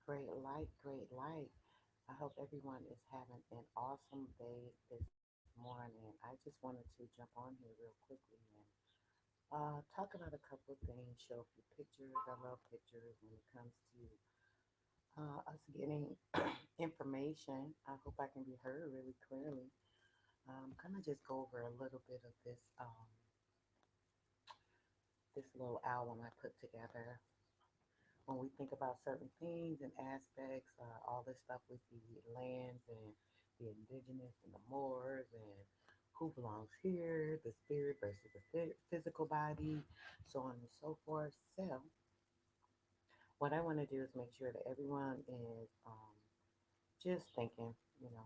Great light, great light. I hope everyone is having an awesome day this morning. I just wanted to jump on here real quickly and talk about a couple of things, show a few pictures. I love pictures when it comes to us getting information. I hope I can be heard really clearly. Kind of just go over a little bit of this little album I put together when we think about certain things and aspects, all this stuff with the lands and the indigenous and the Moors and who belongs here, the spirit versus the physical body, so on and so forth. So, what I want to do is make sure that everyone is just thinking, you know,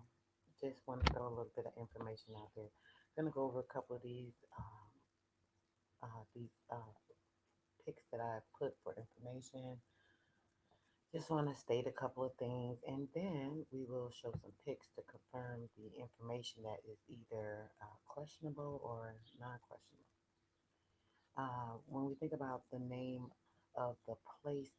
just want to throw a little bit of information out there. I'm going to go over a couple of these picks that I put for information. Just want to state a couple of things, and then we will show some pics to confirm the information that is either questionable or non-questionable. When we think about the name of the place,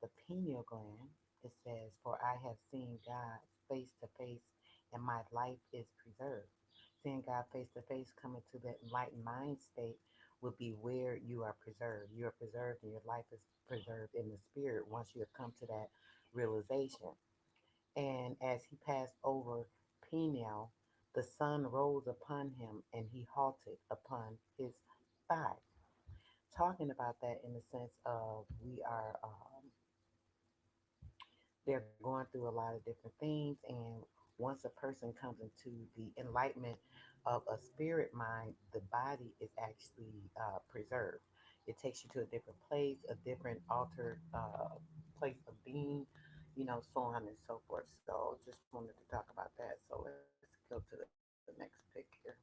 the pineal gland, it says, "For I have seen God face to face, and my life is preserved." Seeing God face to face, coming to that enlightened mind state would be where you are preserved. You are preserved, and your life is preserved in the spirit once you have come to that realization. And as he passed over Peniel, the sun rose upon him, and he halted upon his thigh. Talking about that in the sense of we are they're going through a lot of different things, and once a person comes into the enlightenment of a spirit mind, the body is actually preserved. It takes you to a different place, a different altered place of being, so on and so forth. So just wanted to talk about that. So let's go to the next pic here.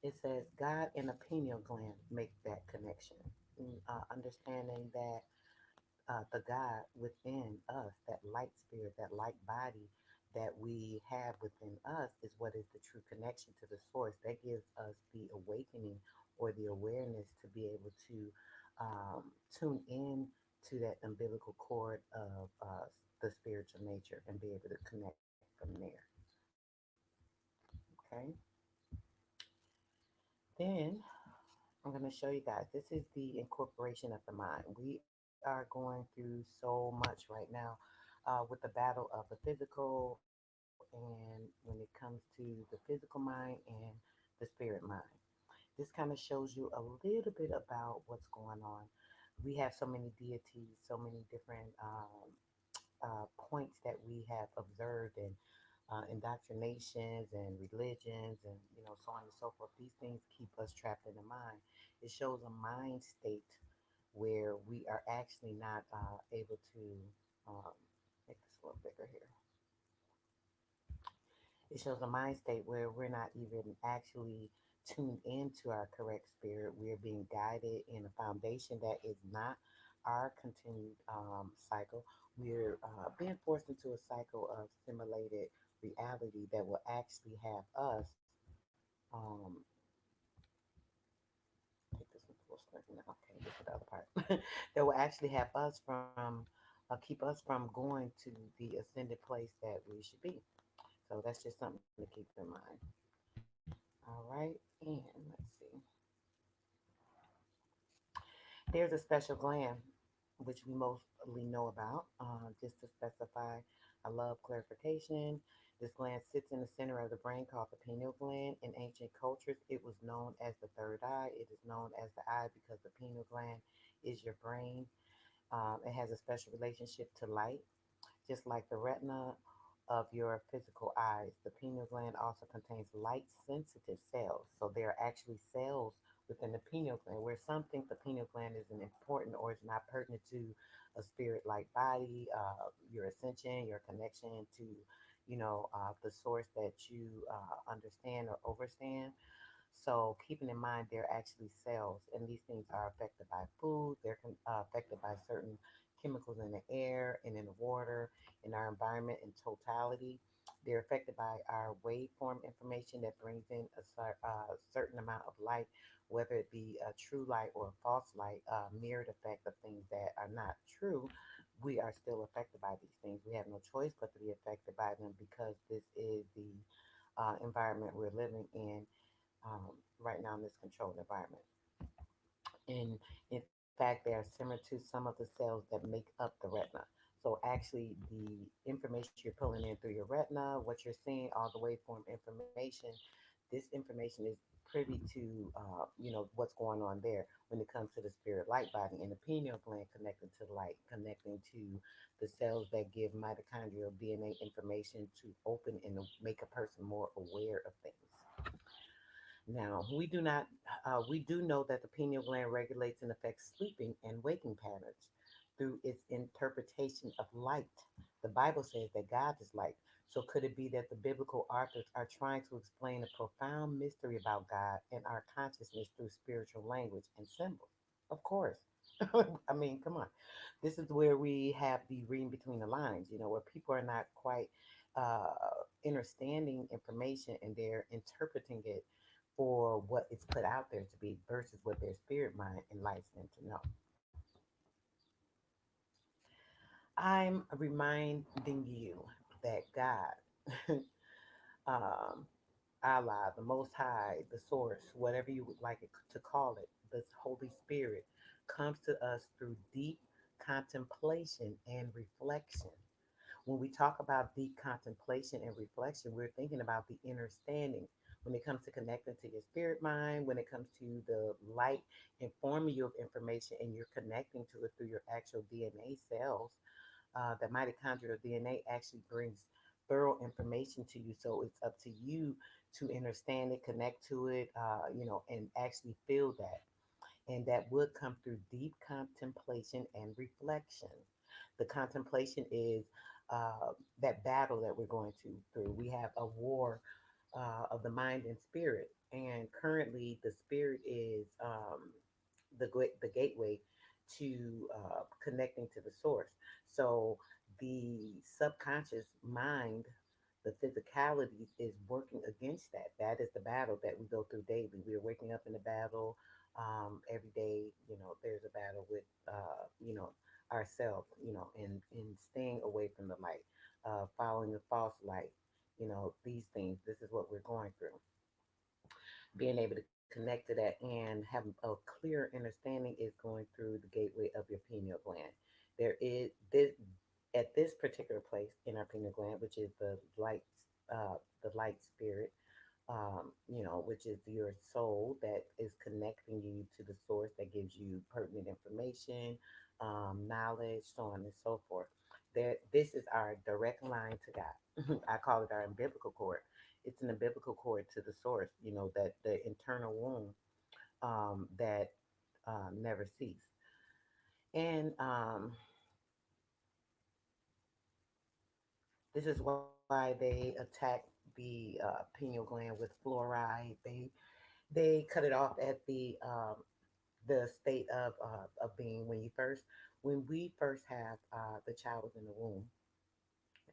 It says God and the pineal gland make that connection. Understanding that the God within us, that light spirit, that light body that we have within us, is what is the true connection to the source. That gives us the awakening or the awareness to be able to tune in to that umbilical cord of the spiritual nature and be able to connect from there. Okay. Then I'm going to show you guys. This is the incorporation of the mind. We are going through so much right now with the battle of the physical, and when it comes to the physical mind and the spirit mind. This kind of shows you a little bit about what's going on. We have so many deities, so many different points that we have observed, and indoctrinations and religions, and so on and so forth. These things keep us trapped in the mind. It shows a mind state where we are actually not able to um, make this a little bigger here. It shows a mind state where we're not even actually tuned into our correct spirit. We're being guided in a foundation that is not our continued cycle. We're being forced into a cycle of simulated reality that will actually have us. Um, take this one full screen. No, okay, get to the other part. That will actually have us from keep us from going to the ascended place that we should be. So that's just something to keep in mind. All right, and let's see. There's a special gland which we mostly know about. Just to specify, I love clarification. This gland sits in the center of the brain called the pineal gland. In ancient cultures, it was known as the third eye. It is known as the eye because the pineal gland is your brain. It has a special relationship to light, just like the retina of your physical eyes. The pineal gland also contains light sensitive cells. So there are actually cells within the pineal gland, where some think the pineal gland isn't important or is not pertinent to a spirit like body, your ascension, your connection to, the source that you understand or overstand. So keeping in mind, they're actually cells, and these things are affected by food. They're affected by certain chemicals in the air and in the water, in our environment in totality. They're affected by our waveform information that brings in a certain amount of light, whether it be a true light or a false light, mirrored effect of things that are not true. We are still affected by these things. We have no choice but to be affected by them because this is the environment we're living in right now in this controlled environment. And in fact, they are similar to some of the cells that make up the retina. So actually, the information you're pulling in through your retina, what you're seeing, all the waveform information, this information is privy to, what's going on there when it comes to the spirit light body and the pineal gland connecting to the light, connecting to the cells that give mitochondrial DNA information to open and make a person more aware of things. Now, we do know that the pineal gland regulates and affects sleeping and waking patterns through its interpretation of light. The Bible says that God is light. So, could it be that the biblical authors are trying to explain a profound mystery about God and our consciousness through spiritual language and symbols? Of course. I mean, come on. This is where we have the reading between the lines, where people are not quite uh, understanding information and they're interpreting it for what it's put out there to be versus what their spirit mind enlightens them to know. I'm reminding you that God, um, Allah, the Most High, the Source, whatever you would like it to call it, this Holy Spirit, comes to us through deep contemplation and reflection. When we talk about deep contemplation and reflection, we're thinking about the understanding when it comes to connecting to your spirit mind, when it comes to the light informing you of information and you're connecting to it through your actual DNA cells. The mitochondrial DNA actually brings thorough information to you. So it's up to you to understand it, connect to it, and actually feel that. And that would come through deep contemplation and reflection. The contemplation is that battle that we're going through. We have a war of the mind and spirit, and currently the spirit is the gateway to connecting to the source. So the subconscious mind, the physicalities is working against that. That is the battle that we go through daily. We are waking up in a battle every day. There's a battle with ourselves. And staying away from the light, following the false light. These things. This is what we're going through. Being able to connect to that and have a clear understanding is going through the gateway of your pineal gland. There is this at this particular place in our pineal gland, which is the light spirit, which is your soul that is connecting you to the source that gives you pertinent information, knowledge, so on and so forth. This is our direct line to God. I call it our umbilical cord. It's an umbilical cord to the source, that the internal womb that never cease. And this is why they attack the pineal gland with fluoride. They cut it off at the state of being when we first have the child within the womb.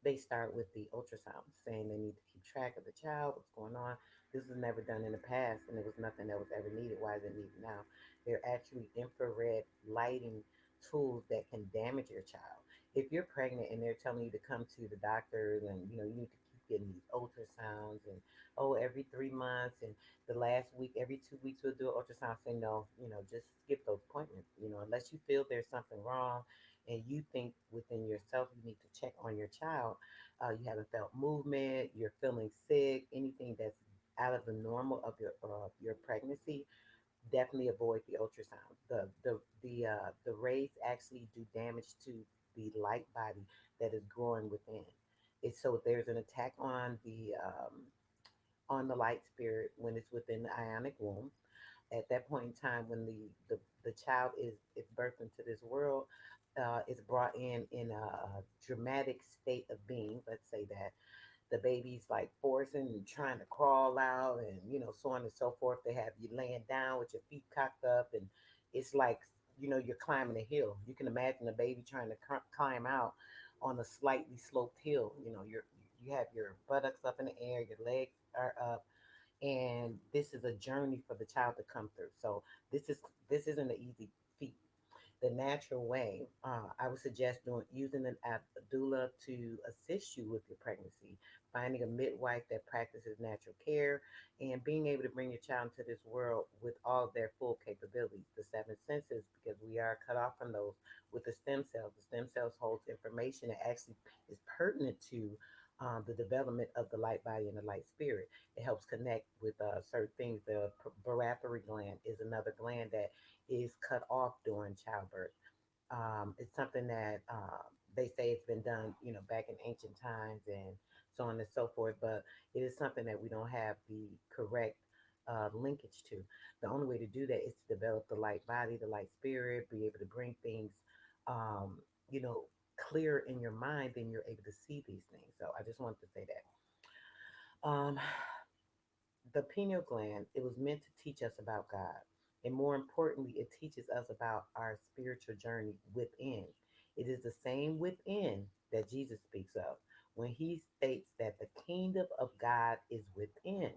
They start with the ultrasound, saying they need to keep track of the child, what's going on. This was never done in the past, and it was nothing that was ever needed. Why is it needed now? They're actually infrared lighting tools that can damage your child. If you're pregnant and they're telling you to come to the doctor, and you need to keep getting these ultrasounds, and every 3 months, and the last week, every 2 weeks, we'll do an ultrasound. Say no, just skip those appointments. Unless you feel there's something wrong and you think within yourself you need to check on your child, you haven't felt movement, you're feeling sick, anything that's out of the normal of your pregnancy, definitely avoid the ultrasound. The rays actually do damage to the light body that is growing within. It's so there's an attack on the light spirit when it's within the ionic womb. At that point in time, when the child is birthed into this world, is brought in a dramatic state of being. Let's say that the baby's like forcing and trying to crawl out, and so on and so forth. They have you laying down with your feet cocked up, and it's like you're climbing a hill. You can imagine a baby trying to climb out on a slightly sloped hill. You're You have your buttocks up in the air, your legs are up, and this is a journey for the child to come through. So this isn't an easy feat. The natural way, I would suggest using an doula to assist you with your pregnancy, finding a midwife that practices natural care, and being able to bring your child into this world with all of their full capabilities, the seven senses, because we are cut off from those with the stem cells. The stem cells holds information that actually is pertinent to the development of the light body and the light spirit. It helps connect with certain things. The barotheric gland is another gland that is cut off during childbirth. It's something that they say it's been done, back in ancient times and so on and so forth, but it is something that we don't have the correct linkage to. The only way to do that is to develop the light body, the light spirit, be able to bring things, um, you know, clear in your mind, then you're able to see these things. So I just wanted to say that. The pineal gland, it was meant to teach us about God. And more importantly, it teaches us about our spiritual journey within. It is the same within that Jesus speaks of when he states that the kingdom of God is within.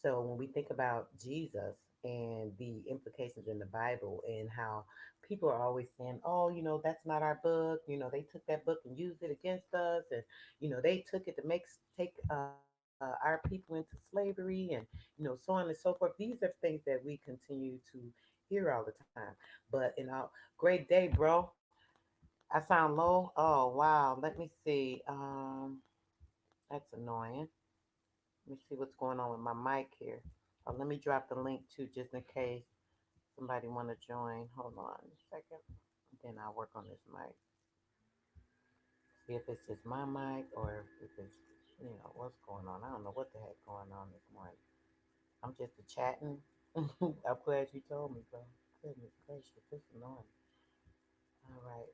So when we think about Jesus and the implications in the Bible and how people are always saying, "Oh, that's not our book. They took that book and used it against us, and they took it to take our people into slavery, and so on and so forth." These are things that we continue to hear all the time. But great day, bro. I sound low. Oh wow. Let me see. That's annoying. Let me see what's going on with my mic here. Let me drop the link too, just in case somebody want to join. Hold on a second. Then I'll work on this mic. See if it's just my mic or if it's, what's going on. I don't know what the heck going on this morning. I'm just a chatting. I'm glad you told me, bro. Goodness gracious, this is annoying. All right.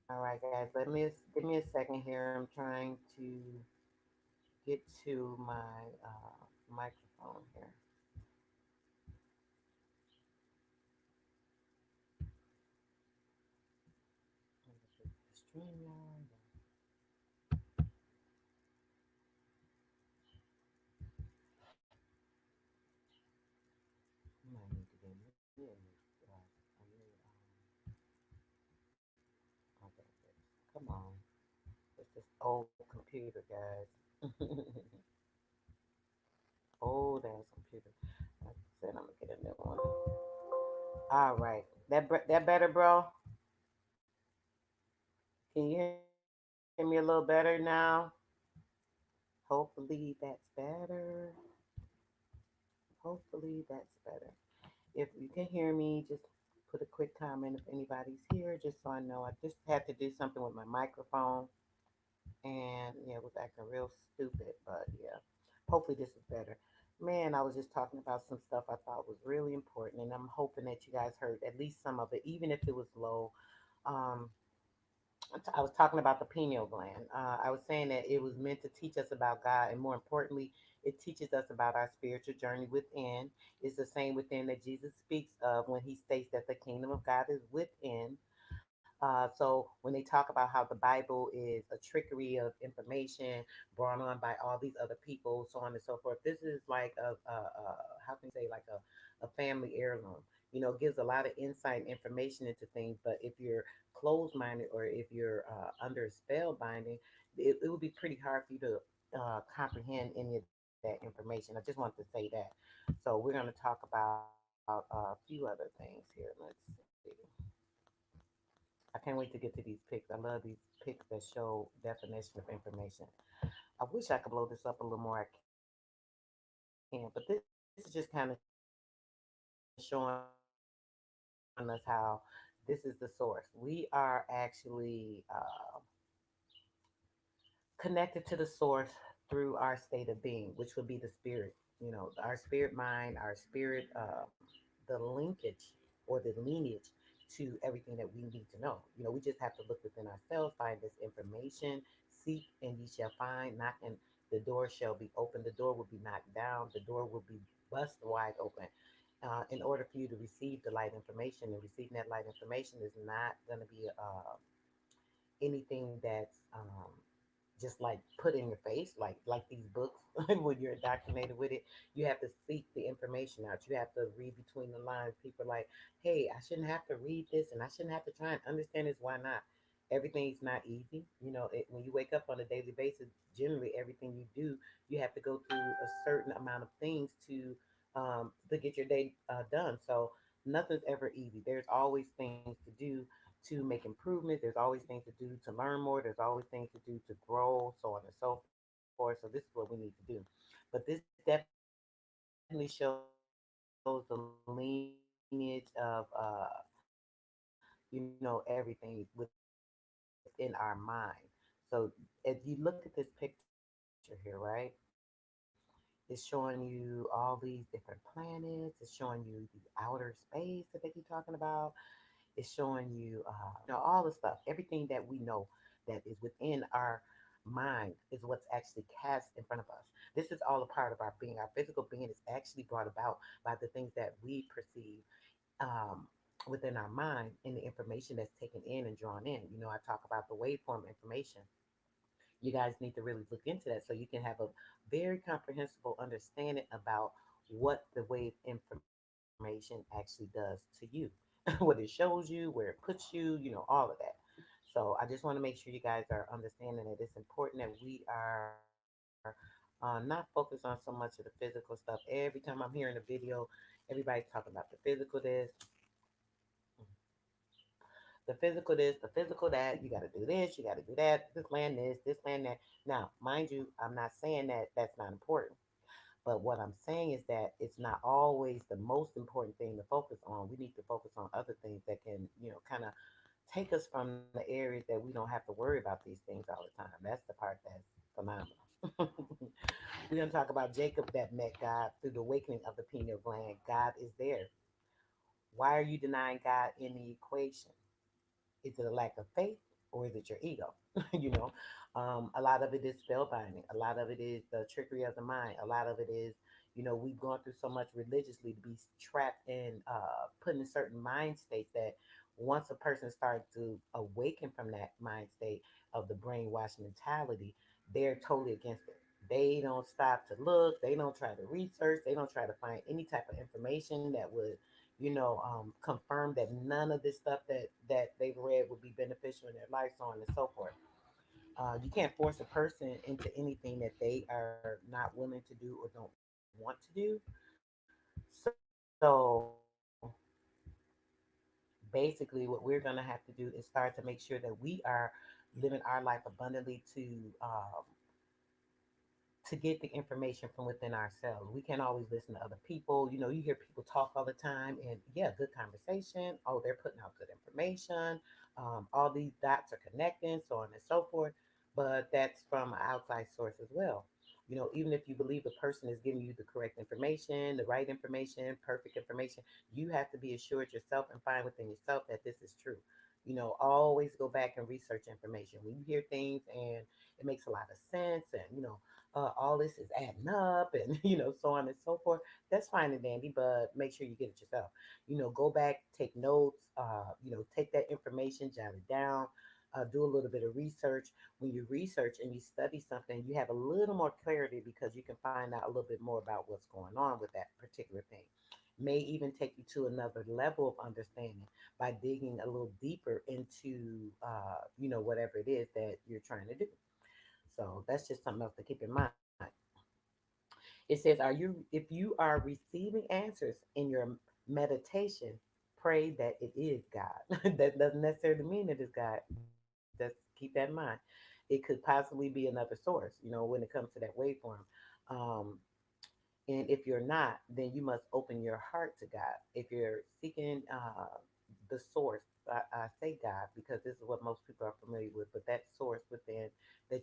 All right, guys. Give me a second here. I'm trying to get to my microphone here. StreamYard. I might need to get me a new okay, come on. It's this old computer, guys. Old ass computer. Like I said, I'm gonna get a new one. All right, that better, bro. Can you hear me a little better now? Hopefully that's better. Hopefully that's better. If you can hear me, just put a quick comment if anybody's here, just so I know. I just had to do something with my microphone, and yeah, it was acting real stupid, but yeah, hopefully this is better. Man, I was just talking about some stuff I thought was really important, and I'm hoping that you guys heard at least some of it, even if it was low. Um, I was talking about the pineal gland. I was saying that it was meant to teach us about God, and more importantly, it teaches us about our spiritual journey within. It's the same within that Jesus speaks of when he states that the kingdom of God is within. So when they talk about how the Bible is a trickery of information brought on by all these other people, so on and so forth, this is like how can you say, like a family heirloom. Gives a lot of insight and information into things. But if you're closed minded or if you're under a spell binding, it would be pretty hard for you to comprehend any of that information. I just wanted to say that. So we're going to talk about a few other things here. Let's see. I can't wait to get to these pics. I love these pics that show definition of information. I wish I could blow this up a little more. I can, but this is just kind of showing us how this is the source. We are actually connected to the source through our state of being, which would be the spirit. Our spirit mind, our spirit, the linkage or the lineage to everything that we need to know. We just have to look within ourselves, find this information, seek and ye shall find, knock and the door shall be open. The door will be knocked down, the door will be bust wide open. in order for you to receive the light information, and receiving that light information is not going to be anything that's just like put in your face, like these books. When you're indoctrinated with it, you have to seek the information out. You have to read between the lines. People are like, hey, I shouldn't have to read this, and I shouldn't have to try and understand this. Why not? Everything's not easy. When you wake up on a daily basis, generally everything you do, you have to go through a certain amount of things to get your day done. So nothing's ever easy. There's always things to do to make improvements. There's always things to do to learn more. There's always things to do to grow, so on and so forth. So this is what we need to do. But this definitely shows the lineage of everything within our mind. So if you look at this picture here, right, it's showing you all these different planets. It's showing you the outer space that they keep talking about. It's showing you, all the stuff, everything that we know that is within our mind is what's actually cast in front of us. This is all a part of our being. Our physical being is actually brought about by the things that we perceive um, within our mind and the information that's taken in and drawn in. I talk about the waveform information. You guys need to really look into that so you can have a very comprehensible understanding about what the wave information actually does to you, what it shows you, where it puts you, all of that. So I just want to make sure you guys are understanding that it's important that we are not focused on so much of the physical stuff. Every time I'm hearing a video, everybody's talking about the physical this, the physical that. You got to do this, you got to do that. This land, that. Now, mind you, I'm not saying that that's not important. But what I'm saying is that it's not always the most important thing to focus on. We need to focus on other things that can, kind of take us from the areas that we don't have to worry about these things all the time. That's the part that's phenomenal. We're going to talk about Jacob that met God through the awakening of the pineal gland. God is there. Why are you denying God in the equation? Is it a lack of faith or is it your ego? A lot of it is spellbinding. A lot of it is the trickery of the mind. A lot of it is, we've gone through so much religiously to be trapped in put in certain mind states that once a person starts to awaken from that mind state of the brainwashed mentality, they're totally against it. They don't stop to look. They don't try to research. They don't try to find any type of information that would confirm that none of this stuff that they've read would be beneficial in their life, so on and so forth. You can't force a person into anything that they are not willing to do or don't want to do. So basically, what we're going to have to do is start to make sure that we are living our life abundantly to get the information from within ourselves. We can't always listen to other people. You hear people talk all the time, and yeah, good conversation. Oh, they're putting out good information. All these dots are connecting, so on and so forth. But that's from an outside source as well. Even if you believe the person is giving you the correct information, the right information, perfect information, you have to be assured yourself and find within yourself that this is true. Always go back and research information. When you hear things and it makes a lot of sense, and all this is adding up, and so on and so forth, that's fine and dandy, but make sure you get it yourself. Go back, take notes, take that information, jot it down, do a little bit of research. When you research and you study something, you have a little more clarity because you can find out a little bit more about what's going on with that particular thing. May even take you to another level of understanding by digging a little deeper into whatever it is that you're trying to do. So that's just something else to keep in mind. It says, if you are receiving answers in your meditation, pray that it is God. That doesn't necessarily mean it is God. Just keep that in mind. It could possibly be another source, when it comes to that waveform. Um, and if you're not, then you must open your heart to God. If you're seeking the source, I say God because this is what most people are familiar with, but that source within that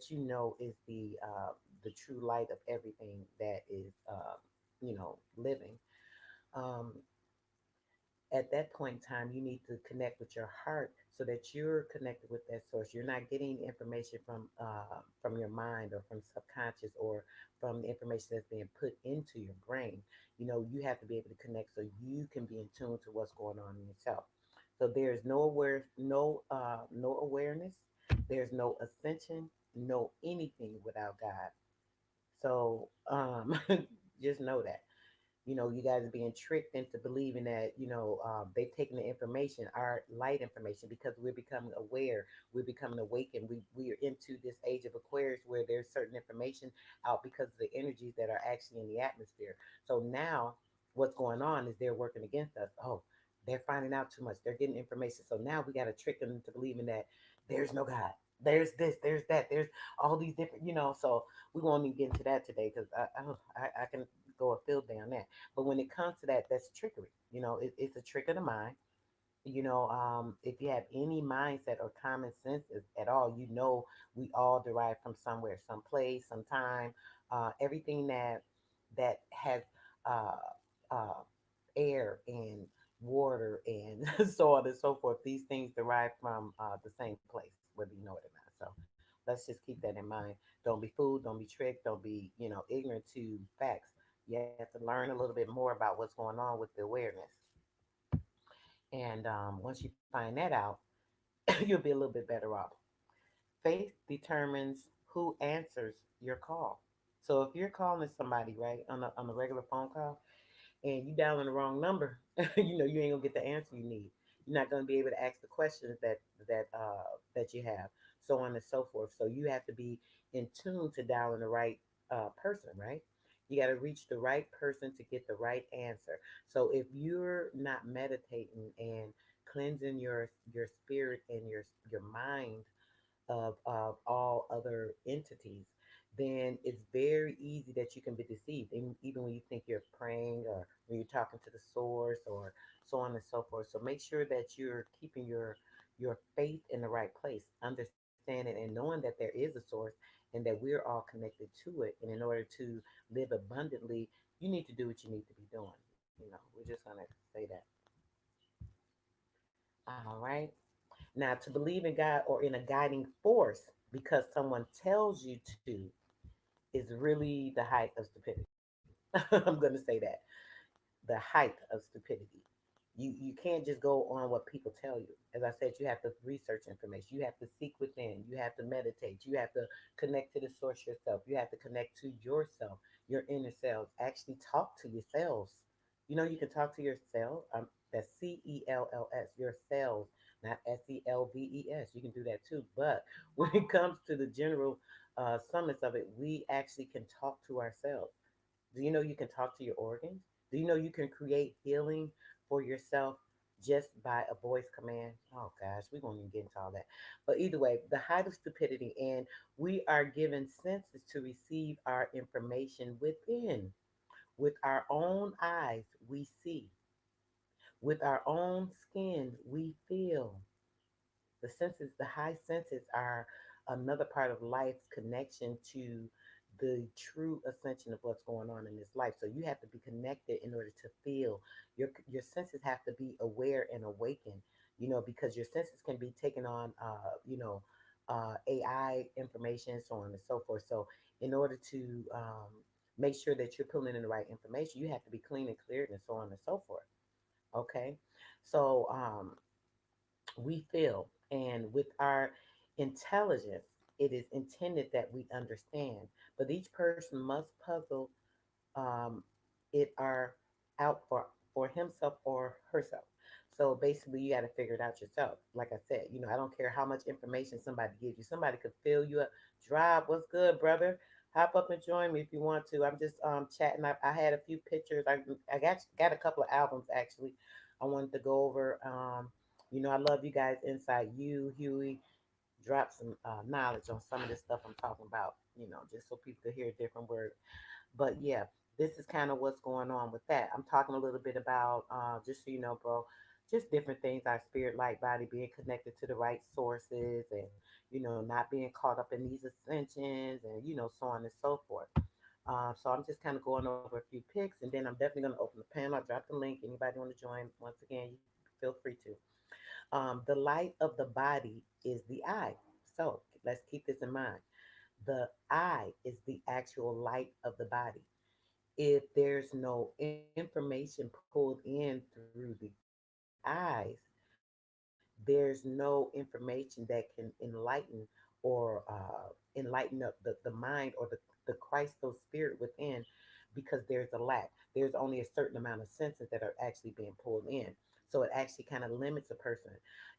is the true light of everything that is living. Um, at that point in time, you need to connect with your heart so that you're connected with that source. You're not getting information from your mind or from subconscious or from the information that's being put into your brain. You have to be able to connect so you can be in tune to what's going on in yourself. So there's no awareness. There's no ascension, no anything without God. So just know that. You guys are being tricked into believing that, they've taken the information, our light information, because we're becoming aware, we're becoming awakened. We are into this age of Aquarius where there's certain information out because of the energies that are actually in the atmosphere. So now what's going on is they're working against us. Oh, they're finding out too much. They're getting information. So now we got to trick them into believing that there's no God. There's this, there's that, there's all these different, so we won't even get into that today because I can go a field day on that. But when it comes to that, that's trickery. It's a trick of the mind. If you have any mindset or common sense at all, we all derive from somewhere, some place, some time. Everything that has uh, uh, air and water and so on and so forth. These things derive from the same place, whether you know it or not. So let's just keep that in mind. Don't be fooled. Don't be tricked. Don't be ignorant to facts. You have to learn a little bit more about what's going on with the awareness. And once you find that out, you'll be a little bit better off. Faith determines who answers your call. So if you're calling somebody, right, on a regular phone call, and you dialing the wrong number, you ain't gonna get the answer you need. You're not gonna be able to ask the questions that you have, so on and so forth. So you have to be in tune to dialing the right person, right? You got to reach the right person to get the right answer. So if you're not meditating and cleansing your spirit and your mind of all other entities, then it's very easy that you can be deceived. And even when you think you're praying or when you're talking to the source or so on and so forth. So make sure that you're keeping your faith in the right place, understanding and knowing that there is a source and that we're all connected to it. And in order to live abundantly, you need to do what you need to be doing. We're just gonna say that. All right. Now, to believe in God or in a guiding force because someone tells you to is really the height of stupidity. I'm going to say that. The height of stupidity. You can't just go on what people tell you. As I said, you have to research information. You have to seek within. You have to meditate. You have to connect to the source yourself. You have to connect to yourself, your inner selves. Actually talk to yourselves. You can talk to yourself. That's CELLS, your cells, not SELVES. You can do that too. But when it comes to the general summits of it, we actually can talk to ourselves. Do you know you can talk to your organs? Do you know you can create healing for yourself just by a voice command? Oh gosh, we won't even get into all that. But either way, the height of stupidity, and we are given senses to receive our information within. With our own eyes, we see. With our own skin, we feel. The senses, the high senses are another part of life's connection to the true ascension of what's going on in this life. So you have to be connected in order to feel. Your senses have to be aware and awakened, because your senses can be taken on AI information, so on and so forth. So in order to make sure that you're pulling in the right information, you have to be clean and cleared and so on and so forth. Okay. So we feel. And with our intelligence, it is intended that we understand. But each person must puzzle um, it are out for himself or herself. So basically, you got to figure it out yourself. Like I said, I don't care how much information somebody gives you. Somebody could fill you up. Drive, what's good, brother? Hop up and join me if you want to. I'm just chatting. I had a few pictures. I got a couple of albums actually. I wanted to go over. I love you guys inside you, Huey. Drop some knowledge on some of this stuff I'm talking about. Just so people could hear a different word. But yeah, this is kind of what's going on with that. I'm talking a little bit about, just so you know, bro, just different things, our spirit, light, body, being connected to the right sources and, not being caught up in these ascensions and, so on and so forth. So I'm just kind of going over a few picks, and then I'm definitely going to open the panel. I'll drop the link. Anybody want to join? Once again, you feel free to. The light of the body is the eye. So let's keep this in mind. The eye is the actual light of the body. If there's no information pulled in through the eyes, there's no information that can enlighten or enlighten the mind or the Christ, those spirit within, because there's a lack. There's only a certain amount of senses that are actually being pulled in. So it actually kind of limits a person.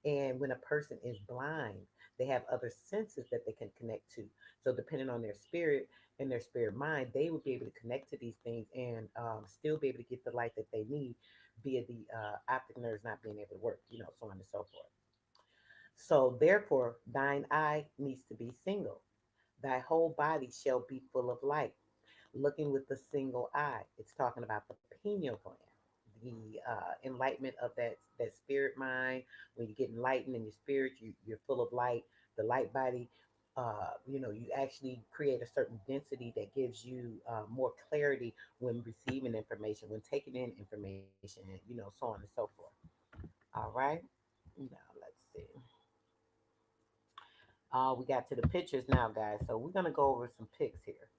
And when a person is blind, they have other senses that they can connect to. So depending on their spirit and their spirit mind, they would be able to connect to these things and still be able to get the light that they need via the optic nerves not being able to work, so on and so forth. So therefore, thine eye needs to be single. Thy whole body shall be full of light. Looking with the single eye. It's talking about the pineal gland, the enlightenment of that spirit mind. When you get enlightened in your spirit, you're full of light. The light body, you actually create a certain density that gives you more clarity when receiving information, when taking in information, so on and so forth. All right. Now let's see. We got to the pictures now, guys. So we're gonna go over some pics here.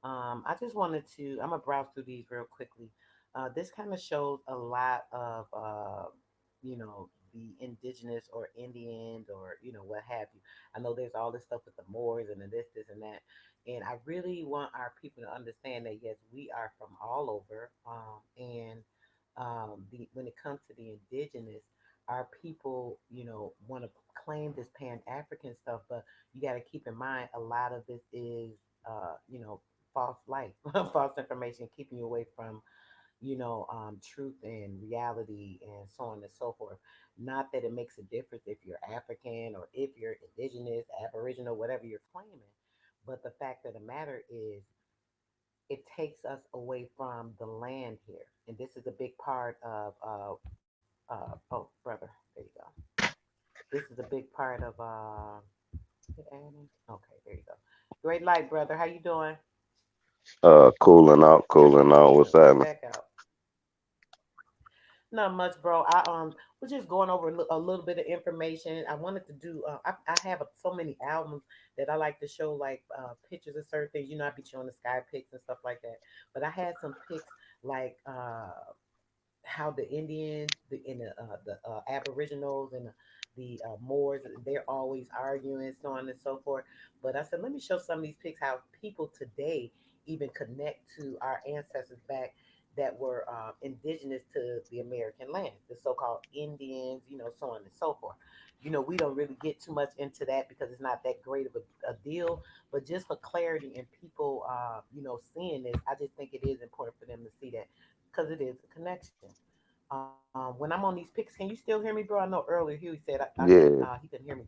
I just wanted to. I'm gonna browse through these real quickly. This kind of shows a lot of, the indigenous or Indians or what have you. I know there's all this stuff with the Moors and the this, and that, and I really want our people to understand that yes, we are from all over, and when it comes to the indigenous, our people, want to claim this Pan African stuff, but you got to keep in mind a lot of this is, false light, false information, keeping you away from, truth and reality and so on and so forth. Not that it makes a difference if you're African or if you're indigenous, aboriginal, whatever you're claiming, but the fact of the matter is it takes us away from the land here. And this is a big part of, oh, brother, there you go. This is a big part of, hit adding. Okay, there you go. Great light, brother. How you doing? Cooling out, cooling out. Good. What's happening? Back out. Not much, bro. I was just going over a little bit of information. I wanted to do. I have so many albums that I like to show, like pictures of certain things. I be showing the sky pics and stuff like that. But I had some pics like how the Indians, the Aboriginals and the Moors, they're always arguing, so on and so forth. But I said, let me show some of these pics how people today even connect to our ancestors back that were indigenous to the American land, the so-called Indians, so on and so forth. We don't really get too much into that because it's not that great of a deal. But just for clarity and people, seeing this, I just think it is important for them to see that because it is a connection. When I'm on these pics, can you still hear me, bro? I know earlier Huey said he Yeah, couldn't hear me.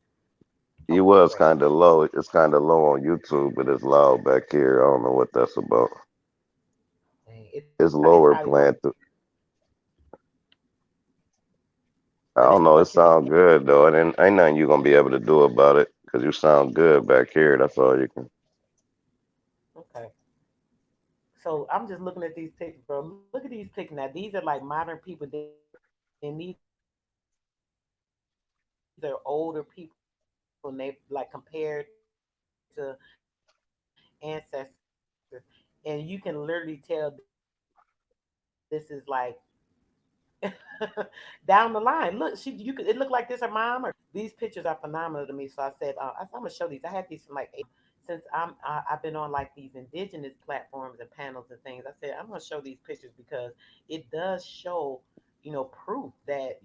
you Okay, was great. kind of low. It's kind of low on YouTube, but it's loud back here. I don't know what that's about. Dang, It's it's lower probably low, playing through. I but don't it's know. It what you can. sound good though. And ain't nothing you gonna be able to do about it because you sound good back here. That's all you can. Okay, so I'm just looking at these pictures, bro. Look at these pictures now. These are like modern people. Then these are older people, and they like compared to ancestors, and you can literally tell this is like down the line. Look, she you could it looked like this her mom or something. These pictures are phenomenal to me. So I said, I'm gonna show these. I had these from like 8 years ago. Since I've been on like these indigenous platforms and panels and things, I said I'm gonna show these pictures because it does show, proof that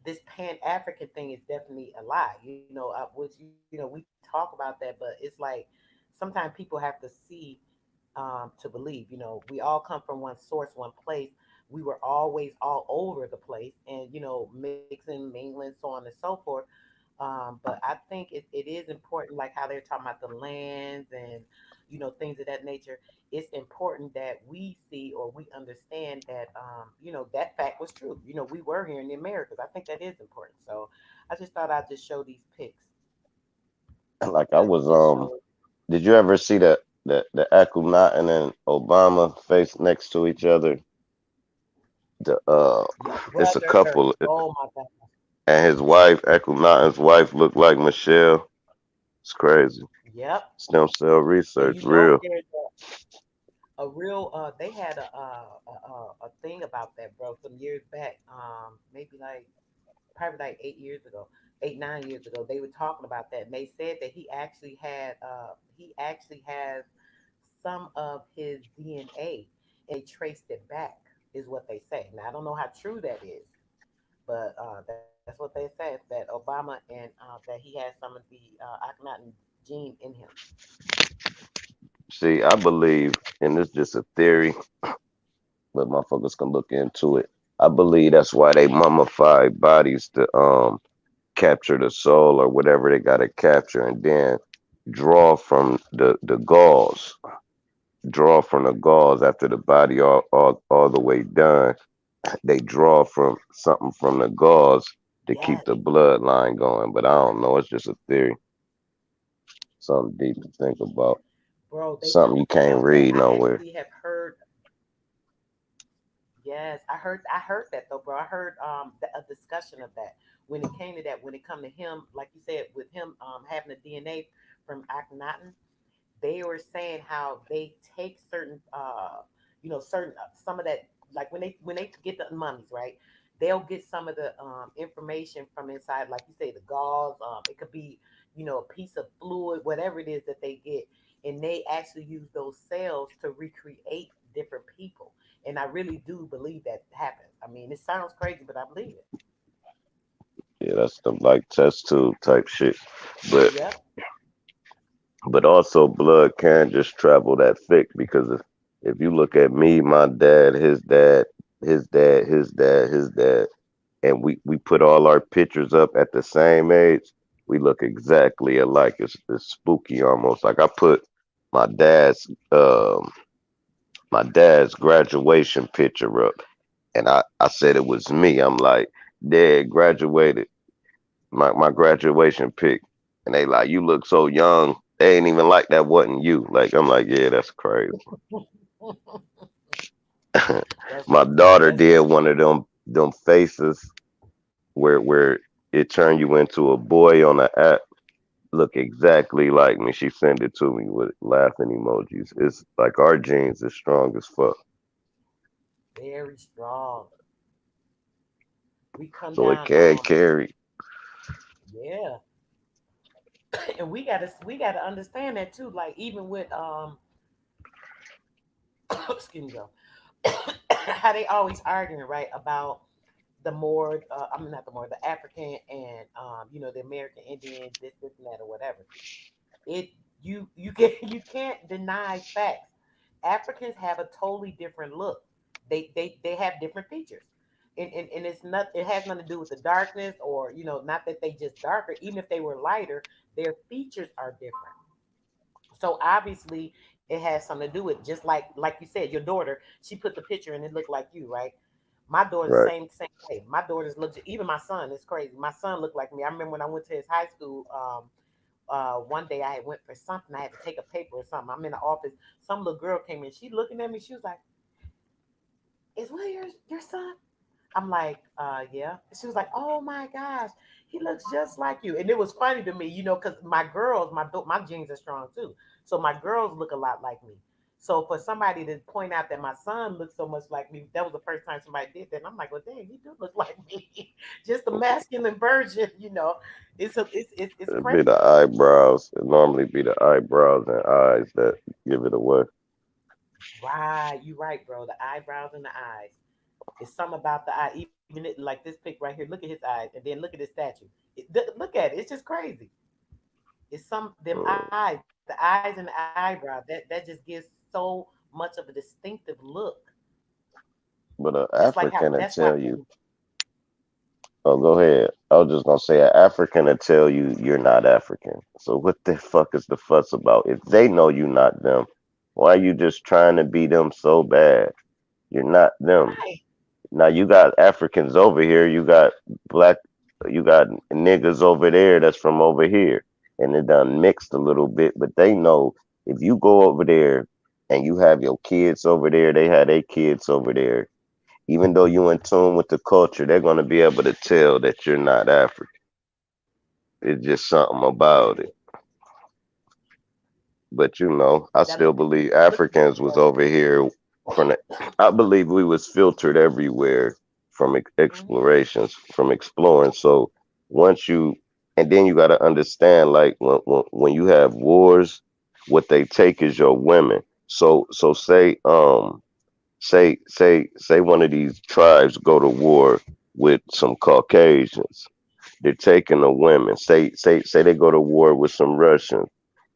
this Pan African thing is definitely a lie. Which we talk about that, but it's like sometimes people have to see to believe. We all come from one source, one place. We were always all over the place, and mixing, mingling, so on and so forth. But I think it is important, like how they're talking about the lands and things of that nature. It's important that we see or we understand that that fact was true. We were here in the Americas. I think that is important. So I just thought I'd just show these pics Like I because it was just shows. Did you ever see that? the Akhenaten and Obama face next to each other. The Yeah. Well, it's a they're couple, oh my God. and his wife, Akhenaten's wife, looked like Michelle. It's crazy. Yep. Stem cell And research, you know real. there's a real they had a thing about that, bro, some years back. Maybe like probably like 8 years ago, 8, 9 years ago, they were talking about that, and they said that he actually has some of his DNA, and they traced it back, is what they say. Now I don't know how true that is, but that's what they said, that Obama and that he has some of the Akhenaten gene in him. See, I believe, and it's just a theory, but motherfuckers can look into it. I believe that's why they mummify bodies to capture the soul or whatever they gotta capture, and then draw from the gauze, draw from the gauze after the body all the way done. They draw from something from the gauze to keep Yes, the bloodline going. But I don't know. It's just a theory, something deep to think about, bro, they something you talk can't about that. read I nowhere. actually have heard. Yes, I heard that though, bro. I heard a discussion of that when it came to that. When it come to him, like you said, with him having the DNA from Akhenaten, they were saying how they take certain certain some of that, like when they get the mummies, right, they'll get some of the information from inside, like you say, the gauze. It could be a piece of fluid, whatever it is that they get, and they actually use those cells to recreate different people. And I really do believe that happens. I mean, it sounds crazy, but I believe it. Yeah, that's the like test tube type shit. But Yep. also blood can't just travel that thick because if you look at me, my dad, his dad, his dad, his dad, his dad, and we put all our pictures up at the same age, we look exactly alike. It's spooky almost. Like I put my dad's um my dad's graduation picture up, and I said it was me. I'm like, Dad graduated my graduation pic, and they like, you look so young. They ain't even like that wasn't you. Like I'm like, yeah, that's crazy. that's My daughter that's did crazy. one of them faces where it turned you into a boy on the app. Look exactly like me. She sent it to me with laughing emojis. It's like our genes is strong as fuck, Very strong. We come so it down. can carry. Yeah, and we gotta understand that too. Like even with excuse me, though, how they always arguing, right, about the more I mean not the more the African and the American Indian, this and that or whatever. It you can you can't deny facts. Africans have a totally different look. They have different features. And it's not, it has nothing to do with the darkness, or not that they just darker. Even if they were lighter, their features are different. So obviously it has something to do with, just like you said, your daughter, she put the picture and it looked like you, right? My daughter's the Right. same way. My daughter's looked, even my son, it's crazy. My son looked like me. I remember when I went to his high school, one day I had went for something. I had to take a paper or something. I'm in the office. Some little girl came in. She looking at me. She was like, "Is Will your son?" I'm like, yeah. She was like, "Oh my gosh, he looks just like you." And it was funny to me, because my girls, my genes are strong too. So my girls look a lot like me. So for somebody to point out that my son looks so much like me, that was the first time somebody did that. And I'm like, well, dang, he do look like me, just the masculine version. It's It'd be crazy. the eyebrows. It normally be the eyebrows and eyes that give it away. Right, you right, bro. The eyebrows and the eyes. It's something about the eye. Even like this pic right here. Look at his eyes, and then look at his statue. Look at it. It's just crazy. It's some them Mm. eyes, the eyes and the eyebrow. That just gives so much of a distinctive look. But Just like how African will that's why tell you. Oh, go ahead. I was just gonna say an African will tell you you're not African. So what the fuck is the fuss about? If they know you not them, why you just trying to be them so bad? You're not them. right. Now you got Africans over here, you got black, you got niggas over there that's from over here, and it done mixed a little bit, but they know If you go over there and you have your kids over there, they have their kids over there. Even though you in tune with the culture, they're gonna be able to tell that you're not African. It's just something about it. Right. But I That still believe look at Africans was yourself. over here from the, I believe we was filtered everywhere from Hmm. explorations, from exploring. So once you, and then you got to understand, like when you have wars, what they take is your women. So say one of these tribes go to war with some Caucasians. They're taking the women. Say they go to war with some Russians.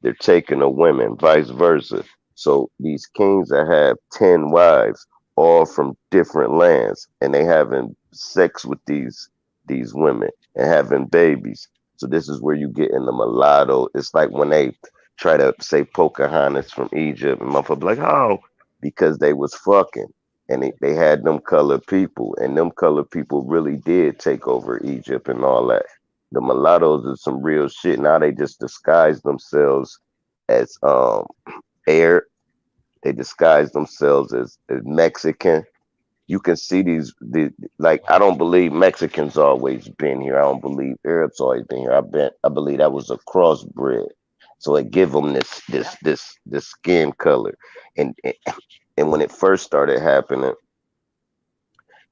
They're taking the women, vice versa. So these kings that have 10 wives, all from different lands, and they having sex with these women and having babies. So this is where you get in the mulatto. It's like when they try to say Pocahontas from Egypt, and motherfucker be like, oh, because they was fucking. And they had them colored people, and them colored people really did take over Egypt and all that. The mulattoes is some real shit. Now they just disguise themselves as Arab. They disguise themselves as Mexican. You can see like I don't believe Mexicans always been here. I don't believe Arabs always been here. I believe that was a crossbred. So it give them Yep. this skin color, and and when it first started happening,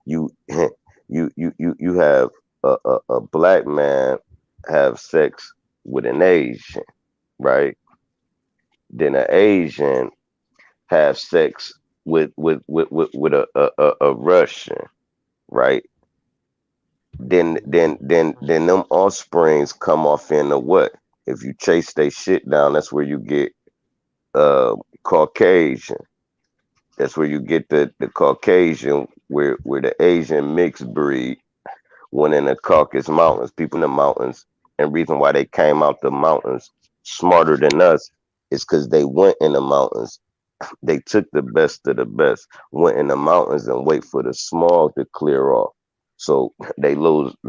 you you have a black man have sex with an Asian, right? Then an Asian have sex with a Russian, right? Then them offsprings come off into what? If you chase they shit down, that's where you get uh Caucasian. That's where you get the Caucasian where the Asian mixed breed went in the Caucasus Mountains, people in the mountains, and reason why they came out the mountains smarter than us is because they went in the mountains. They took the best of the best, went in the mountains and wait for the smog to clear off. So they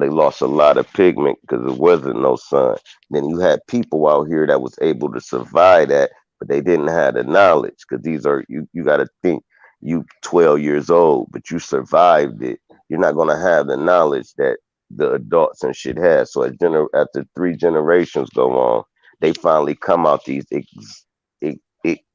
lost a lot of pigment because there wasn't no sun. Then you had people out here that was able to survive that, but they didn't have the knowledge because these are you got to think you 12 years old, but you survived it. You're not gonna have the knowledge that the adults and shit has. So after 3 generations go on, they finally come out these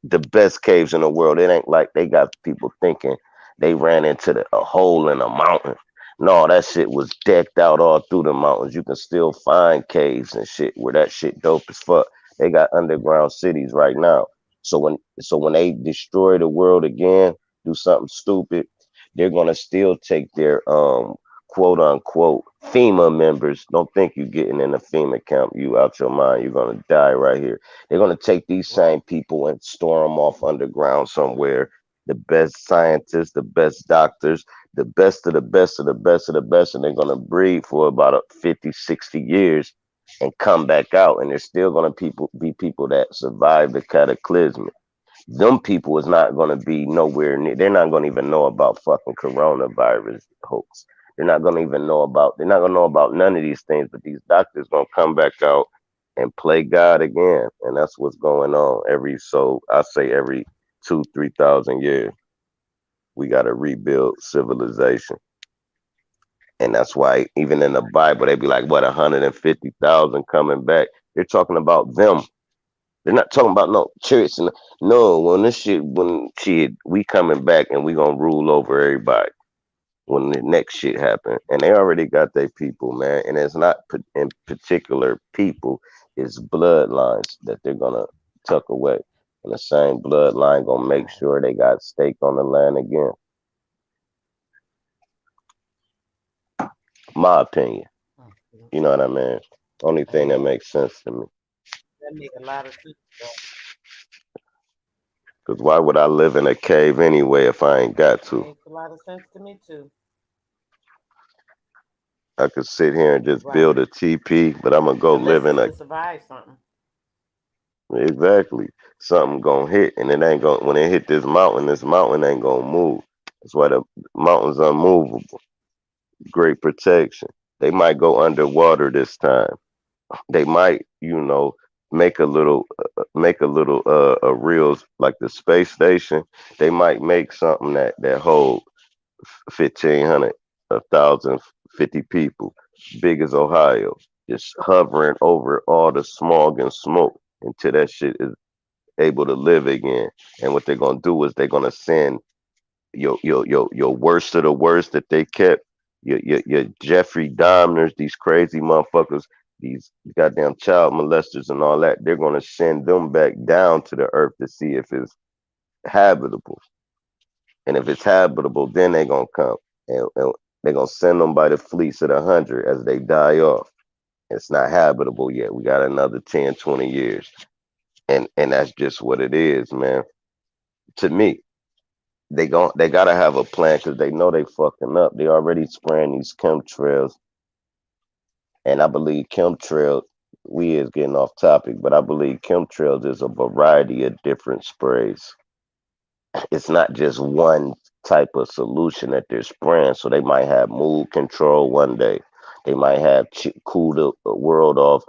the best caves in the world. It ain't like they got people thinking they ran into a hole in a mountain. No, that shit was decked out all through the mountains. You can still find caves and shit where that shit dope as fuck. They got underground cities right now. So when they destroy the world again, do something stupid, they're gonna still take their quote unquote FEMA members. Don't think you getting in a FEMA camp. You out your mind. You're gonna die right here. They're going to take these same Right. people and store them off underground somewhere. The best scientists, the best doctors, the best of the best of the best of the best, and they're going to breed for about 50, 60 years and come back out. And there's still going to be people that survive the cataclysm. Them people is not going to be nowhere near. They're not going to even know about fucking coronavirus hoax. They're not going to know about none of these things, but these doctors going to come back out and play God again. And that's what's going on I say every 2, 3 thousand years, we got to rebuild civilization. And that's why even in the Bible, they be like, what, 150,000 coming back. They're talking about them. They're not talking about no church. And no, when shit, we coming back and we gonna rule over everybody when the next shit happen. And they already got their people, man. And it's not in particular people, it's bloodlines that they're gonna tuck away. And the same bloodline gonna make Right. sure they got stake on the land again. My opinion. Mhm. You know what I mean? Only thing that Yeah, makes sense to me. that make a lot of sense, though. Cause why would I live in a cave anyway if I ain't got It to? makes a lot of sense to me too. I could sit here and just build Right. a TP, but I'm gonna go Unless live it's in a to survive something. exactly something gonna hit, and it ain't gonna when it hit this mountain ain't gonna move. That's why the mountain's unmovable. Great protection. They might go underwater this time. They might, make a little a reels like the space station. They might make something that hold 1,500, 1,050 people, big as Ohio, just hovering over all the smog and smoke until that shit is able to live again. And what they're gonna do is they're gonna send your worst of the worst that they kept, your Jeffrey Dahmers, these crazy motherfuckers, these goddamn child molesters and all that. They're gonna send them back down to the earth to see if it's habitable. And if it's habitable, then they're gonna come and they're gonna send them by the fleets of 100 as they die off. It's not habitable yet. We got another 10, 20 years. And that's just what it is, man. To me, they gotta have a plan because they know they fucking up. They already spraying these chemtrails, and I believe chemtrails. We is getting off topic, but I believe chemtrails is a variety of different sprays. It's not just one type of solution that they're spraying. So they might have mood control one day. They might have cool the world off,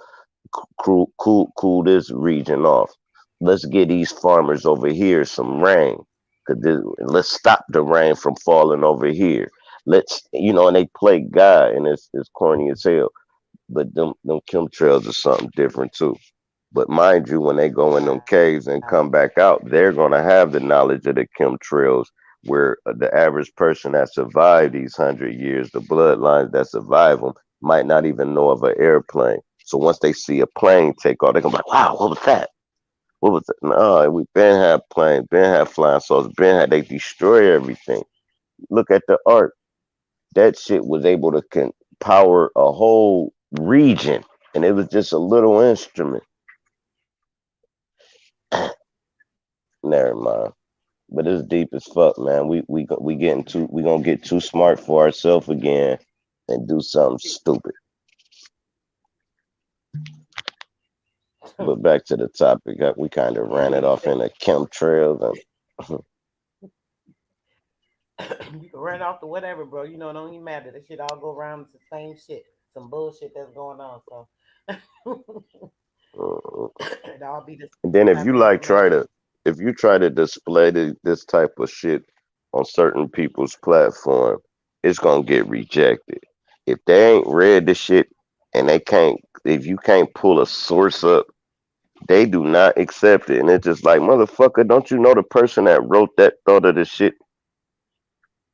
cool this region off. Let's get these farmers over here some rain. Let's stop the rain from falling over here. And they play God, and it's corny as hell. But them chemtrails are something different too. But mind you, when they go in them Wow. caves and come back out, they're gonna have the knowledge of the chemtrails. Where the average person that survived these 100 years, the bloodlines that survive them, might not even know of an airplane. So once they see a plane take off, they're gonna be like, "Wow, what was that? What was it?" No, we been had planes, been had flying saucers, been had they destroy everything. Look at the art. That shit was able to power a whole region, and it was just a little instrument. Never mind. But it's deep as fuck, man. We gonna get too smart for ourselves again and do something stupid. But back to the topic, we kind of ran it You off said in the chemtrails and you can run off to whatever, bro. Don't even matter. That shit all go around. It's the same shit. Some bullshit that's going on. So it all be the and then same type of information. if you try to display this type of shit on certain people's platform, it's gonna get rejected. If they ain't read the shit and if you can't pull a source up, they do not accept it. And it's just like, motherfucker, don't you know the person that wrote that thought of the shit?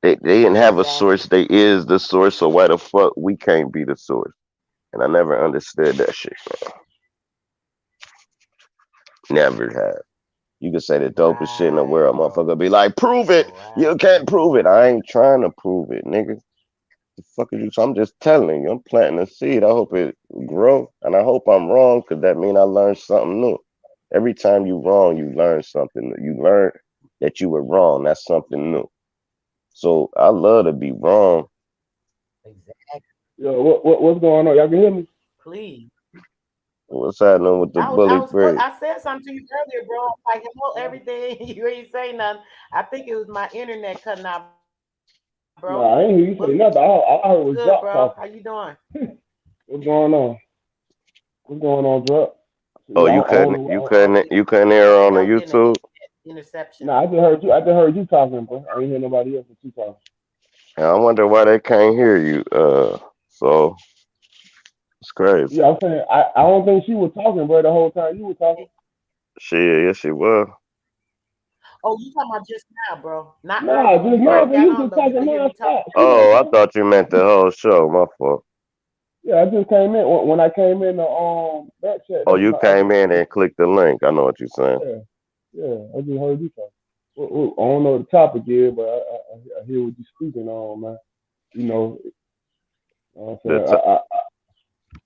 They didn't have a source. Exactly. They is the source. So why the fuck we can't be the source? And I never understood that shit. Never have. You can say the dopest shit in the Right, world. bro. Motherfucker be like, prove it. You Right. can't prove it. I ain't trying to prove it, nigga. The fuck is you? So I'm just telling you. I'm planting a seed. I hope it grow. And I hope I'm wrong because that means I learned something new. Every time you wrong, you learn something. You learn that you were wrong. That's something new. So I love to be wrong. Exactly. Yo, what's going on? Y'all can hear me? Please. What's happening with the bully break? I said something to you earlier, bro. I'm like, hello, everything. You ain't say nothing. I think it was my internet cutting out, bro. No, I ain't hear you What's say nothing. All I heard good, was bro? Drop How you talking. doing? What's going on? What's going on, Drop? Oh, Yeah, I don't know. you couldn't I hear think on I the was getting an YouTube. interception. Nah, I just heard you. I just heard you talking, bro. I ain't hear nobody else but you talking. And I wonder why they can't hear you. So it's crazy. Yeah, I'm saying I don't think she was talking, bro. The whole time you were talking. Yes, she was. Oh, you talking about just now, bro? Not Nah, earlier when just you now, first bro. got You on just though. You talking could hear me talking. non-stop. She wasn't Oh, I talking. thought you meant the whole show. My fault. Yeah, I just came in when I came in the back chat. Oh, That's when you I came just in heard. and clicked the link. I know what you're saying. Yeah, yeah. I just heard you talking. I don't know what the topic is, but I hear what you speaking on, man. You know, I'm The saying t-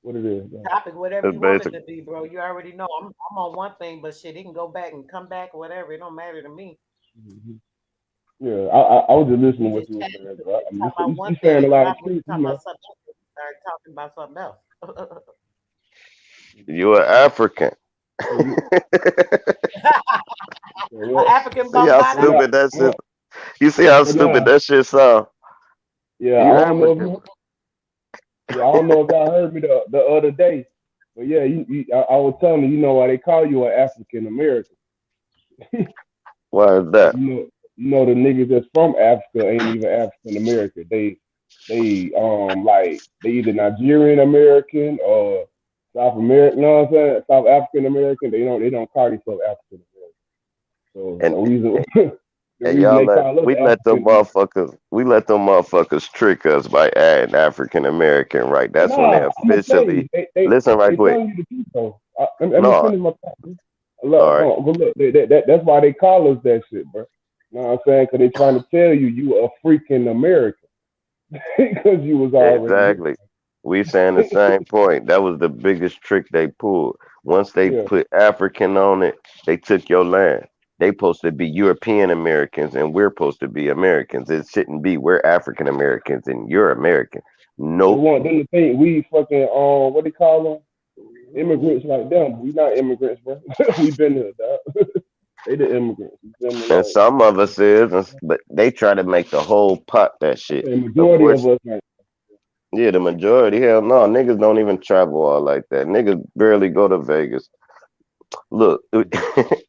what it is, man. Topic, whatever it's you want it basic. to be, bro. You already know. I'm on one thing, but shit, it can go back and come back or whatever. It don't matter to me. Hmm. Yeah, I was just We listening to what just you were chatting, saying, we bro. just I mean, talking about you one thing. saying a It lot of dropped. We truth, talking about something else. We started talking about something else. You an African. So you, so An what? African See how What bombada. up? stupid that shit. What? You see how But stupid nah, that shit sound. yeah, I You don't know if African. you, yeah, I don't know if y'all heard me the other day. But yeah, I was telling you, you know why they call you an African American? Why is Like that? you know the niggas that's from Africa ain't even African American. Like they either Nigerian American or South American. You know what I'm saying? South African American. They don't call themselves African American. So And the reason the and reason y'all they let call us we let them African. motherfuckers trick us by adding African American, right? That's when they Nah, I'm gonna tell officially you, they listen right they quick. telling you the truth though. Let me No, finish my thought. all Look, right. hold on, but look, that's why they call us that shit, bro. You know what I'm saying? Because they trying to tell you you a freaking American because you was already Exactly. We saying the here. same point. That was the biggest trick they pulled. Once they Yeah, put African on it, they took your land. They supposed to be European Americans and we're supposed to be Americans. It shouldn't be we're African Americans and you're American. they Nope. want them to think we fucking what they call them immigrants like them. We not immigrants, bro. We been here, dog. They the immigrants. You feel me? And Like some of us is, but they try to make the whole pot that I'm shit. saying, Of majority of course, us, like, yeah, the majority, hell no, niggas don't even travel all like that. Niggas barely go to Vegas. Look, niggas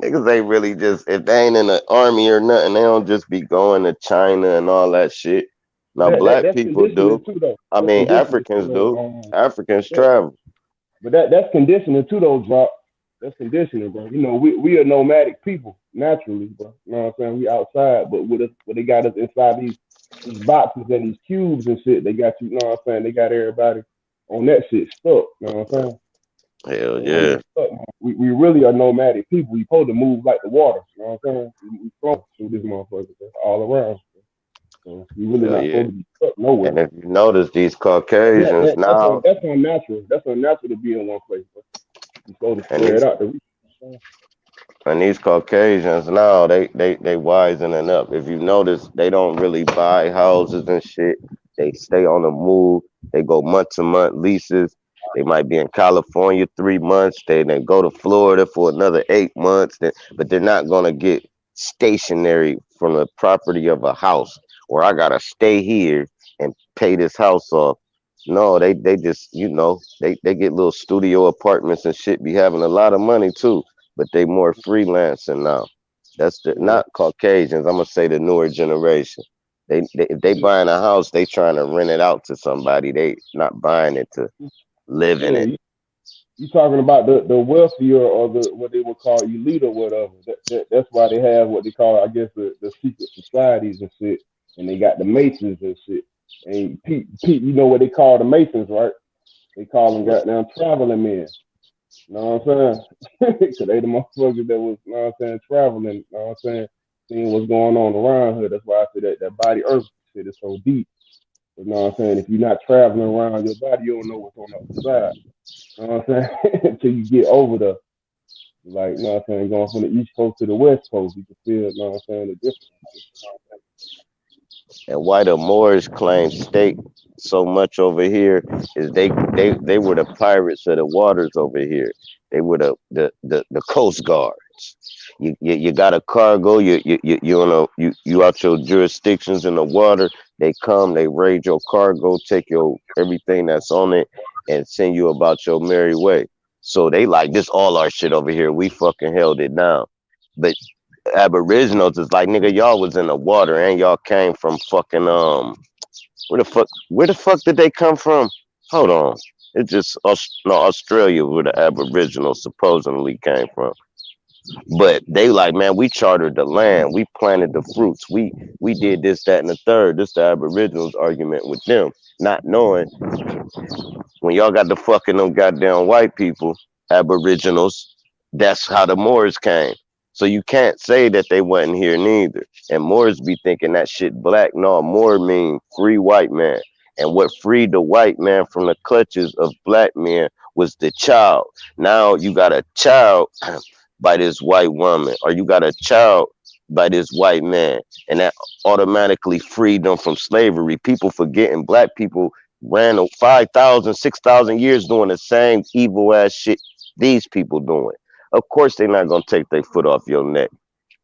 ain't really just if they ain't in the army or nothing, they don't just be going to China and all that shit. but Now black that's people conditioning do. too, though. I That's mean conditioning too, Africans do. though. Africans Yeah, travel. but that's conditioning too, though, drop. That's conditioning, bro. You know, we are nomadic people naturally, bro. You know what I'm saying? We outside, but with us, but they got us inside these boxes and these cubes and shit. They got you know what I'm saying? They got everybody on that shit stuck. You know what I'm saying? Hell So when they yeah. stuck, man, we really are nomadic people. We supposed to move like the water. You know what I'm saying? We flow through this motherfucker bro, all around. So we really Hell not yeah. supposed to be stuck nowhere. And if you notice these That, Caucasians that now that's unnatural. That's unnatural to be in one place. Bro. You're supposed to and spread these out the reach. And these Caucasians now they wisening up. If you notice, they don't really buy houses and shit. They stay on the move. They go month to month leases. They might be in California 3 months. They go to Florida for another 8 months. But they're not gonna get stationary from the property of a house where I gotta stay here and pay this house off. No, they just they get little studio apartments and shit. Be having a lot of money too, but they more freelancing now. That's the Yeah. not Caucasians. I'm gonna say the newer generation. They if they Yeah, buying a house, they trying to rent it out to somebody. They not buying it to live in yeah. it. You talking about the wealthier or the what they would call elite or whatever. That's why they have what they call, I guess, the secret societies and shit. And they got the masons and shit. And Pete, you know what they call the masons, right? They call them goddamn traveling men. You know what I'm saying? Because they the motherfuckers that was, you know what I'm saying, traveling, you know what I'm saying, seeing what's going on around here. That's why I say that body earth shit is so deep. You know what I'm saying? If you're not traveling around your body, you don't know what's on the other side. You know what I'm saying? Until you get over the, like, you know what I'm saying, going from the East Coast to the West Coast, you can feel, you know what I'm saying, the difference. And why the Moors claim stake so much over here is they were the pirates of the waters over here. They were the coast guards. You got a cargo. You know you out your jurisdictions in the water. They come. They raid your cargo. Take your everything that's on it and send you about your merry way. So they like this all our shit over here. We fucking held it down. But Aboriginals is like nigga, y'all was in the water and y'all came from fucking where the fuck did they come from? Hold on. It's just no Australia where the Aboriginals supposedly came from. But they like, man, we chartered the land, we planted the fruits, we did this, that, and the third. This the Aboriginals argument with them, not knowing when y'all got the fucking them goddamn white people, Aboriginals, that's how the Moors came. So you can't say that they wasn't here neither. And Moors be thinking that shit black. No, Moor mean free white man. And what freed the white man from the clutches of black men was the child. Now you got a child by this white woman, or you got a child by this white man, and that automatically freed them from slavery. People forgetting black people ran 5,000, 6,000 years doing the same evil ass shit these people doing. Of course, they're not gonna take their foot off your neck.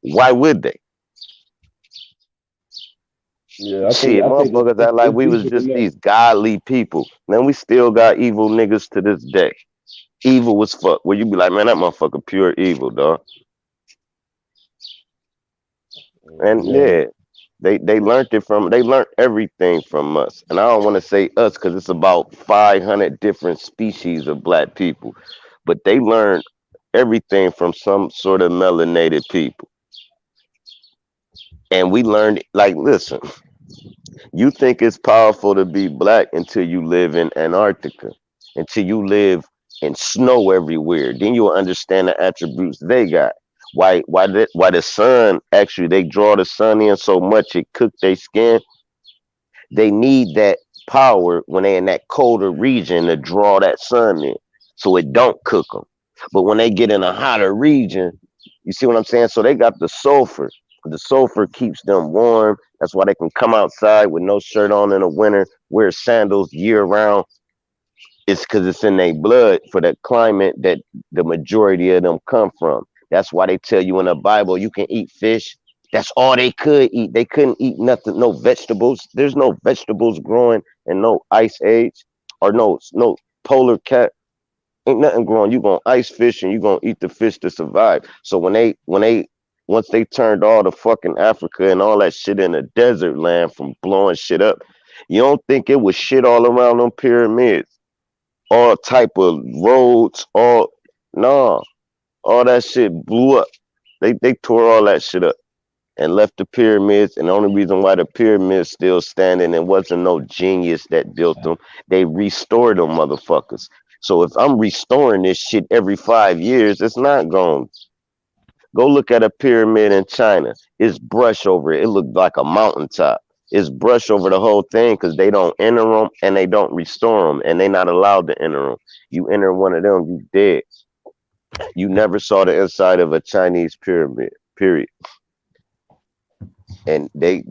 Why would they? Yeah, Shit, I think that motherfuckers act like it's we was deeper than just that. these godly people. Man, we still got evil niggas to this day. Evil as fuck. Where you be like, man, that motherfucker pure evil, dog. And Yeah, yeah, they learned it from they learned everything from us. And I don't want to say us because it's about 500 different species of black people, but they learned everything from some sort of melanated people. And we learned like, listen, you think it's powerful to be black until you live in Antarctica, until you live in snow everywhere. Then you'll understand the attributes they got. Why the sun actually they draw the sun in so much it cook their skin. They need that power when they in that colder region to draw that sun in, so it don't cook them. But when they get in a hotter region, you see what I'm saying? So they got the sulfur. The sulfur keeps them warm. That's why they can come outside with no shirt on in the winter, wear sandals year round. It's because it's in their blood for the climate that the majority of them come from. That's why they tell you in the Bible you can eat fish. That's all they could eat. They couldn't eat nothing, no vegetables. There's no vegetables growing and no ice age or no polar cap. Ain't nothing growing. You gonna ice fish and you gonna eat the fish to survive. So when they once they turned all the fucking Africa and all that shit in the desert land from blowing shit up, you don't think it was shit all around them pyramids? All type of roads, all no, all that shit blew up. They tore all that shit up and left the pyramids. And the only reason why the pyramids still standing, it wasn't no genius that built them. They restored them motherfuckers. So if I'm restoring this shit every 5 years, it's not going. Go look at a pyramid in China. It's brush over it. It looked like a mountaintop. It's brush over the whole thing because they don't enter them and they don't restore them and they not allowed to enter them. You enter one of them, you dead. You never saw the inside of a Chinese pyramid. Period. And they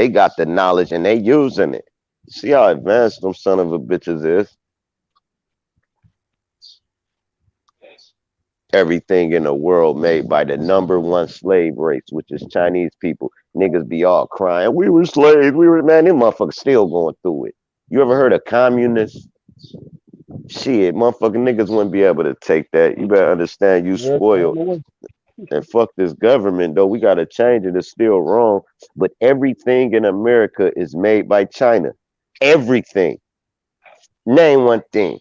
got the knowledge and they using it. See how advanced them son of a bitches is. Everything in the world made by the number one slave race, which is Chinese people. Niggas be all crying, we were slaves, we were, man, them motherfuckers still going through it. You ever heard of communists? Shit, motherfucking niggas wouldn't be able to take that. You better understand you yeah, it's on spoiled. the way. And fuck this government though. We gotta change it. It's still wrong. But everything in America is made by China. Everything. Name one thing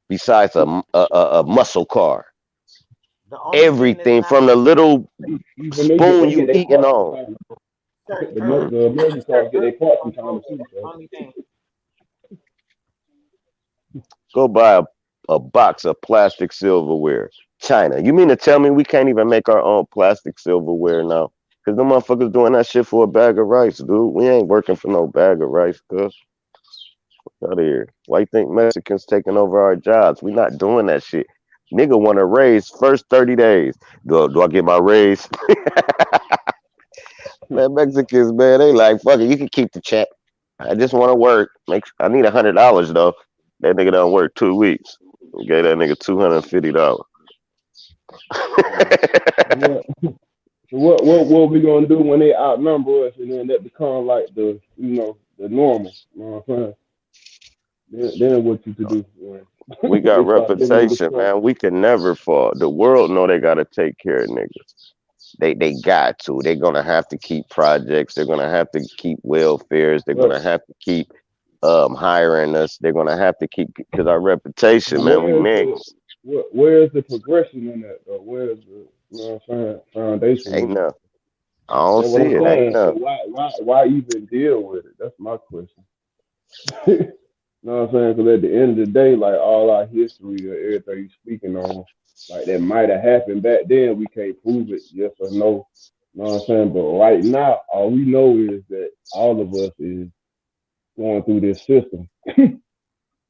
besides a muscle car. The only thing that's Everything not from the little Even spoon they get you their eating parts from on. China. certain The herbs. the American cars Certain get their herbs parts from don't China grow there. too. That's the So only thing. Go buy a box of plastic silverware. China. You mean to tell me we can't even make our own plastic silverware now? Cause the motherfuckers doing that shit for a bag of rice, dude. We ain't working for no bag of rice, cuz. Out of here. Why you think Mexicans taking over our jobs? We not doing that shit. Nigga want a raise first 30 days. Do I get my raise? Man, Mexicans, man, they like, fuck it, you can keep the check. I just want to work. I need $100 though. That nigga don't work 2 weeks. Gave that nigga $250. yeah. What what we gonna do when they outnumber us and then that become like the the normal? You know what I'm saying? Then what you to do when We they got start sending you the reputation, stuff? man. We can never fall. The world know they gotta take care of niggas. They got to. They're gonna have to keep projects. They're gonna have to keep welfares. They're But gonna have to keep hiring us. They're gonna have to keep because our reputation, man. We where is mix. the where is the progression in that though? Where is the what I'm saying foundation Ain't in it? no. I don't That's what see I'm it. Ain't saying. So no. why even deal with it? That's my question. You know what I'm saying? Because at the end of the day, like all our history or everything you speaking on, like that might have happened back then. We can't prove it, yes or no. You know what I'm saying? But right now, all we know is that all of us is going through this system. You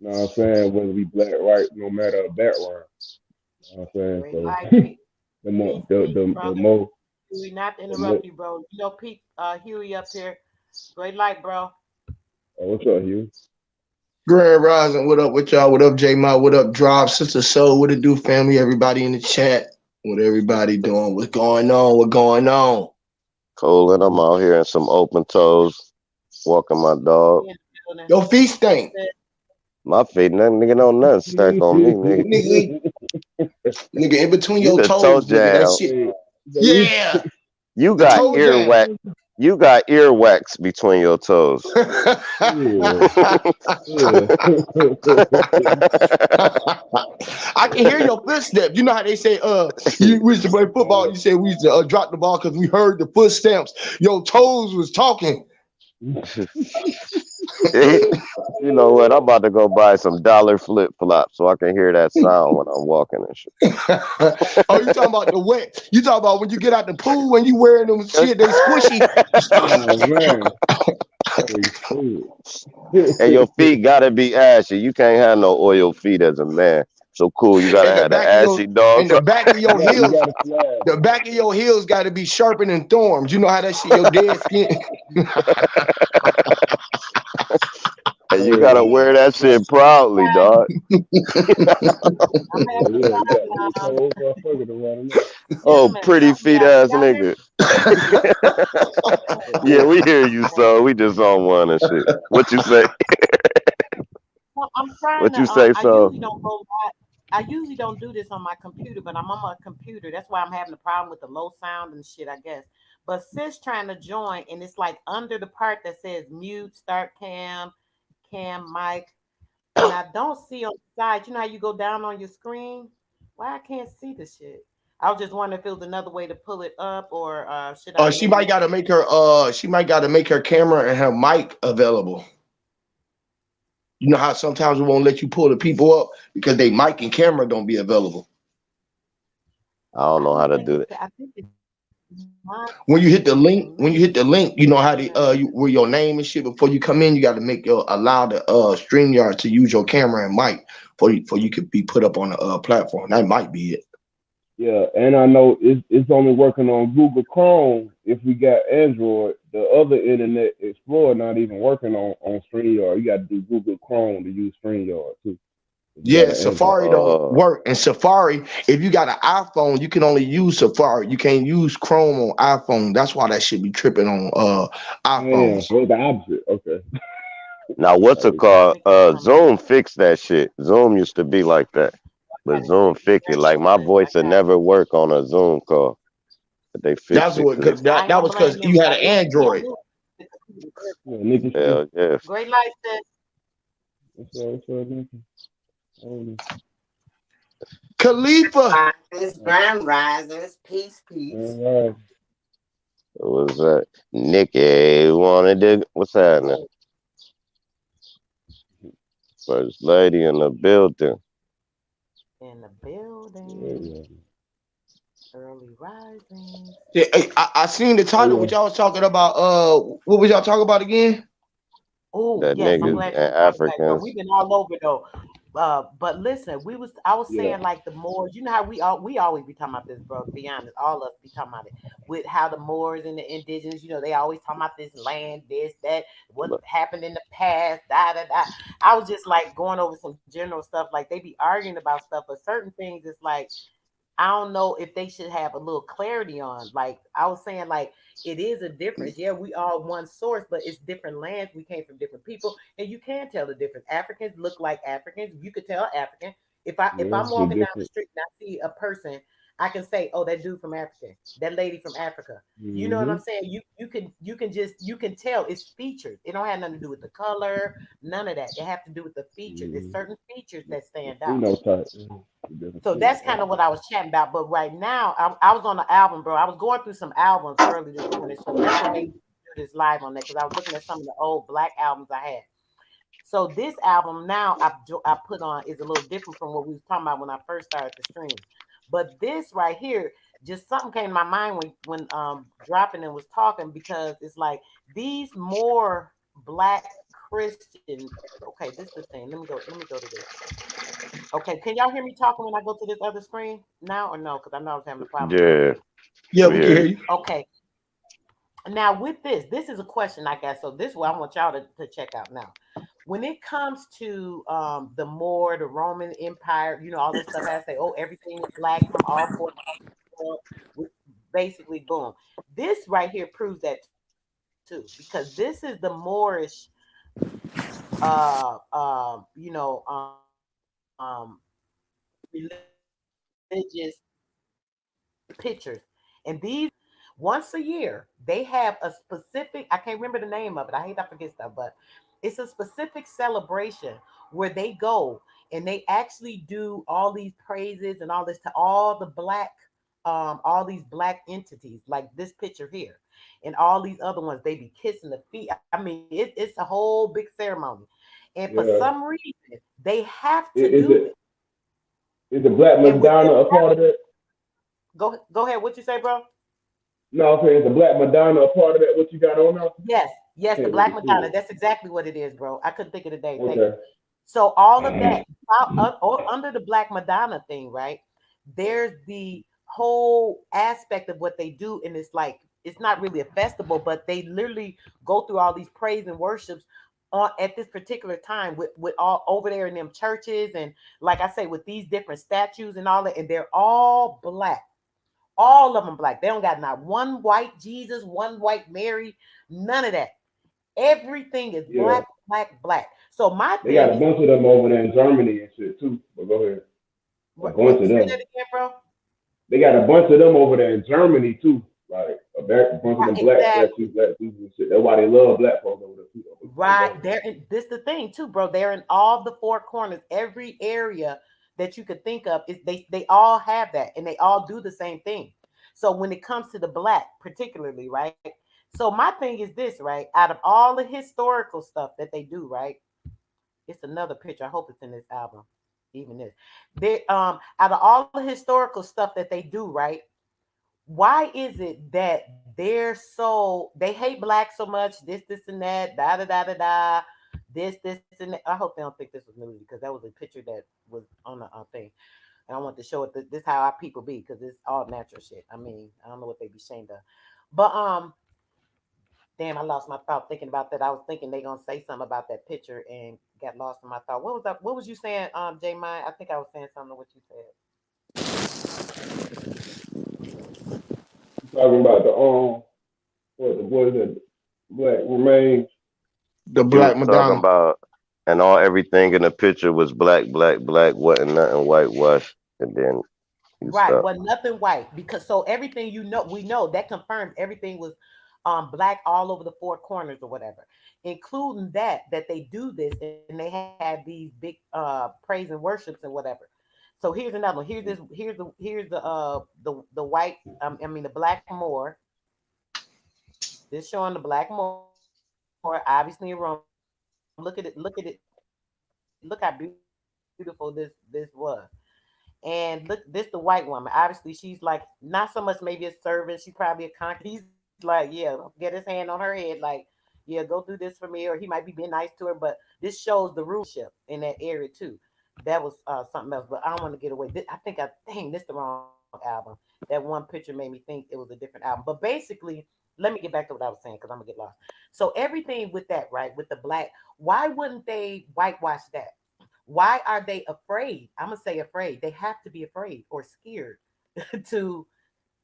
know what I'm saying? Whether we black, white, no matter a background. You know what I'm saying? Great So life. the more, Peace, the brother. more, Huey, not to the interrupt more. you, bro. You know, Pete, Huey up here. Great light, bro. Oh, what's up, Hugh? Grand Rising, what up with y'all? What up, J Ma? What up, Drop, Sister Soul? What it do, family? Everybody in the chat. What everybody doing? What's going on? What going on? Colin, I'm out here in some open toes, walking my dog. We in the building. Your feet stink. Sis, My feet, nothing, nigga, don't nothing stank on me, nigga. Nigga, nigga, in between You your the toe toes, nigga, that jam. shit. Hey, so you, Yeah, You the got toe jam. earwax. You got earwax between your toes. yeah, yeah. I can hear your footsteps. You know how they say, we used to play football. You said we used to drop the ball because we heard the footsteps. Your toes was talking. You know what? I'm about to go buy some dollar flip flops so I can hear that sound when I'm walking and shit. Oh, you talking about the wet? You talking about when you get out the pool when you wearing them shit? They squishy. Oh man, they stupid. And your feet gotta be ashy. You can't have no oil feet as a man. So cool, you gotta And the have the back of your ashy and dogs. the back of your You heels, got to slide. the back of your heels got to be sharpened and thorns. You know how that shit your dead skin. And you Hey, gotta wear that shit proudly, dog. I'm oh having yeah, you got fun, your y'all. toes motherfucker around there. Oh, Gentlemen, pretty help me feet out. Can ass y'all hear nigga. me? Yeah, we hear you, so we just on one and shit. What you say? Well, I'm trying What to. you say, I so? usually don't go live. I usually don't do this on my computer, but I'm on my computer. That's why I'm having a problem with the low sound and shit, I guess. But sis trying to join, and it's like under the part that says mute, start cam, cam mic, and I don't see on the side. You know how you go down on your screen? Why I can't see the shit? I was just wondering if it was another way to pull it up, or should I She might maybe? gotta make her she might gotta make her camera and her mic available. You know how sometimes we won't let you pull the people up because they mic and camera don't be available. I don't I know how don't to think do it's. that. I think it's my When thing. you Let hit me the link, you know how see. they with your name and shit before you come in, you gotta make your allow the StreamYard to use your camera and mic for you could be put up on the platform. That might be it. Yeah, and I know it's only working on Google Chrome. If we got Android, the other Internet Explorer not even working on StreamYard. You got to do Google Chrome to use StreamYard too. If you got Yeah, an Android. Safari don't Uh, work. And Safari, if you got an iPhone, you can only use Safari. You can't use Chrome on iPhone. That's why that should be tripping on Yeah, iPhones. so it's the opposite. Okay. Now what's it Hey, called? Let me get some. Zoom fixed that shit. Zoom used to be like that, I but got it. Zoom fixed it. Like my Sis, I voice would got it. never work on a Zoom call, but they fixed That's it what because because I ain't that gonna was blame because them you because had I an knew I Android. knew the computer was yeah, working. Nikki Swift. hell yeah. Great life says What's up, Nikki? Oh, Khalifa. it's grand risers, peace, peace. all right. It was Nikki wanted to what's happening? Oh, First lady in the building. in the Yeah, building, yeah. early risings. Yeah, I seen the Oh title. yeah. What y'all was talking about? What was y'all talking about again? Oh, That yes, I'm niggas glad and you brought it back, bro. Africans. We've been all over though. But listen, I was Yeah. saying like the Moors, you know how we always be talking about this, bro. To be honest, all of us be talking about it with how the Moors and the indigenous, they always talking about this land, this, that, what Look, happened in the past, da da da. I was just like going over some general stuff, like they be arguing about stuff, but certain things it's like I don't know if they should have a little clarity on. Like I was saying, like it is a difference. Yeah, we all one source, but it's different lands. We came from different people, and you can tell the difference. Africans look like Africans. You could tell African. If Yeah. I'm They walking down the different. street and I see a person, I can say, "Oh, that dude from Africa, that lady from Africa." You know what Mm-hmm. I'm saying? You can tell it's features. It don't have nothing to do with the color, none of that. It have to do with the features. It's Mm-hmm. certain features that The stand out. phenotype. The different So that's kind phenotype. of what I was chatting about. But right now, I was on the album, bro. I was going through some albums early this morning. So that's what made me do this live on that because I was looking at some of the old black albums I had. So this album now I put on is a little different from what we was talking about when I first started the stream. But this right here, just something came to my mind when dropping and was talking because it's like these more black Christians. Okay, this is the thing. Let me go to this. Okay, can y'all hear me talking when I go to this other screen now or no? Because I know I was having a problem yeah, earlier. Yeah, we we can hear hear you. you. Okay, now with this is a question I got. So this is what I want y'all to check out now. When it comes to the Moor, the Roman Empire, all this stuff, I say, oh, everything is black from all 4, basically boom. This right here proves that too, because this is the Moorish religious pictures. And these once a year, they have a specific, I can't remember the name of it. I hate I forget stuff, but it's a specific celebration where they go and they actually do all these praises and all this to all these black entities, like this picture here, and all these other ones, they be kissing the feet. I mean, it's a whole big ceremony. And for Yeah. some reason, they have to Is do it it. is the Black And Madonna within a part of that? go ahead, what you say, bro? No, I'm saying is the Black Madonna a part of that? What you got on now? Yes, I yes, the can't Black really see Madonna. it. That's exactly what it is, bro. I couldn't think of the day. Thank you. Okay. So all of that under the Black Madonna thing, right? There's the whole aspect of what they do, and it's like it's not really a festival, but they literally go through all these praise and worships on at this particular time with all over there in them churches, and like I say, with these different statues and all that, and they're all black. All of them black. They don't got not one white Jesus, one white Mary, none of that. Everything is Yeah. black, black, black. So my They got thing a is, bunch of them over there in Germany and shit too. But go ahead. A bunch of say them. that again, bro. They got a bunch of them over there in Germany too. Like a bunch of Right, them black statues, exactly. black Jesus and shit. That's why they love black folks over there too. But go Right. ahead. They're in this the thing too, bro. They're in all the four corners, every area that you could think of. Is they all have that and they all do the same thing. So when it comes to the black, particularly, right? So my thing is this, right? Out of all the historical stuff that they do, right? It's another picture. I hope it's in this album. Even this. They out of all the historical stuff that they do, right? Why is it that they hate black so much, this and that, da da da da da, this and that. I hope they don't think this was nudity because that was a picture that was on the thing. And I want to show it this how our people be because it's all natural shit. I mean, I don't know what they be ashamed of. But damn, I lost my thought thinking about that. I was thinking they gonna say something about that picture and got lost in my thought. What was that? What was you saying, J Mine? I think I was saying something to what you said. You talking about the what is it? Black remains. The He was Black talking Madonna. about, and all everything in the picture was black, black, black, wasn't nothing whitewash. And then he Right, stopped. well, nothing white because so everything we know that confirms everything was black all over the four corners or whatever, including that they do this and they have these big praise and worships and whatever. So here's another one. Here's the white I mean the black Moor. This showing the black Moor, obviously in Rome. Look at it, look how beautiful this was. And look, this the white woman. Obviously, she's like not so much maybe a servant. She's probably a concubine. He's like, yeah, get his hand on her head, like, yeah, go do this for me, or he might be being nice to her. But this shows the rulership in that area too. That was something else, but I don't want to get away. Dang, this the wrong album. That one picture made me think it was a different album. But basically, let me get back to what I was saying because I'm gonna get lost. So everything with that, right, with the black, why wouldn't they whitewash that? Why are they afraid? I'm gonna say afraid. They have to be afraid or scared to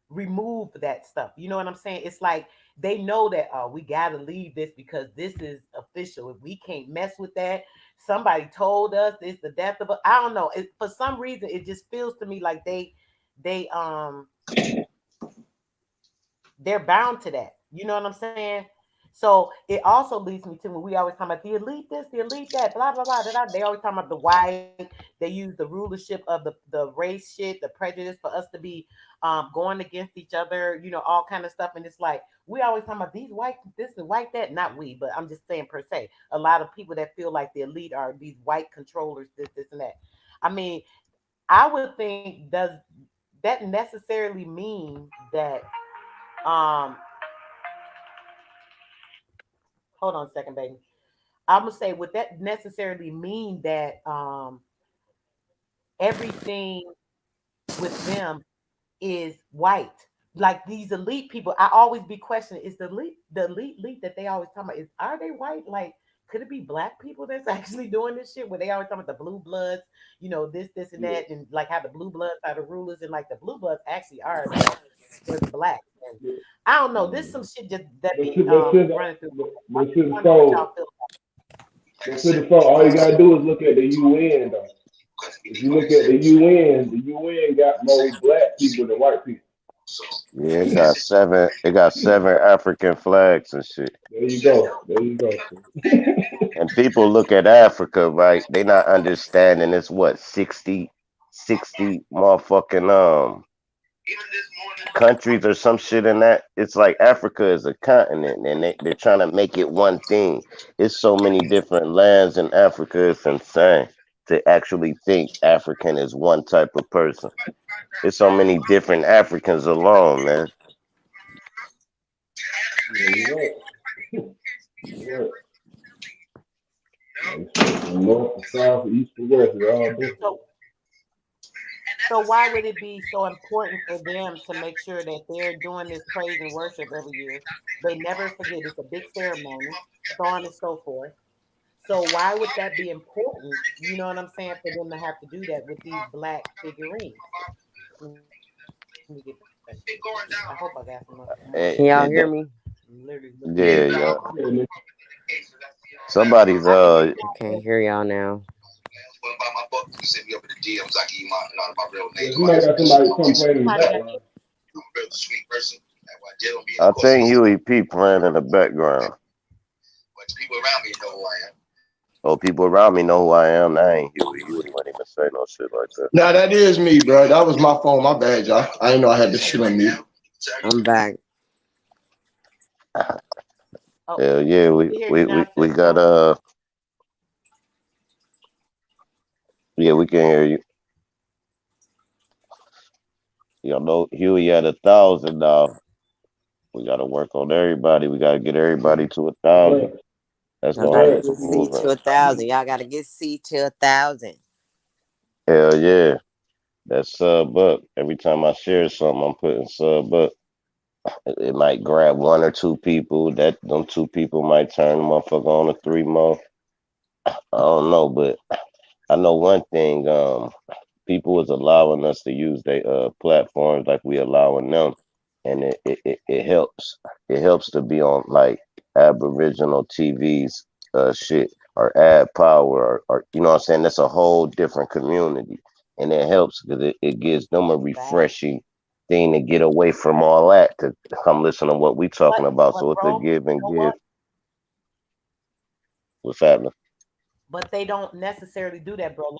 remove that stuff. You know what I'm saying? It's like they know that we gotta leave this because this is official. If we can't mess with that, somebody told us it's the death of. I don't know. For some reason, it just feels to me like they they're bound to that. You know what I'm saying? So it also leads me to when we always talk about the elite this, the elite that, blah blah blah. They always talk about the white. They use the rulership of the race shit, the prejudice for us to be going against each other. You know, all kind of stuff. And it's like we always talk about these white this and white that. Not we, but I'm just saying per se. A lot of people that feel like the elite are these white controllers, this and that. I mean, I would think does that necessarily mean that um hold on a second, baby. I'm gonna say would that necessarily mean that everything with them is white? Like these elite people, I always be questioning: is the elite that they always talk about is are they white? Like, could it be black people that's actually doing this shit? Where they always talk about the blue bloods, this and Yeah. that, and like how the blue bloods are the rulers, and like the blue bloods actually are black. was black. And I don't know. This some shit just that But be shit, but shit, running through my head. I but just shit, want to know what y'all before, feel. but shit, before, all you gotta do is look at the UN though. If you look at the UN got more black people than white people. Yeah, it got seven. It got seven African flags and shit. There you go. There you go. And people look at Africa, right? They not understanding it's what 60 motherfucking countries or some shit in that. It's like Africa is a continent and they're trying to make it one thing. It's so many different lands in Africa, it's insane to actually think African is one type of person. There's so many different Africans alone, man. Yeah, you're right. You're right. Like I said, from north to south, east to west, they're all different. So, so why would it be so important for them to make sure that they're doing this praise and worship every year? They never forget. It's a big ceremony, so on and so forth. So why would that be important? You know what I'm saying? For them to have to do that with these black figurines. Let me get back to this. I hope I got some more information. Eh, Can y'all eh, hear that- me? I'm literally looking at yeah, it. yeah. Yeah, nigga. Somebody's I can hear I y'all. can't hear y'all now. Yeah, somebody got somebody come playing in the Somebody got background. I think Huey P playing in the background. Oh, people around me know who I am. That ain't Huey. Huey wouldn't even say no shit like that. Nah, that is me, bro. That was my phone. My bad, y'all. I didn't know I had this shit on mute. I'm back. Oh, Hell yeah, we hear you now, we got Cisco. yeah, we can hear you. You know, Huey at 1,000 now. We gotta work on everybody. We gotta get everybody to That's 1,000. right. That's That's gonna Nobody help right. the get C movement. to 1,000. Y'all gotta get C to 1,000. Hell yeah. That's sub up. Every time I share something, I'm putting sub up. It might grab one or two people. That them two people might turn the motherfucker on to three more. I don't know, but I know one thing. People is allowing us to use their platforms like we allowing them, and it helps. It helps to be on like Aboriginal TV's shit or ad power or you know what I'm saying. That's a whole different community, and it helps because it gives them a Back. refreshing thing to get away from all that to come listen to what we talking about. But So it's a bro, give you and know give. what? What's happening? But they don't necessarily do that, bro.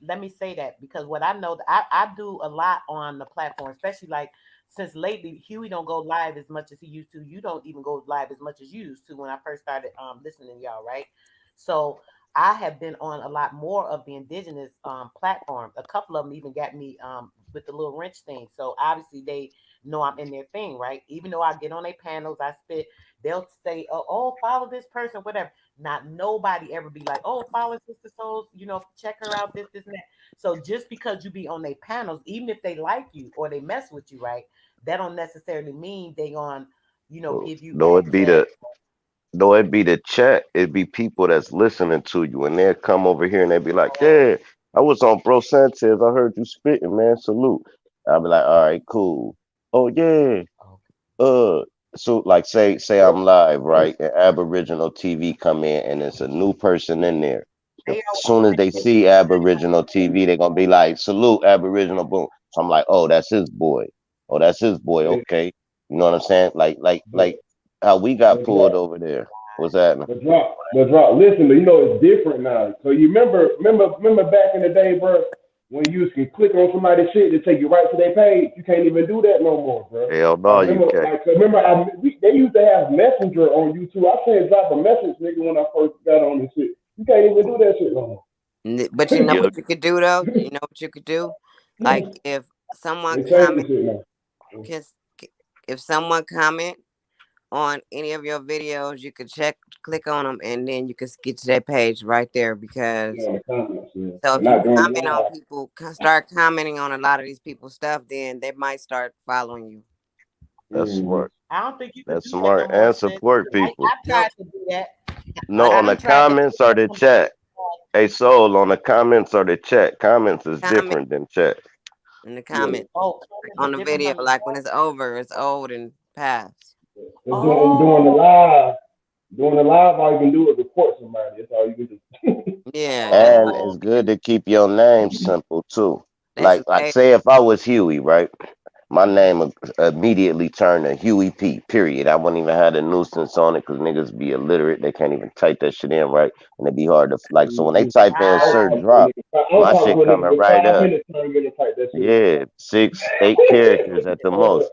Let me say that because what I know, I do a lot on the platform, especially like since lately Huey don't go live as much as he used to. You don't even go live as much as you used to when I first started listening to y'all, right? So I have been on a lot more of the indigenous platforms. A couple of them even got me with the little wrench thing. So obviously they know I'm in their thing, right? Even though I get on their panels, I spit, they'll say, oh, follow this person, whatever. Not nobody ever be like, oh, follow Sister Souls, check her out, this, and that. So just because you be on their panels, even if they like you or they mess with you, right, that don't necessarily mean they gonna, give you No, it be access. the No, it'd be the chat. It'd be people that's listening to you, and they'll come over here and they'd be like, "Yeah, I was on Bro Sanchez. I heard you spitting, man. Salute." I'll be like, "All right, cool. Oh yeah, Okay. uh." So, like, say Right. I'm live, Right. right? And Aboriginal TV come in, and it's a new person in there. As They soon as they see Aboriginal TV, they're gonna be like, "Salute, Aboriginal." Boom. So I'm like, "Oh, that's his boy. Oh, that's his boy. Hey, Okay." You know what I'm saying? Like but how we got but pulled drop, over there. What's that? but drop. Listen, but it's different now. So you remember back in the day, bro, when you can click on somebody's shit to take you right to their page. You can't even do that no more, bro. Hell no, you can't. Remember, they used to have Messenger on YouTube. I can't drop a message, nigga, when I first got on this shit. You can't even do that shit no But you know Yeah, what you could do though? You know what you could do? Like more. if someone They changed the comment, shit now. cause if someone comment on any of your videos, you could click on them, and then you could get to that page right there. Yeah, Because on the comments, yeah. so But if you not doing the comment on live. people, start commenting on a lot of these people's stuff, then they might start following you. that's Mm-hmm. smart. I don't think you can That's do that no smart more, and sis. support I people. No, tried to do that. No, but I on done the tried to click comments or on the somebody. chat. Hey, Soul, on the comments or the chat. Comments is comment different than chat. in the Yeah. comments Oh, comment on the the different video. type of Like when it's over, it's old and past. So doing the Oh, live, all you can do is report somebody. That's all you can do. Yeah, that's And what oh, it's good to keep your name simple too. they should Like pay. say if I was Huey, right? My name would immediately turn to Huey P. Period. I wouldn't even have a nuisance on it because niggas be illiterate. They can't even type that shit in right, and it'd be hard to like. So when they Mhm. type in I was Sir right. talking to a Drop, nigga. I was my talking shit to a nigga coming for right 5 up. minutes trying to get him to type that shit in. Yeah, 6, 8 characters at the most.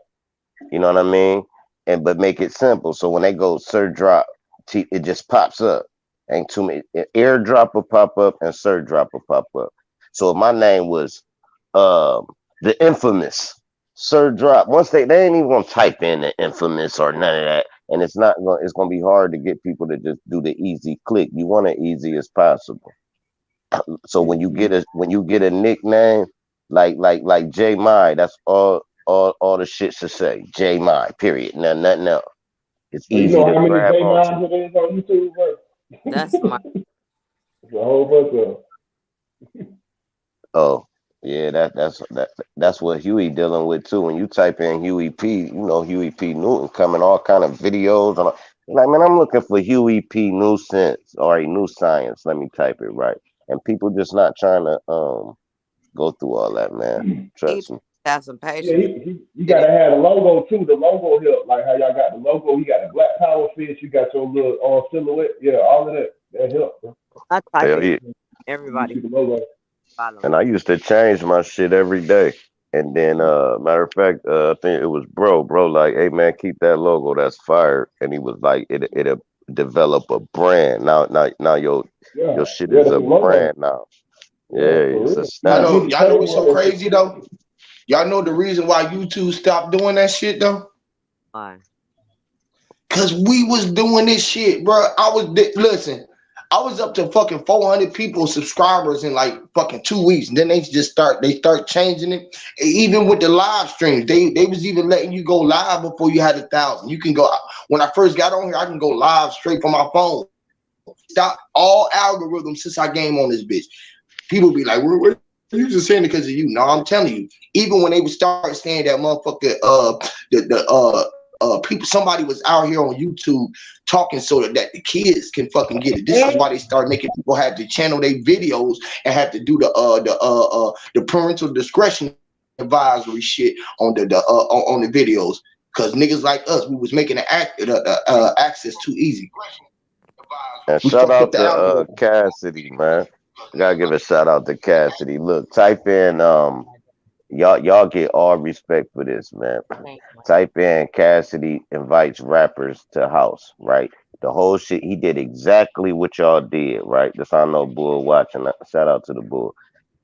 You know what I mean? And but make it simple. So when they go Sir Drop, it just pops up. Ain't too many. Airdrop will pop up and Sir Drop will pop up. So if my name was um the infamous Sir Drop, once they ain't even gonna type in the infamous or none of that. And it's gonna be hard to get people to just do the easy click. You want it easy as possible. So Mhm. when you get a nickname like J Mai, that's all the shit to say. J Mai, period. Nothing else. It's But you easy know to how many grab J onto. Mines it is on YouTube, bro? That's smart. It's a whole bunch of. Oh, yeah, that's what Huey dealing with too. When you type in Huey P, you know Huey P Newton coming all kind of videos and like man, I'm looking for Huey P New Sense or a new science. Let me type it right. And people just not trying to go through all that, man. He Trust me. have some Yeah, patience. you Get it. gotta have the logo too. The logo help, like how y'all got the logo. You got the Black Power fish. You got your little silhouette. Yeah, all of that. That help, bro. I type Hell it. yeah. You Everybody see the logo. follow And me. I used to change my shit every day. And then, matter of fact, I think it was bro, like, hey man, keep that logo. That's fire. And he was like, it'll develop a brand. Now Yeah, your shit yeah, is that's a the logo. brand now. Yeah, Yeah, for it's real. You can get the Y'all know what's so trademark. crazy though? Y'all know the reason why YouTube stopped doing that shit though? Why? Cause we was doing this shit, bro. Listen. I was up to fucking 400 people subscribers in like fucking 2 weeks. And then they start changing it. Even with the live streams, they was even letting you go live before you had 1,000. You can go when I first got on here, I can go live straight from my phone. Stop all algorithms since I game on this bitch. People be like, what you just saying it because of you? No, I'm telling you. Even when they would start saying that motherfucker, people, somebody was out here on YouTube talking so that the kids can fucking get it. This is why they started making people have to channel their videos and have to do the parental discretion advisory shit on the videos. Cause niggas like us, we was making the access too easy. And We shout fucked up out the to algorithm. Cassidy, man. I gotta give a shout out to Cassidy. Look, type in y'all get all respect for this, man. thank you. Type in Cassidy invites rappers to house, right? The whole shit he did exactly what y'all did, right? This I know Bull watching. Shout out to the Bull.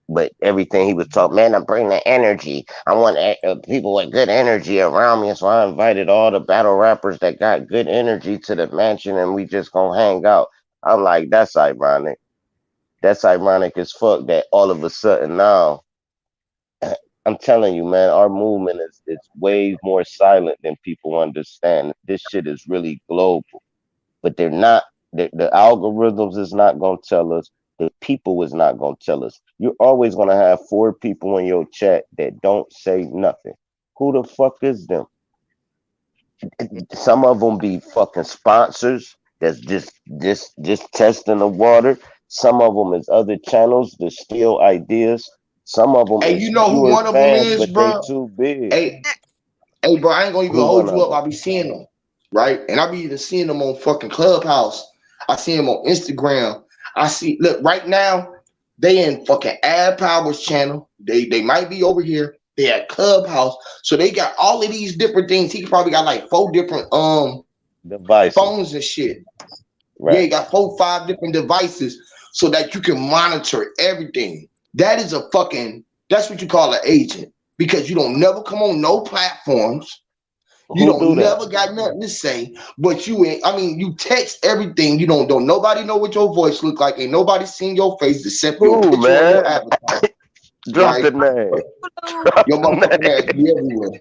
But everything he was talking, man, I bring the energy. I want people with good energy around me, so I invited all the battle rappers that got good energy to the mansion, and we just gonna hang out. I'm like, that's ironic. That's ironic as fuck. That all of a sudden now I'm telling you, man, our movement is it's way more silent than people understand. This shit is really global, but they're not. The algorithms is not gonna tell us. The people is not gonna tell us. You're always gonna have 4 people in your chat that don't say nothing. Who the fuck is them? Some of them be fucking sponsors. That's just testing the water. Some of them is other channels that steal ideas. Some of them Hey, is you know who fewer one of them fans, is, but they bro? too big. Hey, hey, bro, I ain't gonna even Who hold one you of up. them? I be seeing them, right? And I be even seeing them on fucking Clubhouse. I see them on Instagram. Look, right now, they in fucking Ad Powers channel. They might be over here. They at Clubhouse. So they got all of these different things. He probably got like 4 different Devices, phones and shit. Yeah, right? he got 4, 5 different devices so that you can monitor everything. That is a fucking that's what you call an agent. Because you don't never come on no platforms. You Who do don't that? never got nothing to say, but you ain't. I mean, you text everything. You don't nobody know what your voice look like. Ain't nobody seen your face except your Who, picture on your man? avatar, Drop right? the name. Drop Your the motherfucking ass name. be everywhere.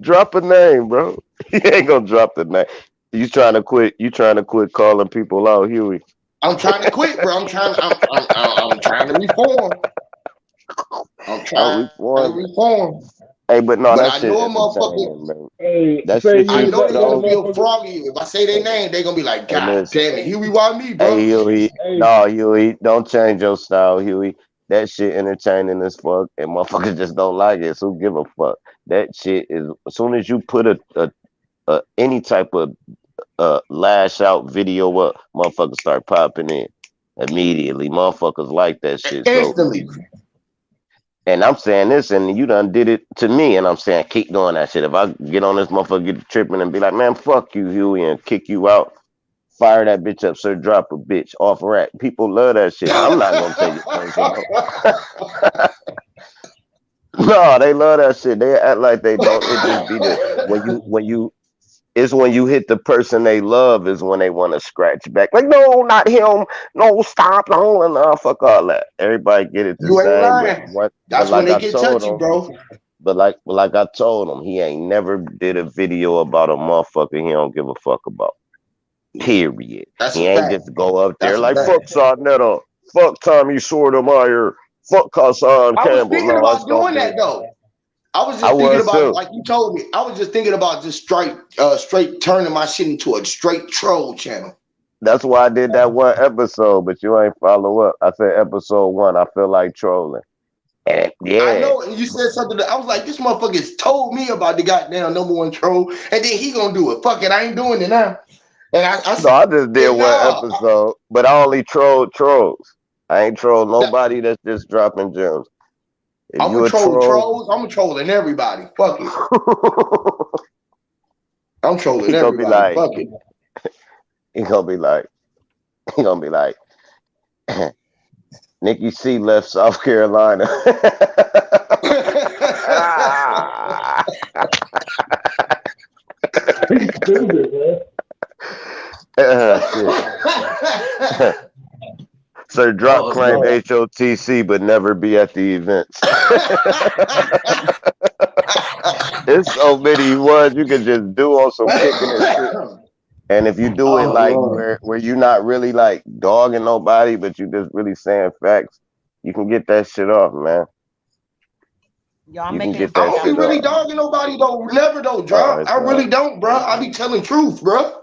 Drop a name, bro. You ain't gonna drop the name. You trying to quit? You trying to quit calling people out, Huey? I'm trying to quit, bro. I'm trying to reform. I'm I'm trying to reformed. reform, Hey, but no, but that I shit know a motherfucker. entertaining, man. Hey, That say shit you I you was know up they there, show. gonna feel motherfucker. froggy if I say their And, name. They gonna be like, and God this, damn it, Huey, why me, hey bro? Huey, Hey, no Huey, don't change your style, Huey. That shit entertaining as fuck, and motherfuckers just don't like it. So who give a fuck? That shit is as soon as you put a any type of lash out video up, motherfuckers start popping in immediately. Motherfuckers like that shit. So, Instantly. and I'm saying this, and you done did it to me, and I'm saying keep doing that shit. If I get on this motherfucker, get tripping, and be like, man, fuck you, Huey, and kick you out, fire that bitch up, sir, drop a bitch off rack. People love that shit. I'm not gonna take it personal. No, they love that shit. They act like they don't. It just be the when you it's when you hit the person they love is when they want to scratch back. Like, no, not him. No, stop. No, no, fuck all that. Everybody get it the You ain't same, but lying. what? But That's when like they I get told touchy, him, bro. but like I told him, he ain't never did a video about a motherfucker he don't give a fuck about. Period. That's He a ain't fact. just go up there That's a like fact. fuck Sarnetta, fuck Tommy Sortermeyer, fuck Hassan I was Campbell. thinking No, that's about gonna doing be. that though. I was I just thinking was about, too. like you told me. I was just thinking about just straight turning my shit into a straight troll channel. That's why I did that one episode, but you ain't follow up. I said episode one. I feel like trolling. And I yeah, know, and you said something that I was like, this motherfucker's told me about the goddamn number one troll, and then he gonna do it. Fuck it, I ain't doing it now. And I no, said, I just did one nah, episode, but I only trolled trolls. I ain't trolled that, nobody that's just dropping gems. If I'm you gonna a troll troll, trolls. I'm trolling everybody. Fuck it. I'm trolling he gonna be everybody. like, Fuck it. he gonna be like, he gonna be like, Nikki C left South Carolina. he's stupid, man. Shit. So drop Oh claim no. HOTC, but never be at the events. There's so many ones you can just do on some kicking and shit. And if you do it Oh like Lord. where you're not really like dogging nobody, but you just really saying facts, you can get that shit off, man. Y'all You can making get I that don't be shit really off. dogging nobody though. Never though, Oh, drop. it's I not. really don't, bro. I be telling truth, bro.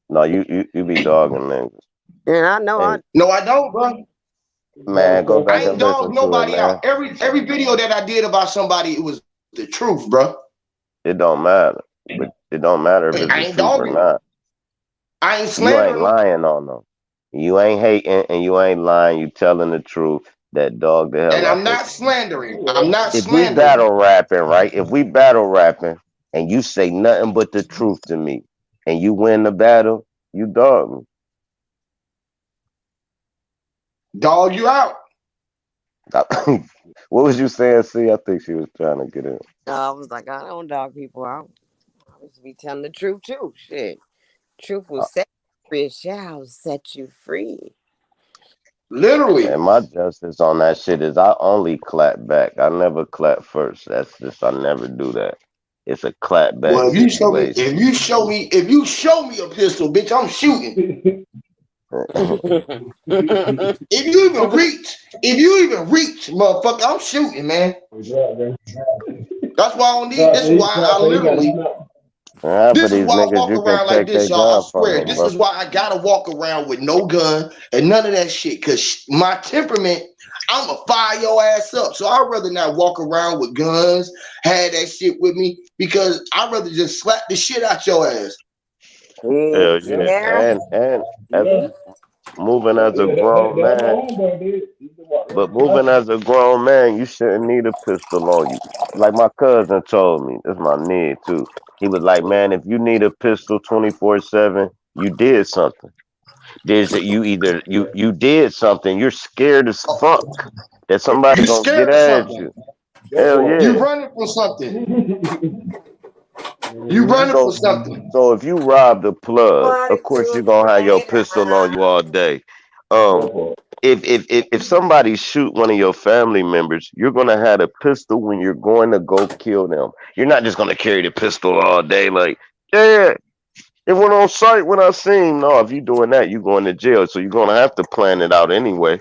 No, you be dogging niggas. And I know I And No, I don't, bro. man, go I back ain't and dog listen to it, nobody out. man. Every video that I did about somebody, it was the truth, bro. It don't matter. But it don't matter if I it's the ain't truth or dogging. not. I ain't You ain't slandering them, lying on them. You ain't hating and you ain't lying. You telling the truth. That dog the and hell out I'm they. not slandering. I'm not If we slandering. battle rapping, right? If we battle rapping and you say nothing but the truth to me and you win the battle, you dog Dog you out. me. What was you saying? See, I think she was trying to get in. I was like, I don't dog people out. I was be telling the truth too. Shit. Truth will Uh, set you free. It shall set you free. Man, Literally. my justice on that shit is I only clap back. I never clap first. That's just I never do that. It's a clap back Well, situation. if you show me a pistol, bitch, I'm shooting. If you even reach, motherfucker, I'm shooting, man. That's why I don't need. Drop This that is he why I drop that he got literally. snap. Half of This is these why I niggas walk you can around like take this, their y'all. I gun from swear. them, This bro. is why I gotta walk around with no gun and none of that shit. Cause my temperament, I'ma fire your ass up. So I'd rather not walk around with guns, have that shit with me, because I'd rather just slap the shit out your ass. Hell yeah. Yeah. And as Yeah, moving as a yeah, grown that my man, homeboy did. He just walked around but with moving nothing. as a grown man, you shouldn't need a pistol on you. Like my cousin told me, that's my nigga too. He was like, man, if you need a pistol 24/7, you did something. There's that you either you did something. You're scared as fuck that somebody You gonna get scared of at something. you. That Hell part. You yeah. running from something. You Mhm. running from So something. so if you rob the plug, Somebody of course to you're gonna have your explain pistol on you all day. That Um, part. if somebody shoot one of your family members, you're gonna have a pistol when you're going to go kill them. You're not just gonna carry the pistol all day like, yeah. It went on site when I seen. No, if you doing that, you going to jail. So you're gonna have to plan it out anyway.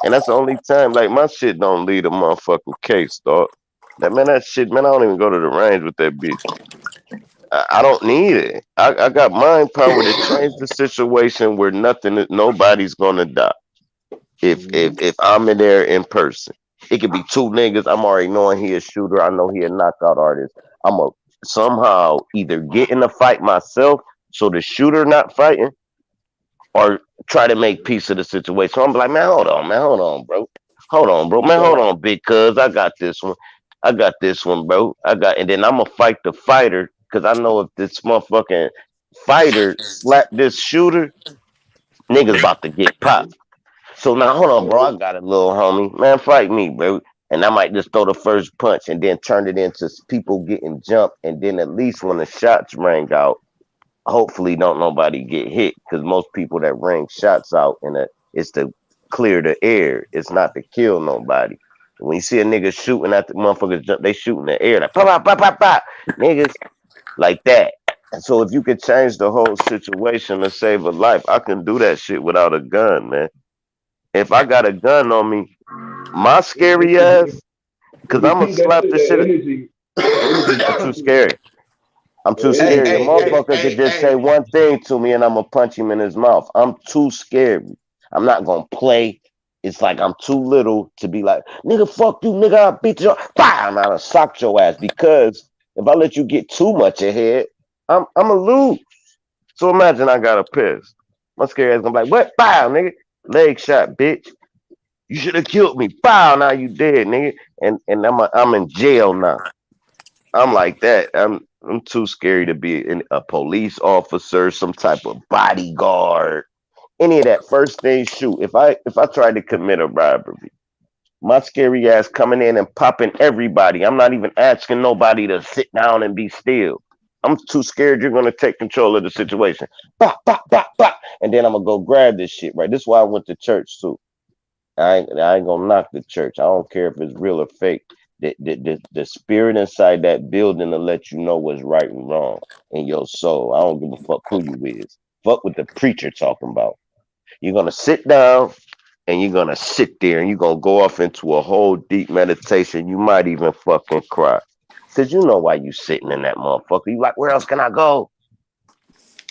And that's the only time. Like my shit don't lead a motherfucking case, dog. That shit, man. I don't even go to the range with that bitch. I don't need it. I got mind power to change the situation where nobody's gonna die. If I'm in there in person, it could be two niggas. I'm already knowing he a shooter. I know he a knockout artist. I'm a somehow either get in the fight myself, so the shooter not fighting, or try to make peace of the situation. So I'm like, man, hold on, bro. Hold on, bro. Man, hold on, big cuz. I got this one. I got this one, bro. And then I'm gonna fight the fighter because I know if this motherfucking fighter slap this shooter, niggas about to get popped. So now hold on, bro. I got a little homie. Man, fight me, bro. And I might just throw the first punch and then turn it into people getting jumped. And then at least when the shots rang out, hopefully don't nobody get hit. Because most people that ring shots out it's to clear the air. It's not to kill nobody. When you see a nigga shooting at the motherfuckers jump, they shoot in the air like pop, pop, pop, pop, pop. Niggas like that. And so if you could change the whole situation to save a life, I can do that shit without a gun, man. If I got a gun on me, my scary ass, cause I'm gonna Repeat that slap shit. the shit. That energy I'm too contagious. scary. I'm too That Hey, energy scary. The hey, hey, contagious. motherfucker could hey, just say hey. one thing to me and I'm gonna punch him in his mouth. I'm too scared. I'm not gonna play. It's like I'm too little to be like, nigga, fuck you, nigga, I'll beat you. Bah! I'm out of sock your ass because if I let you get too much ahead, I'm a lose. So imagine I got a piss. My scary ass gonna be like, what? Bow, nigga. Leg shot, bitch. You should have killed me. Bow, now you dead, nigga. And I'm in jail now. I'm like that. I'm too scary to be a police officer, some type of bodyguard, any of that. First thing, shoot. If I tried to commit a robbery, my scary ass coming in and popping everybody. I'm not even asking nobody to sit down and be still. I'm too scared you're gonna take control of the situation. Bop, bop, bop, bop. And then I'm gonna go grab this shit, right? This is why I went to church too. I ain't gonna knock the church. I don't care if it's real or fake. The spirit inside that building to let you know what's right and wrong in your soul. I don't give a fuck who you is. Fuck what the preacher talking about. You're gonna sit down and you're gonna sit there and you're gonna go off into a whole deep meditation. You might even fucking cry. Cause you know why you sitting in that motherfucker. You like, where else can I go?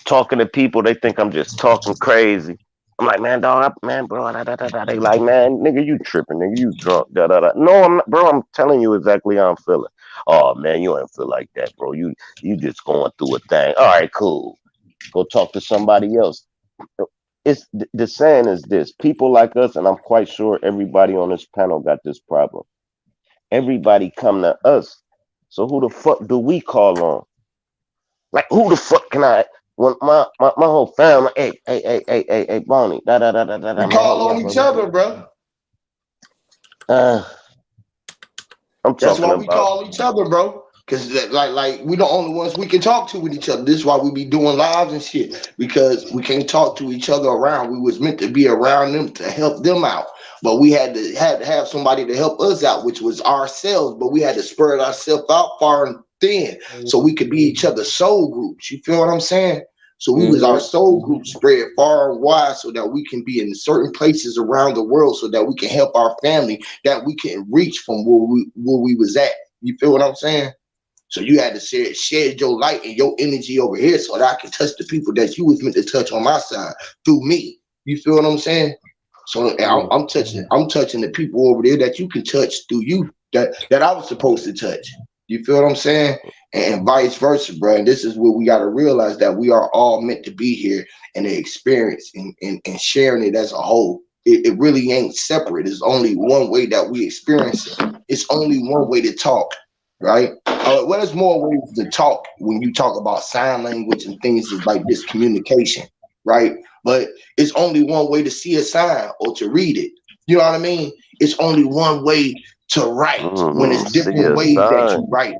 Talking to people, they think I'm just talking crazy. I'm like, man, dog, man, bro, da, da, da, da. They like, man, nigga, you tripping, nigga, you drunk, da, da, da. No, I'm not, bro. I'm telling you exactly how I'm feeling. Oh man, you ain't feel like that, bro. You just going through a thing. All right, cool. Go talk to somebody else. The saying is this: people like us, and I'm quite sure everybody on this panel got this problem. Everybody come to us, so who the fuck do we call on? Like who the fuck can I? When my whole family, hey, Bonnie, da da da da da, We man, help call me on out, each bro. other, bro. Uh, I'm That's talking why we about. call each other, bro. Cause like we the only ones we can talk to with each other. This is why we be doing lives and shit. Because we can't talk to each other around. We was meant to be around them to help them out. But we had to have somebody to help us out, which was ourselves. But we had to spread ourselves out far and thin so we could be each other's soul groups. You feel what I'm saying? So we was our Mm-hmm. soul group spread far and wide so that we can be in certain places around the world so that we can help our family that we can reach from where we was at. You feel what I'm saying? So you had to shed your light and your energy over here so that I can touch the people that you was meant to touch on my side through me. You feel what I'm saying? So I'm touching the people over there that you can touch through you that I was supposed to touch. You feel what I'm saying? And vice versa, bro. And this is where we got to realize that we are all meant to be here and the experience and sharing it as a whole. It really ain't separate. It's only one way that we experience it. It's only one way to talk, right? Well, there's more ways to talk when you talk about sign language and things like this communication, right? But it's only one way to see a sign or to read it. You know what I mean? It's only one way to write when it's See different a ways that sign. you write.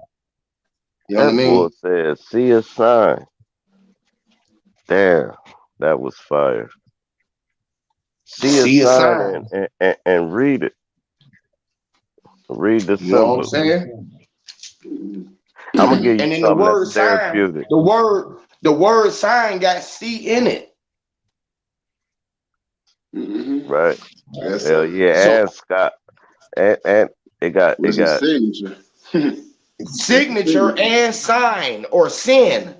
You know what I That boy mean? said, see a sign. Damn, that was fire. See a See a sign sign. and read it. Read the You know what I'm symbol. saying? I'm gonna give you And then the something that's word sign, therapeutic, the word sign got C in it. Mm-hmm. right? That's Hell a yeah, So and Scott, and it what's his got signature? That's the signature signature. and sign or sin.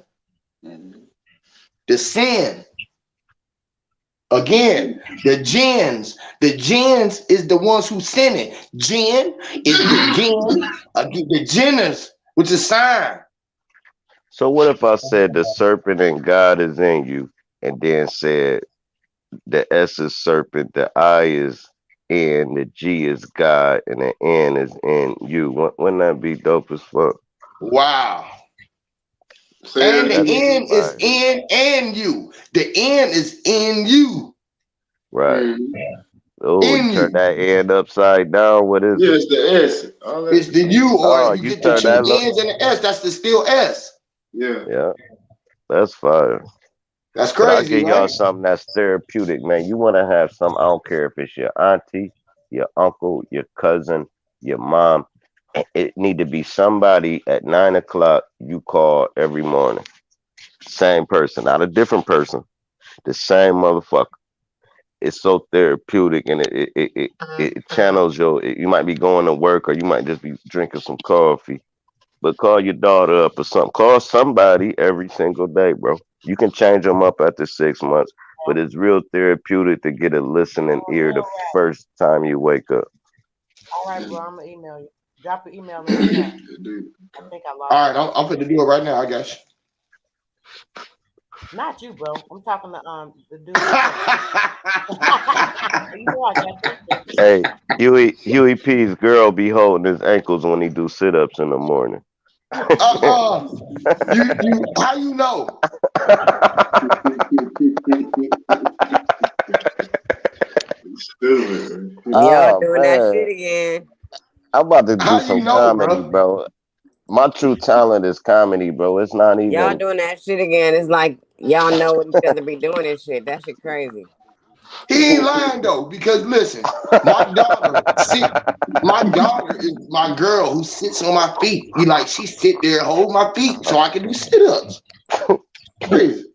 Mhm. The sin. Again, the gens is the ones who sin it. Gen is the gen, the genus, which is sign. So what if I said the serpent and God is in you, and then said the S is serpent, the I is in, the G is God, and the N is in you? Wouldn't that be dope as fuck? Wow. Say that And the That'd again. be N is fire, in and you. The N is in you. right? Mm-hmm. Oh, you In turn you. that N upside down. What is it? Yeah, it's the S. All that. It's the U, or Oh, you you get the turn two that look. N's and the S. That's the still S. Yeah. Yeah, that's fire. That's But I'll crazy, give y'all right? something that's therapeutic, man. You want to have some, I don't care if it's your auntie, your uncle, your cousin, your mom. It need to be somebody at 9 o'clock you call every morning. Same person, not a different person. The same motherfucker. It's so therapeutic, and it channels you might be going to work, or you might just be drinking some coffee. But call your daughter up or something. Call somebody every single day, bro. You can change them up after 6 months, but it's real therapeutic to get a listening ear the first time you wake up. All right, Yeah. bro. I'm gonna email you. Drop an email in the chat. Dude. I think I lost All it. right, I'm going to do it right now, I guess. Not you, bro. I'm talking to the dude in the chat. You know I got your shit. Hey, Huey P's girl be holding his ankles when he do sit ups in the morning. uh-uh. How you know? Stupid. Y'all Oh doing that shit man, again. I'm about to do How you some know, comedy, bro? bro. My true talent is comedy, bro. It's not Y'all even. doing that shit again. It's like y'all know what each other be doing and shit. That shit crazy. He ain't lying though, because listen, my daughter sit. My daughter is my girl who sits on my feet. She sit there, hold my feet so I can do sit ups. Crazy.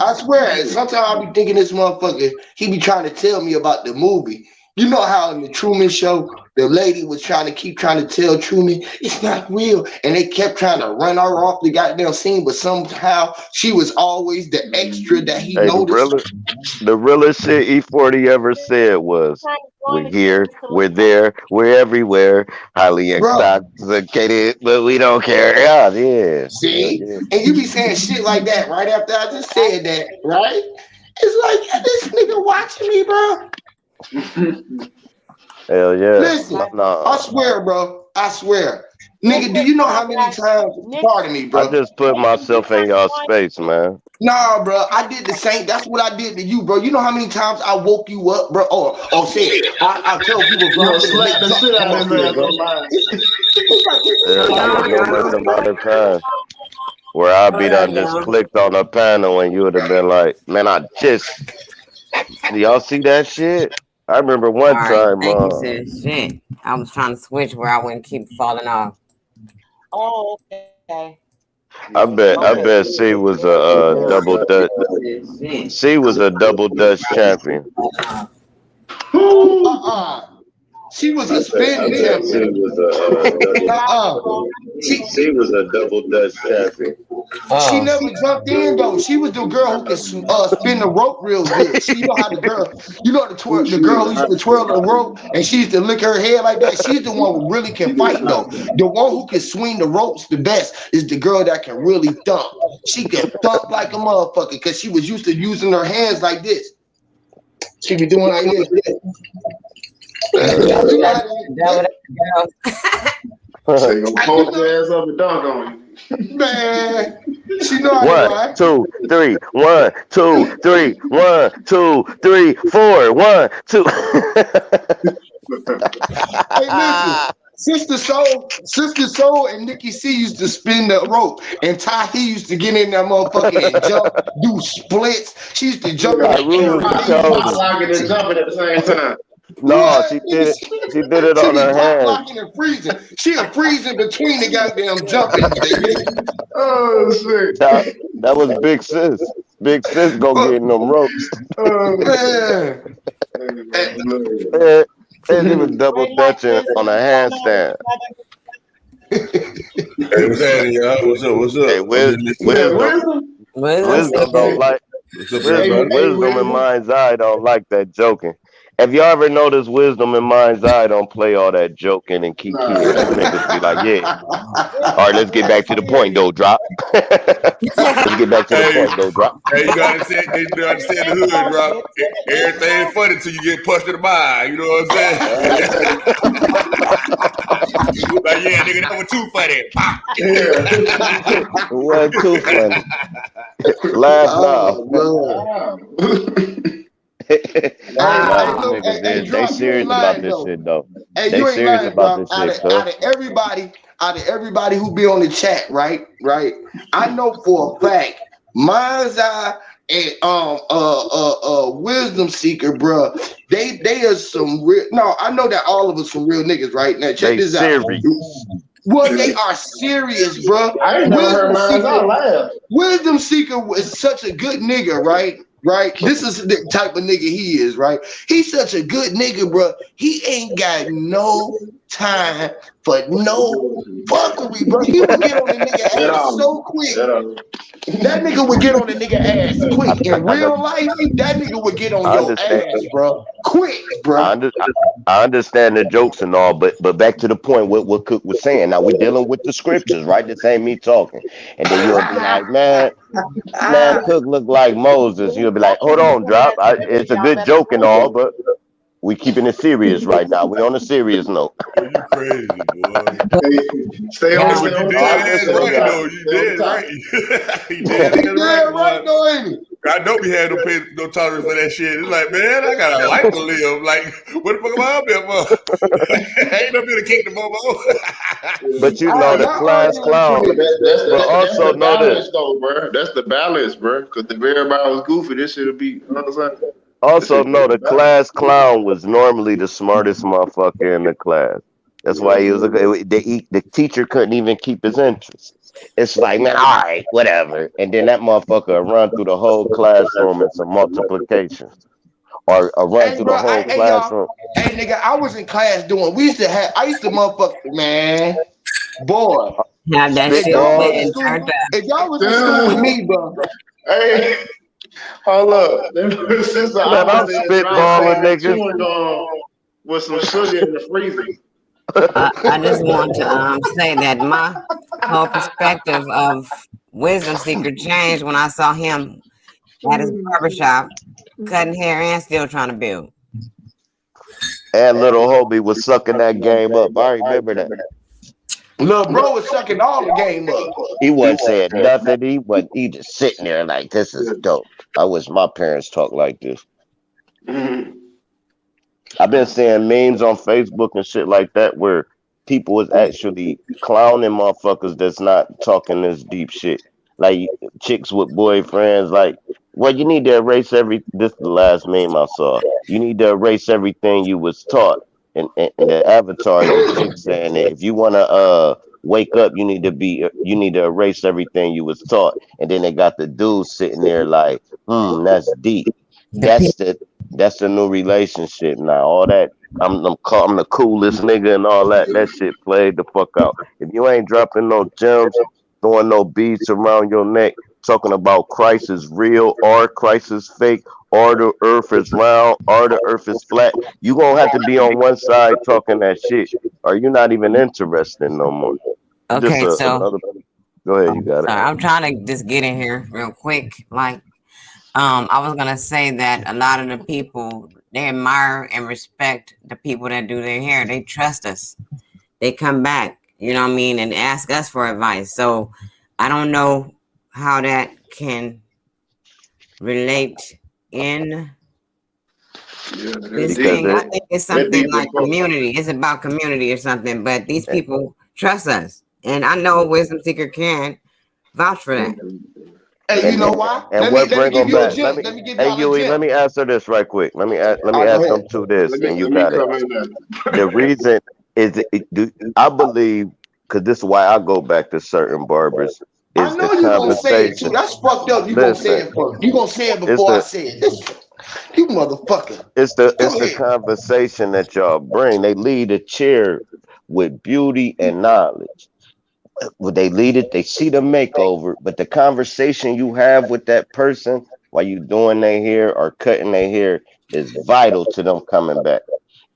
I swear, sometimes I be thinking this motherfucker, he be trying to tell me about the movie. You know how in the Truman Show, the lady was trying to tell Truman, it's not real. And they kept trying to run her off the goddamn scene, but somehow she was always the extra that he Hey, noticed. the realest shit E40 ever said was, Trying to "We're join the here, queue to we're listen. there, we're everywhere, highly Bro, intoxicated, but we don't care." Yeah, yeah, hell see? yeah, And you be saying shit like that right after I just said that, right? It's like, yeah, this nigga watching me, bro. hell yeah. Listen, Like, I No, swear, bro. I swear. real Nigga, do quick, you know how many Southside. times, Nick, pardon me, I bro. just put you myself in trying to y'all join space, the queue? man. Nah, bro, I did the same. That's what I did to you, bro. You know how many times I woke you up, bro? Or said, I told people, You bro, I'm gonna finna slap make the something shit come out up of his here, ass bro. on live. It's like, Hell Hold yeah, on, you'll miss y'all. a lot of time where I be Hold done on, just y'all. clicked on a panel and you would have been like, "Man, I just." Do y'all see that shit? I remember All one right, time. thank you, sis. Shit. I was trying to switch where I wouldn't keep falling off. Oh, okay. Okay. I bet C was a double Dutch. Shit. C was a double Dutch champion. uh-uh. She was a spin Bet champion. C was a double. Uh-uh. She C was a double Dutch champion. she Oh. never jumped in though. She was the girl who could spin the rope real good. She, you know how the girl, the She was girl the who used to twirl the rope and she used to lick her head like that. She's the one who really can fight though. The one who can swing the ropes the best is the girl that can really thump. She can thump like a motherfucker because she was used to using her hands like this. She be doing like this. Uh, You know how to, That was Say gonna you post know, your ass up and dunk on man. She know how to One, ride. 2, 3. 1, 2, 3. 1, 2, 3, 4. 1, 2. you. Hey, listen. Sister Soul, and Nikki C used to spin the rope, and Ty he used to get in that motherfucker and jump, do splits. She used to jump in I the air really and Pop, flip told pop him. locking and jumping at the same time. No, What? she did it. She did it She on be her pop hands. locking and freezing. She a freezing between the goddamn jumping. Oh shit. That was Big Sis. Big Sis go getting them ropes. Oh shit. Man. Hey, man, blood. And, and she was double Great night, dutching sis. on a What's going on with handstand. you, brother? Hey, what's happening, y'all? What's up? What's Hey, up? I'm just You listening. said wisdom, wisdom? Wisdom wisdom seeker. don't like What's up, Hey, everybody? hey, wisdom in wisdom. mind's eye don't like that joking. Have y'all ever noticed wisdom in mind's eye don't play all that joking and kiki and Nah. them niggas be like, yeah. All right, Wisdom, let's we get love back to to the hear point, you. though. Drop. Let's get back to the Hey, point, though. Drop. hey, you gotta understand, you gotta Finish, understand the finish hood, though, Rob. sis. Finish Everything though. funny till you get punched in the mind. You know what I'm saying? Like, yeah, nigga, that was too funny. Pop. Yeah. It wasn't too funny. Laugh now. Oh man. Hey, Wow. Nah, them look, niggas hey, is. They drop. You ain't serious about lying this though. shit, though. Hey, They you ain't serious lying, about drop. this shit, cuz. Out of everybody who be on the chat, right? I know for a fact, Mind's Eye and Wisdom Seeker, bro. They are some real. No, I know that all of us some real niggas, right? Now check They this out. serious. What they are serious, bro. I ain't never heard Wisdom mine. I Seeker. laugh. Wisdom Seeker was such a good nigga, right? Right? This is the type of nigga he is, right? He's such a good nigga, bro. He ain't got no time for no fuckery, bro. He would get on the nigga At ass all. so quick. At all. That nigga would get on the nigga ass I, quick. In I, know- real life, that nigga would get on I your understand. ass, bro. Quick, I, bro. under, I, I understand the jokes and all, but back to the point what Cook was saying. Now we're dealing with the scriptures, right? This ain't me talking. And then you'll be like, man, Cook look like Moses. Please You'll be like, stop hold on, manipulating drop. that scripture. It's a Y'all good better joke and pray. all, but we keeping it serious right now. We on a serious note. Man, you crazy, boy. Stay Hey, on, Yeah. stay but you on No, I'm dead topic. just ass Stay on right, saying. though. topic. You Stay on dead topic. right. You dead He right, dead right boy. though, ain't he? I don't be having no tolerance for that shit. It's like, man, I got a life to live. Like, what the fuck am I up here for? I ain't up here to kick the bobo. But you All know right, the y'all class arguing too clown. much. But That's also the know this. balance though, bro. That's the balance, bro. Because if everybody was goofy, this shit'll be. You know what I'm saying? This Also shit know take a the balance. class clown was normally the smartest motherfucker in the class. That's Yeah. why he was the teacher couldn't even keep his interest. It's like, man, all right, whatever. And then that motherfucker will run through the whole classroom in some multiplications. Or run Hey, through bro. the whole Hey, y'all. classroom. Hey, nigga. I was in class doing. I used to motherfucker, man. Boy, Have that if shit y'all was lit Spitball. in and school, turned up. if y'all was in school with me, bro. Hey, hold up. Sister Man, I'm opposite drop spitballing saying niggas. chewing gum with some sugar in the freezer. I just want to say that my whole perspective of Wisdom Seeker changed when I saw him at his barbershop cutting hair and still trying to build. And little Hobie was sucking that game up. I remember that. Little bro was sucking all the game up. He wasn't saying nothing. He just sitting there like this is dope. I wish my parents talked like this. Mhm. I've been seeing memes on Facebook and shit like that where people is actually clowning motherfuckers that's not talking this deep shit. Like chicks with boyfriends, like, well, you need to erase this is the last meme I saw. You need to erase everything you was taught. And the avatar is a chick saying that if you wanna wake up, you need to erase everything you was taught. And then they got the dude sitting there like, that's deep. The That's the new relationship now. All that I'm the coolest nigga and all that. That shit played the fuck out. If you ain't dropping no gems, throwing no beads around your neck, talking about Christ is real or Christ is fake or the earth is round or the earth is flat, you gonna have to be on one side talking that shit, or you're not even interested no more. Just okay, so another. Go ahead, you got it. sorry, I'm trying to just get in here real quick. Like, I was gonna say that a lot of the people they admire and respect the people that do their hair. They trust us. They come back, you know what I mean, and ask us for advice. So I don't know how that can relate in Yeah, that's this deep. Because thing. I it, think it's That something deep as like fuck. community. It's about community or something. But these people trust us, and I know Wisdom Seeker can vouch for that. Hey, you And know then why? and Let what me bring give them you a back? gem. Let me give Hey y'all a Yui, let gem. me answer this right quick. Let me All right, go add ahead. something to this, and you let me got it. come in there. The reason is I believe because this is why I go back to certain barbers I is the know you gonna say it too. conversation. That's fucked up. You gonna say Listen, it first. You gonna say it it's before I the say it. This, you motherfucker. it's Go the ahead. conversation that y'all bring. They lead a chair with beauty and knowledge. When they lead it, they see the makeover, but the conversation you have with that person while you doing their hair or cutting their hair is vital to them coming back.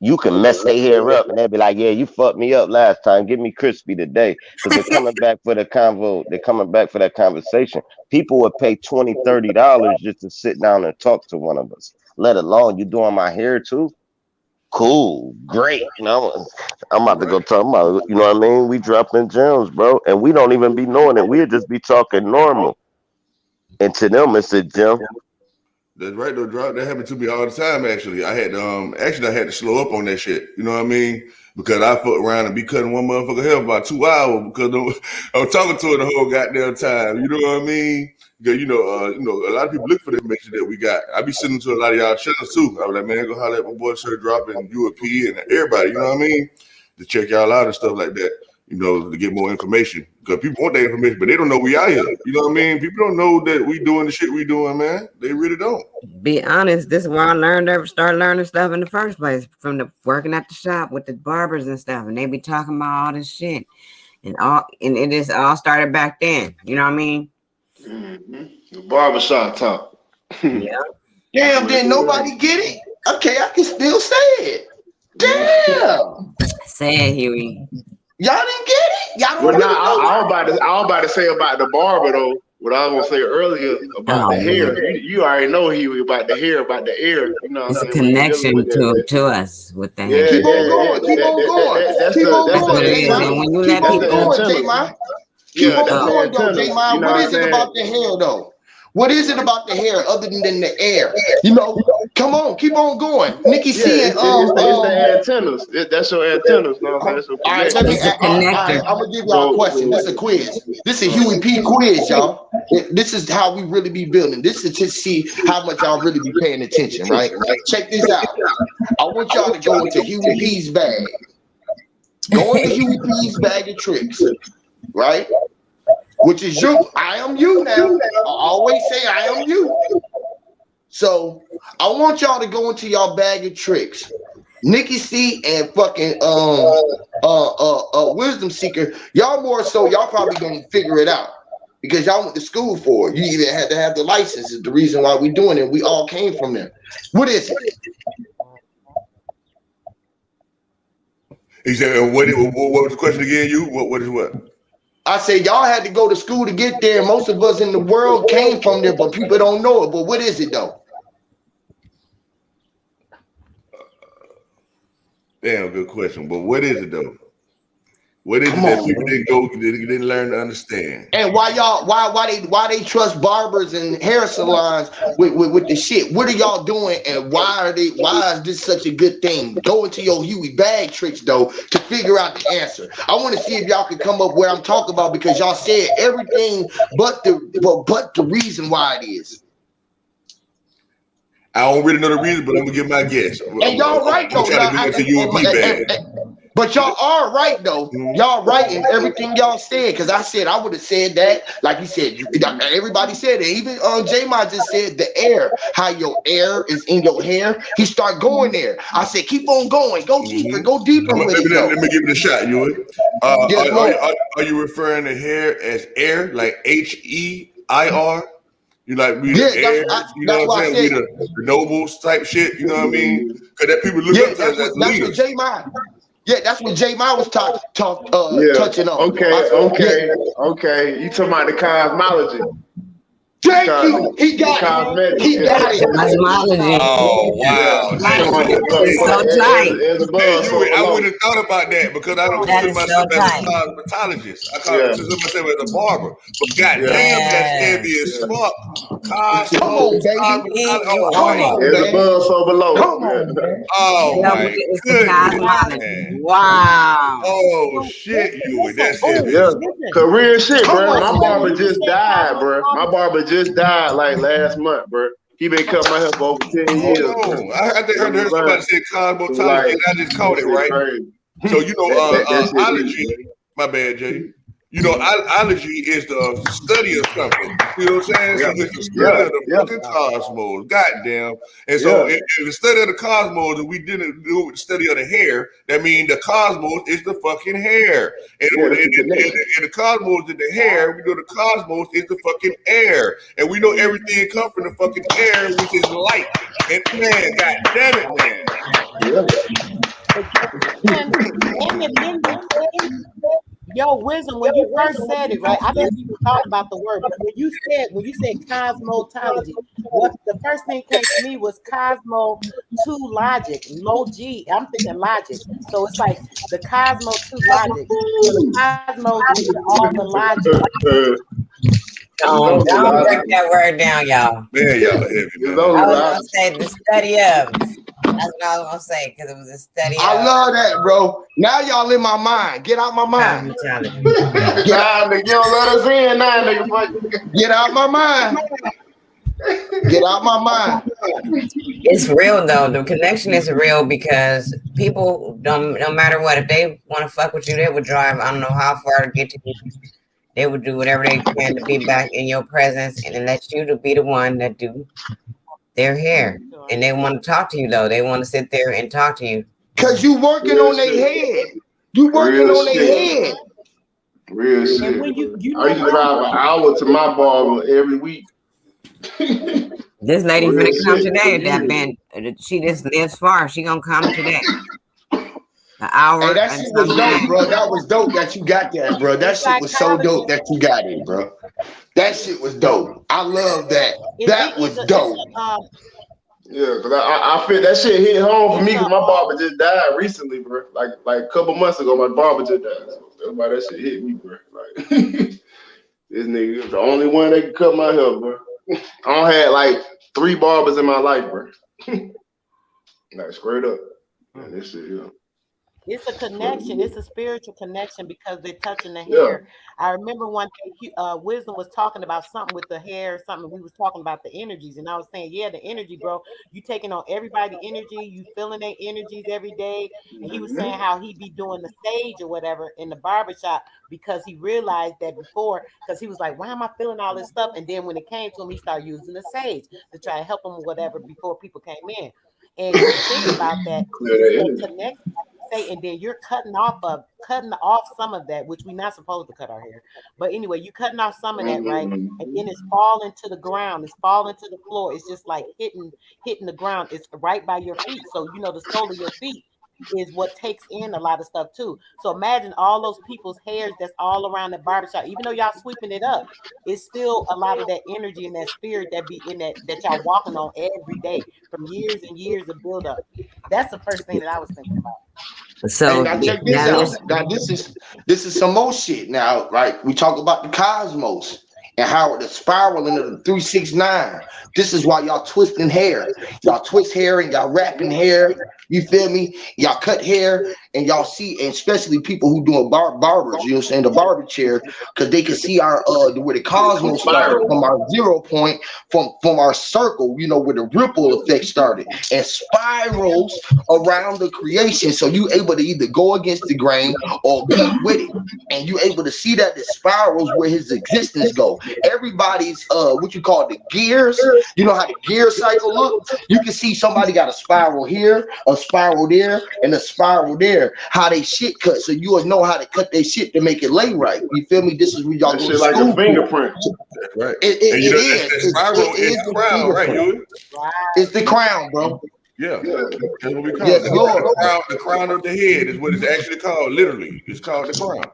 You can mess their hair up and they'll be like, yeah, you fucked me up last time. Give me crispy today. Because they're coming back for the convo. They're coming back for that conversation. People would pay $20, $30 just to sit down and talk to one of us, let alone you doing my hair too. Cool, great. No, I'm about to go Right. talk about, you know what I mean? We dropping gems, bro. And we don't even be knowing it. We'll just be talking normal. And to them, it's a gem. That's right though, drop. That happened to me all the time. Actually, I had to slow up on that shit. You know what I mean? Because I fuck around and be cutting one motherfucker hair for about 2 hours because I was talking to her the whole goddamn time. You know what I mean? Because a lot of people look for the information that we got. I be sending to a lot of y'all channels too. I was like, man, go holler at my boy Sir Drop and UAP and everybody. You know what I mean? To check y'all out and stuff like that. You know, to get more information because people want that information, but they don't know we out here. You know what I mean? People don't know that we doing the shit we doing, man. They really don't. Be honest, this is where I started learning stuff in the first place from the working at the shop with the barbers and stuff, and they be talking about all this shit and it just all started back then. You know what I mean? Mm-hmm. The barbershop talk. Yeah. Damn, didn't nobody get it? Okay, I can still say it. Damn. Say it, Huey. Y'all didn't get it? Y'all don't Well, now really know I was about to say about the barber though. What I was gonna say earlier about Oh the man, hair. You already know he was about the hair, about the air. You know what I'm it's a saying? When you dealing with connection that. to us with the hair. Yeah, Keep on yeah, yeah. going. Keep on going. That's Keep on That's going, what it J is. Man. And when you Keep let that's on the people, going, J antennas. Man. Keep Yeah, on that's the going though, J antennas. You Man. know What what I'm is it saying? about the hair though? What is it about the hair other than the air? You know, come on, keep on going. Nikki Yeah, C and it's the antennas. That's your antennas. You know what I'm saying? That's your all right, let me. it's connection. a All right, connector. I'm gonna give y'all a question. This So is a quiz. This is a Huey P quiz, y'all. This is how we really be building. This is to see how much y'all really be paying attention, right? Check this out. I want y'all to go into Huey P's bag. Go into Huey P's bag of tricks, right? Which is you. I am you now. I always say I am you. So I want y'all to go into y'all bag of tricks. Nikki C and fucking Wisdom Seeker, y'all more so y'all probably gonna figure it out because y'all went to school for it. You even had to have the license. Is the reason why we doing it. We all came from there. What is it? He said, what was the question again? You what is what? I said y'all had to go to school to get there. Most of us in the world came from there, but people don't know it. But what is it though? Damn, good question. But what is it though? What is it Come that on, people man. didn't learn to understand? And why they trust barbers and hair salons with the shit? What are y'all doing and why is this such a good thing? Go into your Huey bag tricks though to figure out the answer. I want to see if y'all can come up where I'm talking about because y'all said everything but the reason why it is. I don't really know the reason, but I'm gonna give my guess. And y'all I'm right gonna though. try to go into UAP bag. But y'all are right though. Mhm. Y'all right in everything y'all said. Because I said I would have said that. Like you said, everybody said it. Even J Ma just said the air, how your air is in your hair. He start going there. I said, keep on going. Go deeper. Mhm. Go deeper with it though. Let me give it a shot, Ewan. Yes, Lord. Are you referring to hair as air, like HEIR? You like we the Yeah, heirs, you know that's what I'm why I saying? said. We the nobles type shit, you know what I mean? Because that people look Yeah, up to us as that's what leaders. J Ma. Yeah, that's what J Ma was yeah. touching on. Okay, Yeah. okay. You talking about the cosmology, Thank you. He the got it. cosmetic. He got it. Cosmology. Oh Yeah. wow, You Tight. talking about It's so tight. as Hey, above, you, so I below. wouldn't have thought about that because I don't That consider is so myself as a tight. cosmetologist. I Yeah, consider myself as a barber. But yeah. goddamn, that's Yes. heavy as fuck. Come on, Cosmos, baby. You oh own Come it. on, There's man. above, so below. Come Yeah. on, man. oh Double, my it's the goodness, cosmology. man. Wow. Oh Well, shit, you. listen. That's Oh, heavy Yeah. as fuck. listen. Career shit, Come bro. But My on, Shay, when barber man. you just said died, bro. My cosmology, barber just died like last month, bro. He been cutting my hair for over 10 Hold years, bro. on. I think You I know heard what somebody I'm say saying? cosmotology, Like, and I just that caught it shit right. crazy. So you know, That shit deep, ology. bro. My bad, Jay. You know, ology is the study of something. You know what I'm saying? Yeah, So it's the study yeah, of the yeah, fucking cosmos. Goddamn. And so yeah. if the study of the cosmos, and we didn't do the study of the hair, that means the cosmos is the fucking hair. And Yeah, that's the connection. the cosmos is the hair. We know the cosmos is the fucking air. And we know everything comes from the fucking air, which is light. And man, god damn it, man. Yeah. and it literally said, yo, wisdom, when you first said it, right? I never even thought about the word, but when you said cosmology, what the first thing came to me was cosmo to logic, logi. I'm thinking logic. So it's like the cosmo to logic. So the cosmos is all the logic. It's Don't only break logic. that word down, y'all. Man, y'all heavy, It's man. I only was gonna logic. say the study of. That's what I was gonna say because it was a study I of love that, bro. Now y'all in my mind. Get out my mind. cosmetology. Get Nah, nigga, you don't let us in now, nigga. Fuck. get out my mind. Get out my mind. It's real though. The connection is real because people don't. No matter what, if they want to fuck with you, they would drive. I don't know how far to get to you. They would do whatever they can to be back in your presence and then let you to be the one that do their hair. And they want to talk to you though. They want to sit there and talk to you. Cause you working Real on their shit. head. You working Real on their shit. head. Real And shit. when you I know used to what? drive an hour to my barber every week. This lady Real finna come shit. today. That been she just lives far. She gonna come today. An hour Hey, that and shit was some dope, change. bro. That was dope that you got that, bro. That It's shit was so psychology. dope that you got it, bro. That shit was dope. I love that. That was It's dope. a Yeah, cause I feel that shit hit home for it's me a because my barber just died recently, bro. Like a couple months ago, my barber just died. So that's why that shit hit me, bro. Like this nigga was the only one that could cut my hair, bro. I don't had like 3 barbers in my life, bro. Like straight up. Yeah, this shit, yeah. It's a But connection. It's a spiritual connection because they're touching the yeah. hair. I remember one day, Wisdom was talking about something with the hair, something we was talking about the energies, and I was saying, yeah, the energy, bro. You taking on everybody energy, you feeling their energies every day. And he was saying Mhm. how he be doing the stage or whatever in the barbershop because he realized that before, because he was like, why am I feeling all this stuff? And then when it came to him, he started using the sage to try to help him with whatever before people came in. And you think about that, Clear it's that that energy. connection say, and then you're cutting off some of that, which we're not supposed to cut our hair. But anyway, you cutting off some of that, right? And then it's Mhm. falling to the ground, it's falling to the floor. It's just like hitting the ground. It's right by your feet. So you know the sole of your feet is what takes in a lot of stuff too. So imagine all those people's hairs that's all around the barbershop, even though y'all sweeping it up, it's still a lot of that energy and that spirit that be in that y'all walking on every day from years and years of buildup. That's the first thing that I was thinking about. Hey, So now check this now out. this Now this is some more shit. Now, right? We talk about the cosmos and how the spiraling of the 369. This is why y'all twisting hair. Y'all twist hair and y'all wrapping hair. You feel me? Y'all cut hair and y'all see, and especially people who doing barbers. You know what I'm saying? The barber chair, because they can see our where the cosmos started Spiral. from our 0 point, from our circle. You know where the ripple effect started and spirals around the creation. So you able to either go against the grain or be with it. And you able to see that the spirals where his existence go. Everybody's what you call the gears. You know how the gear cycle look? You can see somebody got a spiral here, a spiral there, and a spiral there. How they shit cut. So you will know how to cut their shit to make it lay right. You feel me? This is what y'all That go to shit like a school for. fingerprint. That's right. It, it, And you it know is. that It spiral is is the the crown, right, fingerprint. you? Right. It's the crown, bro. Yeah. Yeah. That's what we call it. Yes, Lord. The crown of the head is what it's actually called. Literally, it's called the crown.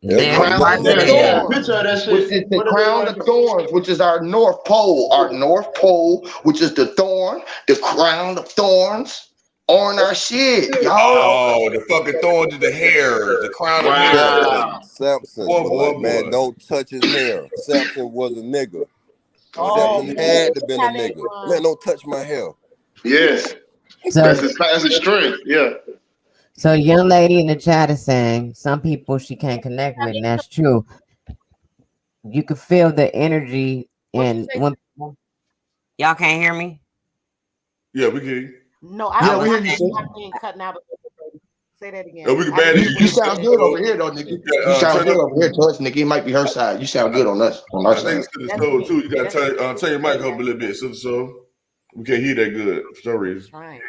That's The there's why you crown see of parts the of Yeah, the he had hair. a thorns, picture of that which shit. is the What it look crown like? of thorns, which is our North Pole. Our North Pole, which is the thorn, the crown of thorns on our shit, y'all. Oh, the fucking thorns is the hairs, the crown of hairs. Wow. Samson. Boy, Like, boy, man, boy. don't touch his hair. Samson was a nigga. Oh Zeppelin yeah, had to that's been a how they nigga. Man, don't touch my hair. Yes, So, that's his strength. Yeah. so young lady in the chat is saying some people she can't connect with, and that's true. You can feel the energy, what you and say. when y'all can't hear me, Yeah, we can. No, I Yeah, I we was hear you, think sis. my thing cutting out. Say that Yeah, again. we can I didn't badly hear hear what You you. you said. sound good over So, here though, nigga. You yeah, sound turn good up. over here to us, nigga. It might be her side. You sound good on us, on our I think side. it's to the That's soul me. too. You Yeah, gotta that's me. turn your mic up a Okay. little bit, so we can't hear that good for some I'm reason. trying.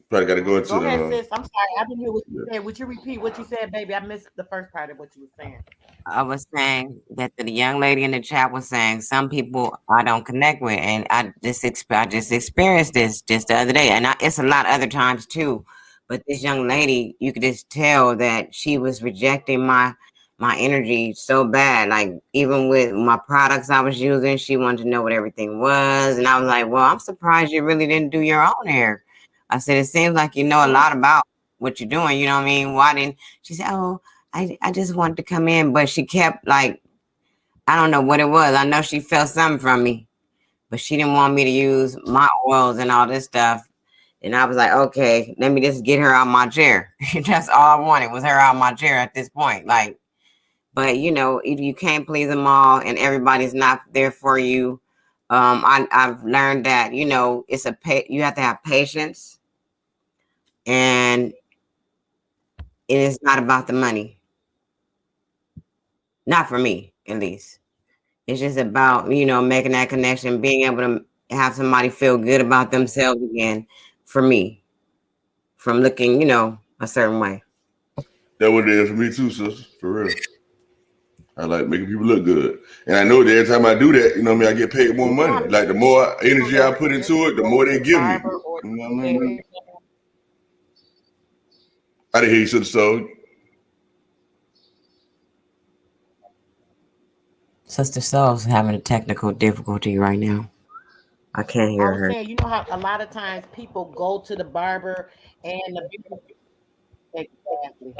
Probably got to go Go into ahead, sis. I'm sorry. I didn't hear what you yeah. said. Would you repeat what you said, baby? I missed the first part of what you were saying. I was saying that the young lady in the chat was saying some people I don't connect with, and I just experienced this just the other day, and it's a lot other times too. But this young lady, you could just tell that she was rejecting my energy so bad. Like even with my products I was using, she wanted to know what everything was, and I was like, "Well, I'm surprised you really didn't do your own hair." I said, "It seems like you know a lot about what you're doing. You know what I mean? Why didn't?" She said, "Oh." I just wanted to come in, but she kept like I don't know what it was. I know she felt something from me, but she didn't want me to use my oils and all this stuff. And I was like, okay, let me just get her out my chair. That's all I wanted was her out my chair at this point. Like, but you know, if you can't please them all and everybody's not there for you, I've learned that you know you have to have patience, and it is not about the money. Not for me, at least. It's just about, you know, making that connection, being able to have somebody feel good about themselves again for me from looking, you know, a certain way. That what it is for me too, sister. For real. I like making people look good. And I know that every time I do that, you know what I mean, I get paid more You know how money. many Like the more people energy I that put just into it, the go more to they the give me. barber or You know the what I hair? mean? I didn't hear you, sister. So Sister Soul's having a technical difficulty right now. I can't I hear was her. saying, you know how a lot of times people go to the barber and the beauty exactly.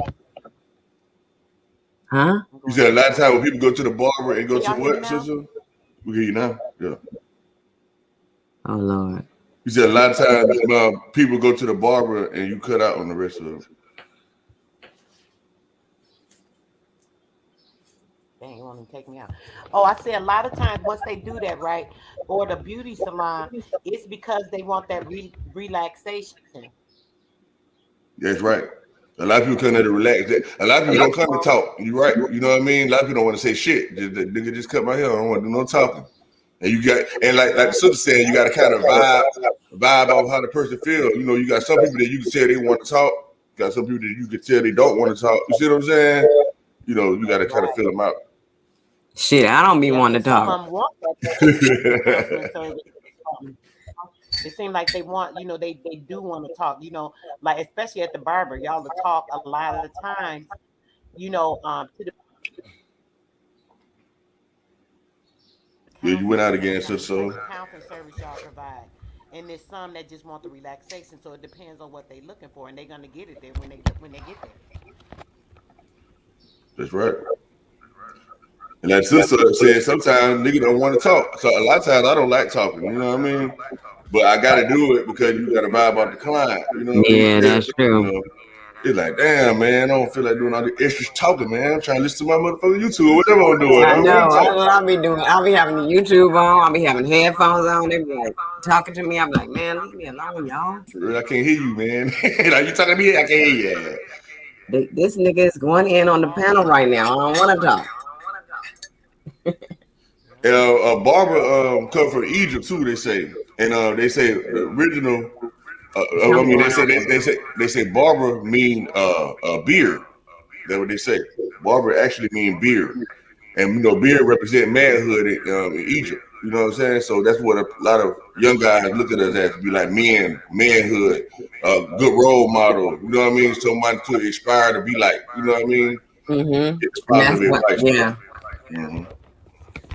Huh? I'm you going said a in and lot of out. times when people go to the barber and go Can to y'all hear me what, now? sister? We hear you now. Yeah. Oh, Lord. You said a lot of times people go to the barber and you cut out on the rest of them. Dang, you want me to take me out? Oh, I say a lot of times once they do that, right, or the beauty salon, it's because they want that relaxation. That's right. A lot of people come there to relax. A lot of people don't come to talk. You're right. You know what I mean? A lot of people don't want to say shit. Just the nigga just cut my hair. I don't want to do no talking. And you got and like the sister said, you got to kind of vibe off how the person feel. You know, you got some people that you can tell they want to talk. You got some people that you can tell they don't want to talk. You see what I'm saying? You know, you got to kind of Right. fill them out. Shit, I don't be Yeah, wanting because to some talk. of them want that counseling service. It seems like they want, they do want to talk, like especially at the barber, y'all to talk a lot of times, to the Yeah, you went counseling out again, sometimes, sister. the type So of counseling service y'all provide. And there's some that just want the relaxation, so it depends on what they're looking for, and they're gonna get it there when they get there. that's right. And that sister said sometimes nigga don't want to talk. So a lot of times I don't like talking. You know what I mean? But I got to do it because you got to vibe off the client. You know what I mean? Yeah, that's You true. know, it's like, damn, man, I don't feel like doing all the extra talking, man. I'm trying to listen to my motherfucking YouTube or whatever I'm doing. I I don't want know. to That's talk. what I'll be doing. I'll be having the YouTube on. I'll be having headphones on. They be like talking to me. I'll be like, man, leave me alone, y'all. For real, I can't hear you, man. Like you talking to me, I can't hear you. This nigga is going in on the Always panel right now. I don't want to talk. yeah. Barbara come from Egypt too. They say, and they say the original. I Something mean, going on. they say Barbara mean beard. That's what they say. Barbara actually mean beard. And you know, beard represent manhood in Egypt. You know what I'm saying? So that's what a lot of young guys look at us as to be like manhood, good role model. You know what I mean? Somebody to inspire to be like. You know what I mean? Mm-hmm. Get And that's positive what, advice from. yeah. Mm-hmm.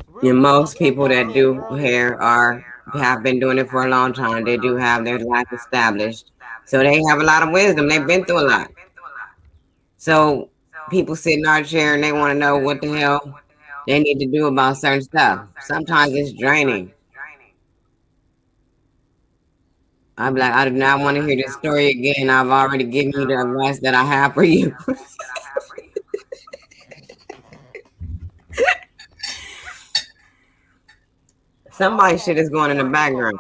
Real And quick on most something people y'all that said do earlier. hair have been doing it for a long time. They do have their life established. So they have a lot of wisdom. They've been through a lot. So people sit in our chair and they want to know what the hell they need to do about certain stuff. Sometimes it's draining. I'm like, I do not want to hear this story again. I've already given you the advice that I have for you. Somebody shit is going in the background.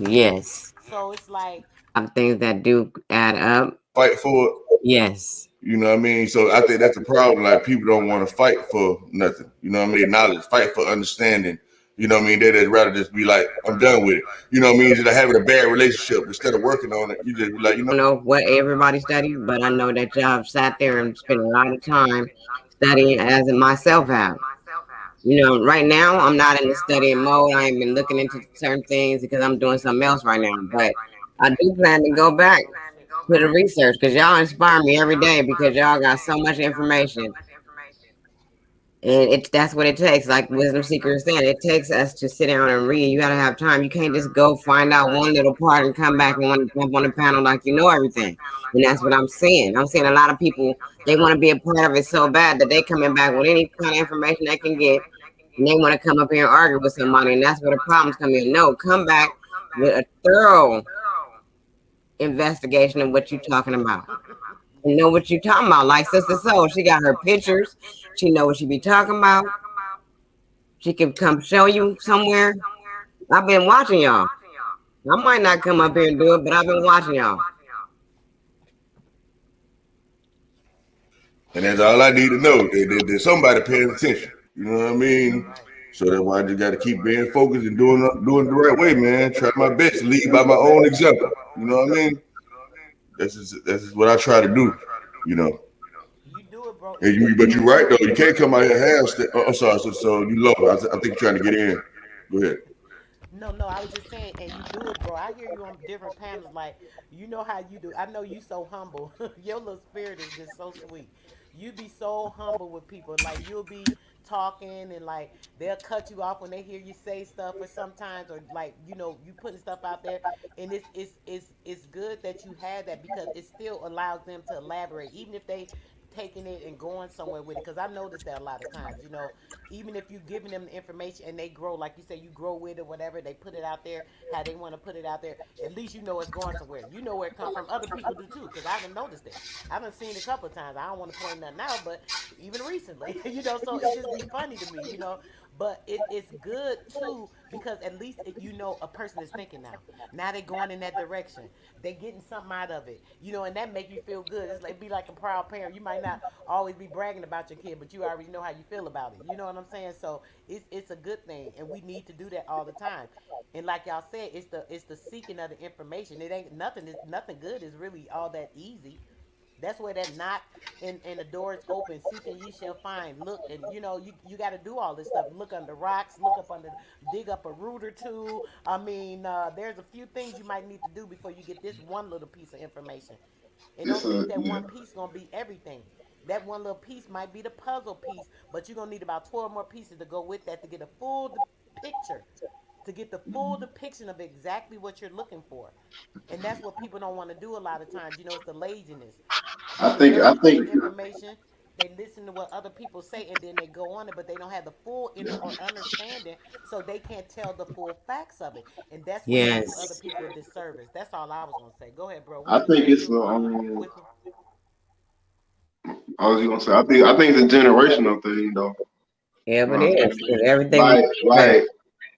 Yes. A lot of things that do add up. Fight for it. Yes. You know what I mean? So I think that's the problem. Like people don't want to fight for nothing. You know what I mean? Knowledge, fight for understanding. You know what I mean? They'd rather just be like, I'm done with it. You know what I mean? Just like having a bad relationship instead of working on it. You just be like, you I know. don't know what everybody studied, but I know that y'all have sat there and spent a lot of time studying as in myself have. You know, right now I'm not in the studying mode. I ain't been looking into certain things because I'm doing something else right now. But I do plan to go back to the research because y'all inspire me every day because y'all got so much information. And that's what it takes. Like Wisdom Seeker is saying, it takes us to sit down and read. You got to have time. You can't just go find out one little part and come back and want to jump on the panel like you know everything. And that's what I'm seeing. I'm seeing a lot of people, they want to be a part of it so bad that they coming back with any kind of information they can get. And they want to come up here and argue with somebody. And that's where the problems come in. No, come back with a thorough investigation of what you're talking about. And know what you're talking about. Like Sister Soul, she got her pictures. She know what she be talking about. She can come show you somewhere. I've been watching y'all. I might not come up here and do it, but I've been watching y'all. And that's all I need to know. There's somebody paying attention. You know what I mean? So that's why I just got to keep being focused and doing it the right way, man. Try my best to lead by my own example. You know what I mean? That's just what I try to do. You know. But you're right though. You can't come out here half step. Oh, I'm sorry. So you low. I think you're trying to get in. Go ahead. It's a yeah. I think Yes. I think it's I was gonna say I think it's a generational thing though. Yeah, You know but what I'm it saying? is. 'Cause everything we Like back. like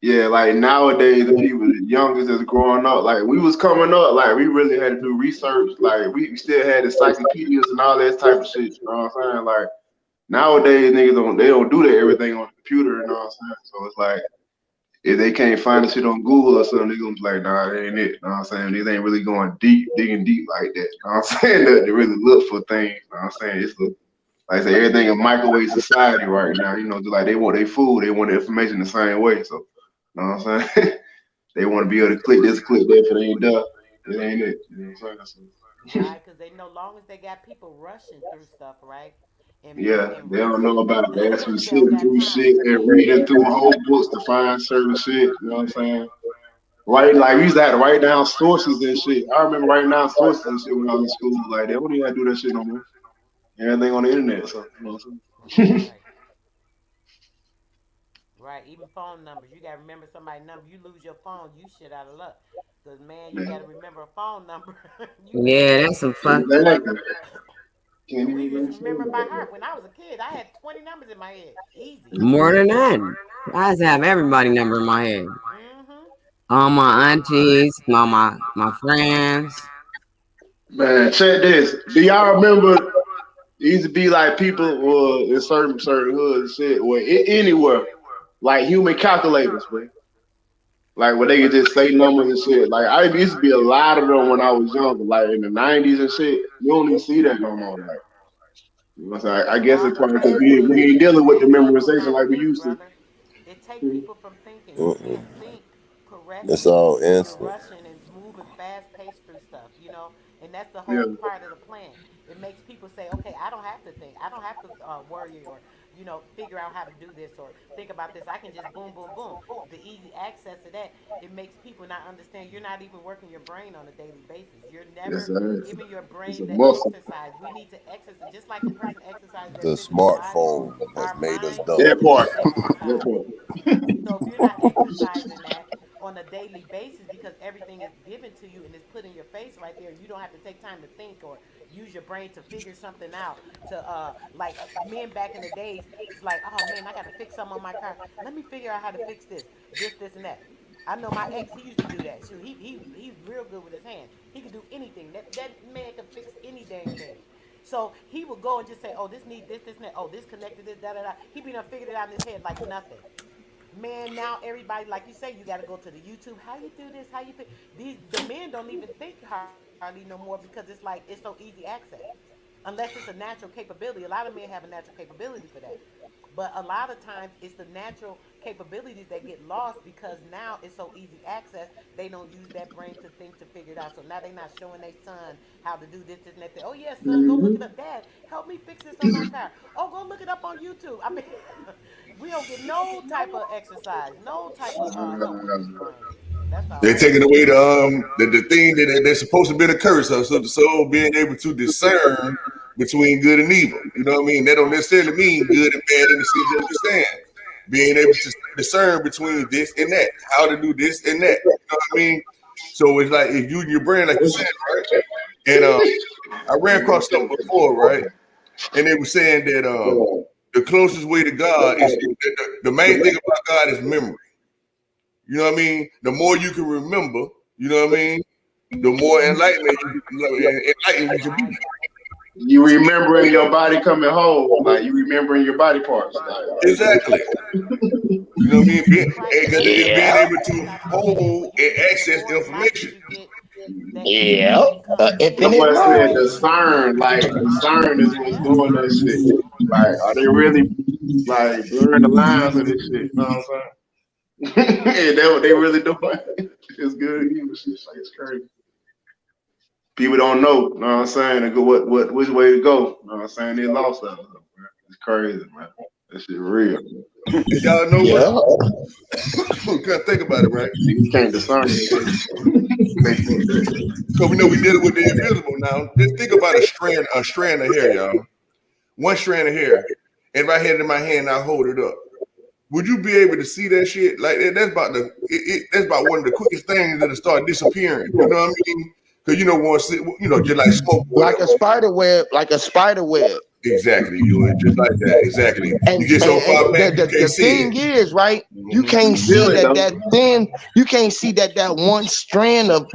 yeah, like nowadays the people the youngest that's growing up, like we was coming up, like we really had to do research, like we still had encyclopedias and all that type of shit, you know what I'm saying? Like nowadays niggas don't do that everything on the computer, you know what I'm saying? So it's like if they can't find the shit on Google or something, they gonna be like, nah, that ain't it. You know what I'm saying? These ain't really going deep, digging deep like that. You know what I'm saying? They really look for things. You know what I'm saying? Like I say, everything in microwave society right now. You know, just like they want their food, they want the information the same way. So, you know what I'm saying? They want to be able to click this, click that. If it ain't there, it ain't it. You know what I'm saying? So, Yeah, and they don't research. know about it. They actually They don't sitting got through time. shit and reading through whole books to find certain shit. You know what I'm saying? Right, like we used to have to write down sources and shit. I remember writing down sources and shit when I was in school. Like they don't even have to do that shit no more. Everything on the internet. So you know what I'm saying? Right. Right. Even phone numbers. You gotta remember somebody's number. You lose your phone, you shit out of luck. Cause man, you Man, gotta remember a phone number. You can't Yeah, forget that's some it. fuck. exactly. Can't And we even used to think remember by about heart. When I was a kid, I had 20 numbers in my head. Easy. More than that. I just have everybody number in my head. Mm-hmm. All my aunties, my friends. it. Man, check this. Do y'all remember? It used to be like people in certain hoods and shit, or anywhere, like human calculators, bro. Like where they could just say numbers and shit. Like I used to be a lot of them when I was younger, like in the '90s and shit. You don't even see that no more. Like, you know what I'm saying? I Because guess all it's it probably because is we ain't it dealing with the take people memorization not like we think, used to. brother. It take people from thinking. You can't think It's correctly all when you're instant. rushing and moving fast paced through stuff, you know? And that's the Yeah, whole part of the plan. It makes people say, okay, I don't have to think. I don't have to worry or, figure out how to do this or think about this. I can just boom, boom, boom. The easy access to that, it makes people not understand you're not even working your brain on a daily basis. You're yes, never sir. giving your It's a brain the muscle. exercise. We need to exercise. Just like a person exercises their The physical body, smartphone has our made us mind dumb. needs That to be part. That exercised. part. So if you're not exercising that on a daily basis because everything is given to you and is put in your face right there, you don't have to take time to think or use your brain to figure something out. To like men back in the days, it's like, oh man, I got to fix something on my car. Let me figure out how to fix this, and that. I know my ex. He used to do that. Shoot, he's real good with his hand. He could do anything. That man could fix any dang thing. So he would go and just say, "Oh, this need this, and that. Oh, this connected this, da da da." He be done figured it out in his head like nothing. Man, now everybody, like you say, you got to go to the YouTube. How you do this? How you think? The men don't even think hardly no more because it's like it's so easy access. Unless it's a natural capability. A lot of men have a natural capability for that. But a lot of times it's the natural capabilities that get lost because now it's so easy access. They don't use that brain to think to figure it out. So now they're not showing their son how to do this and that. Oh yeah, son, go look it Hmm. up. Dad, help me fix this on my car. Oh, go look it up on YouTube. I mean, we don't get no type of exercise, no type of help with this brain. That's They're all it taking is. away the thing that's supposed to be the curse of so the soul being able to discern between good and evil. You know what I mean? That don't necessarily mean good and bad in the sense that you saying. Being able to discern between this and that, how to do this and that. You know what I mean? So it's like if you and your brain, like you said, right? And I ran across something before, right? And they were saying that the closest way to God is the main thing about God is memory. You know what I mean? The more you can remember, you know what I mean? The more enlightened you can be. Right. You remembering your body coming home, like you remembering your body parts, like Exactly. You know what I mean? Right. And Because it's being Yeah, able to stop forgetting hold when you and get the access more information. enlightened you get, that yeah. information comes that in Infinite boy more said knowledge. easily. discern, like discern is what's Yeah. doing that shit. Like, are they really like blurring the lines of this shit? You know what I'm saying? And that's what they really doing. It's good evil shit. Like it's crazy. People don't know. You know what I'm saying? And go what which way to go. You know what I'm saying? They lost out. Man. It's crazy, man. That shit real. And y'all know what? Yeah. Couldn't think about it, right? Niggas can't discern that shit. They fucked up. So we know we dealing with the invisible now. Just think about a strand of hair, y'all. One strand of hair. And if I had it in my hand, I hold it up. Would you be able to see that shit? Like that's about one of the quickest things that'll start disappearing. You know what I mean? Because once just like smoke or Like whatever. a spider web, like a spider web. Exactly, you are just like that. Exactly. And, You get so and, far and back, the, you the can't the see it. thing is, right? You Hmm. can't You feel see it that though. that thin. You can't see that one strand of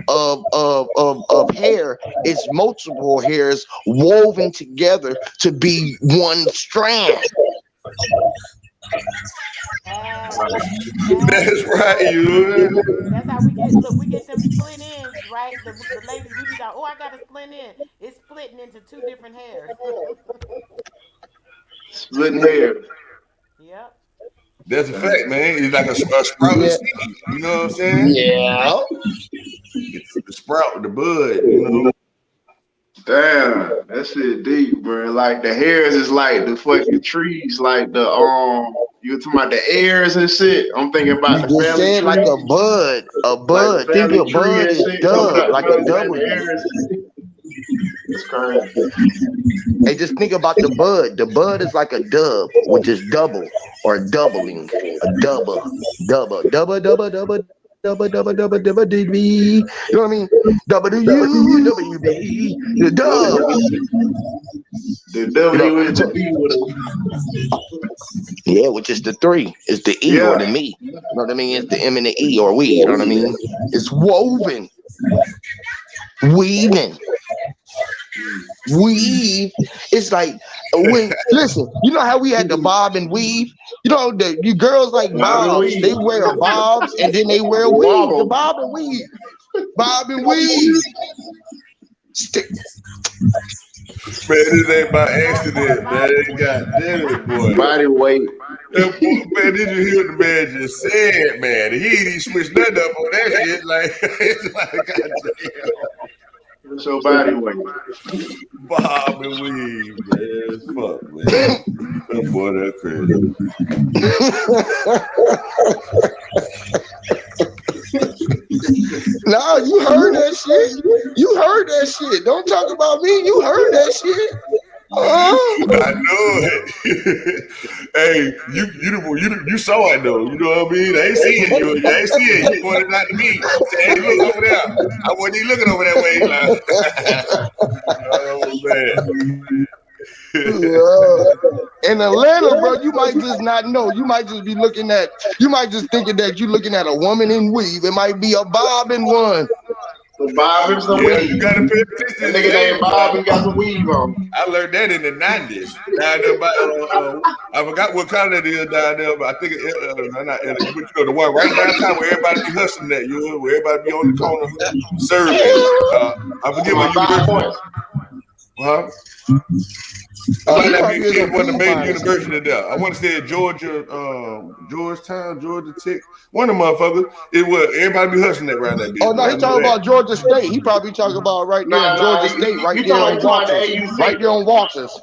hair is multiple hairs woven together to be one strand. Exactly. Exactly. That's That's right, how. you. That's how we get. Look, we get them split ends, right? The ladies, we be like, oh, I got a split end. It's splitting into two different hairs. Splitting hairs. Yep. That's a fact, man. It's like a sprouting Yeah, seed. You know what I'm saying? yeah. It's the sprout, the bud. You know. Damn, that shit deep, bro. Like the hairs is like the fucking trees, like the you were talking about the airs and shit. I'm thinking about You the just family said like tree, a bud. A like the bud. Think family of tree bud and is shit coming dub, up, like you know a what I'm saying? The W. airs. It's crazy. Hey, just think about the bud. The bud is like a dub, which is double or doubling. A double, double, DB. You know what I mean? WWB, the dub. The You know, W is the so B with a yeah, which is the three. It's the E or yeah. the me. You know what I mean? It's the M and the E or we. You know what I mean? It's woven, weaving. Weave. It's like when listen, you know how we had the bob and weave? You know, you girls like Bob and bobs, weave. they wear bobs and then they wear weave. The Wobble. bob and weave. Bob and weave. Stick. Man, this ain't by accident, man. God damn it, boy. Body weight. That boy, man, did you hear what the man just said, man? He ain't even switched nothing up on that shit. Like, it's like, goddamn. What's your body weight? Bob and weave, man. Fuck, man. That boy, that crazy. No, you heard that shit. You heard that shit. Don't talk about me. You heard that shit. I know it. Hey, you saw it though. You know what I mean? I ain't seeing you. I ain't seeing you. You pointed out to me. Say, hey, look over there. I wasn't even looking over that way. Like, oh man. In Atlanta, bro, you might just not know. You might just be looking at. You might just thinking that you're looking at a woman in weave. It might be a bob in one. Some bob and some Yeah, weave. you gotta pay That attention. nigga named Bob and got some weave on. I learned that in the 90s. Down there by, I forgot what college it is down there, but I think not, but you know, the one right downtown where everybody be hustling at, you know, where everybody be on the corner serving. I forget what university. Huh? It might not be one of the major universities there. I want to say Georgia, Georgetown, Georgia Tech. One of the motherfuckers. It was everybody be hustling that around that bitch. Oh no, he talking about Georgia State. He probably talking about right there in Georgia State, right there on Walters, right there on Walters.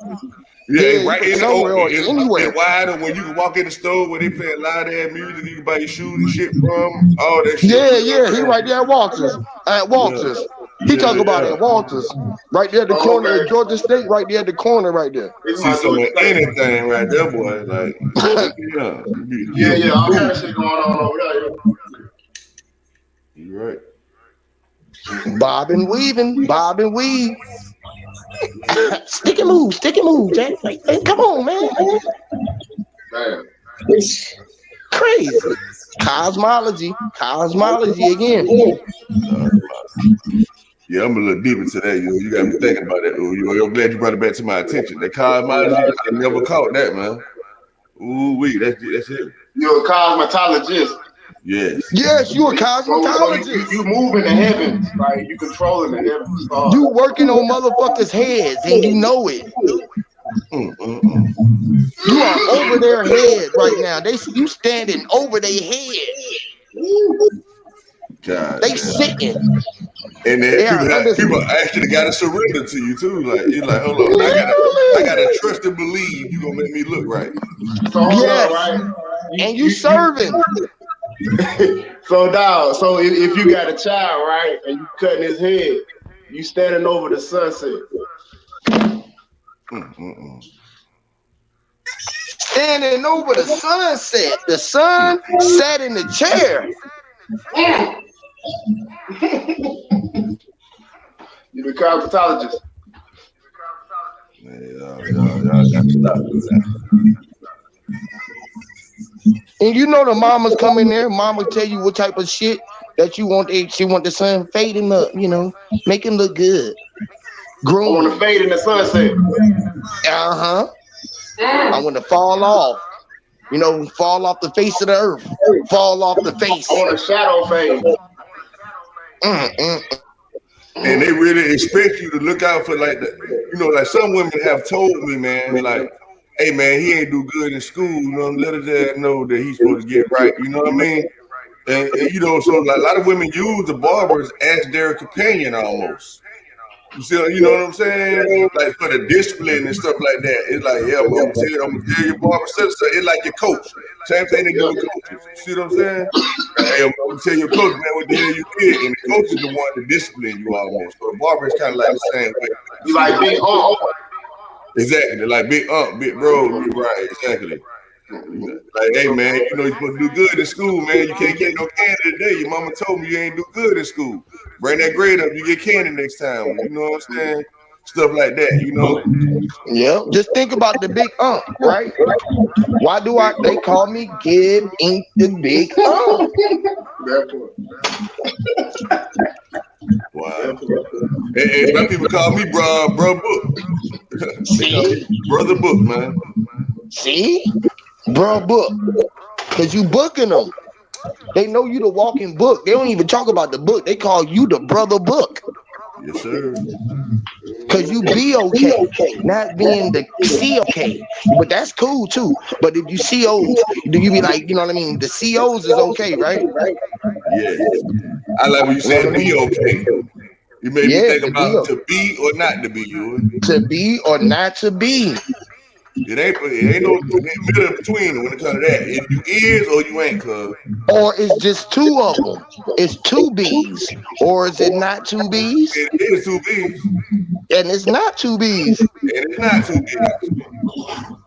Yeah, right in the somewhere open. or anywhere. It's wide open when you can walk in the store where they play loud ass music. You can buy your shoes and shit from all that shit. Yeah, he right there at Walters. At Walters. He talking about at Walters. Right there at the corner of Georgia State, right there at the corner right there. See some of anything right there, boy. Like, yeah, all kind of shit going on over there. You're right. Bob and weaving, bob and weave. Stick and move, Jack. Hey, come on, man. Damn. It's crazy. Cosmology again. Yeah, I'm a little deep into that. You got me thinking about that. I'm glad you brought it back to my attention. That cosmology, I never caught that, man. Ooh, wee, that's it. You're a cosmetologist. Yes, you a cosmetologist. So you move in the heavens, like you controlling the heavens. You working on motherfuckers' heads, and you know it. You are over their head right now. You standing over their head. God, they sitting. And then people actually got to surrender to you too. Like you're like, hold on, I gotta trust and believe you gonna make me look right. Yes, right? And you serving. So dog, so if you got a child, right, and you cutting his head, you standing over the sunset. Standing over the sunset. The sun sat in the chair. You the cosmetologist. Y'all got to stop doing that. And you know the mamas come in there, mama tell you what type of shit that you want. She want the sun fading up, you know, make him look good. Groom. I want to fade in the sunset. I want to fall off. You know, fall off the face of the earth. Fall off the face. I want a shadow fade. And they really expect you to look out for like like some women have told me, man, like, hey man, he ain't do good in school, you know, let his dad know that he's supposed to get right, you know what I mean? And so like, a lot of women use the barbers as their companion almost. You see, you know what I'm saying? Like for the discipline and stuff like that. It's like, yeah, I'm gonna tell your barber sister. It's like your coach. Same thing they do with coaches. You see what I'm saying? Hey, I'm gonna tell your coach, man, what the hell you did, and the coach is the one to discipline you almost. So the barber is kind of like the same way. You like big Exactly, like big bro. You're right, exactly. Like, hey man, you know you're supposed to do good in school, man. You can't get no candy today. Your mama told me you ain't do good in school. Bring that grade up, you get candy next time. You know what I'm saying? Stuff like that, you know. Yeah, just think about the big right? Why do they call me Gib Ink the Big That part. Wow. And my people call me bro book. They call me brother book, man. See? Bro book. Cause you booking them. They know you the walking book. They don't even talk about the book. They call you the brother book. Yes, sir. Cause you be okay, not being the COK. But that's cool too. But if you COs, do you be like, you know what I mean? The COs is okay, right? Yes. I like when you said be okay. You made me think about to be or not to be, you. To be or not to be. It ain't no middle between when it comes to that. If you is or you ain't, cuz. Or it's just two of them. It's two B's. Or is it not two B's? It is two B's. And it's not two B's. And it's not two B's.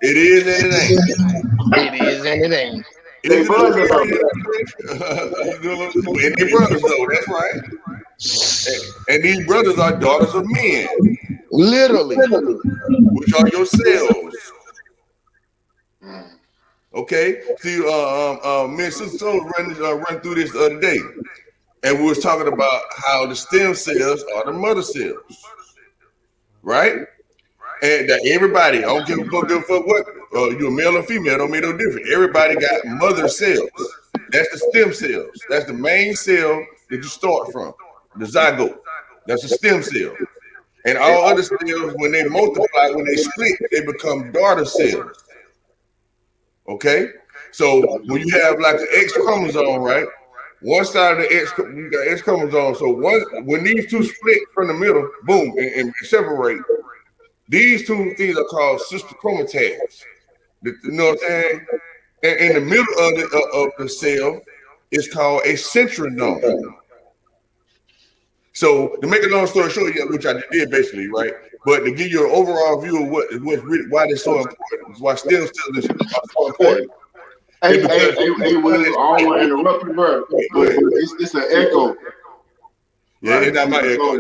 It is and it ain't. It is and it ain't. They brothers though. You know, and they brothers though, that's right. And these brothers are daughters of men. Literally. Which are yourselves. Okay? See, me and Sister Soul run through this the other day. And we was talking about how the stem cells are the mother cells. Right? And that everybody, I don't give a fuck what, you're male or female, don't make no difference. Everybody got mother cells. That's the stem cells. That's the main cell that you start from. The zygote. That's the stem cell. And all other cells, when they multiply, when they split, they become daughter cells. Okay? So when you have like an X chromosome, right? One side of the X, you got X chromosome. So when these two split from the middle, boom, and separate, these two things are called sister chromatids. You know what I'm saying? And in the middle of the cell, it's called a centromere. So to make a long story short, which I did basically, right? But to give you an overall view of why they're so important, why stem cells are so important. Hey, Will, I don't want to interrupt you, bro, but it's an echo. Yeah, right? It's not my echo.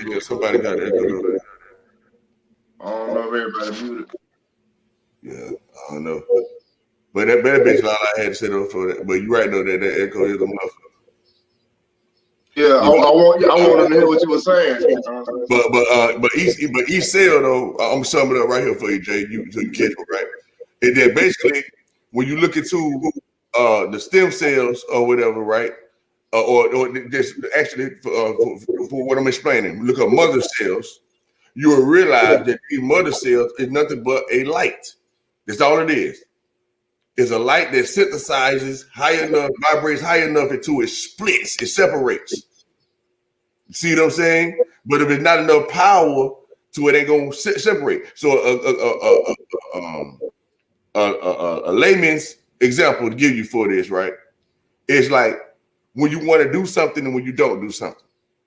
Yeah, somebody got an echo. I don't know if everybody muted. Yeah, I don't know. But that basically all I had to say though for that. But you're right though that echo is a muffler. Yeah, I want them to hear what you were saying. But each cell though, I'm gonna sum it up right here for you, Jay. So you catch it right. And then basically, when you look into the stem cells or whatever, right? Or just actually for what I'm explaining, look at mother cells. You will realize that these mother cells is nothing but a light. That's all it is. It's a light that synthesizes high enough, vibrates high enough until it splits, it separates. See what I'm saying? But if it's not enough power to it, ain't gonna separate. So a layman's example to give you for this, right? It's like when you want to do something and when you don't do something.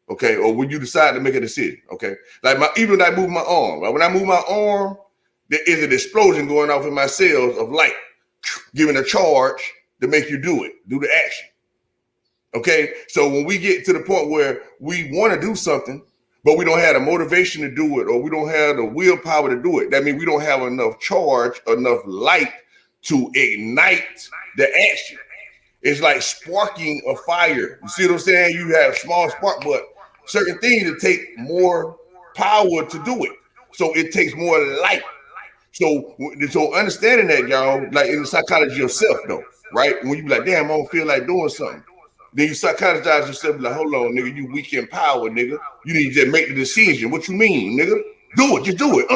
Okay, or when you decide to make a decision, okay? Like even when I move my arm, right? When I move my arm, there is an explosion going off in my cells of light, giving a charge to make you do the action. Okay, so when we get to the point where we want to do something, but we don't have the motivation to do it, or we don't have the willpower to do it, that means we don't have enough charge, enough light to ignite the action. It's like sparking a fire. You see what I'm saying? You have small spark, but certain things that take more power to do it. So it takes more light. So understanding that, y'all, like in the psychology yourself, though, right? When you be like, damn, I don't feel like doing something. Then you psychologize yourself, like, hold on, nigga, you weak in power, nigga. You need to just make the decision. What you mean, nigga? Do it, just do it.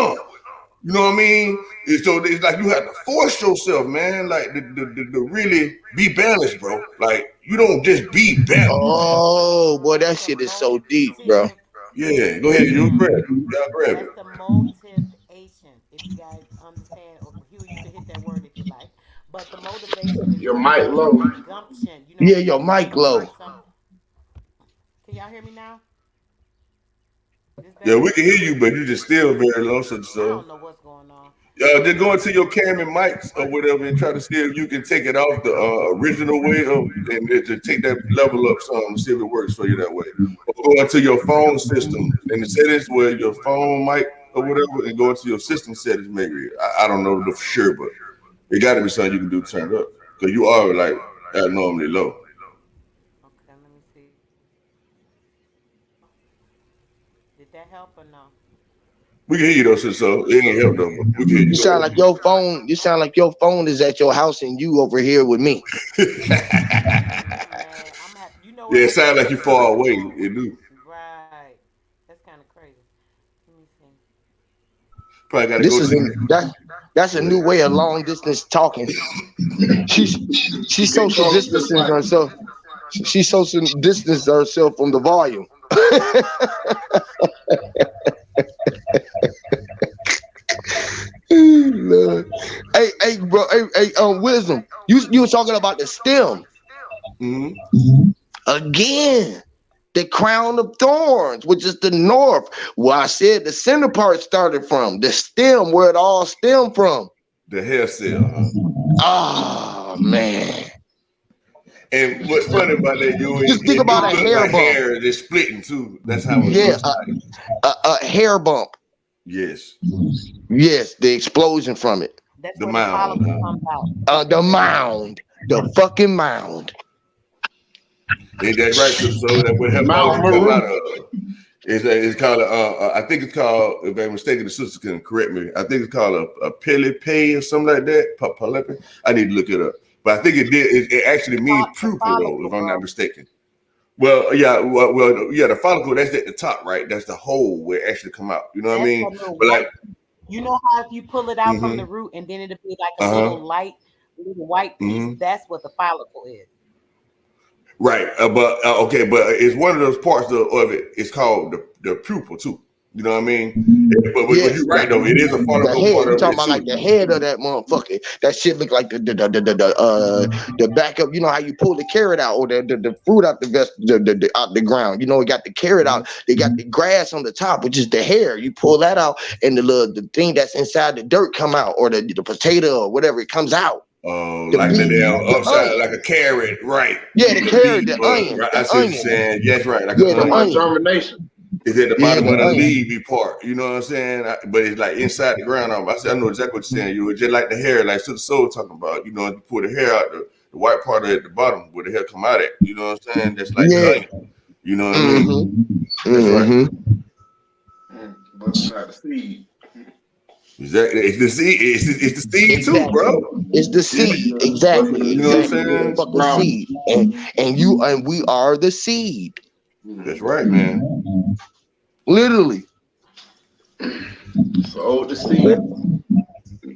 You know what I mean? So it's like you have to force yourself, man, like to really be balanced, bro. Like you don't just be balanced. Oh boy, that shit is so deep, bro. Yeah, go ahead. You grab it. Y'all grab it. That's the motivation. If you guys understand, or Huey, you can hit that word if you like. But the motivation is Your really mic is low. the gumption. You know, Yeah, when your you mic start low. something. Can y'all hear me now? This Yeah, better? we can hear you, but you just still very low. I So don't know what's going on. just go into your camera mics or whatever and try to see if you can take it off the original way of and then to take that level up some and see if it works for you that way. Or go into your phone system and the settings where your phone mic or whatever and go into your system settings maybe. I don't know for sure, but it got to be something you can do to turn it up because you are like abnormally low. Okay, let me see. Did that help or no? We can hear you though, so it ain't help though, but we can hear You you sound like your phone. You sound like your phone is at your house and you over here with me. though. Man, I'm happy. You know what? Yeah, it That's sounds kind like of you far away. crazy. It do. Right. That's kind of crazy. Let me see. Probably got to This go is to. that's a Go new ahead. way of long distance talking. She's she's Big social phones just distancing like herself. She's social distance herself from the volume. Lord. Hey, bro. Hey, wisdom. You were talking about the stem Mm-hmm. again. The crown of thorns, which is the north, where I said the center part started from, the stem, where it all stemmed from. The hair cell, huh? Oh man. And what's funny about that, you Just think it do about a look hair like bump. hair is splitting too. That's how it Yeah, looks like. a hair bump. Yes, Yes, the explosion from it. That's the where the mound, follicle huh? comes out. The mound. The fucking mound. Ain't that right? So that what follicle Mount come out Marie. of? It's called I think it's called, if I'm mistaken, the sister can correct me. I think it's called a pay or something like that. Pelepe. I need to look it up. But I think it actually means The pupil though, follicle, if I'm not bro. mistaken. Well, yeah, yeah, the follicle that's at the top, right? That's the hole where it actually come out. You know what I That's that mean? little But white. like, You know how if you pull it out from the mm-hmm, root and then it'll be like a uh-huh, little white piece. mm-hmm. That's what the follicle is. Right, but okay, but it's one of those parts of it. It's called the pupil too. You know what I mean? But Yes, you're right though. It is a the follicle head. part You of talking it about like too. the head of that motherfucker? That shit look like the back up. You know how you pull the carrot out or the fruit out the out the ground. You know, it got the carrot Mm-hmm. out. They got the grass on the top, which is the hair. You pull that out, and the thing that's inside the dirt come out, or the potato or whatever it comes out. Oh, The like the bean, damn the upside, onion. like a carrot, right? Yeah, the The carrot, bean the bud, onion, right? I the see what you're onion. saying. Yes, right, like an Yeah, the Talking onion. about onion. germination. It's at the Yeah, bottom the of the onion. leafy part. You know what I'm saying? But it's like inside the ground. I know exactly what you're saying. You were just like the hair, like Sister Soul talking about. You know, you pull the hair out, the white part at the bottom where the hair come out at. You know what I'm saying? That's like the Yeah. onion. You know what I mean? Mm-hmm. That's right. Mm-hmm. Busting out the seed. Exactly. It's the seed. It's the seed too, Exactly. bro. It's the Yeah. seed. Busting Exactly. out You the know what I'm seed Exactly. with It's the saying? the fucking sprouting. seed. And we are the seed. That's right, man. Literally. So the seed.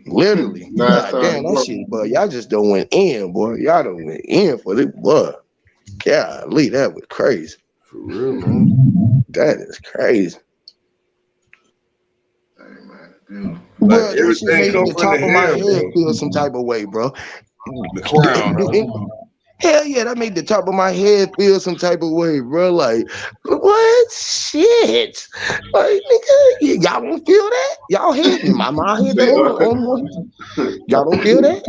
Literally. Now it's God time to damn, that grow. shit, boy. Y'all just don't went in, boy. Y'all don't went in for it. Boy. Golly, that was crazy. For real, man. That is crazy. Hey man, beautiful. Like Bro, that shit everything made come the from the top of my hair, head bro. feel some type of way, bro. The crown, huh? Hell yeah, that made the top of my head feel some type of way, bro. Like, what shit? Like, nigga, y'all don't feel that? Y'all hear me? My head the See, only one. Y'all don't feel that?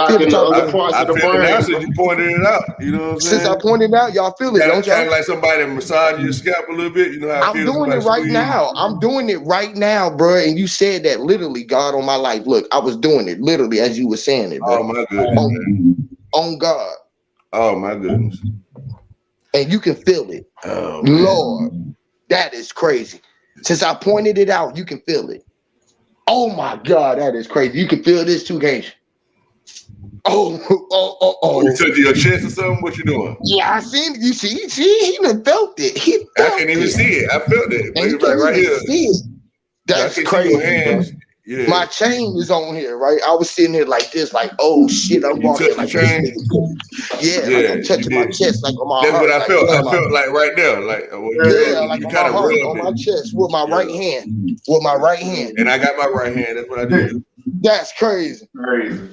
Feel the unlocking the top of other the parts I of the feel it now brain. since you pointed it out. You know what I'm since I saying? pointed out, y'all feel it, don't Kind y'all? of like somebody massaging your scalp a little bit. You know how I I'm feel doing it somebody right squeeze. now. I'm doing it right now, bro. And you said that literally, God on my life. Look, I was doing it literally as you were saying it, bro. Oh my goodness, man. On God. Oh my goodness. And you can feel it. Oh man. Lord, that is crazy. Since I pointed it out, you can feel it. Oh my God, that is crazy. You can feel this too, can't you? Oh, Oh, you oh. touching your chest or something? What you doing? Yeah, I seen it. You see, he done felt it. He I felt can't even it. see it. I felt it. And But you it's like can't right even here. see it. I That's can't see your crazy, bro. hands. Yeah. My chain was on here, right? I was sitting here like this, like, oh shit, I'm You walking touched the like this chain? nigga. Yeah, like Yeah, I'm you touching my did. chest, like on my That's what heart, I like felt. yeah, I like felt like right there, like well, yeah, like you on kind my of heart, rubbed on my it. chest, with my right Yeah. hand, with my right hand. And I got my right hand. That's what I did. That's crazy. Crazy.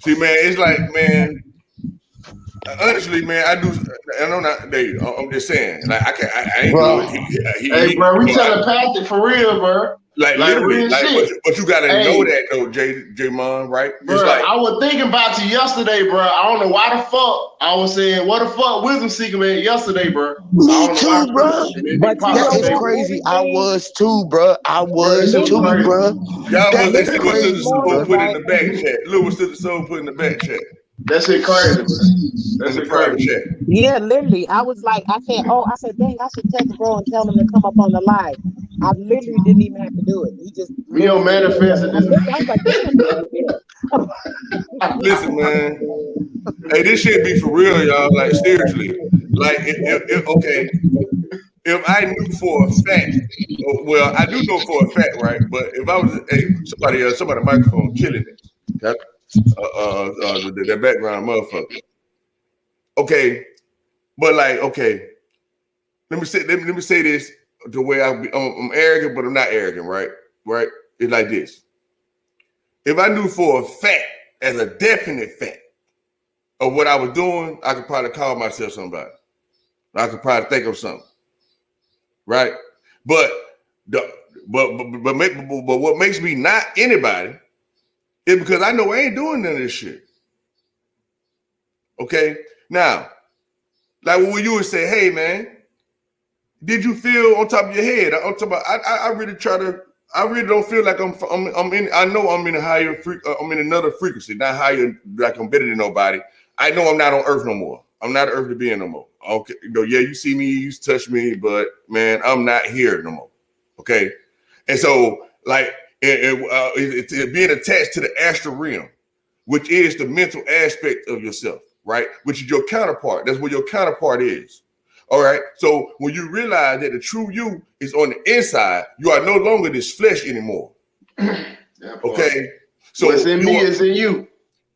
See, man, it's like, man, honestly, man, I do. I know not. I'm just saying, like, I ain't do Bro, it. Hey, bro, we But telepathic for real, bro. like Like literally, real like, shit. but you gotta know Hey, that though, J Mon, right? bro, It's like I was thinking about you yesterday, bro. I don't know why the fuck I was saying what the fuck wisdom seeker man yesterday, bro. I me don't know why too, the bro. fuck and then they But you popped That know up is today. what, crazy. I everything, was too, bro. I Bro, that was shit too, Lily, crazy. bro. y'all That must is see what Sister everything crazy, Soul Moore, bro. put in right? the back chat. Look what Sister Soul put in the back chat, That shit crazy, bro. That in the shit private crazy. chat. Yeah, literally. I was like, I said, oh, I said, dang, I should text bro and tell him to come up on the live. I literally didn't even have to do it. He just We don't literally said that. manifest And it I this looked, I was like, damn, he right there. Listen, man. Hey, this shit be for real, y'all. Like seriously. Like, okay, if I knew for a fact, well, I do know for a fact, right? But if I was, hey, somebody microphone killing it. That, that background motherfucker. Okay, but like, okay, let me say this the way I'm arrogant, but I'm not arrogant, right? Right? It's like this. If I knew for a fact, as a definite fact, of what I was doing, I could probably call myself somebody. I could probably think of something, right? But the but what makes me not anybody is because I know I ain't doing none of this shit. Okay, now, like when you would say, "Hey, man, did you feel on top of your head?" I'm talking about. I really try to. I really don't feel like I'm in. I know I'm in a higher. I'm in another frequency, not higher. Like I'm better than nobody. I know I'm not on Earth no more. I'm not an earthly being no more. Okay, yeah, you see me, you touch me, but man, I'm not here no more. Okay, and so like it being attached to the astral realm, which is the mental aspect of yourself, right? Which is your counterpart. That's where your counterpart is. All right. So when you realize that the true you is on the inside, you are no longer this flesh anymore. Okay. What's So in you me are is in you.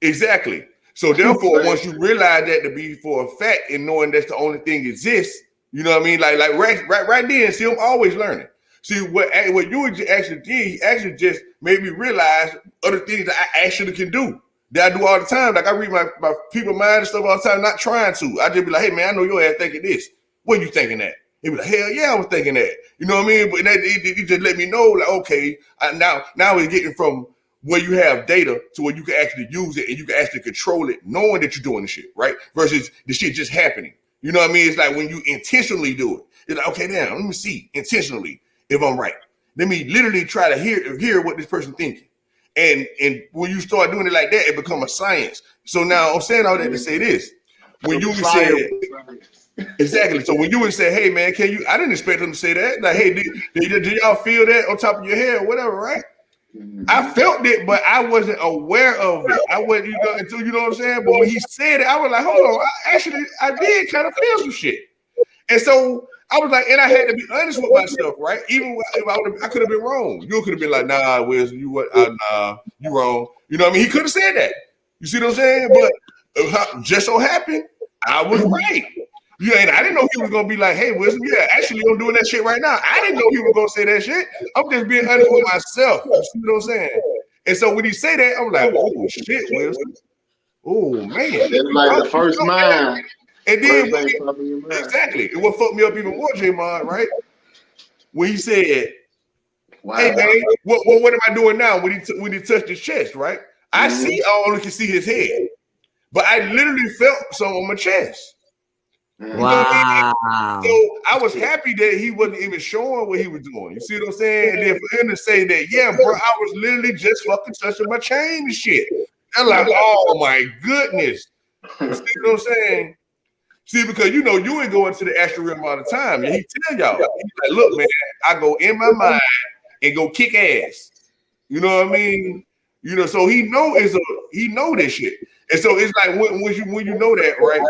exactly. So therefore, once you realize that to be for a fact and knowing that's the only thing exists, you know what I mean? Like right then, see, I'm always learning. See what you actually did, he actually just made me realize other things that I actually can do. That I do all the time. Like I read my people mind and stuff all the time, not trying to. I just be like, hey man, I know your ass thinking this. What you thinking that? He be like, hell yeah, I was thinking that. You know what I mean? But he just let me know, like, okay, now we're getting from where you have data to where you can actually use it and you can actually control it, knowing that you're doing the shit, right? Versus the shit just happening. You know what I mean? It's like when you intentionally do it. It's like, okay, damn, let me see intentionally if I'm right. Let me literally try to hear what this person thinking. And when you start doing it like that, it becomes a science. So now I'm saying all that to say this. When you said exactly, so when you would say, hey man, can you, I didn't expect them to say that. Like, hey, did y'all feel that on top of your head or whatever, right? I felt it, but I wasn't aware of it. I wasn't, until you know what I'm saying. But when he said it, I was like, hold on, I did kind of feel some shit. And so I was like, and I had to be honest with myself, right? Even if I could have been wrong. You could have been like, nah, Wiz, you what? Nah, you wrong. You know what I mean? He could have said that. You see what I'm saying? But just so happened, I was right. Yeah, and I didn't know he was gonna be like, "Hey, Wisdom, yeah, actually, I'm doing that shit right now." I didn't know he was gonna say that shit. I'm just being honest with myself. You see what I'm saying? And so when he say that, I'm like, "Oh shit, Wisdom. Oh man." That's like the first mind. And then First thing popping in your mind. exactly, and what fucked me up even more, J-Mod, right? When he said, Wow. "Hey man, what am I doing now?" When he touched his chest, right? I only can see his head, but I literally felt some on my chest. You know what I Wow. mean? So I was happy that he wasn't even showing what he was doing. You see what I'm saying? And then for him to say that, yeah, bro, I was literally just fucking touching my chain and shit. I'm like, oh my goodness. You see what I'm saying? See, because you ain't going to the astral realm all the time. And he tell y'all, he's like, look, man, I go in my mind and go kick ass. You know what I mean? So he know this shit. And so it's like when you know that, right?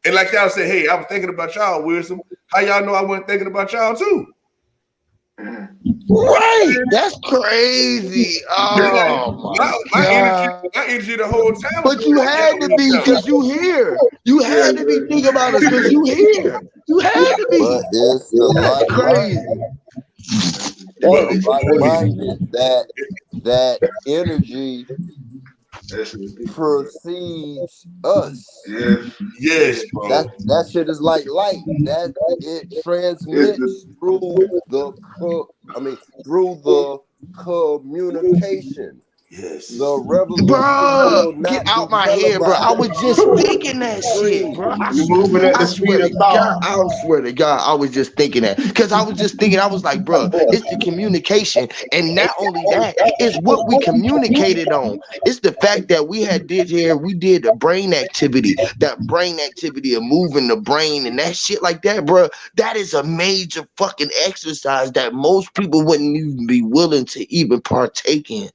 And like y'all say, hey, I was thinking about y'all, Wisdom. How y'all know I wasn't thinking about y'all too? Right. That's crazy. Oh my God. my energy the whole time was But going you like that had over to this be channel. because you here. You Yeah, had to be bro. thinking about us because you here. You had to But be. it's the That's crazy. like-minded. But It's That the is crazy. like-minded that energy That's it. precedes us. Yes, yes, yes, bro. That shit is like light. That it it's the transmits through through the communication. The Yes. revolution Bruh, will get not be out my head, bro. I televised. was just thinking that shit, bro. you moving at I the swear speed to of God, thought. I swear to God, I was just thinking that. Because I was just thinking, I was like, bro, it's the communication. And not only that, it's what we communicated on. It's the fact that we did the brain activity, that brain activity of moving the brain and that shit like that, bro. That is a major fucking exercise that most people wouldn't even be willing to even partake in.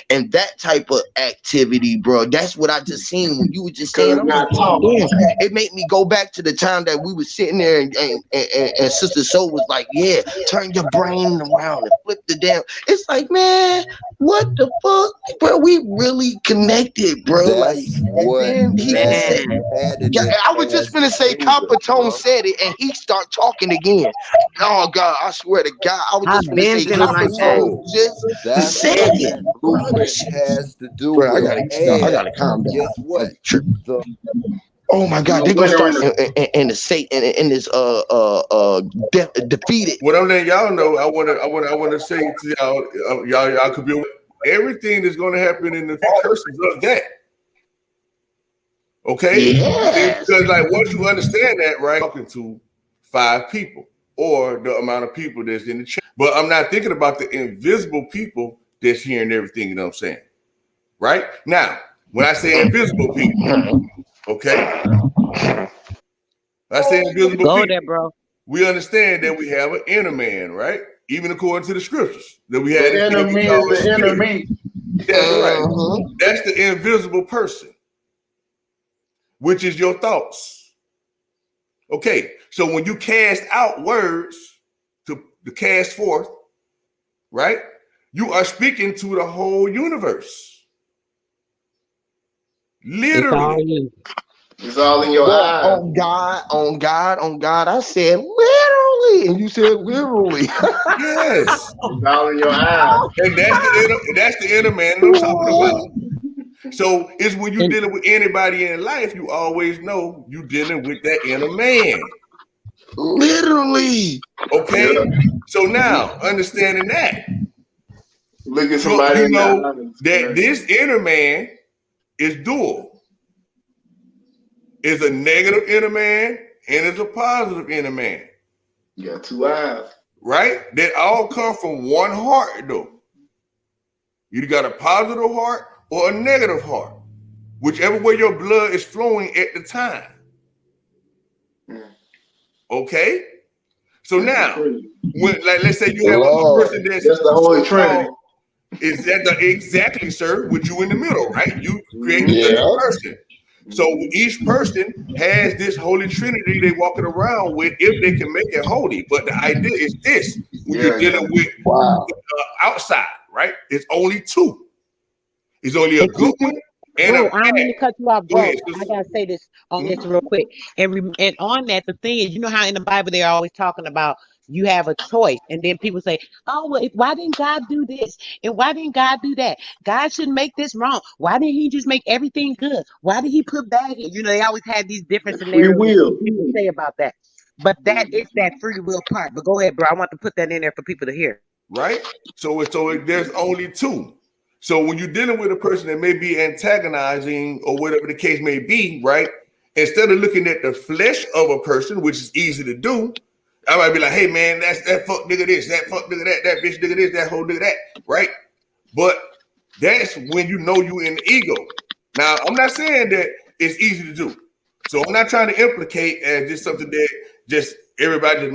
And that type of activity, bro, that's what I just seen when you were just Because saying. it's I'm like, not God taught. damn, it made me go back to the time that we were sitting there and Sister Soul was like, yeah, turn your brain around and flip the damn. It's like, man, what the fuck? Bro, we really connected, bro. Like, That's and what then he just said, had yeah, it I was just as gonna say Judah, Copper Tone bro. said it and he start talking again. Oh God, I swear to God, I was just I've gonna been say feeling Sister Copper like that. Tone Soul. just That's said what it. that Oh blueprint shit. has to do Bro, with. I And gotta calm down. guess I'm what? tripping. The Oh my God, No they're gonna winner start in the in the Satan in this defeated. What I'm letting y'all know, I wanna say to y'all, y'all could be aware. Everything that's gonna happen in the curses of that. Okay? Yes. Because like once you understand that, right, talking to 5 people or the amount of people that's in the chat. But I'm not thinking about the invisible people that's hearing everything, you know what I'm saying? Right? Now, when I say invisible people, okay? I say invisible Go there, people. bro. We understand that we have an inner man, right? Even according to the scriptures, that we had the this thing we enemy is call the spirit. enemy. That's right. Uh-huh. That's the invisible person, which is your thoughts. Okay, so when you cast out words to cast forth, right? You are speaking to the whole universe. It's all Literally. you. It's all in your Bro, eyes. on God, I said literally, and you said literally. Yes. It's all in your eyes. And that's the inner man that I'm talking about. So it's when you're And dealing with anybody in life, you always know you're dealing with that inner man. Literally. Okay? Yeah. So now, understanding that, Look at somebody you in the know eyes. that this inner man is dual. Is a negative inner man and is a positive inner man. You got 2 eyes. Right? That all come from one heart, though. You got a positive heart or a negative heart, whichever way your blood is flowing at the time. Mm. Okay? So That's the now, crazy. when like let's say you have a Lord. person that's That's the Holy Trinity. so-called, is that the exactly, sir, with you in the middle, right? You created Mm-hmm. the Yeah. person. So Mm-hmm. each person has this holy trinity they walking around with if they can make it holy. But the idea is this: when you're Yeah, yeah. dealing with Wow. outside, right? It's only 2. It's only a and good one and a bro, I don't bad. mean to cut you off, Go bro. ahead, I sister. gotta say this on this Mhm. real quick. And on that, the thing is, you know how in the Bible they're always talking about you have a choice, and then people say, "Oh, well, why didn't God do this? And why didn't God do that? God shouldn't make this wrong. Why didn't He just make everything good? Why did He put bad in?" You know, they always had these different That free scenarios and will. things people say about that. But that Mhm. is that free will part. But go ahead, bro. I want to put that in there for people to hear. Right? There's only 2. So when you're dealing with a person that may be antagonizing or whatever the case may be, right? Instead of looking at the flesh of a person, which is easy to do, I might be like, hey man, that's that fuck nigga this, that fuck nigga that bitch nigga this, that whole nigga that, right? But that's when you know you in the ego. Now, I'm not saying that it's easy to do. So I'm not trying to implicate as just something that just everybody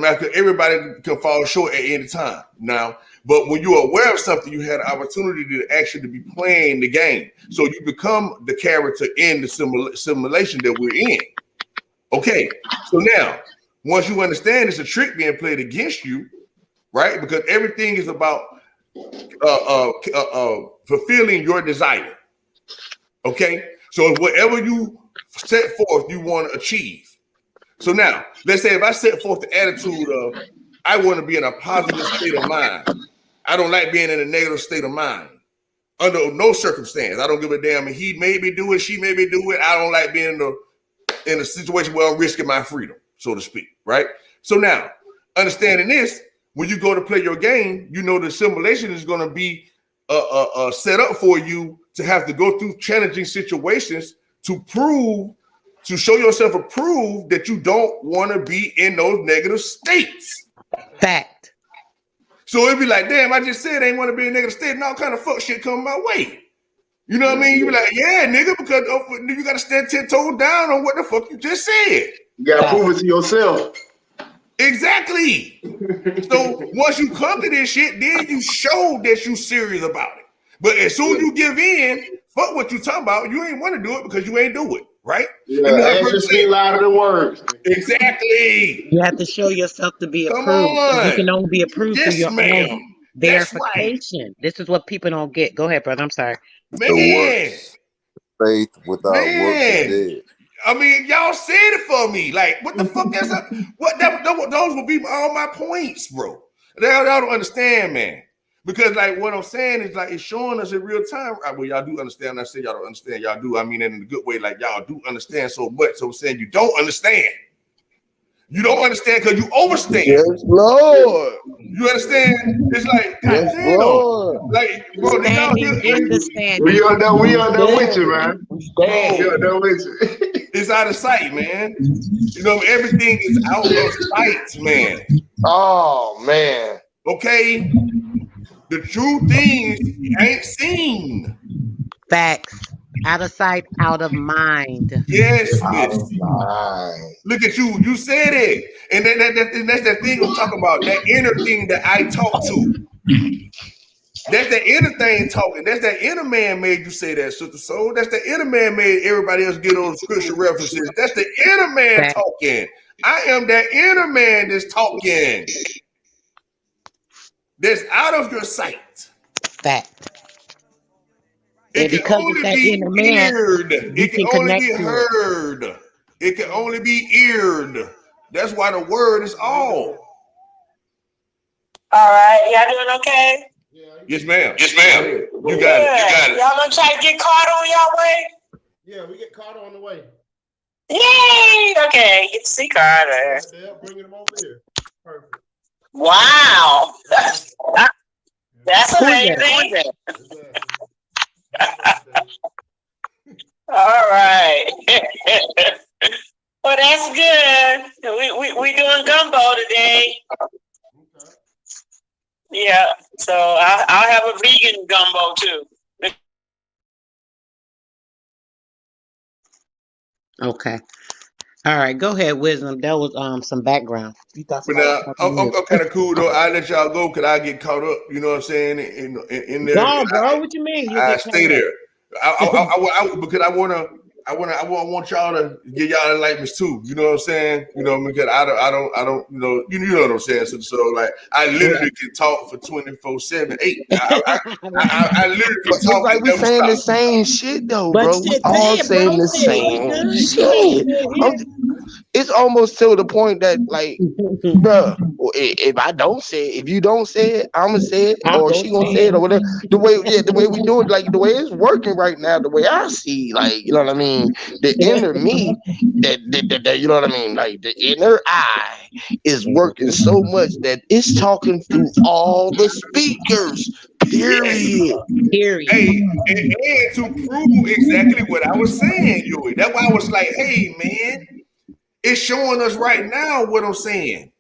can fall short at any time. Now, but when you're aware of something, you had an opportunity to actually be playing the game. So you become the character in the simulation that we're in. Okay. So now, once you understand it's a trick being played against you, right? Because everything is about fulfilling your desire. Okay, so whatever you set forth, you want to achieve. So now, let's say if I set forth the attitude of I want to be in a positive state of mind. I don't like being in a negative state of mind under no circumstance. I don't give a damn if he made me do it, she made me do it. I don't like being in a situation where I'm risking my freedom, so to speak, right? So now, understanding this, when you go to play your game, you know the simulation is going to be set up for you to have to go through challenging situations to show yourself a prove that you don't want to be in those negative states. Fact. So it'd be like, damn, I just said I ain't want to be in a negative state, and all kind of fuck shit come my way. You know what I mean? You be like, yeah, nigga, because you got to stand 10 toes down on what the fuck you just said. You got to prove it to yourself. Exactly. So once you come to this shit, then you show that you serious about it. But as soon as you give in, fuck what you talking about, you ain't want to do it because you ain't do it, right? Yeah, actions speak louder than words. Exactly. You have to show yourself to be Come approved. on. You can only be approved through your own That's verification. right. This is what people don't get. Go ahead, brother. I'm sorry. The works. Faith without works is dead. I mean, y'all said it for me. Like, what the fuck is that? Those will be all my points, bro. Y'all don't understand, man. Because like what I'm saying is like it's showing us in real time. Well, y'all do understand. I say y'all don't understand. Y'all do. I mean it in a good way. Like y'all do understand so much. So I'm saying you don't understand. You don't understand because you overstand. Yes, Lord. You understand? It's like, yes, damn. Lord. Like, bro, standing in the standing. We are done with you, man. Bro, we are done with you. It's out of sight, man. You know, everything is out of sight, man. Oh, man. Okay? The true things ain't seen. Facts. Out of sight, out of mind. Yes, miss. Look at you. You said it. And that's that thing I'm talking about. That inner thing that I talk to. That's the inner thing talking. That's that inner man made you say that, Sister Soul. That's the inner man made everybody else get those scripture references. That's the inner man talking. I am that inner man that's talking. That's out of your sight. Fact. It can only be eared. It can only be heard. It can only be eared. That's why the word is all. All right, y'all doing okay? Yes, ma'am. Yes, ma'am. You got it. You got it. Y'all gonna try to get caught on y'all way? Yeah, we get caught on the way. Yay! Okay, get to see Carter. Bringing them over here. Perfect. Wow, that's amazing. All right. Well, that's good. We doing gumbo today. Yeah, so I'll have a vegan gumbo too. Okay. All right, go ahead, Wisdom. That was some background. You thought but now I'm kind of cool though. I let y'all go because I get caught up. You know what I'm saying? In there. No, bro. What you mean? I stay there. Because I want y'all to get y'all enlightenments too. You know what I'm saying? You know, because I don't. You know what I'm saying. So like, I literally can talk for 24/7, 8. I literally can talk. Like we saying the same shit though, bro. We all saying the same shit. It's almost to the point that, like, bro, if I don't say it, if you don't say it, I'ma say it, or she gonna say it, or whatever. The way we do it, like the way it's working right now, the way I see, like, you know what I mean. The inner me, that you know what I mean, like the inner eye is working so much that it's talking through all the speakers. Period. Hey, and to prove exactly what I was saying, Yui. That's why I was like, hey, man. It's showing us right now what I'm saying.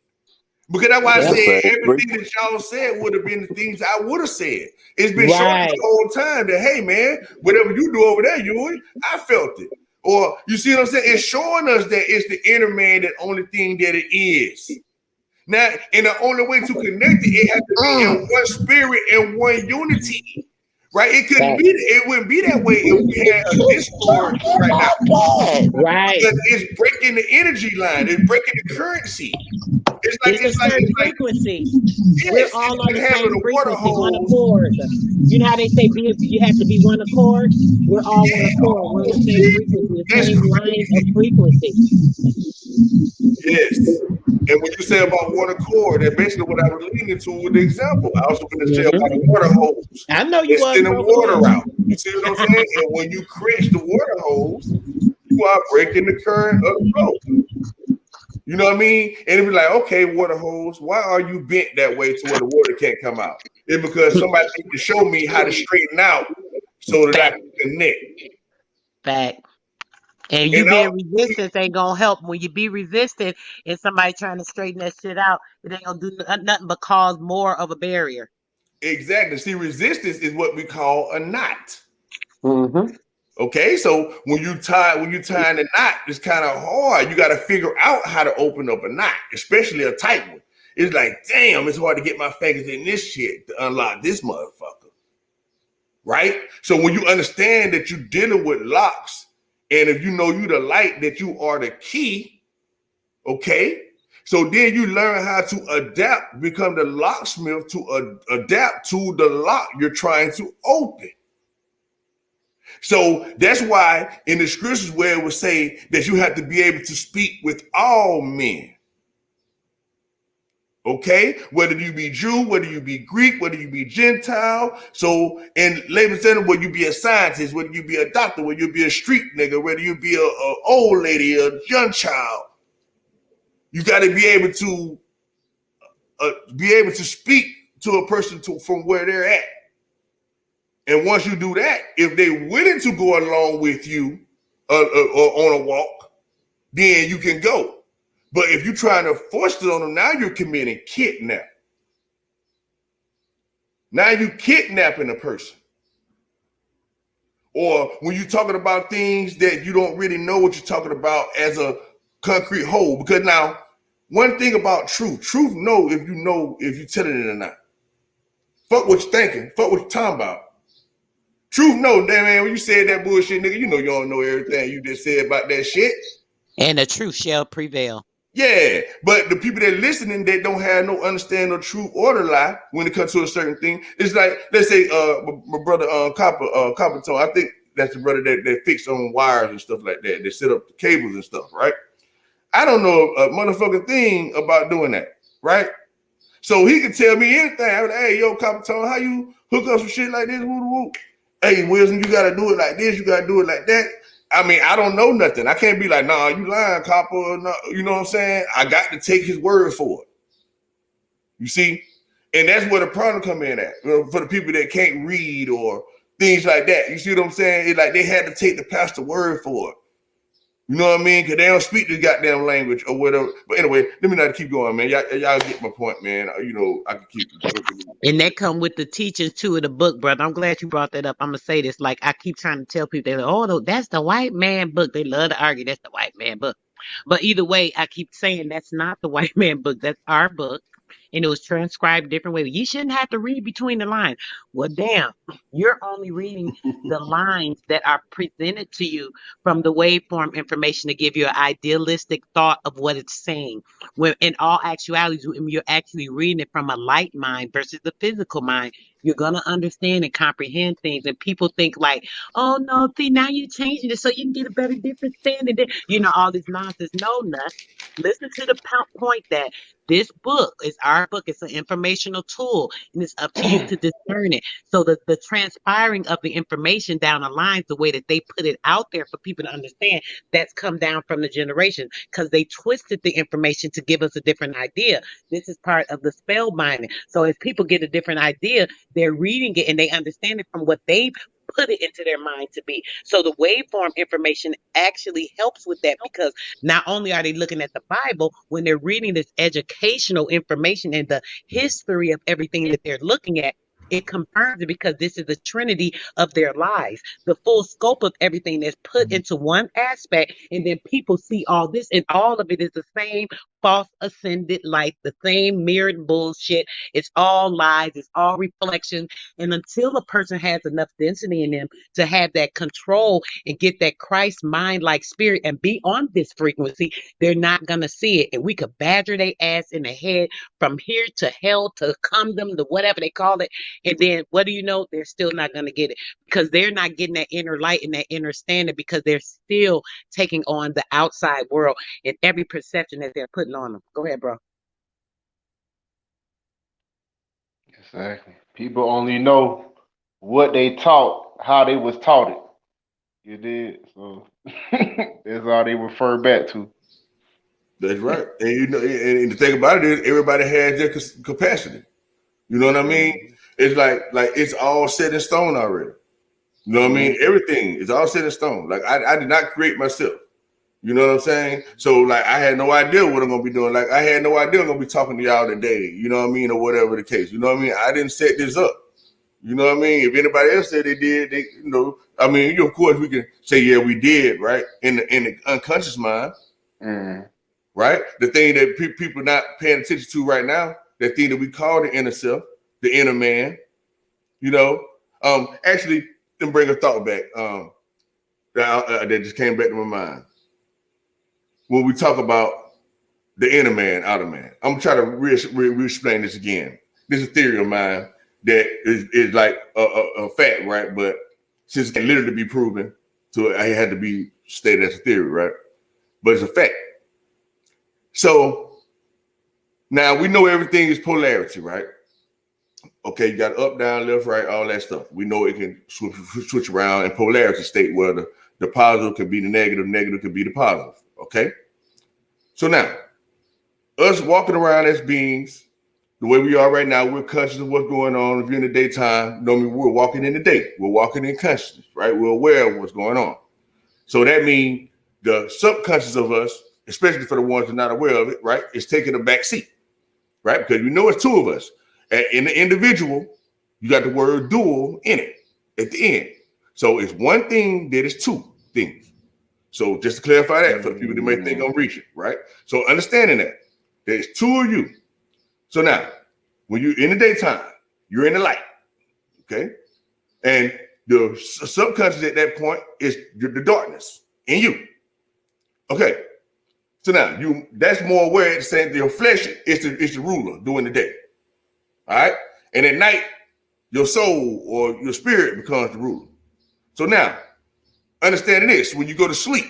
Because that's why I said everything that y'all said would have been the things I would have said. It's been showing us the whole time that, hey, man, whatever you do over there, Yui, I felt it. Or you see what I'm saying? It's showing us that it's the inner man, the only thing that it is. Now, and the only way to connect it has to be in one spirit and one unity. Right? It couldn't be. It wouldn't be that way if we had a discord right now. Right. Because it's breaking the energy line. It's breaking the currency. It's a certain It's like frequency. We're yes, all it's on like the having same a water frequency, one hose. accord. You know how they say you have to be one accord? We're all one Yeah, accord. We're on oh the same shit, frequency, the that's same line of crazy. frequency. Yes. And when you say about water cord, that's basically what I was leaning to with the example. I was going to say about a Hmm. water hose. I know you It's was, sending bro. Go water ahead. out. You see what I'm saying? And when you crash the water hose, you are breaking the current of the flow. You know what I mean? And it'd be like, okay, water hose, why are you bent that way to where the water can't come out? It's because somebody needs to show me how to straighten out so that I Fact, can connect. fact. And And you I being resistant ain't gonna help. When you be resistant and somebody trying to straighten that shit out, it ain't gonna do nothing but cause more of a barrier. exactly. See, resistance is what we call a knot. Mm-hmm. Okay, so when you tying a knot, it's kind of hard. You got to figure out how to open up a knot, especially a tight one. It's like, damn, it's hard to get my fingers in this shit to unlock this motherfucker, right? So when you understand that you're dealing with locks, and if you know you the light, that you are the key, okay. So then you learn how to adapt, become the locksmith to adapt to the lock you're trying to open. So that's why in the scriptures where it would say that you have to be able to speak with all men. Okay, whether you be Jew, whether you be Greek, whether you be Gentile. So in Laban Center, whether you be a scientist, whether you be a doctor, whether you be a street nigga, whether you be a old lady, a young child, you got to be able to speak to a person from where they're at. And once you do that, if they willing to go along with you on a walk, then you can go. But if you're trying to force it on them, now you're committing kidnap. Now you kidnapping a person. Or when you're talking about things that you don't really know what you're talking about as a concrete whole. Because now, one thing about truth know if you're telling it or not. Fuck what you're thinking. Fuck what you're talking about. Truth know, damn man, when you said that bullshit, nigga, you know you don't know everything you just said about that shit. And the truth shall prevail. Yeah, but the people that listening that don't have no understanding of truth or the lie when it comes to a certain thing, it's like let's say my brother Copper Tone, I think that's the brother that fix on wires and stuff like that. They set up the cables and stuff, right? I don't know a motherfucking thing about doing that, right? So he can tell me anything. I'm like, hey, yo, Copper Tone, how you hook up some shit like this? Woo, woo, woo. Hey, Wilson, you gotta do it like this. You gotta do it like that. I mean, I don't know nothing. I can't be like, nah, you lying, Copper. No, you know what I'm saying? I got to take his word for it. You see? And that's where the problem come in at. For the people that can't read or things like that. You see what I'm saying? It's like they had to take the pastor word for it. You know what I mean? Because they don't speak this goddamn language or whatever. But anyway, let me not keep going, man. Y'all get my point, man. You know, I can keep. And that come with the teachings too of the book, brother. I'm glad you brought that up. I'm gonna say this. Like I keep trying to tell people, they're like, "Oh, no, that's the white man book." They love to argue that's the white man book. But either way, I keep saying that's not the white man book. That's our book. And it was transcribed different ways. You shouldn't have to read between the lines. Well, damn, you're only reading the lines that are presented to you from the waveform information to give you an idealistic thought of what it's saying. When in all actuality, when you're actually reading it from a light mind versus the physical mind, you're gonna understand and comprehend things. And people think like, oh no, see now you're changing it so you can get a better different standing. You know, all this nonsense. No, nut. Listen to the point that this book is our book. It's an informational tool, and it's up to you to discern it. So the transpiring of the information down the lines, the way that they put it out there for people to understand, that's come down from the generation because they twisted the information to give us a different idea. This is part of the spell binding. So as people get a different idea, they're reading it and they understand it from what they've put it into their mind to be. So the waveform information actually helps with that because not only are they looking at the Bible, when they're reading this educational information and the history of everything that they're looking at, it confirms it because this is the trinity of their lives, the full scope of everything that's put into one aspect, and then people see all this, and all of it is the same false ascended light, the same mirrored bullshit. It's all lies, it's all reflection. And until a person has enough density in them to have that control and get that Christ mind like spirit and be on this frequency, they're not going to see it. And we could badger their ass in the head from here to hell to condom to whatever they call it. And then what do you know? They're still not going to get it because they're not getting that inner light and that inner standing because they're still taking on the outside world and every perception that they're putting on them. Go ahead, bro. Exactly. People only know what they taught, how they was taught it. You did. So that's all they refer back to. That's right. And you know, and the thing about it is, everybody has their capacity. You know what I mean? It's like it's all set in stone already. You know what I mean? Everything is all set in stone. Like I did not create myself. You know what I'm saying? So like I had no idea what I'm gonna be doing. Like I had no idea I'm gonna be talking to y'all today. You know what I mean, or whatever the case. You know what I mean? I didn't set this up. You know what I mean? If anybody else said they did, they I mean, of course we can say yeah we did, right? In the unconscious mind. Right? The thing that people not paying attention to right now, that thing that we call the inner self, the inner man, you know. Actually, let me bring a thought back that just came back to my mind. When we talk about the inner man, outer man, I'm going to try to re-explain this again. This is a theory of mine that is like a fact, right? But since it can literally be proven, so it had to be stated as a theory, right? But it's a fact. So now we know everything is polarity, right? Okay, you got up, down, left, right, all that stuff. We know it can switch around in polarity state where the positive can be the negative can be the positive. Okay. So now, us walking around as beings, the way we are right now, we're conscious of what's going on. If you're in the daytime, we're walking in the day. We're walking in consciousness, right? We're aware of what's going on. So that means the subconscious of us, especially for the ones that are not aware of it, right, is taking a back seat, right? Because we know it's two of us. And in the individual, you got the word dual in it at the end. So it's one thing that is two things. So just to clarify that for the people that may think I'm reaching, right? So understanding that there's two of you. So now, when you're in the daytime, you're in the light, okay? And the subconscious at that point is the darkness in you. Okay. So now that's more aware at the same thing. Your flesh is the ruler during the day. All right. And at night, your soul or your spirit becomes the ruler. So now, understanding this, when you go to sleep,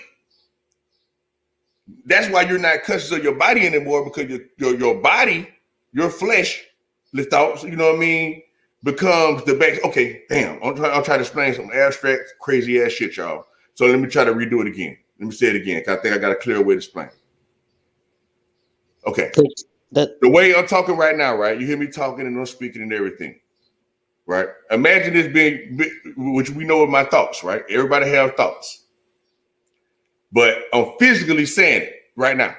that's why you're not conscious of your body anymore, because your body, your flesh, the thoughts, you know what I mean, becomes the back. Okay, damn. I'll try to explain some abstract, crazy ass shit, y'all. So let me try to redo it again. Let me say it again, because I think I got a clear way to explain. Okay. The way I'm talking right now, right? You hear me talking and I'm speaking and everything, right? Imagine this being, which we know are my thoughts, right? Everybody have thoughts. But I'm physically saying it right now.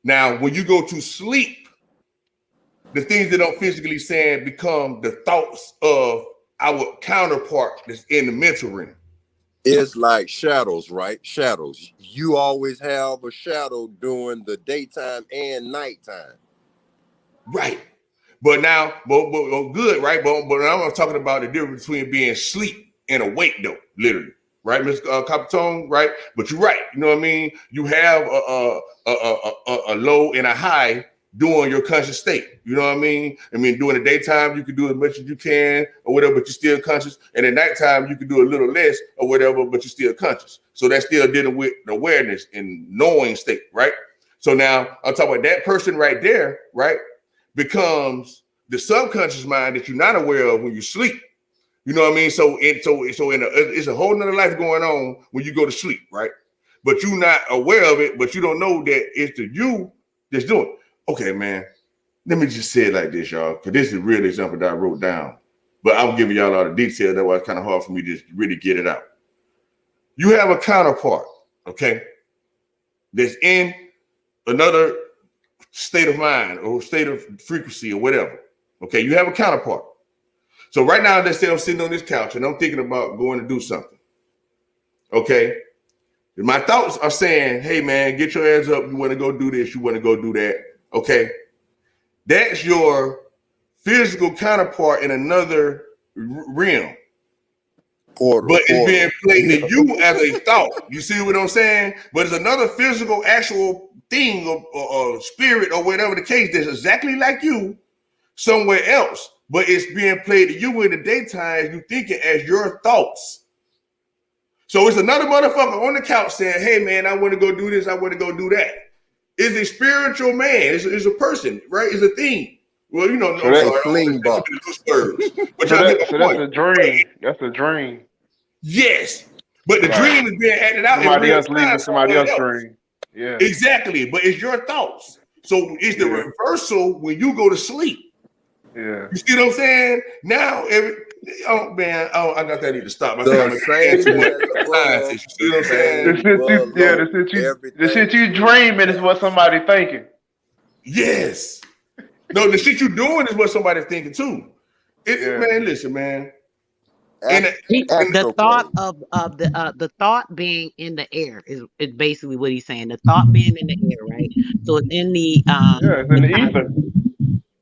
Now, when you go to sleep, the things that I'm physically saying become the thoughts of our counterpart that's in the mental realm. It's like shadows, right? Shadows. You always have a shadow during the daytime and nighttime. Right. But now, but good, right? But now I'm talking about the difference between being asleep and awake, though, literally. Right, Mr. Capitone, right? But you're right. You know what I mean? You have a low and a high during your conscious state. You know what I mean? I mean, during the daytime, you can do as much as you can or whatever, but you're still conscious. And at nighttime, you can do a little less or whatever, but you're still conscious. So that's still dealing with the awareness and knowing state, right? So now I'm talking about that person right there, right? Becomes the subconscious mind that you're not aware of when you sleep. You know what I mean? So it's a whole nother life going on when you go to sleep, right? But you're not aware of it, but you don't know that it's the you that's doing it. Okay, man. Let me just say it like this, y'all, because this is a real example that I wrote down. But I'm giving y'all all the details. That's why it's kind of hard for me to really get it out. You have a counterpart, okay, that's in another state of mind or state of frequency or whatever. Okay, you have a counterpart. So right now, let's say I'm sitting on this couch and I'm thinking about going to do something. Okay. My thoughts are saying, hey man, get your ass up. You want to go do this, you want to go do that. Okay. That's your physical counterpart in another realm. But it's being played to you as a thought. You see what I'm saying? But it's another physical, actual thing or spirit or whatever the case that's exactly like you somewhere else. But it's being played to you in the daytime. You think it as your thoughts. So it's another motherfucker on the couch saying, hey man, I want to go do this, I want to go do that. It's a spiritual man. It's a person, right? It's a thing. Well, you know, I'm sorry, I don't want to say too many loose words. But y'all get my point. That's a dream. That's a dream. Yes. But the dream is being acted out in Somebody real else time leaving somebody somewhere else's else. dream. Yeah. Exactly. But it's your thoughts. So it's the reversal when you go to sleep. Yeah. You see what I'm saying? Now, oh man, I got that need to stop. The same as above, You see what I'm saying? The shit you dreaming is what somebody thinking. Yes. No, the shit you doing is what somebody's thinking too. Man, listen, man. The thought of the thought being in the air is basically what he's saying. The thought being in the air, right? So it's in the it's in the ether.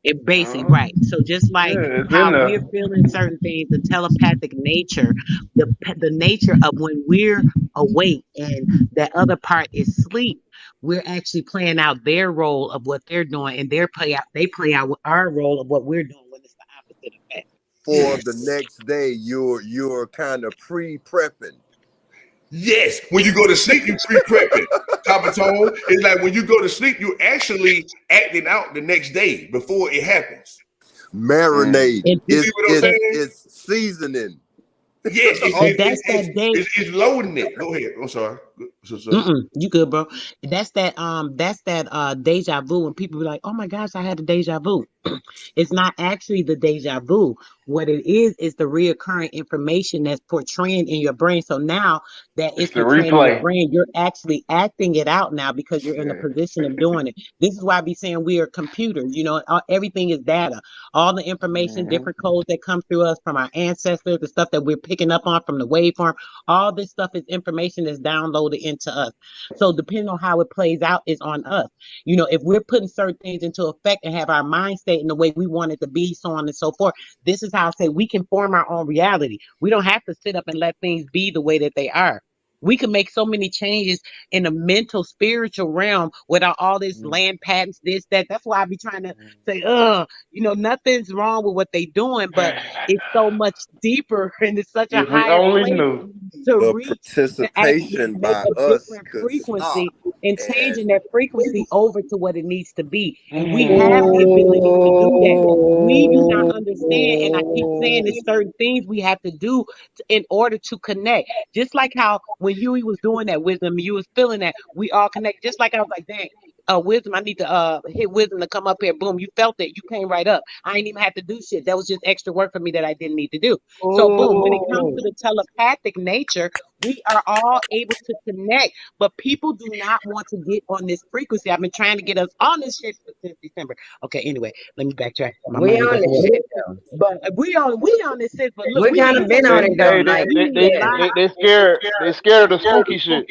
It basically right. So just like how we're feeling certain things, the telepathic nature, the nature of when we're awake and that other part is sleep, we're actually playing out their role of what they're doing, and they play out our role of what we're doing when it's the opposite effect. For the next day, you're kind of pre-prepping. Yes, when you go to sleep, you pre-prepping. Copper tone. It's like when you go to sleep, you actually acting out the next day before it happens. Marinade. You see what I'm saying? It's seasoning. Yes, day. It's loading it. Go ahead. I'm sorry. You good, bro? That's that deja vu when people be like, "Oh my gosh, I had a deja vu." It's not actually the deja vu. What it is the reoccurring information that's portraying in your brain. So now that it's portraying in your brain, you're actually acting it out now because you're in a position of doing it. This is why I be saying we are computers. You know, everything is data. All the information, different codes that come through us from our ancestors, the stuff that we're picking up on from the waveform, all this stuff is information that's downloaded into us. So depending on how it plays out is on us. You know, if we're putting certain things into effect and have our mind state in the way we want it to be, so on and so forth, this is how I say we can form our own reality. We don't have to sit up and let things be the way that they are. We can make so many changes in the mental, spiritual realm without all this land patents, this, that. That's why I be trying to say, you know, nothing's wrong with what they doing, but it's so much deeper and it's such a If we higher only place knew. to The reach to actually participation make by a us different could stop. frequency and changing that frequency over to what it needs to be. And we have the Mm-hmm. ability to do that. We do not understand, and I keep saying there's certain things we have to do in order to connect. Just like how when Huey was doing that wisdom, you was feeling that we all connect. Just like I was like, dang, wisdom, I need to hit wisdom to come up here. Boom, you felt it. You came right up. I ain't even have to do shit. That was just extra work for me that I didn't need to do. So boom, when it comes to the telepathic nature, we are all able to connect, but people do not want to get on this frequency. I've been trying to get us on this shit since December. Okay, anyway, let me backtrack. My We mind on goes this nowhere. shit though. But we on this shit. But look, We we kind need of to been on it though. Like, yeah. They scared of the spooky shit.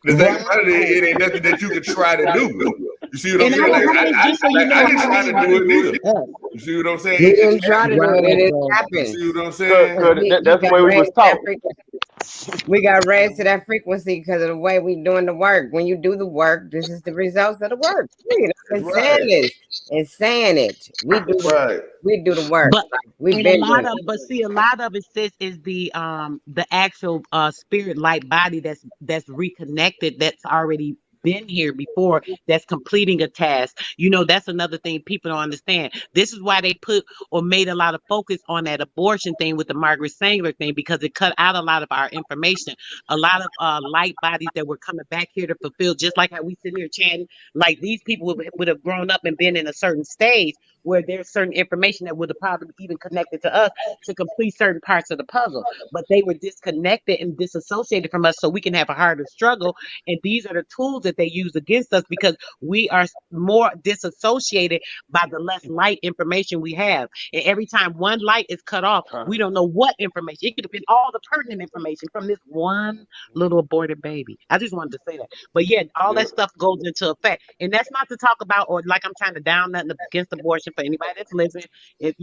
The thing about it ain't nothing that you can try to do. You see what I'm And saying? I Like, will say, just so you know, I didn't how try many to do it neither. us. You see what I'm saying? We It just didn't try to do it, and happened. it You happens. see what I'm saying? We That's the got way we was raised to that taught. frequency. We got raised to that frequency because of the way we doing the work. When you do the work, this is the results of the work. You know, That's it's saying right. this. It's saying it. We do Right. we do the work. But Like, we've and been doing it. a lot of it, sis, is the actual spirit light body that's reconnected, that's already been here before, that's completing a task. You know, that's another thing people don't understand. This is why they put or made a lot of focus on that abortion thing with the Margaret Sanger thing, because it cut out a lot of our information. A lot of light bodies that were coming back here to fulfill, just like how we sit here chatting, like these people would have grown up and been in a certain stage where there's certain information that would have probably even connected to us to complete certain parts of the puzzle. But they were disconnected and disassociated from us so we can have a harder struggle. And these are the tools that they use against us because we are more disassociated by the less light information we have. And every time one light is cut off, we don't know what information. It could have been all the pertinent information from this one little aborted baby. I just wanted to say that. But yeah, all that stuff goes into effect. And that's not to talk about or like I'm trying to down nothing against abortion for anybody that's listening. If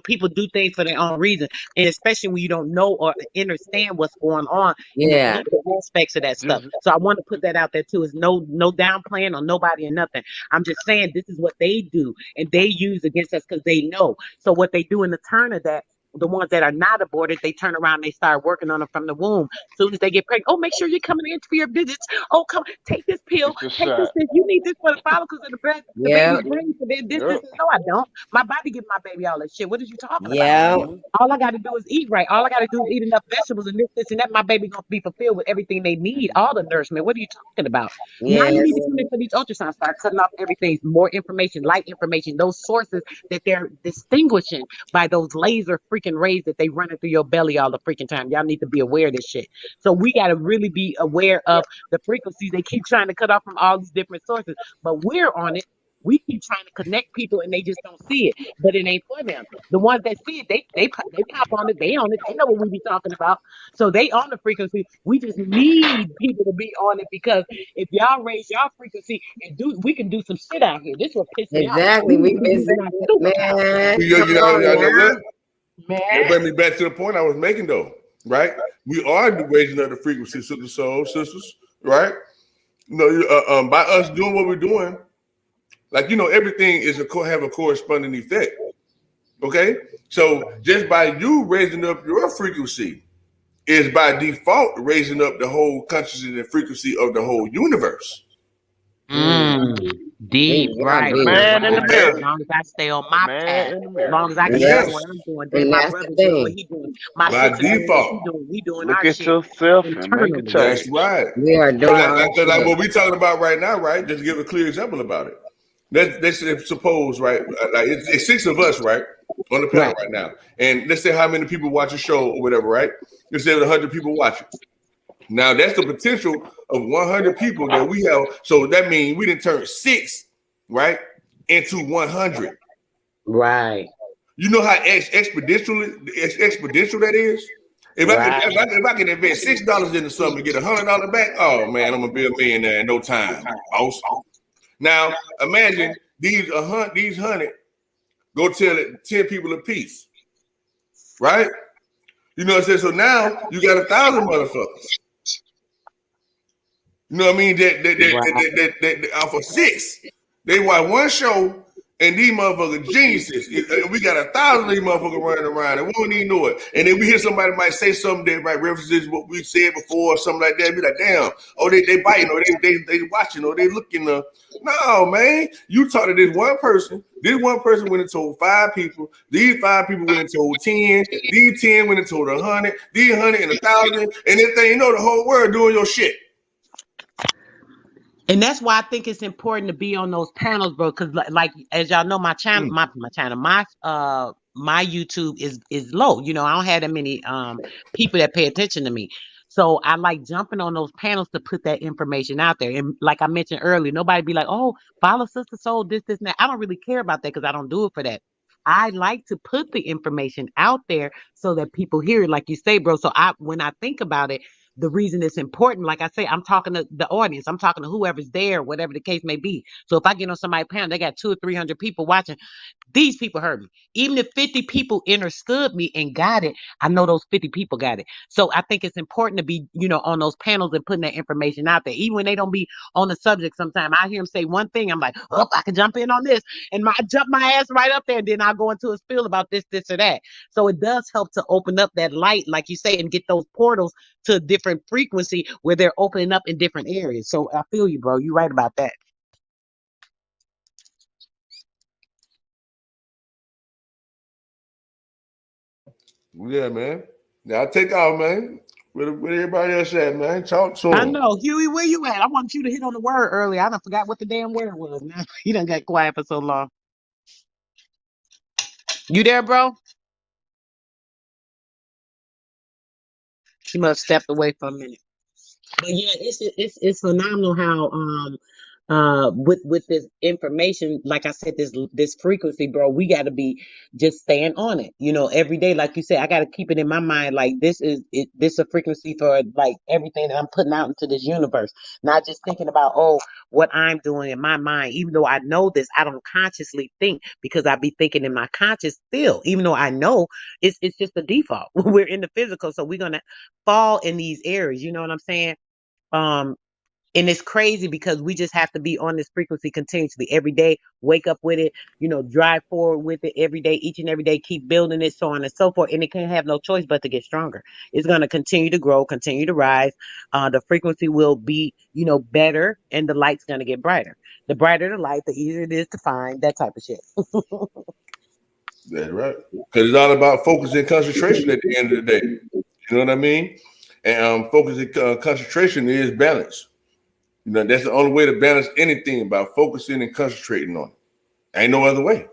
people do things for their own reason. And especially when you don't know or understand what's going on in the Yeah. legal aspects of that stuff. So I want to put that out there too. Is no downplaying on nobody or nothing. I'm just saying this is what they do and they use against us because they know. So what they do in the turn of that, the ones that are not aborted, they turn around and they start working on them from the womb. As soon as they get pregnant, oh, make sure you're coming in for your visits. Oh, come take this pill, take this. You need this for the follicles of the Yeah. baby's brain for this. No, I don't. My body give my baby all that shit. What are you talking about? Yeah. All I got to do is eat right. All I got to do is eat enough vegetables and this, and that. My baby gonna be fulfilled with everything they need, all the nourishment. What are you talking about? Now you Yes. need to come in for these ultrasounds. Start cutting off everything, more information, light information, those sources that they're distinguishing by those laser freaking rays that they running through your belly all the freaking time. Y'all need to be aware of this shit. So we got to really be aware of the frequencies they keep trying to cut off from all these different sources. But we're on it. We keep trying to connect people and they just don't see it. But it ain't for them. The ones that see it, they pop on it. They on it. They know what we be talking about. So they on the frequency. We just need people to be on it because if y'all raise y'all frequency and we can do some shit out here. This is what pisses me off. Exactly. We We need to be been using our superpowers. man. You Come know, on y'all know what? Man. That brings me back to the point I was making, though, right? We are raising up the frequency, sister soul sisters, right? By us doing what we're doing, like everything is have a corresponding effect. Okay, so just by you raising up your frequency is by default raising up the whole consciousness and frequency of the whole universe. Deep, right. The man in the Okay, As mirror. long as I stay on The my man path, in the as mirror. long as I keep yes, doing what I'm doing, then And my that's the brother doing what thing. he doing, my by sister doing what she default. doing, we doing Look our at shit yourself and make a internally. That's change. right. We are So doing our like shit. what we're talking about right now, right? Just to give a clear example about it. Let's suppose, right? Like it's six of us, right, on the panel Right. right now, and let's say how many people watch a show or whatever, right? Let's say 100 people watch it. Now that's the potential of 100 people that we have. So that means we didn't turn 6, right, into 100. Right. You know how exponential that is. If I can invest $6 into something and get $100 back, oh man, I'm gonna be a millionaire in no time. Awesome. Now imagine these 100 go tell it 10 people a piece, right? You know what I'm saying? So now you got 1,000 motherfuckers. You know what I mean? That off of 6, they watch one show, and these motherfuckers geniuses. We got 1,000 of these motherfuckers running around, and we don't even know it. And then we hear somebody might say something that might references what we said before, or something like that. Be like, damn, oh they biting, or they watching, or they looking. No, man, you talk to this one person. This one person went and told 5 people. These 5 people went and told 10. These 10 went and told 100. These 100 and 1,000, and then thing you know, the whole world doing your shit. And that's why I think it's important to be on those panels, bro. Because like as y'all know, my channel, my YouTube is low. You know, I don't have that many people that pay attention to me. So I like jumping on those panels to put that information out there. And like I mentioned earlier, nobody be like, "Oh, follow Sister Soul, this, and that." I don't really care about that because I don't do it for that. I like to put the information out there so that people hear it, like you say, bro. So when I think about it, the reason it's important, like I say, I'm talking to the audience, I'm talking to whoever's there, whatever the case may be. So if I get on somebody's panel, they got 200 or 300 people watching. These people heard me. Even if 50 people understood me and got it, I know those 50 people got it. So I think it's important to be, on those panels and putting that information out there. Even when they don't be on the subject, sometimes I hear them say one thing, I'm like, oh, I can jump in on this. And I jump my ass right up there, and then I'll go into a spiel about this, or that. So it does help to open up that light, like you say, and get those portals to a different frequency where they're opening up in different areas. So I feel you, bro. You're right about that. Yeah, man. Now take off, man. Where everybody else at, man? Talk to I them. know. Huey, where you at? I want you to hit on the word earlier. I done forgot what the damn word was. Now you done got quiet for so long. You there, bro? She must have stepped away for a minute. But yeah, it's phenomenal how with this information, like I said, this frequency, bro, we got to be just staying on it, every day. Like you said, I got to keep it in my mind, like this a frequency for like everything that I'm putting out into this universe, not just thinking about what I'm doing in my mind. Even though I know this, I don't consciously think, because I be thinking in my conscious still, even though I know it's just the default. We're in the physical, so we're gonna fall in these areas, you know what I'm saying? um and it's crazy because we just have to be on this frequency continuously every day, wake up with it, drive forward with it every day, each and every day, keep building it, so on and so forth. And it can't have no choice but to get stronger. It's going to continue to grow, continue to rise. The frequency will be, better, and the light's going to get brighter. The brighter the light, the easier it is to find, that type of shit. That's right. Because it's all about focus and concentration at the end of the day. You know what I mean? And focus and concentration is balance. That's the only way to balance anything, about focusing and concentrating on it. Ain't no other way.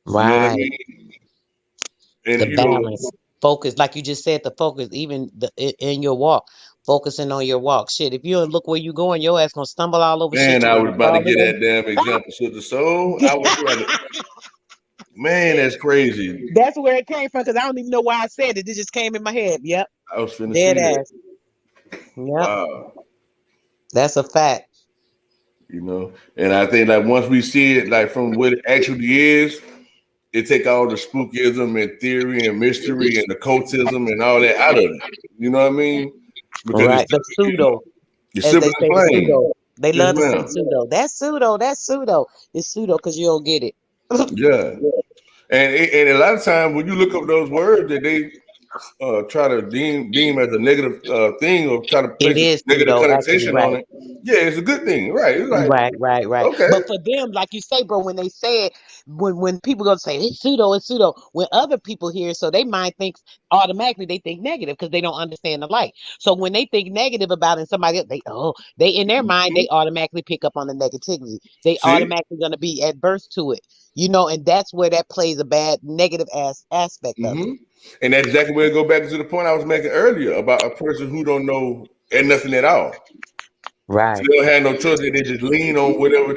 You know what I Right. mean? And The balance, focus, like you just said, the focus, even in your walk, focusing on your walk. Shit, if you don't look where you going, your ass gonna stumble all over shit. man, You I gonna was about to fall get in. that damn example. So the soul, I was trying to, man, that's crazy. That's where it came from, because I don't even know why I said it. It just came in my head. Yep, I was finna dead see that. ass. Yep, Wow. that's a fact. And I think like once we see it like from what it actually is, it take all the spookism and theory and mystery and occultism and all that out of it. You know what I mean? Because Right, the pseudo, it's as simple they as say, the plain. pseudo. They Yes, love to say ma'am. pseudo. That's pseudo. That's pseudo. It's pseudo because you don't get it. Yeah. And a lot of times when you look up those words that they try to deem as a negative thing, or try to It place a is negative pseudo, actually, connotation on right. it, yeah, it's a good thing, right? It's like, Right. okay, But for them, like you say, bro, when they say it, when people go to say it's pseudo, when other people hear, so they mind thinks automatically they think negative because they don't understand the light. So when they think negative about it, and somebody else, they in their mind mhm. they automatically pick up on the negativity. They See, automatically gonna be adverse to it, and that's where that plays a bad negative aspect of it. hmm and that's exactly where it go back to the point I was making earlier about a person who don't know and nothing at all. So Right. they don't have no choice. They just lean on whatever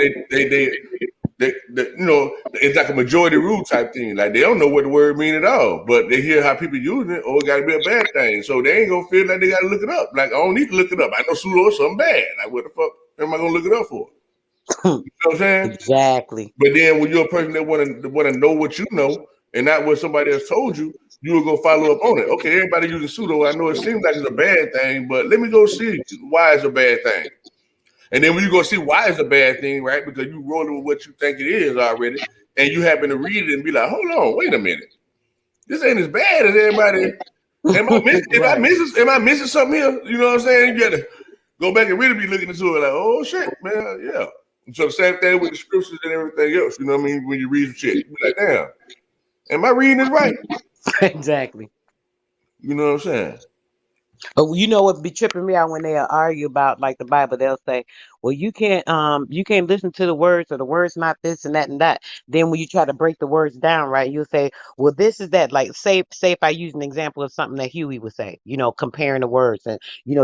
it's like a majority rule type thing. Like they don't know what the word mean at all, but they hear how people using it, or it got to be a bad thing. So they ain't gonna feel like they got to look it up. Like I don't need to look it up. I know pseudo is something bad. Like what the fuck am I gonna look it up for? You know what I'm saying? Exactly. But then when you're a person that want to know what you know and not what somebody else told you, you will go follow up on it. Okay, everybody using pseudo. I know it seems like it's a bad thing, but let me go see why it's a bad thing. And then when you go see why it's a bad thing, right? Because you rolling with what you think it is already, and you happen to read it and be like, hold on, wait a minute. This ain't as bad as everybody. Right. Am I missing something here? You know what I'm saying? You gotta go back and really be looking into it like, oh shit, man, yeah. So the same thing with the scriptures and everything else. You know what I mean? When you read some shit, you be like, damn, am I reading this right? Exactly. You know what I'm saying? But you know what be tripping me out when they argue about like the Bible? They'll say, "Well, you can't listen to the words, or the words not this and that and that." Then when you try to break the words down, right, you'll say, "Well, this is that." Like, say if I use an example of something that Huey would say, comparing the words and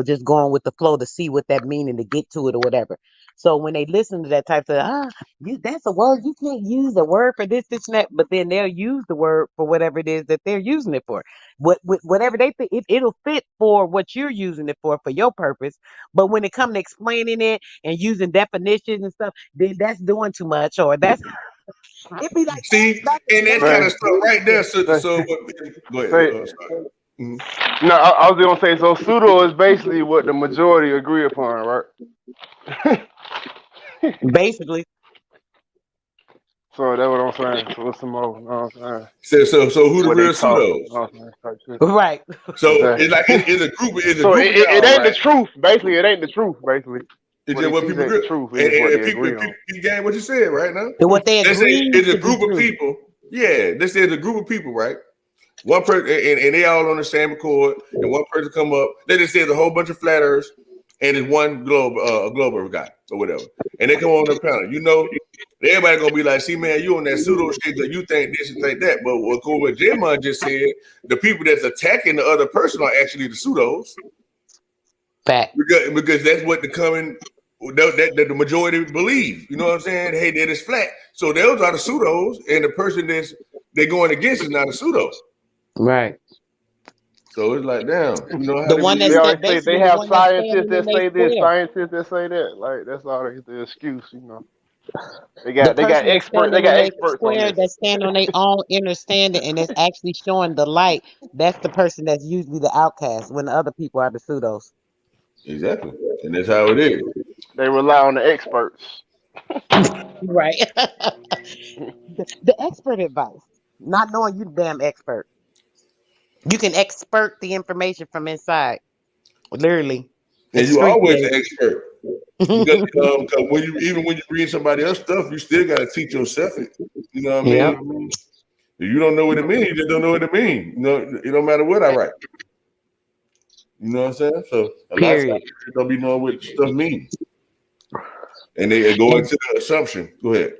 just going with the flow to see what that meaning to get to it or whatever. So when they listen to that type of that's a word, you can't use the word for this and that, but then they'll use the word for whatever it is that they're using it for. Whatever they think, it'll fit for what you're using it for your purpose. But when it comes to explaining it and using definitions and stuff, then that's doing too much, or that's it be like See, that back in and the that day. kind Say, of stuff right there. So say, go ahead. say. Sorry. Mhm. No, I was gonna say, so pseudo is basically what the majority agree upon, right? Basically. So that's what I'm saying. So what's some more? You know what I'm saying? So who the What they real taught. You pseudos? know what I'm saying? Type shit. Right. So it's like Exactly. it's a So group of it y'all, ain't the right? truth. Basically, it ain't the truth. Basically, It's what just they what teach people ain't the do. truth. It's And, just what and they people, agree on. you gain what you said right now. And what they Let's say agreed it's a to be group of true. people. Yeah, let's say it's a group of people, right? One person, and they all on the same accord, and one person come up. Let's just say it's a whole bunch of flat earths, and it's one Glober guy or whatever, and they come on the panel, you know, everybody gonna be like, see, man, you on that pseudo shit because you think this and think that. But what J-Mon just said, the people that's attacking the other person are actually the pseudos. Fact. Because that's what that the majority believe. You know what I'm saying? Hey, that is flat. So those are the pseudos, and the person they're going against is not a pseudo. Right. So it's like, damn, you know how The they one be. that They always stand say they basically the have one that's scientists standing in that their say this, square. scientists that say that. Like that's all the excuse, you know. They The got person that's experts. They standing in got their experts on square this. that stand on their own understanding and that's actually showing the light, that's the person that's usually the outcast when the other people are the pseudos. Exactly, and that's how it is. They rely on the experts. Right. The expert advice. Not knowing you the damn expert. You can expert the information from inside. Literally. And It's you street always code. an expert. Because 'cause when you read somebody else's stuff, you still got to teach yourself it. You know what I Yep. mean? If you don't know what it means, you just don't know what it means. You know, it don't matter what I write. You know what I'm saying? So a lot of Period. times you don't be knowing what stuff means, and they go And into the assumption. Go ahead.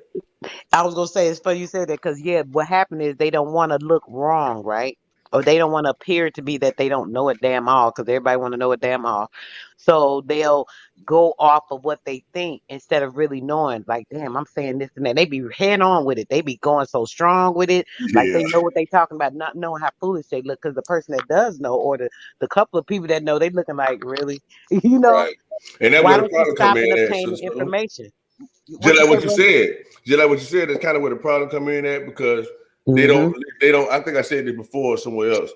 I was gonna say it's funny you said that because yeah, what happened is they don't want to look wrong, right? Or they don't want to appear to be that they don't know it damn all because everybody want to know it damn all. So they'll go off of what they think instead of really knowing. Like, damn, I'm saying this and that. They be head on with it. They be going so strong with it, like Yeah, they know what they talking about, not knowing how foolish they look. Because the person that does know, or the couple of people that know, they looking like really, you know. right. And that's Why where the don't you problem come stop and in at, obtain the sister. information? Just What you like say, what you brother? said. Just like what you said. That's kind of where the problem come in at because they don't. Mm-hmm. They don't. I think I said this before somewhere else.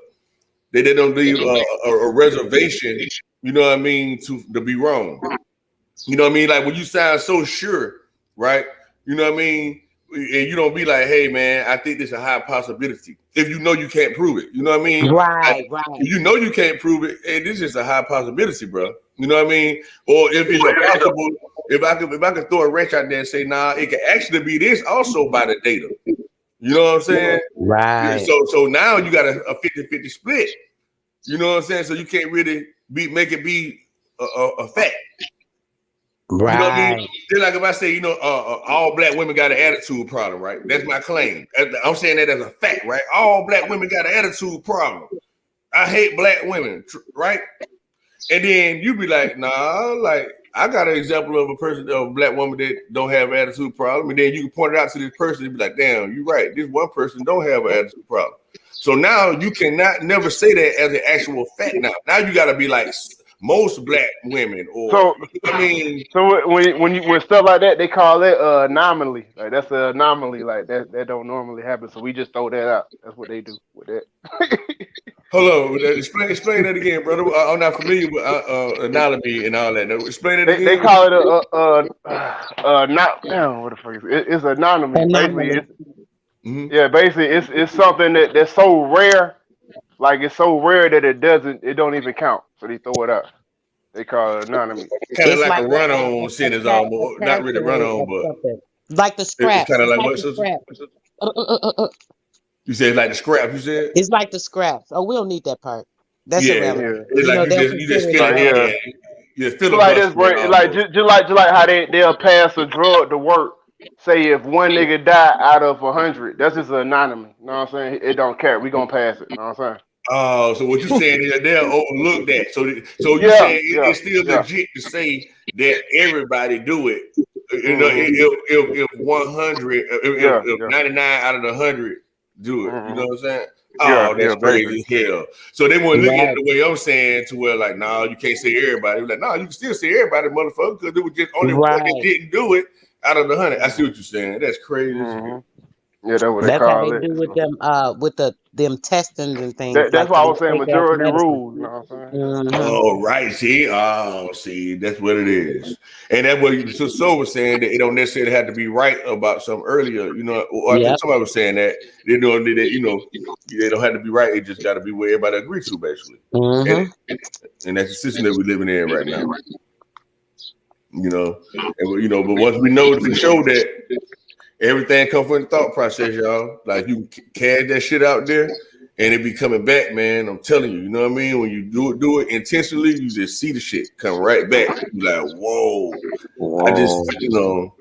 They don't leave a reservation. You know what I mean to be wrong. You know what I mean? Like when you sound so sure, right? You know what I mean? And you don't be like, hey man, I think there's a high possibility. If you know you can't prove it. You know what I mean? Like, Right, right. if you know you can't prove it, hey, this is a high possibility, bro. You know what I mean? Or if it's a possible, if I could throw a wrench out there and say, nah, it could actually be this also by the data. You know what I'm saying? Yeah, Right, so now you got a 50-50 split. You know what I'm saying? So you can't really make it be a fact. You know what I mean? right. Just like if I say, all black women got an attitude problem, right? That's my claim. I'm saying that as a fact, right? All black women got an attitude problem. I hate black women, right? And then you be like, nah, like I got an example of a black woman that don't have an attitude problem, and then you can point it out to this person and be like, damn, you're right. This one person don't have an attitude problem. So now you cannot never say that as an actual fact. Now you got to be like most black women, or So, I mean, so when stuff like that, they call it anomaly. Like that's an anomaly. Like that don't normally happen. So we just throw that out. That's what they do with that. hold on, explain that again, brother. I'm not familiar with anatomy and all that. Now, explain it They again. call it not what the fuck is it? It's anonymous. Basically, Anomaly. basically it's something that's so rare. Like it's so rare that it don't even count. So they throw it out. They call it anonymous. Kind of It's like like a run-on sentence, a almost not really character run-on, of but something. Like the it's scraps. kind of It's like like what, the sister? scraps. Uh, uh, uh, uh, uh. You said it's like the scrap. You said, It's like the scraps. Oh, we don't need that part. That's yeah. irrelevant. Yeah. It's You like know, you they'll just consider it fill it Like in. yeah. irrelevant. You So like this, filibuster bro. it Like almost. just like how they'll pass a drug to work. Say if one nigga die out of 100, that's just an anonymous. You know what I'm saying? It don't care. We gonna pass it. You know what I'm saying? Oh, so what you're saying is they'll overlook that. So you Yeah, saying yeah, it's still yeah. legit to say that everybody do it. You know, Mhm. if 100, Yeah, if yeah. 99 out of the 100 do it, you know Mhm. what I'm saying? Yeah, Oh, yeah. that's Basically. crazy as hell. So they won't look at it Right, the way I'm saying to where like, no, you can't say everybody. Like, no, you can still say everybody, motherfucker, because it was just only one that right. didn't do it out of the 100. I see Mhm. what you're saying. That's crazy as hell. Mhm. Yeah, that's what they That's how they call it. do with So them with them testings and things that's like why for I this was saying fake ass majority medicine. rules. You know what I'm saying? Mm-hmm. Oh, right. See, that's what it is. And that's what so was saying that it don't necessarily have to be right about something earlier, or I think Yep. somebody was saying that they don't need that, they don't have to be right. It just got to be where everybody agrees to, basically. And, Mm-hmm. and that's the system that we're living in right now, but once we know for sure that everything comes from the thought process, y'all, like you carry that shit out there and it be coming back, man. I'm telling you, you know what I mean? When you do it intentionally, you just see the shit come right back. You like, whoa. I just, Whoa.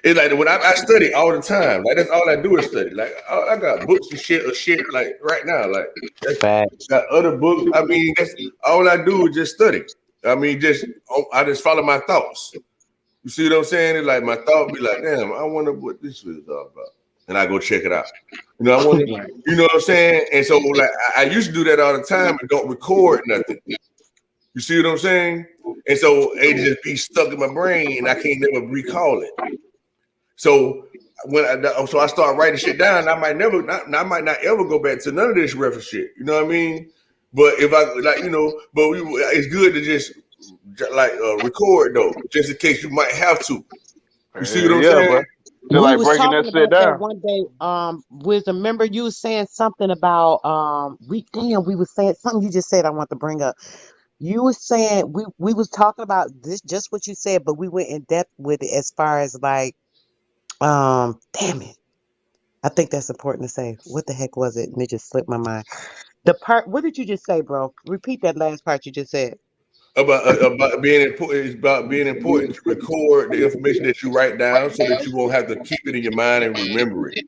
it's like when I study all the time. Like that's all I do is study. Like I got books and shit like right now. Like that's Facts. got other books. I mean, that's all I do is just study. I mean, I just follow my thoughts. You see what I'm saying? It's like my thought be like, damn, I wonder what this is all about. And I go check it out. You know, I wonder, you know what I'm saying? And so like I used to do that all the time and don't record nothing. You see what I'm saying? And so it just be stuck in my brain and I can't never recall it. So I start writing shit down, I might not ever go back to none of this reference shit. You know what I mean? But if I like, it's good to just like record though, just in case you might have to. You see what I'm Yeah, saying? bro. Just We like was breaking that talking shit about that down. one day. Wisdom. Remember you was saying something about we was saying something you just said I want to bring up. You was saying we was talking about this just what you said, but we went in depth with it as far as like damn it. I think that's important to say. What the heck was it? And it just slipped my mind. The part what did you just say, bro? Repeat that last part you just said. About being important. It's about being important to record the information that you write down so that you won't have to keep it in your mind and remember it.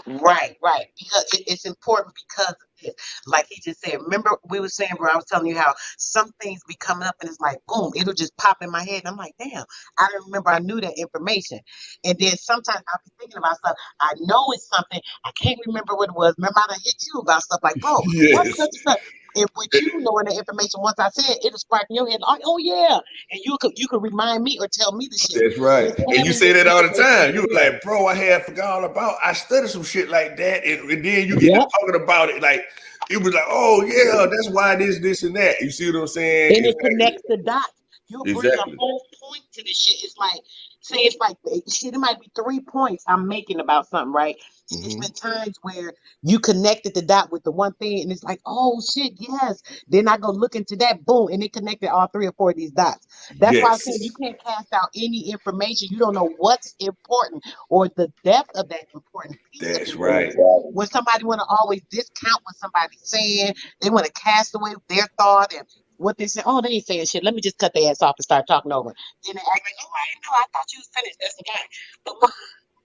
Right, right. Because it's important because of this. Like he just said, remember we were saying, bro, I was telling you how some things be coming up and it's like, boom, it'll just pop in my head. And I'm like, damn, I don't remember I knew that information. And then sometimes I'll be thinking about stuff. I know it's something. I can't remember what it was. Remember I done hit you about stuff like, bro, what's such Yes, and such? And with you knowing the information, once I said it'll spark in your head, like, oh yeah. And you could remind me or tell me the shit. that's right. Just And you having say this that all the information time. You for were real. like, bro, I had forgot all about. I studied some shit like that, and then you get to Yep. talking about it like it was like, oh yeah, that's why this, and that. You see what I'm saying? And it Exactly. connects the dots. You'll bring a Exactly. whole point to this shit. It's like, say, it's like, shit, it might be 3 points I'm making about something, right? It's Hmm. been times where you connected the dot with the one thing, and it's like, oh shit, yes. Then I go look into that, boom, and it connected all 3 or 4 of these dots. That's why I said you Yes, can't cast out any information. You don't know what's important or the depth of that important piece of that's right. information. When somebody want to always discount what somebody's saying, they want to cast away their thought and what they say. Oh, they ain't saying shit. Let me just cut their ass off and start talking over. Then they act like, oh, I didn't know. I thought you was finished. That's the guy. But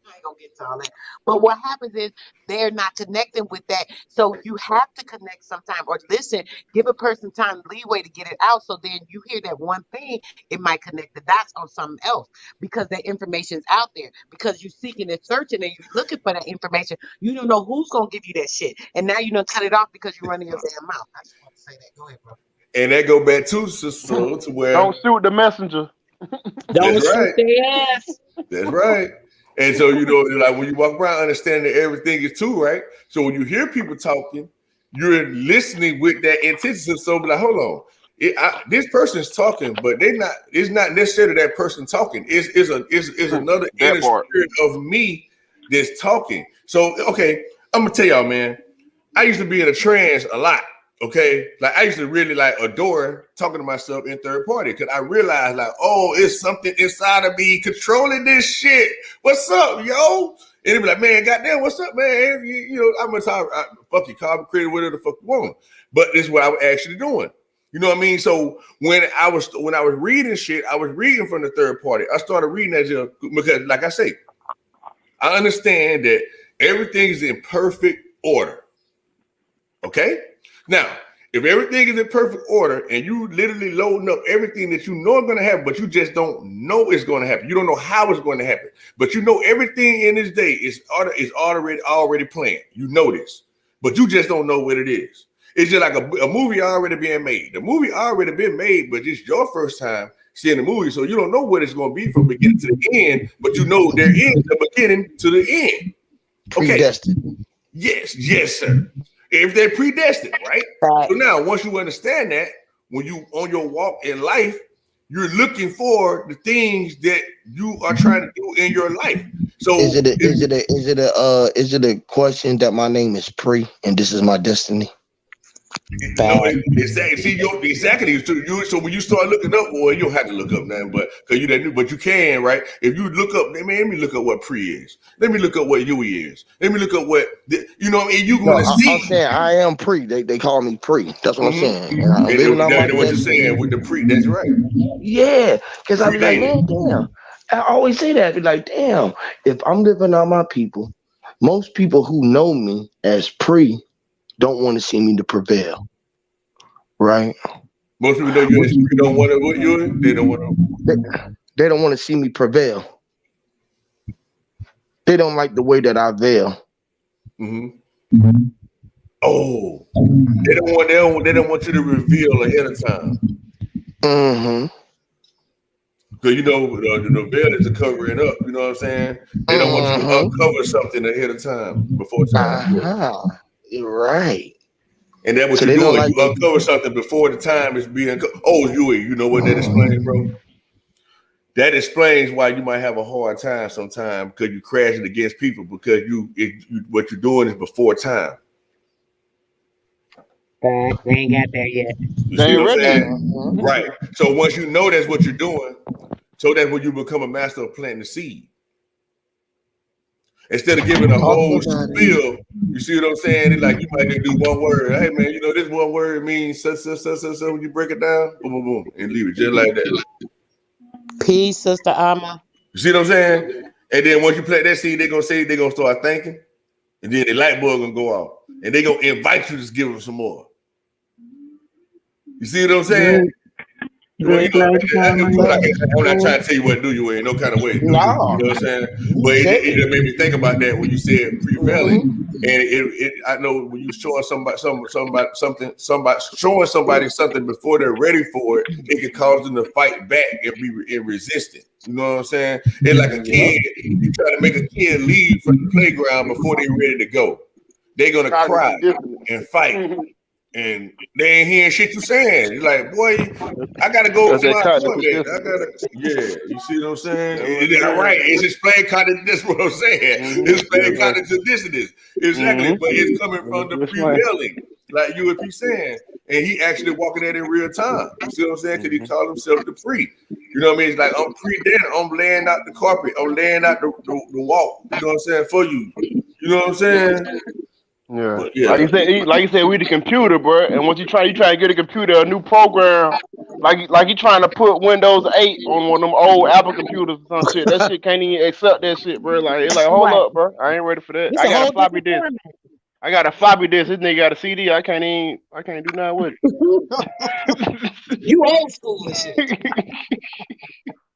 I ain't gonna get to all that. But what happens is they're not connecting with that. So you have to connect sometime or listen, give a person time leeway to get it out. So then you hear that one thing, it might connect the dots on something else because that information is out there. Because you're seeking and searching and you're looking for that information. You don't know who's gonna give you that shit. And now you don't cut it off because you're running your damn mouth. I just want to say that. Go ahead, bro. And that go back to so to Don't where shoot the messenger. that's Don't shoot right. their ass. That's right. And so like when you walk around understanding that everything is true, right? So when you hear people talking, you're listening with that intention. So be like, hold on, this person's talking, but they not. It's not necessarily that person talking. It's another That inner part. spirit of me that's talking. So okay, I'm gonna tell y'all, man. I used to be in a trance a lot. Okay, like I used to really like adore talking to myself in third party because I realized like, oh, it's something inside of me controlling this shit. What's up, yo? And it'd be like, man, goddamn, what's up, man? I'm gonna talk. Fuck you, call me creative, whatever the fuck you want. But this is what I was actually doing. You know what I mean? So when I was reading shit, I was reading from the third party. I started reading as because, like I say, I understand that everything is in perfect order. Okay? Now, if everything is in perfect order and you literally loading up everything that you know is going to happen, but you just don't know it's going to happen. You don't know how it's going to happen. But you know everything in this day is already planned. You know this. But you just don't know what it is. It's just like a movie already being made. The movie already been made, but it's your first time seeing the movie. So you don't know what it's going to be from beginning to the end, but you know there is a beginning to the end. Okay. Predestined. Yes, sir. If they're predestined, right? So Facts. now, once you understand that, when you on your walk in life, you're looking for the things that you are trying to do in your life. So, Is it a question that my name is Pre and this is my destiny? No, Fact. exactly. See, exactly. So when you start looking up, boy, you don't have to look up nothing, but because you that new, but you can, right? If you look up, man, let me look up what pre is. Let me look up what Yui is. Let me look up what you know, and you're No, gonna I'm see. saying I am pre. They call me pre. That's what I'm Mm-hmm. saying. And I'm living on my And what you're saying destiny. with the pre, that's right. Yeah, because I be like, Predated. man, damn. I always say that. I be like, damn, if I'm living on my people, most people who know me as pre don't want to see me to prevail, right? Most people know you as pre don't want to what you. They don't want to. They, they don't want to see me prevail. They don't like the way that I veil. Mm-hmm. Oh, they don't want you to reveal ahead of time. Mm-hmm. Because you know the veil is to cover it up. You know what I'm saying? They don't want you to Mm-hmm. uncover something ahead of time, before time. Yeah. Uh-huh. You're right. And that's what So you're they don't doing. like You that. uncover something before the time is being. Oh, you know what that explains, bro? That explains why you might have a hard time sometimes because you're crashing against people because what you're doing is before time. Fact. They ain't got there yet. You They see ain't what I'm ready yet. saying? Mm-hmm. Right. So once you know that's what you're doing, so that's when you become a master of planting the seed. Instead of giving a Talking whole about it. spiel, you see what I'm saying? It's like you might just do one word. Hey man, you know this one word means so when you break it down, boom, boom, boom, and leave it just like that. Peace, Sister Alma. You see what I'm saying? And then once you plant that seed, they're gonna start thinking, and then the light bulb gonna go off, and they're gonna invite you to give them some more. You see what I'm saying? Great, Well, you great know, light Carmen. That's I'm not so trying to tell you what to do you in no kind of way, do you? You No, know what I'm saying? you But it, said it it. just made me think about that when you said prevailing. Mm-hmm. And I know when you showing somebody showing somebody something before they're ready for it, it can cause them to fight back and be resistant. You know what I'm saying? It's like a Yep. kid. You try to make a kid leave from the playground before they're ready to go. They're gonna cry Cognitive dissonance. and fight, and they ain't hearing shit you saying. You're like, boy, I gotta go That's to that my cognitive appointment. dissonance. Yeah, you see what I'm saying? That's what it Right. is. It's explained cognitive, that's what I'm saying. Mm-hmm. It's explained Yes, sir. cognitive dissonance. Exactly. But it's coming Mm-hmm. from the This way. prevailing, like you would be saying. And he actually walking that in real time. You see what I'm saying? Because he Mm-hmm. called himself the pre. You know what I mean? It's like I'm pre-dinner. I'm laying out the carpet. I'm laying out the walk. You know what I'm saying? For you. You know what I'm saying? Yeah, But yeah. like you said, we the computer, bro. And once you try to get a computer a new program, like you trying to put Windows 8 on one of them old Apple computers or some shit. That shit can't even accept that shit, bro. Like it's like, hold Right. up, bro. I ain't ready for that. It's I a got a whole floppy different disk. format. I got a floppy disk. This nigga got a CD. I can't do nothing with You old school and shit.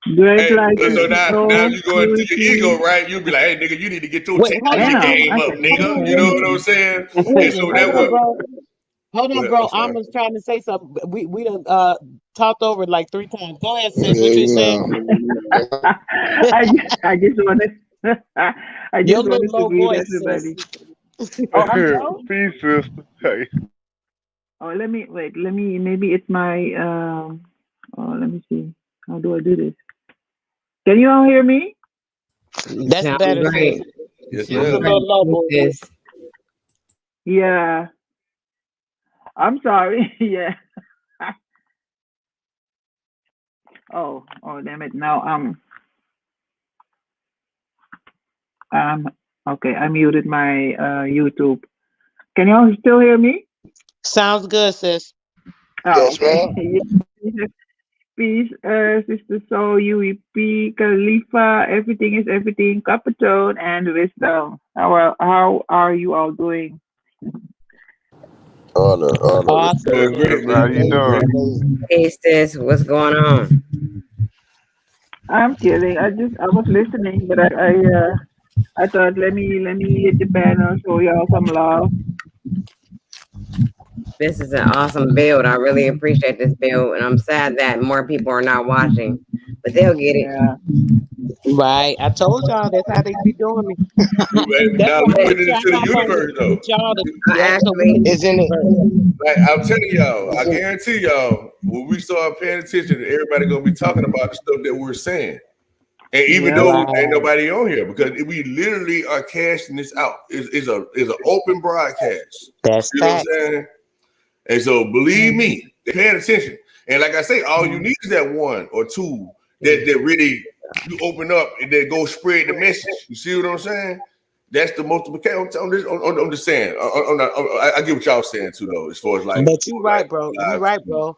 it. great Hey, light so is Yeah. now so you go into your purity. ego, right? You'll be like, hey, nigga, you need to get your Wait, hold I technology on. know. game up, Hold nigga. on. You know Okay. what I'm saying? And Wait, so hold that on, what? bro. Hold Go on, ahead. bro. I'm I sorry. was trying to say something. We done talked over it like 3 times. Go ahead, sis. What you saying? Yeah, I just wanted I Your just little wanted to low greet voice, sis. everybody. Oh, I'm low. Peace, sister. Hey. Oh, let me wait. Let me. Maybe it's my. Oh, let me see. How do I do this? Can you all hear me? You That's sound better, sis. great. You Yes, Just sound a ma'am. great. little low, Keep boy. this. Yeah. I'm sorry. Yeah. Oh. Oh, damn it. Now okay. I muted my YouTube. Can you all still hear me? Sounds good, sis. Oh, yes, man. okay. Yeah. Peace, Sister Soul, UEP, Khalifa, everything is everything, Capitone, and wisdom. How are you all doing? Honor, Awesome. respect. Doing great, How man. you Amazing, Doing great. doing? amazing. Hey sis, what's going on? I'm kidding. I was listening, but I thought let me hit the panel, show y'all some love. This is an awesome build. I really appreciate this build, and I'm sad that more people are not watching, but they'll get it. Yeah. Right. I told y'all that's how they be doing me. That's Now why we I Hey, put make it sure I into the hop on universe though. with y'all to I yep, so we can actually, Isn't it? Like I'm telling y'all, I Isn't guarantee y'all, when we start paying attention, everybody gonna be talking about the stuff that we're saying. And even Yep. though ain't right. nobody on here, because we literally are casting this out. It's an open broadcast. That's You know what I'm facts. saying? And so believe me, they're paying attention. And like I say, all you need is that one or two that really you open up and then go spread the message. You see what I'm saying? That's the multiplication. I'm just saying. I get what y'all saying too, though, as far as like, But you right, bro. You right, bro.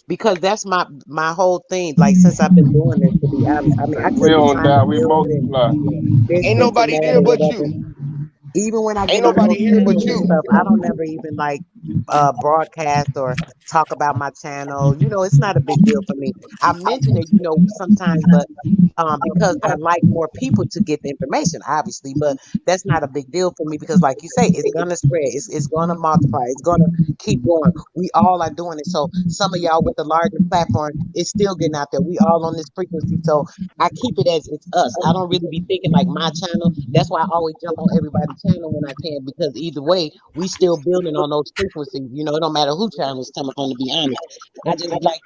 Because that's my whole thing. Like since I've been doing this, to be honest, I mean, I We take the don't time to doubt, we build and multiply. this, Ain't this, and nobody that, there or but whatever. you. Even when I Ain't get on nobody those here but channels and you. stuff, I don't never even like broadcast or talk about my channel. You know, it's not a big deal for me. I mention it, you know, sometimes, but because I like more people to get the information, obviously, but that's not a big deal for me because, like you say, it's gonna spread, it's gonna multiply, it's gonna keep going. We all are doing it. So some of y'all with the larger platform, it's still getting out there. We all on this frequency, so I keep it as it's us. I don't really be thinking like my channel. That's why I always jump on everybody's channel when I can because either way, we still building on those frequencies. You know, it don't matter who channel is coming on. To be honest, I just like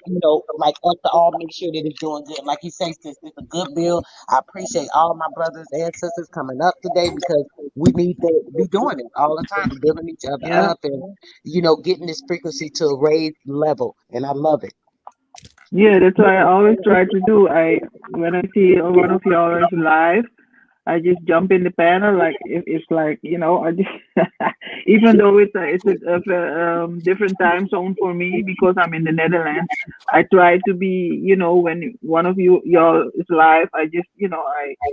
like us to all make sure that it's doing good. Like you say, sis, it's a good bill. I appreciate all my brothers and sisters coming up today because we need to be doing it all the time, building each other Yeah. up and getting this frequency to a raised level. And I love it. Yeah, that's what I always try to do. I when I see one of yours live, I just jump in the panel. Like if it's like I just even though it's a different time zone for me because I'm in the Netherlands. I try to be when one of y'all is live. I just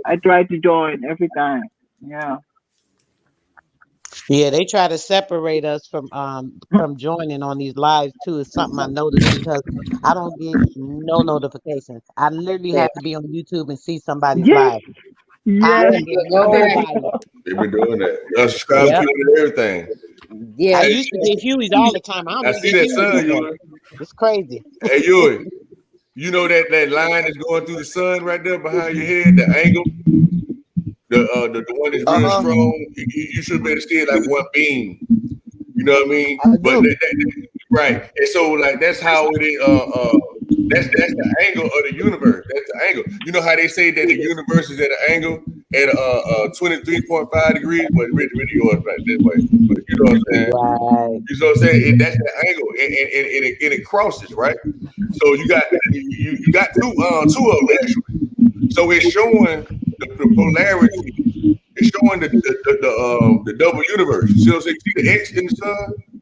I try to join every time. Yeah. Yeah, they try to separate us from joining on these lives too. It's something I noticed because I don't get no notifications. I literally Yeah. have to be on YouTube and see somebody's Yes. live. I Yes. don't get Go back. nobody. they've been doing that. Subscribe to Yep. it and everything. I Yeah. Hey, used to get Huey's all the time. I don't I even see get that Huey's no sun, more. Yui. It's crazy. Hey, Yui. You know that line is going through the sun right there behind your head, the angle, the one that's real Uh-huh. strong. You should be able to see it like one beam. You know what I mean? I But do. right, and so like that's how it is. That's the angle of the universe. That's the angle. You know how they say that the universe is at an angle at 23.5 degrees. Well, really yours right that way. But you know what I'm saying? Right. You know what I'm saying? That's the angle, and it crosses right. So you got two of them actually. So it's showing the polarity. It's showing the double universe. You see what I'm saying? You see the X in the sun?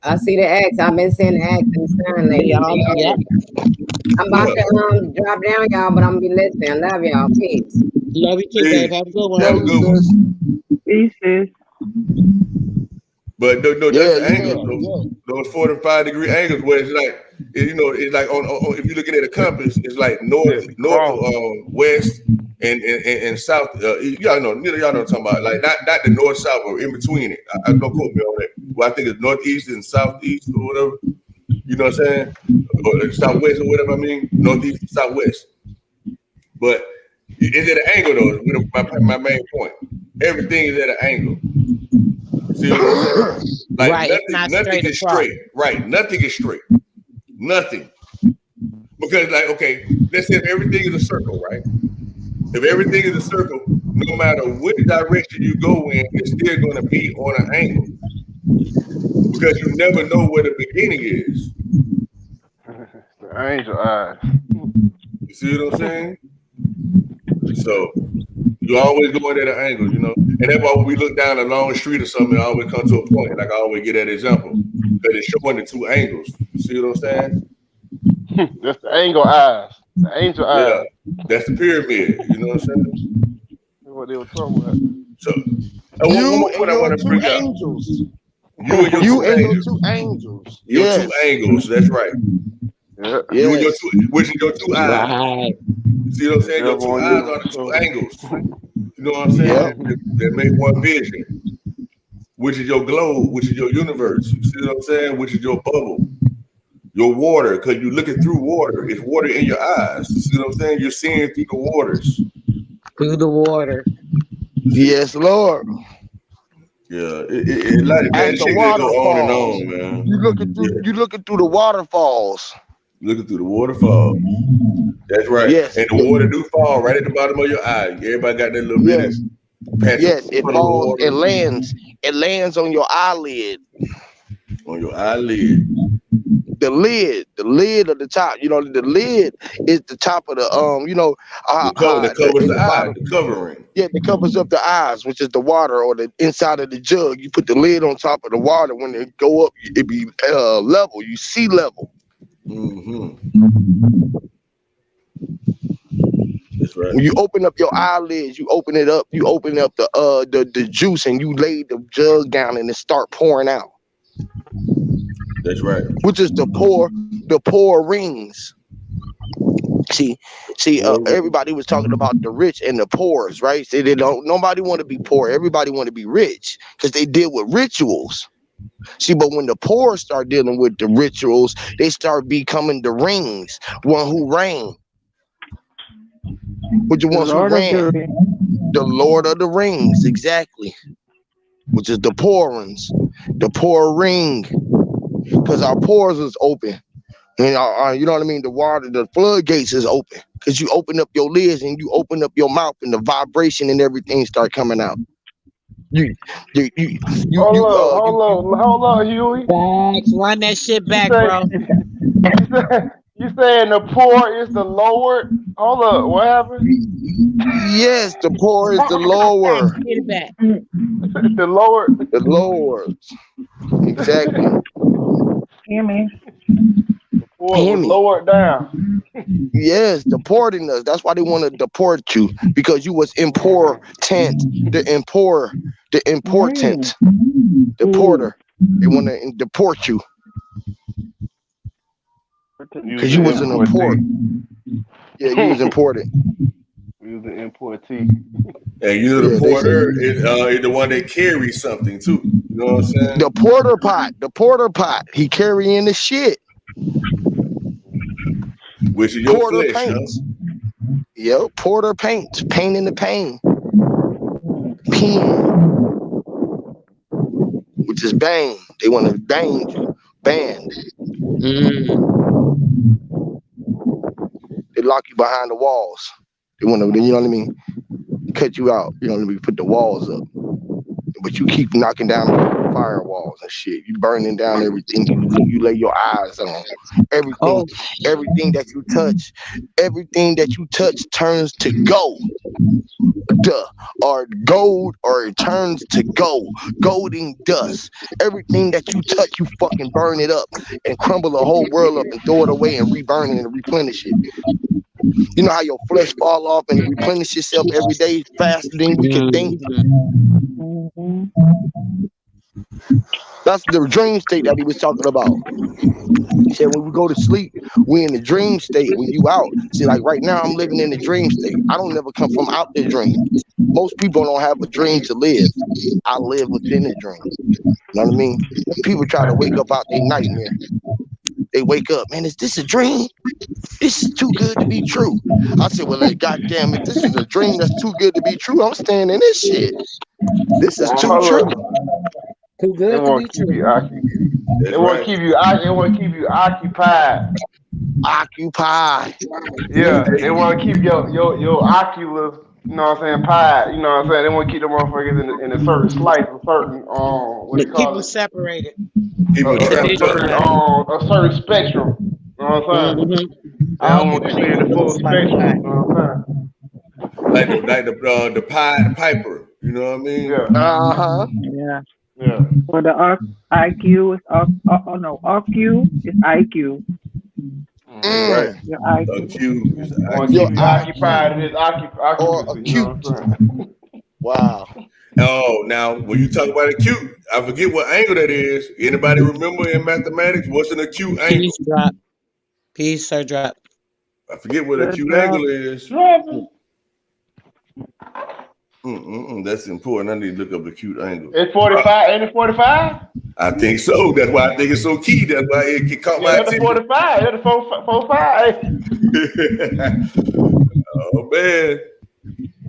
I see the X. I've been seeing the X and the sun We lately. all, yep. I'm Yeah. about to drop down, y'all, but I'm gonna be listening. Love y'all. Peace. Love you too, babe. Peace. Have a good one. Have Love a you, good one. sis. Pieces. But no, that's Yeah, the yeah. angle. Those 45-degree angles where it's like, it's like on if you're looking at a compass, it's like north, Said the cross. west, and south. Y'all know what I'm talking about. Like not the north south or in between it. I don't quote me on that. Well, I think it's northeast and southeast or whatever. You know what I'm saying? Or southwest or whatever. I mean, northeast and southwest. But it's at an angle though. My main point. Everything is at an angle. See what I'm saying? Like Right. It's not nothing straight is across. straight. Right. Nothing is straight. Nothing. Because like, okay, let's say if everything is a circle, right? If everything is a circle, no matter which direction you go in, it's still gonna be on an angle. Because you never know where the beginning is. The angel eyes. You see what I'm saying? So you always going at an angle, and that's why when we look down a long street or something, I always come to a point. Like I always get that example. Because it's showing the two angles. You see what I'm saying? That's the angel eyes. The angel Yeah. eyes. That's the pyramid. You know what I'm saying? That's what they were talking about. So one You more and point I your want to two bring up. angels. You and your You two and your angels. two angels. Your two Yes. angles. That's right. Yeah. You and your Yes. two, which is your two eyes. Right. You see what I'm The saying? Your devil two on eyes you. are the two So angles. You know what I'm Yep. saying? That make one vision. Which is your globe, which is your universe. You see what I'm saying? Which is your bubble, your water. Because you're looking through water. It's water in your eyes. You see what I'm saying? You're seeing through the waters. Through the water. You see? Yes, Lord. Yeah. Like man, At this the shit can go on and waterfalls. on, man. You looking through Yeah. you looking through the waterfalls. Looking through the waterfall. That's right. Yes. And the water do fall right at the bottom of your eye. Everybody got that little bitty Yes. patch of Yes. It puddle of falls, it water lands, it lands on your eyelid. on your eyelid. the lid of the top. You know, the lid is the top of the you know, That covers in the the eye, bottom. the covering. Yeah, that covers up the eyes, which is the water or the inside of the jug. You put the lid on top of the water. When it go up, it be level. You see level. Mm-hmm. That's right. When you open up your eyelids, you open it up. You open up the juice, and you lay the jug down, and it start pouring out. That's right. Which is the pour rings. See, everybody was talking about the rich and the poors, right? See, they don't. Nobody want to be poor. Everybody want to be rich because they deal with rituals. See, but when the poor start dealing with the rituals, they start becoming the rings, one who reign, which the The ones who Lord of ran, the Rings. the Lord of the Rings, exactly. Which is the poor ones, the poor ring, because our pores is open. And you know what I mean? The water, the floodgates is open because you open up your lids and you open up your mouth and the vibration and everything start coming out. You, you, you, Hold up, Huey. Facts. Run that shit You back, say bro. you saying the poor is the lower? Hold up, what happened? yes, the poor is the lower, Get it back. The lower. the lower, exactly. Hear me? The poor Hear was me? lowered down. Yes, deporting us. That's why they want to deport you because you was important. The important, the porter. They want to deport you Use because the you was an import. importee. Yeah, you was important. Use the importee. And you know the Yeah, they say porter is the one that carries something too. You know what I'm saying? the porter pot. He carrying the shit. Which is your Porter flesh, huh? paints. Yo, porter paints. Painting the pain. Pen, which is bang. They want to bang you. Banned. They lock you behind the walls. They want to, you know what I mean? Cut you out. You know what I mean? Put the walls up. But you keep knocking down the firewalls and shit. You burning down everything you lay your eyes on. Everything, Oh, everything that you touch turns to gold. Duh. Or gold, or it turns to gold. Golden dust. Everything that you touch, you fucking burn it up and crumble the whole world up and throw it away and reburn it and replenish it. You know how your flesh fall off and replenish itself every day faster than we can think? That's the dream state that he was talking about. He said when we go to sleep, we in the dream state when you out. See, like right now, I'm living in the dream state. I don't never come from out the dream. Most people don't have a dream to live. I live within a dream. You know what I mean? People try to wake up out their nightmare. They wake up, man, is this a dream? This is too good to be true. I said, well, like, goddamn, if this is a dream that's too good to be true, I'm staying in this shit. This is too Hold true. up. too They good to want be to keep true. you occupied. That's They want right. to keep you. They want to keep you occupied. Occupy. Yeah, Hey, they want to keep your oculus. You know what I'm saying? Pie. You know what I'm saying? They want to keep the motherfuckers in a certain slice, a certain what To they keep call them it, separated. keep them In the trapped up. visual eye. a certain spectrum. You know what I'm saying? Mm-hmm. They All don't want you different seeing the angles of the full slice of spectrum. pie. You know what I'm Like the Pied Piper. You know what I saying? mean? Yeah, Uh-huh. Yeah. yeah. For the IQ is oh no, OQ is IQ. That's right. Mm. Your A IQ. Q is They want to Your keep IQ. you occupied in IQ this or occupancy. You know acute. what I'm saying? Wow. Oh, now when you talk about acute, I forget what angle that is. Anybody remember in mathematics what's an acute angle? Peace drop. Peace, sir, drop. I forget what The acute drop. angle is. Dropping. That's important. I need to look up acute angle. It's 45. Ain't it 45? I think so. That's why I think it's so key. That's why it caught Yeah, my that's the 45. That's the 45. attention. Oh man,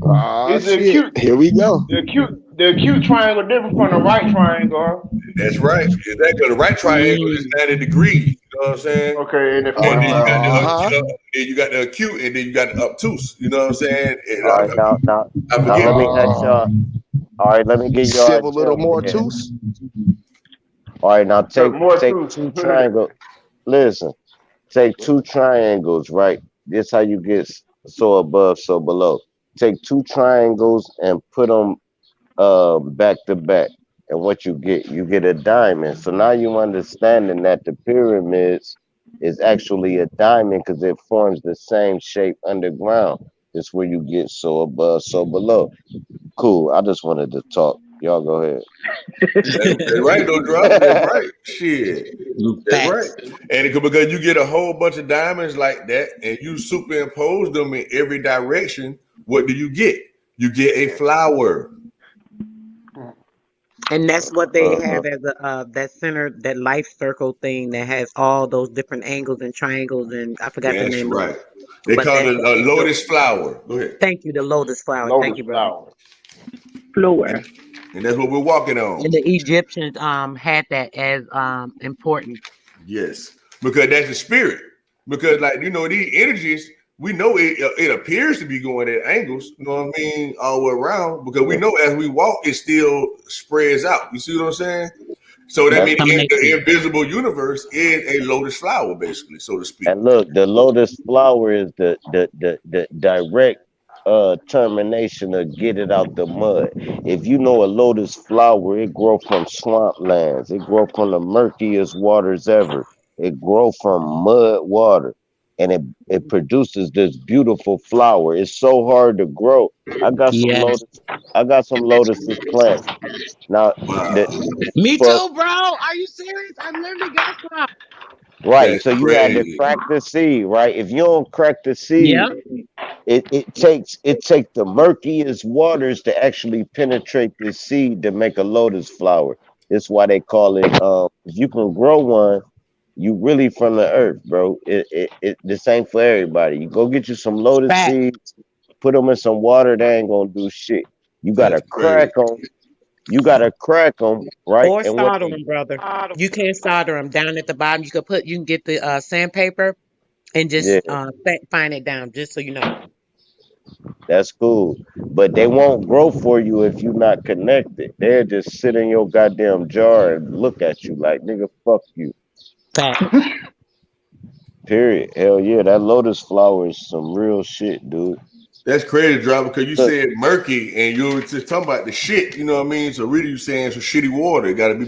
Ah, It's the shit. acute, Here we go. the acute triangle different from the right triangle. that's right. Exactly. The right triangle is 90 degrees. You know what I'm saying? Okay, and the And then you 45. got the Uh-huh. then you got the acute, and then you got the obtuse. You know what I'm saying? And All right, I now forget. let me ask y'all. All right, let me give y'all an Civil little example more then. tooth. All right, now So take more take truth. two triangles. listen. Take two triangles, right? This how you get so above, so below. Take two triangles and put them back to back, and what you get a diamond. So now you understanding that the pyramids is actually a diamond because it forms the same shape underground. It's where you get so above, so below. Cool. I just wanted to talk. Y'all go ahead. That's right, though, drop. That's right. Shit. That's right. Facts. And because you get a whole bunch of diamonds like that and you superimpose them in every direction, what do you get? You get a flower. And that's what they Uh-huh. have as a that center, that life circle thing that has all those different angles and triangles, and I forgot the That's name of right. it. They But call that's it a lotus flower. Go ahead. thank you, the lotus flower. Thank Lotus you, brother. flower. Flower. And, and that's what we're walking And on. the Egyptians had that as important. Yes, because that's the spirit. Because these energies, we know it appears to be going at angles. You know what I mean, all the way around. Because we know as we walk, it still spreads out. You see what I'm saying? So that That's means Some makes the sense. invisible universe is a lotus flower, basically, so to speak. and look, the lotus flower is the direct termination of get it out the mud. If you know a lotus flower, it grow from swamplands. It grow from the murkiest waters ever. It grow from mud water, and it produces this beautiful flower. It's so hard to grow. I got some Yes. lotus. I got some lotuses plants now. The Wow, Me for too, bro. Are you serious? I literally got some. right, that's so you had to crazy. crack the seed, right? If you don't crack the seed, Yeah. it takes the murkiest waters to actually penetrate this seed to make a lotus flower. That's why they call it. If you can grow one, you really from the earth, bro. It this ain't for everybody. You go get you some lotus Fact. seeds, put them in some water. They ain't gonna do shit. You That's gotta crazy. crack them. You gotta crack them, right? Or And when solder they them, brother. You can solder them down at the bottom. You can get the sandpaper and just yeah, find it down, just so you know. that's cool. But they won't grow for you if you're not connected. They'll just sit in your goddamn jar and look at you like, nigga, fuck you. Fact. Period. Hell yeah, that lotus flower is some real shit, dude. That's crazy, drop, because you Look, said murky and you were just talking about the shit. You know what I mean? So really, you saying some shitty water. It gotta be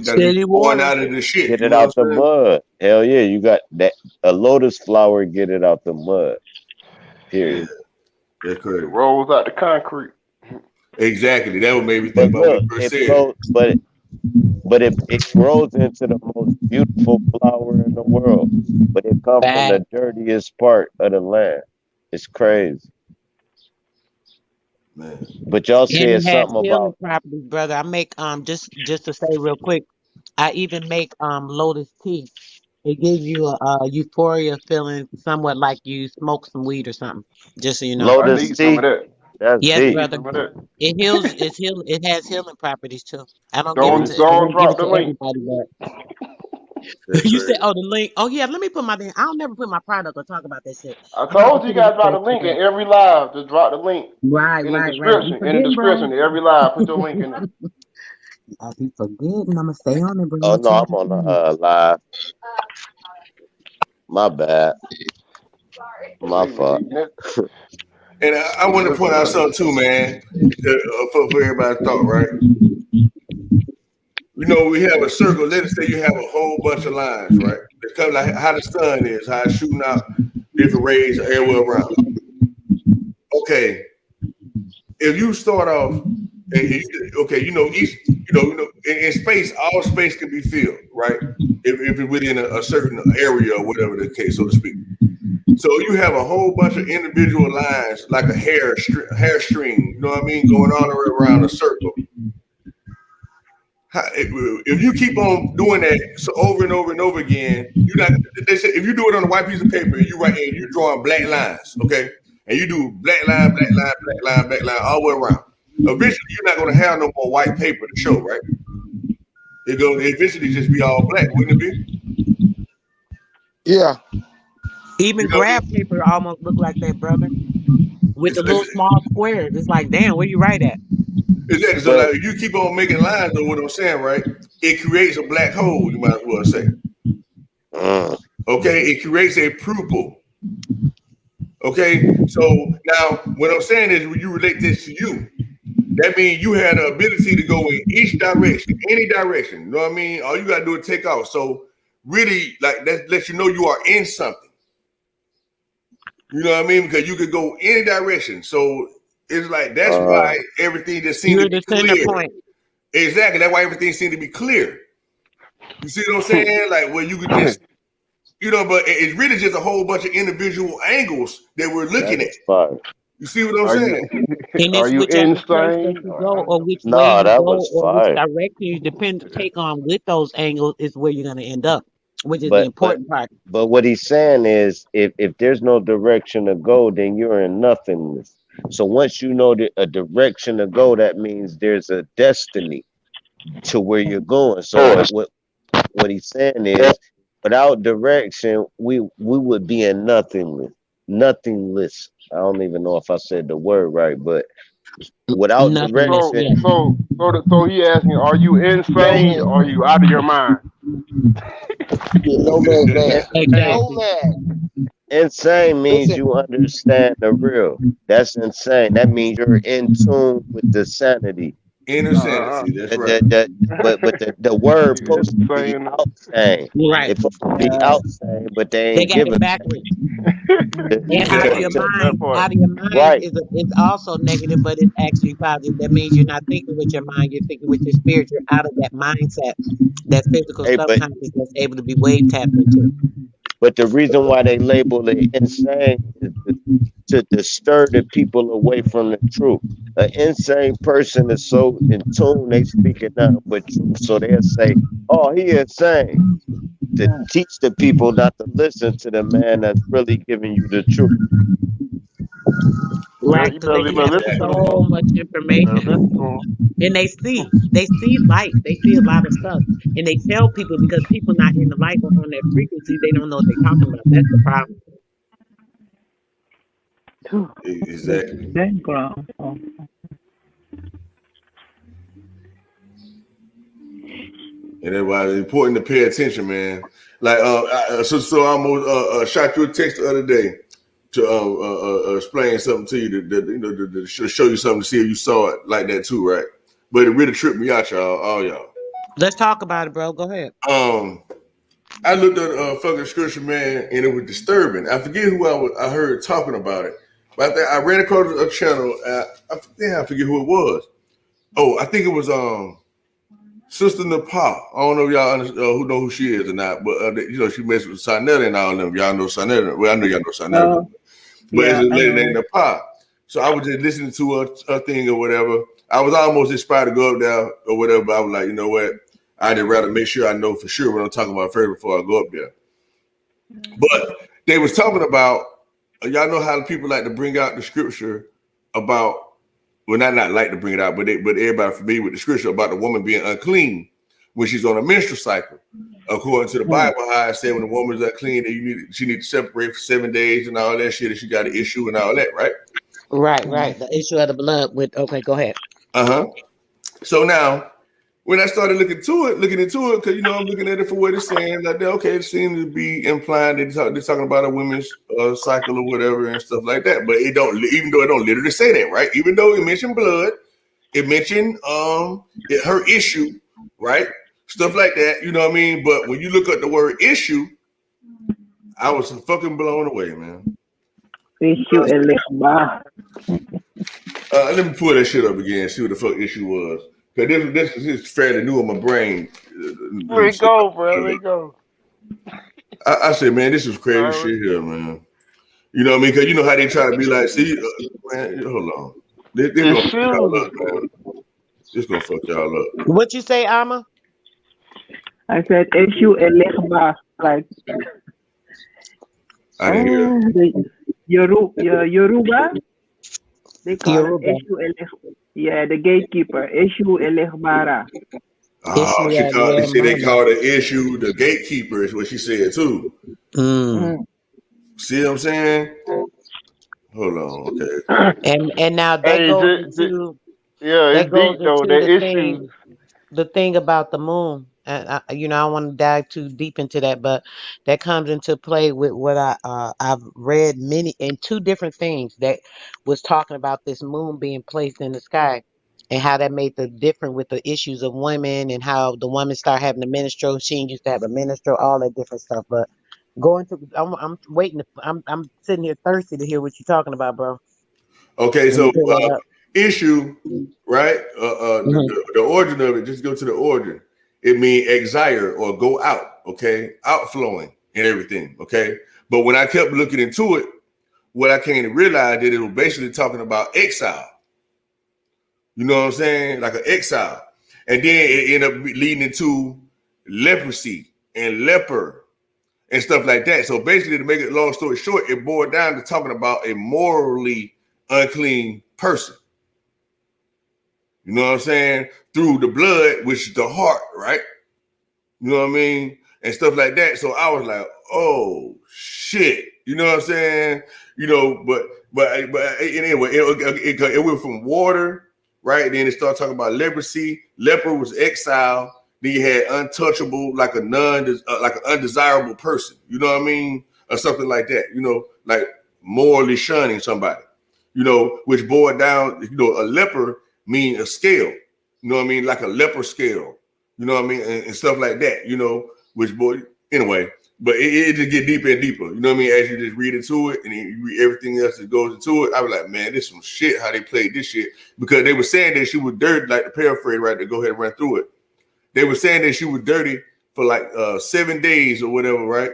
Steady pouring water. out of the shit. get You it know what out the I'm saying? mud. Hell yeah, you got that a lotus flower, get it out the mud. Yeah, Period. that's It crazy. rolls out the concrete. Exactly. That would make me think But about when you look, first it said it. flows, but it grows into the most beautiful flower in the world. But it comes from Fact. the dirtiest part of the land. It's crazy. Man, But y'all said And it has something healing about properties, brother. I make just to say real quick, I even make lotus tea. It gives you a euphoria feeling, somewhat like you smoke some weed or something. Just so you know. I lotus need some of tea. that. That's Yes, I deep. need brother. some of that. It heals. It's heal. It has healing properties too. I don't give Go it on, to. Lotus go I tea. on, don't give it drop the to link. everybody. that's But you said, crazy. oh, the link. Oh yeah, let me put my thing. I don't never put my product or talk about that shit. I I'm about to told you put it guys up about there the link in today. every live. Just drop the link Right, in the right, right. I be description. In the forgetting, bro. description of every live, put your link in there. I be forgetting. I'ma stay on it, bro. I'm Oh gonna no, change I'm the on the thing. live. My bad. My Believe fault. me, next, And I want to point out something too, man, for everybody's thought, right? You know, we have a circle. Let's say you have a whole bunch of lines, right? It's kind of like how the sun is, how it's shooting out different rays everywhere around. Okay, if you start off, okay, in space, all space can be filled, right? If it's within a certain area or whatever the case, so to speak. So you have a whole bunch of individual lines, like a hair string, you know what I mean, going all around a circle. If you keep on doing that so over and over and over again, you're not. They say if you do it on a white piece of paper and you're drawing black lines, okay, and you do black line, black line, black line, black line all the way around. Eventually, you're not going to have no more white paper to show, right? It's going to eventually just be all black, wouldn't it be? Yeah. You Even know what I graph mean? paper almost look like that, brother. With the little It's, small squares. It's like, damn, where you write at? exactly. So But like, if you keep on making lines, know what I'm saying, right? It creates a black hole. You might as well say. Okay, it creates a pupil. Okay, so now what I'm saying is when you relate this to you, that means you had the ability to go in each direction, any direction. You know what I mean? All you gotta do is take off. So really, like that lets you know you are in something. You know what I mean? Because you could go any direction. So it's like that's why everything just seemed to You're be the center clear. point. Exactly. That's why everything seemed to be clear. You see what I'm saying? Like where you could just, but it's really just a whole bunch of individual angles that we're That looking at. was fire. You see what I'm Are you saying? And are it's you whichever place that insane? you go or which way No, you that go was or which fire. direction you take on with those angles is where you're gonna end up, which is the But important part. what he's saying is if there's no direction to go, then you're in nothingness. So once you know a direction to go, that means there's a destiny to where you're going. So what he's saying is without direction, we would be in nothingness. Nothingless. I don't even know if I said the word right, but without Nothingness, So direction, yes. so so he asking, are you insane or are you out of your mind? Yeah, no man's land. insane, No Exactly. man. insane means Listen, you understand the real. That's insane. That means you're in tune with the sanity. Inner Uh, sanity. That's The, right. the word nigga supposed to be insane. outsane. Right. It's supposed to be outsane, but they They ain't got give it us backwards. And to, out of to, your to That mind, part. out of your mind right. is also negative, but it's actually positive. That means you're not thinking with your mind, you're thinking with your spirit. You're out of that mindset, that physical Hey, subconscious that's able to be wave tapped into. but the reason why they label it insane is to stir the people away from the truth. An insane person is so in tune, they speaking nothing but truth. So they'll say, "Oh, he insane." To teach the people not to listen to the man that's really giving you the truth. Right. You Because they better, can you better have listen to Exactly. them so folks. much Better information. listen to them. And they see light. They see a lot of stuff. And they tell people because people not in the light or on that frequency, they don't know what they're talking about. That's the problem. Exactly. Background. Oh. And that's why it's important to pay attention, man. Like, so I almost shot you a text the other day to explain something to you to show you something to see if you saw it like that too, right? But it really tripped me out, y'all, all y'all. Let's talk about it, bro. Go ahead. Um, I looked at fucking scripture, man, and it was disturbing. I forget who I heard talking about it, but I ran across a channel. I forget who it was. Oh, I think it was Sister Nepal. I don't know if y'all who know who she is or not, but she messed with Sinetta and all them. Y'all know Sinetta. Well, I know y'all know Sinetta, Oh, but it's yeah, a I lady named know. Nepal. So I was just listening to her thing or whatever. I was almost inspired to go up there or whatever. But I was like, you know what? I'd rather make sure I know for sure what I'm talking about first before I go up there. But they was talking about y'all know how people like to bring out the scripture about not like to bring it out, but everybody familiar with the scripture about the woman being unclean when she's on a menstrual cycle. According to the Bible, how it said when a woman's unclean, she need to separate for 7 days and all that shit, and she got an issue and all that, right? Right. The issue of the blood with okay, go ahead. Uh-huh. So now when I started looking into it, because I'm looking at it for what it's saying, like okay, it seems to be implying they're talking about a women's cycle or whatever and stuff like that. But it don't, even though it don't literally say that, right? Even though it mentioned blood, it mentioned her issue, right? Stuff like that, you know what I mean? But when you look at the word issue, I was fucking blown away, man. Issue Elegba. Let me pull that shit up again, see what the fuck issue was. Cause this is fairly new in my brain. Let me go, bro. Let me go. I said, man, this is All crazy right. shit here, man. You know what I mean? Because you know how they try to be like, see, man, hold on. This It's gonna fuck y'all shoes. up, man. This gonna fuck y'all up. What you say, Alma? I said issue Elegba. Like, I didn't hear. the Yoruba, they call it Yoruba. issue Yeah, the gatekeeper. Issue Elegbara. Oh, Issue of they yeah, say they mama. called the issue the gatekeeper is what she said too. Mm. Mm. See what I'm saying? Hold on, okay. And now Hey, that yeah, goes it's into deep though. the That issues. thing about the moon. And I don't want to dive too deep into that, but that comes into play with what I've read many in two different things that was talking about this moon being placed in the sky and how that made the difference with the issues of women and how the woman start having a menstrual. She ain't used to have a menstrual, all that different stuff. But going to, I'm waiting. I'm sitting here thirsty to hear what you're talking about, bro. Okay, When so you pull that up. issue, right? Mhm. The origin of it, just go to the origin. It means exire or go out, okay? Outflowing and everything, okay? But when I kept looking into it, what I came to realize that it was basically talking about exile. You know what I'm saying? Like an exile. And then it ended up leading into leprosy and leper and stuff like that. So basically, to make it long story short, it boiled down to talking about a morally unclean person. You know what I'm saying? Through the blood, which is the heart, right? You know what I mean? And stuff like that. So I was like, oh shit. You know what I'm saying? You know, but anyway, it went from water, right? Then it started talking about leprosy. Leper was exile. Then you had untouchable, like like an undesirable person. You know what I mean? Or something like that. You know, like morally shunning somebody. You know, which boiled down. You know, a leper mean a scale. You know what I mean? Like a leper scale. You know what I mean? And stuff like that, you know, which boy, anyway, but it just get deeper and deeper. You know what I mean? As you just read into it and you read everything else that goes into it, I was like, man, this is some shit how they played this shit. Because they were saying that she was dirty, like the paraphrase, right, to go ahead and run through it. They were saying that she was dirty for like 7 days or whatever, right?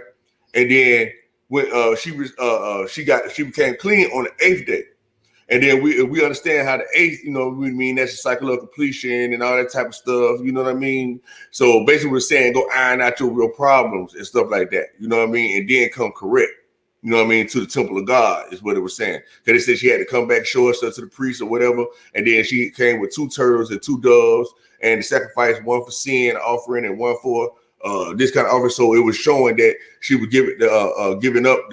And then when she became clean on the 8th day. And then we understand how the 8th, you know, we mean that's a cycle of completion and all that type of stuff. You know what I mean? So basically, we're saying go iron out your real problems and stuff like that. You know what I mean? And then come correct. You know what I mean? To the temple of God is what it was saying. Because they said she had to come back, show herself to the priest or whatever. And then she came with 2 turtles and 2 doves and sacrificed one for sin offering and one for this kind of offering. So it was showing that she was giving up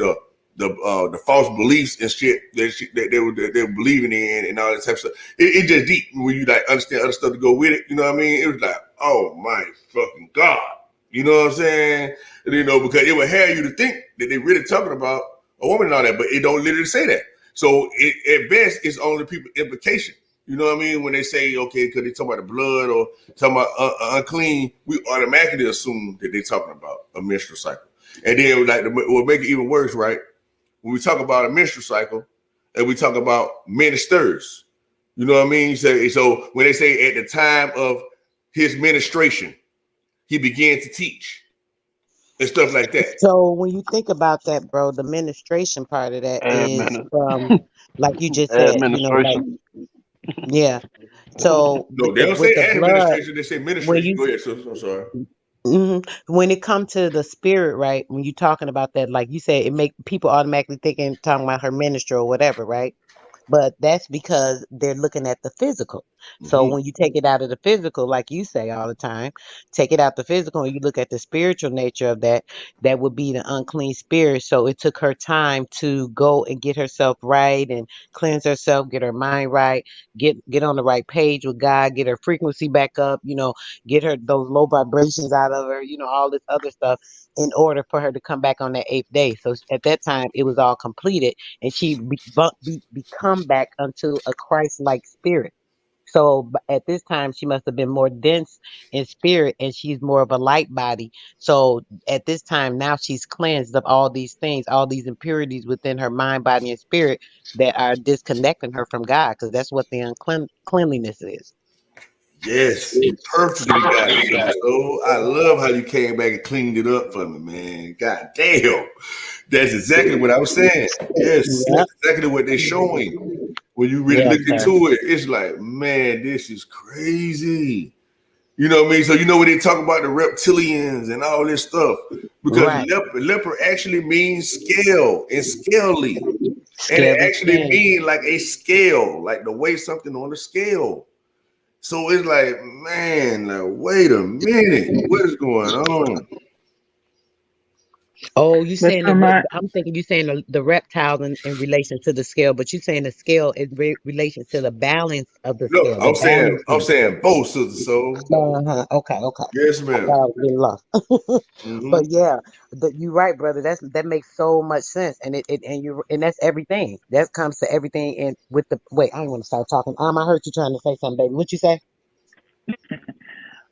the false beliefs and shit that they were believing in and all that type of stuff. It just deep when you like understand other stuff to go with it. You know what I mean? It was like, oh my fucking God. You know what I'm saying? And, you know, because it would have you to think that they really talking about a woman and all that, but it don't literally say that. So at best, it's only people implication. You know what I mean? When they say, okay, because they talk about the blood or talking about unclean, we automatically assume that they're talking about a menstrual cycle. And then like what make it even worse, right? When we talk about a menstrual cycle and we talk about ministers, you know what I mean? So when they say at the time of his ministration, he began to teach and stuff like that. So when you think about that, bro, the ministration part of that is from, like you just said, like, Administration. yeah. So No, with they the don't say blood, administration, they say when ministration. you Go ahead, sis. I'm sorry. when it comes to the spirit, right? When you're talking about that, like you said, it make people automatically thinking talking about her ministry or whatever, right? But that's because they're looking at the physical. So Mm-hmm. when you take it out of the physical, like you say all the time, take it out the physical and you look at the spiritual nature of that, that would be the unclean spirit. So it took her time to go and get herself right and cleanse herself, get her mind right, get on the right page with God, get her frequency back up, get her those low vibrations out of her, all this other stuff in order for her to come back on that 8th day. So at that time it was all completed and she become back unto a Christ-like spirit. So at this time, she must have been more dense in spirit, and she's more of a light body. So at this time, now she's cleansed of all these things, all these impurities within her mind, body, and spirit that are disconnecting her from God, because that's what the uncleanliness is. Yes, you perfectly got it, sister. So I love how you came back and cleaned it up for me, man. God damn. That's exactly what I was saying. Yes, Yep. that's exactly what they're showing. When you really Yes, look sir. into it, it's like, man, this is crazy. You know what I mean? So you know when they talk about the reptilians and all this stuff, because Right. leper actually means scale and scaly. And it Scaled actually skin. means like a scale, like the way something on the scale. So it's like, man, like, wait a minute, what is going on? Oh, you But saying from my I'm thinking you saying the reptiles in relation to the scale, but you saying the scale in relation to the balance of the No, scale, the I'm balancing. saying both, sister soul. Uh-huh. Okay, okay. Yes, I ma'am. thought I was getting lost. Hmm. But yeah, you're right, brother. That makes so much sense, and and that's everything. That comes to everything. And with the wait, I don't want to start talking. I heard you trying to say something, baby. What you say?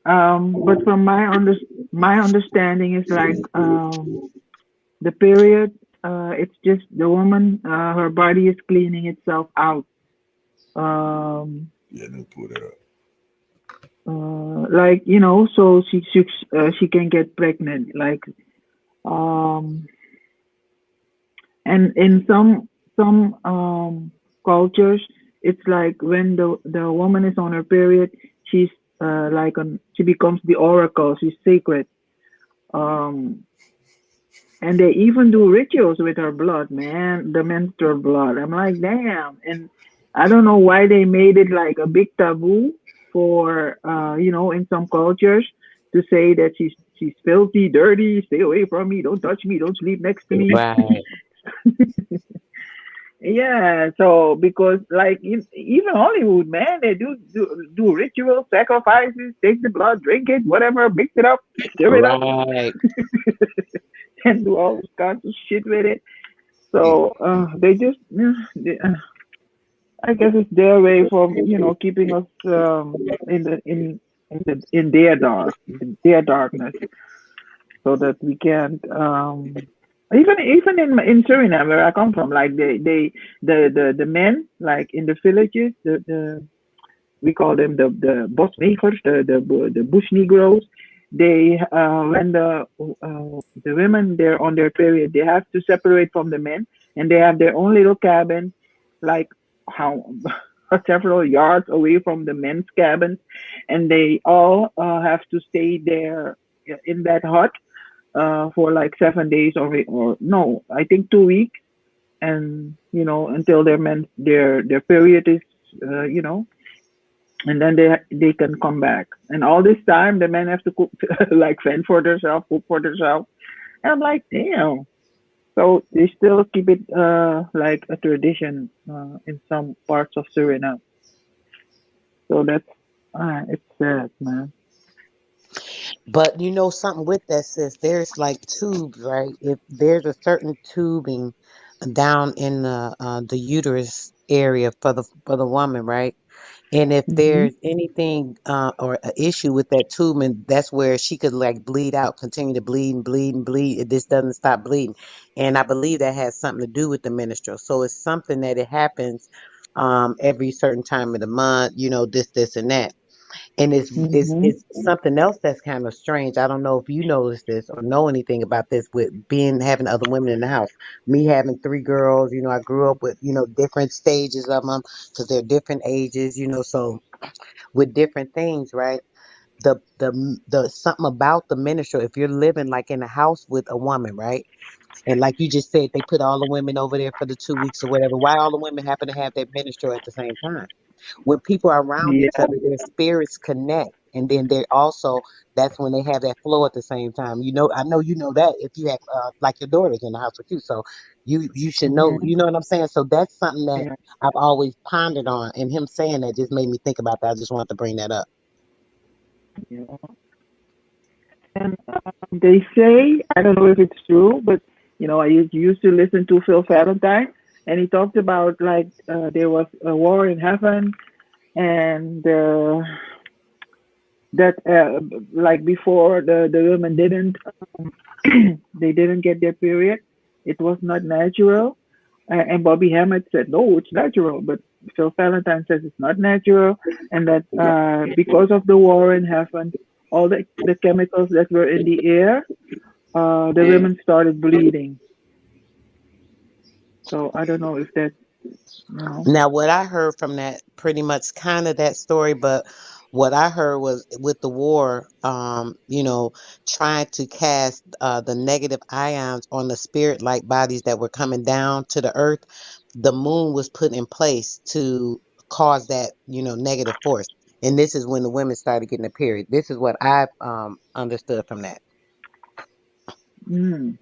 but from my understanding is like the period. It's just the woman. Her body is cleaning itself out. Um, Yeah, let me pull that up. like so she can get pregnant. Like um, and in some cultures, it's like when the woman is on her period, she's she becomes the oracle. She's sacred. Um, and they even do rituals with her blood, man, the menstrual blood. I'm like, damn. And I don't know why they made it like a big taboo for in some cultures to say that she's filthy, dirty, stay away from me, don't touch me, don't sleep next to me. Right, Yeah, so because like even Hollywood, man, they do ritual sacrifices, take the blood, drink it, whatever, mix it up, stir it up, right. and do all kinds of shit with it. So they just, I guess it's their way for keeping us in their in their darkness, so that we can't even in Suriname where I come from, like the men like in the villages, the we call them the bosmakers, the bush negroes. They when the women they're on their period, they have to separate from the men, and they have their own little cabin, like how several yards away from the men's cabins, and they all have to stay there in that hut for like 7 days or no, I think 2 weeks, and until their period is and then they can come back. And all this time, the men have to cook, like fend for themselves, cook for themselves. And I'm like, damn. So they still keep it like a tradition in some parts of Suriname. So that's it's sad, man. But you know something with that, sis, there's like tubes, right? If there's a certain tubing down in the uterus area for the woman, right? And if Hmm. there's anything or an issue with that tubing, that's where she could like bleed out, continue to bleed and bleed and bleed. It just doesn't stop bleeding. And I believe that has something to do with the menstrual. So it's something that it happens every certain time of the month, this and that. And Hmm. it's something else that's kind of strange. I don't know if you notice this or know anything about this with having other women in the house. Me having three girls, I grew up with different stages of them because they're different ages, so with different things, right? The something about the ministry. If you're living like in a house with a woman, right? And like you just said, they put all the women over there for the 2 weeks or whatever. Why all the women happen to have their ministry at the same time? When people are around each Yeah. other, their spirits connect. And then they also, that's when they have that flow at the same time. I know you know that if you have like your daughters in the house with you. So you should know, Hmm. you know what I'm saying? So that's something that Yeah. I've always pondered on. And him saying that just made me think about that. I just wanted to bring that up. Yeah. And they say, I don't know if it's true, but I used to listen to Phil Valentine, and he talked about like there was a war in heaven, and that like before the women didn't they didn't get their period. It was not natural. And Bobby Hammett said, no, it's natural. But Phil Valentine says it's not natural. And that because of the war in heaven, all the chemicals that were in the air, the women started bleeding. So I don't know if that, you know. Now, what I heard from that, pretty much kind of that story, but what I heard was with the war, trying to cast the negative ions on the spirit like bodies that were coming down to the earth, the moon was put in place to cause that, negative force. And this is when the women started getting a period. This is what I've understood from that. Mm.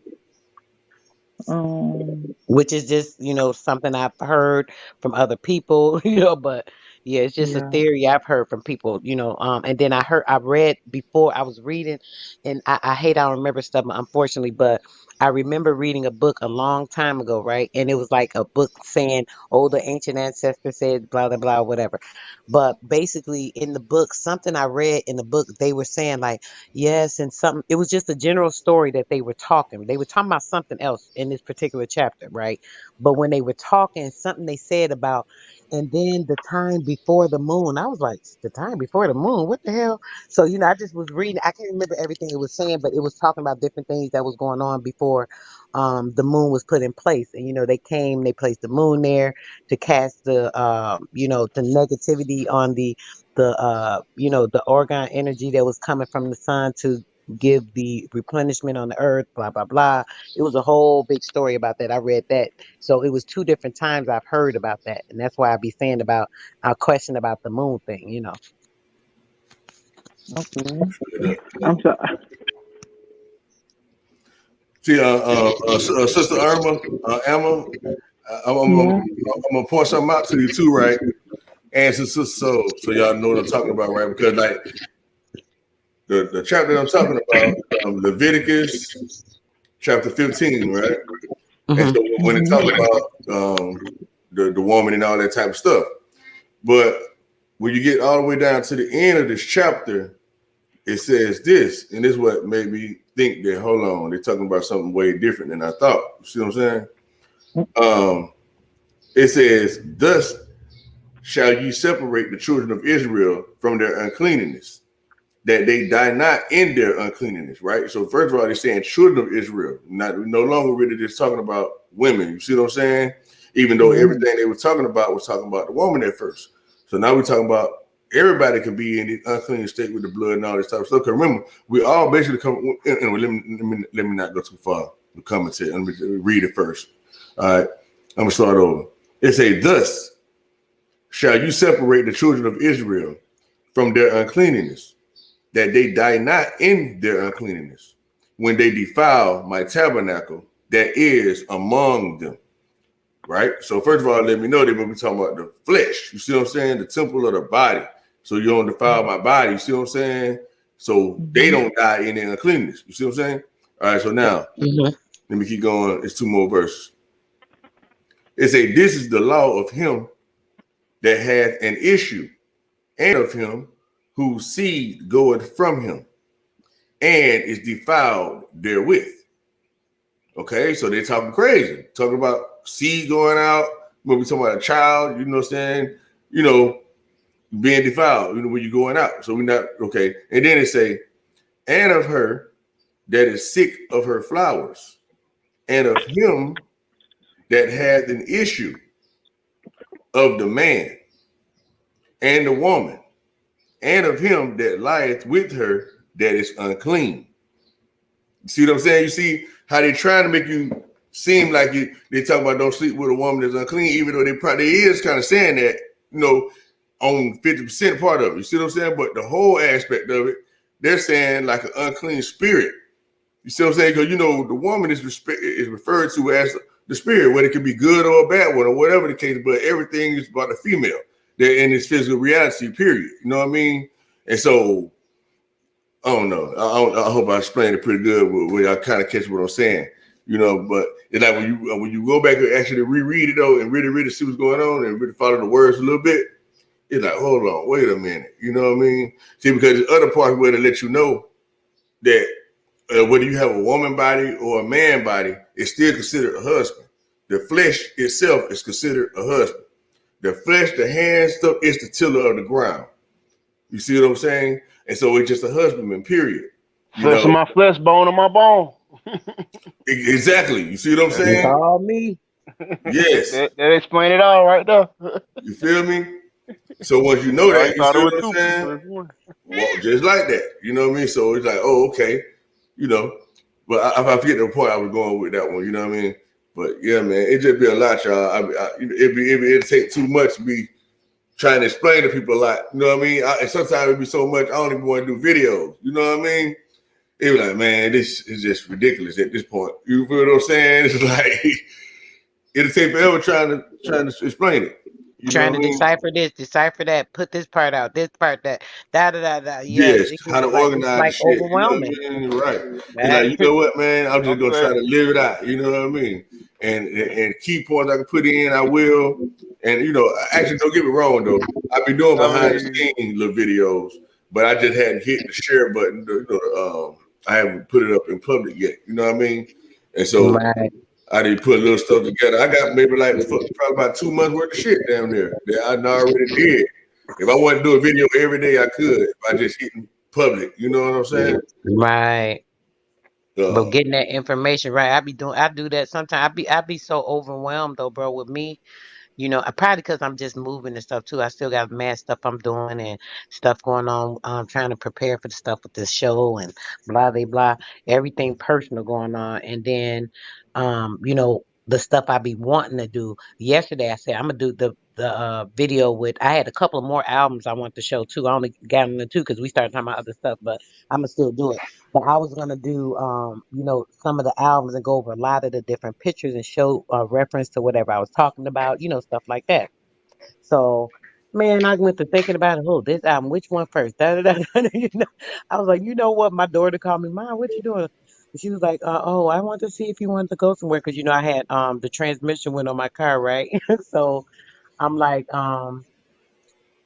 which is just something I've heard from other people, but yeah, it's just a yeah, theory I've heard from people, and then I read before I was reading, and I hate I don't remember stuff unfortunately, but I remember reading a book a long time ago, right? And it was like a book saying, oh, the ancient ancestor said blah blah blah whatever, but basically in the book, something I read in the book, they were saying like, yes, and something. It was just a general story that they were talking. They were talking about something else in this particular chapter, right? But when they were talking, something they said about, and then the time before the moon. I was like, the time before the moon? What the hell? So I just was reading. I can't remember everything it was saying, but it was talking about different things that was going on before the moon was put in place. And they came, they placed the moon there to cast the negativity on the orgone energy that was coming from the sun to give the replenishment on the earth, blah blah blah. It was a whole big story about that. I read that. So it was two different times I've heard about that. And that's why I be saying about our question about the moon thing. okay. I'm sorry. See, Sister Emma, Yeah, I'm gonna point something out to you too, right? And so y'all know what I'm talking about, right? Because like the chapter that I'm talking about, Leviticus chapter 15, right? And Hmm. so when it talks hmm about the woman and all that type of stuff, but when you get all the way down to the end of this chapter, it says this, and this is what made me think that hold on, they're talking about something way different than I thought. You see what I'm saying? It says, "Thus shall ye separate the children of Israel from their uncleanness, that they die not in their uncleanness." Right. So first of all, they're saying children of Israel, not no longer really just talking about women. You see what I'm saying? Even though hmm everything they were talking about was talking about the woman at first. So now we're talking about everybody can be in the unclean state with the blood and all this type of stuff. Because remember, we all basically come. And let me not go too far. The commentary. Let me read it first. All right. I'm gonna start over. It say, "Thus shall you separate the children of Israel from their uncleanness, that they die not in their uncleanness, when they defile my tabernacle that is among them." Right? So first of all, let me know that when we talking about the flesh, you see what I'm saying? The temple of the body. So you don't defile my body, you see what I'm saying? So they hmm don't die in their uncleanness. You see what I'm saying? All right, so now Hmm. let me keep going. It's two more verses. It say, "This is the law of him that hath an issue, and of him whose seed goeth from him, and is defiled therewith." Okay, so they're talking crazy, talking about seed going out. When we talking about a child, you know what I'm saying? You know, being defiled, when you're going out. So we're not okay. And then it say, "And of her that is sick of her flowers, and of him that hath an issue of the man and the woman, and of him that lieth with her that is unclean." You see what I'm saying? You see how they trying to make you seem like they talk about don't sleep with a woman that's unclean, even though they probably is kind of saying that, on 50% part of it. You see what I'm saying? But the whole aspect of it, they're saying like an unclean spirit. You see what I'm saying? Because the woman is referred to as the spirit, whether it can be good or a bad one or whatever the case, but everything is about the female. They're in this physical reality, period. You know what I mean? And so I don't know. I hope I explained it pretty good where y'all kind of catch what I'm saying. But it's like when you go back and actually reread it though and really see what's going on and really follow the words a little bit, it's like, hold on, wait a minute. You know what I mean? See, because the other part where to let you know that whether you have a woman body or a man body, it's still considered a husband. The flesh itself is considered a husband. The flesh, the hand stuff is the tiller of the ground. You see what I'm saying? And so it's just a husbandman, period. You Flesh of know, my flesh, bone of my bone. exactly. You see what I'm That's It's saying? it. all me. Yes. That explain it all right there. You feel me? So once you know I that, always you thought it see was what I'm two saying? people. It's one. Well, just like that. You know what I mean? So it's like, oh, okay. You know, but I forget the point I was going with that one. You know what I mean? But yeah, man, it just be a lot, y'all. It'd take too much to be trying to explain to people a lot. You know what I mean? And sometimes it'd be so much I don't even want to do videos. You know what I mean? They were like, man, this is just ridiculous at this point. You feel what I'm saying? It's like it'll take forever trying to explain it. You know Trying what to I mean? decipher this, decipher that, put this part out, this part, that, da da da da. Yes, Yes, it how gets to like it's organize the like shit. You know what overwhelming. I mean? Right. It's like, That you know what, man? I'm just I'm gonna try saying. to live it out. You know what I mean? And key points I can put in, I will. And actually, don't get me wrong though. I've been doing I behind the mean, scenes little videos, but I just hadn't hit the share button. I haven't put it up in public yet. You know what I mean? And so right. I didn't put a little stuff together. I got maybe like probably about 2 months worth of shit down there that I already did. If I wanted to do a video every day, I could. If I just hit public, you know what I'm saying? Right. But Uh, getting that information right, I do that sometimes. I be so overwhelmed though, bro, with me. Probably because I'm just moving and stuff too. I still got mad stuff I'm doing and stuff going on. Trying to prepare for the stuff with this show and blah blah blah. Everything personal going on, and then, the stuff I be wanting to do. Yesterday I said I'm gonna do the video with. I had a couple of more albums I want to show too. I only got them to two because we started talking about other stuff, but I'm gonna still do it. But I was gonna do, some of the albums and go over a lot of the different pictures and show reference to whatever I was talking about, stuff like that. So, man, I went to thinking about it. Oh, this album, which one first? Da, da, da, da, I was like, you know what? My daughter called me, Mom, what you doing? And she was like, oh, I want to see if you wanted to go somewhere because I had the transmission went on my car, right? So I'm like,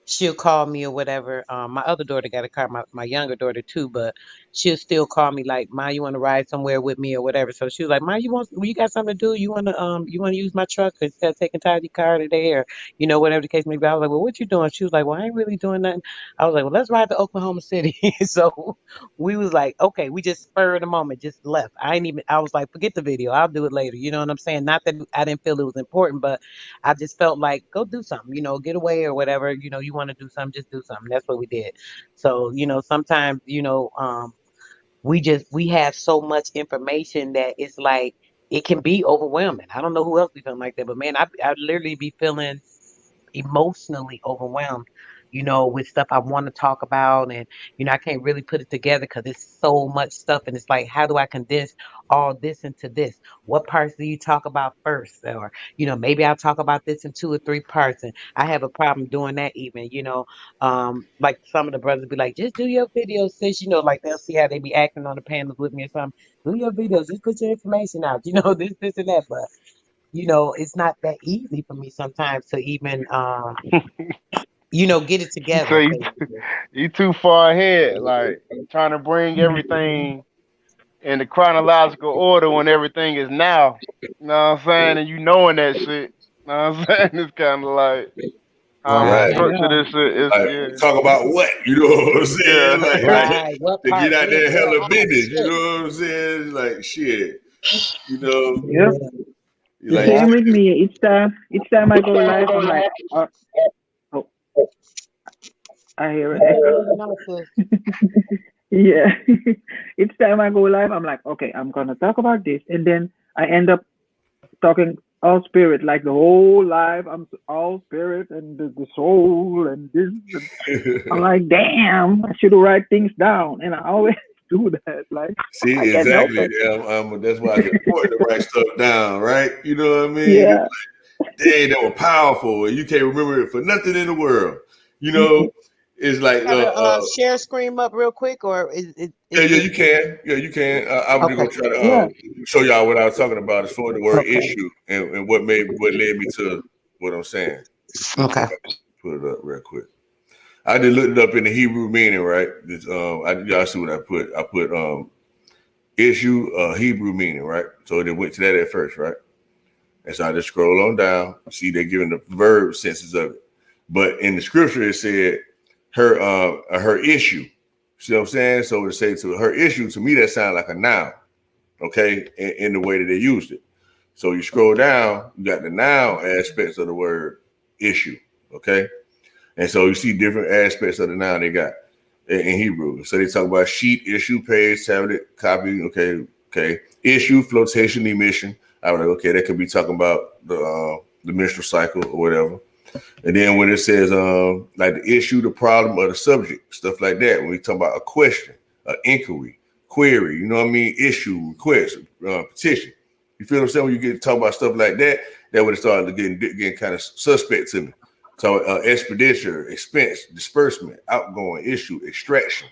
she'll call me or whatever. My other daughter got a car, my younger daughter too, but she'll still call me like, Ma, you want to ride somewhere with me or whatever. So she was like, Ma, you got something to do? You want to use my truck instead of taking Tidy's car today, or whatever the case may be. I was like, well, what you doing? She was like, well, I ain't really doing nothing. I was like, well, let's ride to Oklahoma City. So we was like, okay, we just spur of the moment, just left. I was like, forget the video, I'll do it later. You know what I'm saying? Not that I didn't feel it was important, but I just felt like go do something, get away or whatever. You want to do something, just do something. That's what we did. So, sometimes, we have so much information that it's like it can be overwhelming. I don't know who else be feeling like that, but man, I literally be feeling emotionally overwhelmed, with stuff I want to talk about. And, I can't really put it together because it's so much stuff. And it's like, how do I condense all this into this? What parts do you talk about first? Or, maybe I'll talk about this in two or three parts. And I have a problem doing that even, like some of the brothers be like, just do your videos, sis, like they'll see how they be acting on the panels with me or something. Do your videos, just put your information out, this and that. But it's not that easy for me sometimes to even, get it you together, say basically. you too far ahead, like trying to bring everything in the chronological order when everything is now. You know what I'm saying? And you knowing that shit. You know what I'm saying? It's kind of like how I'm gonna Right, right. I structure know. this shit. It's Like yeah, talk about what? You know what I'm saying? yeah. Like Right. What to get part? out When? there Where? hella How? business. You Shit. know what I'm saying? Like shit. You know, Yep. Yeah. The like you Yeah. same said. with me. Each time I go live, I'm like, oh, I hear an Yeah, echo. you know, sis. Yeah. Each time I go live, I'm like, okay, I'm gonna talk about this, and then I end up talking all spirit, like the whole live. I'm all spirit and the soul and this. And I'm like, damn, I should write things down, and I always do that. Like, I See, can't help exactly. it. That's why it's important to write stuff down, right? You know what I mean? Yeah. Dang, that was powerful. And you can't remember it for nothing in the world. You know, it's like, Got to share screen up real quick, or yeah, is yeah, it you can. Yeah, you can. I'm just okay? gonna try to Yeah. show y'all what I was talking about as far as the word Okay. issue and what led me to what I'm saying. See Okay. if I can put it up real quick. I just looked it up in the Hebrew meaning, right? This, y'all see what I put? I put issue Hebrew meaning, right? So they went to that at first, right? And so I just scroll on down. See, they're giving the verb senses of it. But in the scripture, it said her issue. See what I'm saying? So to say to her issue, to me, that sounds like a noun, okay, in the way that they used it. So you scroll down, you got the noun aspects of the word issue, okay? And so you see different aspects of the noun they got in Hebrew. So they talk about sheet, issue, page, tablet, copy, okay. Issue, flotation, emission. I was like, okay, that could be talking about the menstrual cycle or whatever. And then when it says like the issue, the problem, or the subject, stuff like that, when we talk about a question, an inquiry, query, you know what I mean, issue, request, petition. You feel what I'm saying? When you get to talk about stuff like that, that would have started getting kind of suspect to me. So expenditure, expense, disbursement, outgoing, issue, extraction.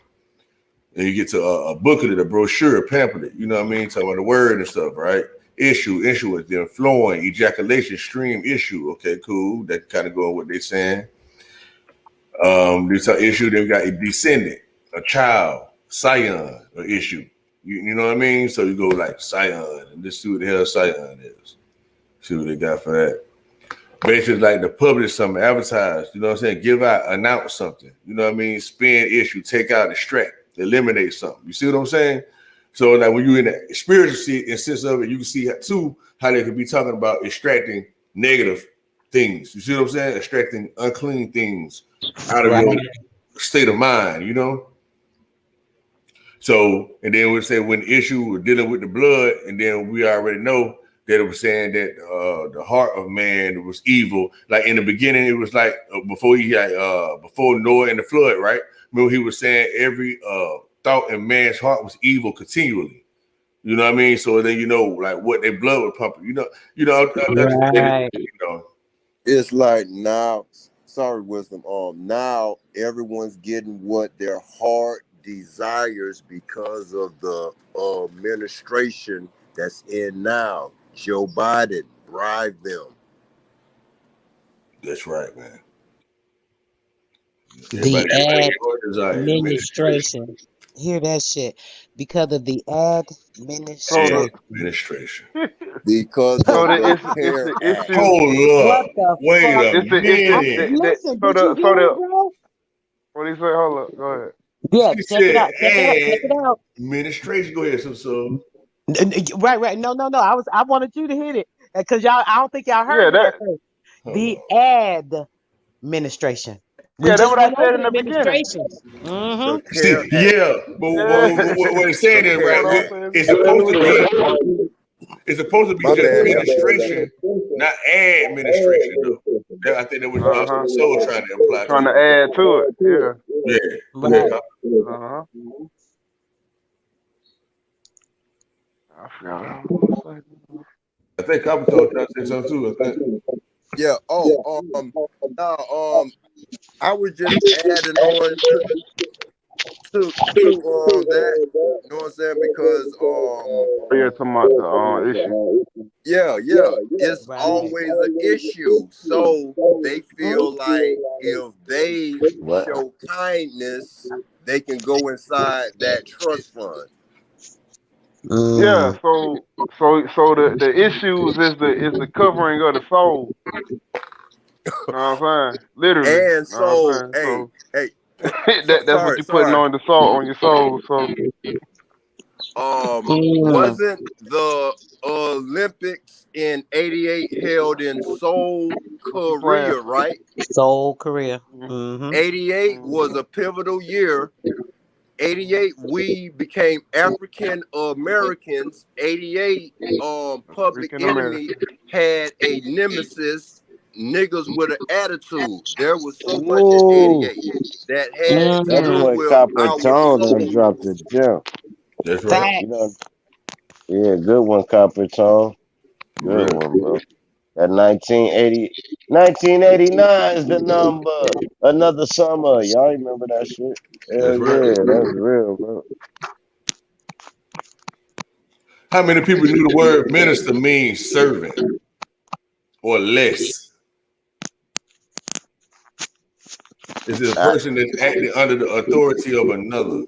And you get to a booklet, a brochure, a pamphlet, you know what I mean? Talking about the word and stuff, right? Issue is the flowing, ejaculation, stream, issue. Okay, cool. That kind of going what they're saying. This issue, then we got a descendant, a child, scion, or issue. You know what I mean? So you go like scion, and just see what the hell scion is. See what they got for that. Basically, like to publish something, advertise, you know what I'm saying? Give out, announce something, you know what I mean? Spin, issue, take out, extract, eliminate something. You see what I'm saying? So, like when you're in the spiritual sense of it, you can see too how they could be talking about extracting negative things. You see what I'm saying? Extracting unclean things out of your state of mind, you know? So, and then we say when the issue was dealing with the blood, and then we already know that it was saying that the heart of man was evil. Like in the beginning, it was like before Noah and the flood, right? Remember he was saying every thought in man's heart was evil continually. You know what I mean? So then you know like what their blood was pumping. You know, Right. you know. It's like now, sorry, wisdom. Now everyone's getting what their heart desires because of the administration that's in now. Joe Biden bribed them. That's right, man. The Administration. administration. Hear that shit. Because of the So the Administration. Because so of the the it's CARE the Act. issue. Hold What up. the Wait fuck? a minute. Listen, So did you the hear it, bro? what do you say? Hold up, go ahead. Yeah, She check it said out. Check it out. Check it out. administration. Go ahead, so. Right. No. I wanted you to hit it because y'all. I don't think y'all Yeah, heard it at that first. Hold The on. administration. We yeah, that's just what I went said over in the the beginning. administrations. Mm-hmm. The See, CARE Act. yeah, but Yeah. what it's saying The is CARE Hold on, Act. it's sis. supposed to be My just bad, y'all. administration, not administration though. I think that was Uh-huh. Soul trying to imply Trying to too. add to it. Yeah. Yeah, go ahead, Right. Cop. Uh-huh. I forgot what I was gonna say. I think Copper told trying to say something too. I think. Yeah. Now, I was just adding on to that. You know what I'm saying? Because Oh yeah, talking about the issue. yeah, it's Right. always an issue. So they feel like if they What? show kindness, they can go inside that trust fund. Yeah, Mm. so the issues is the covering of the soul. Know what I'm saying? Literally. And Know what so, I'm saying? hey, So that's what sorry, you're putting sorry. on the soul on your soul. So Mm. Wasn't the Olympics in '88 held in Seoul, playing. Korea, right? Seoul, Korea. Mm-hmm. Mm-hmm. '88 was Mm-hmm. a pivotal year. '88 we became African Americans. '88 Public African Enemy American. had a nemesis, niggas with an attitude. There was so much in Whoa. '88 that had to That's do Mm. when with Copper our Tone done soul. dropped the gem. That's right. You know, Facts. yeah, good one, Copper Tone. For Good real. one, bro. That 1989 is the number. Another summer. Y'all remember that shit? That's Hell right. yeah, that's real, bro. How many people knew the word minister means servant or less? Is it a I, person that's acting under the authority of another?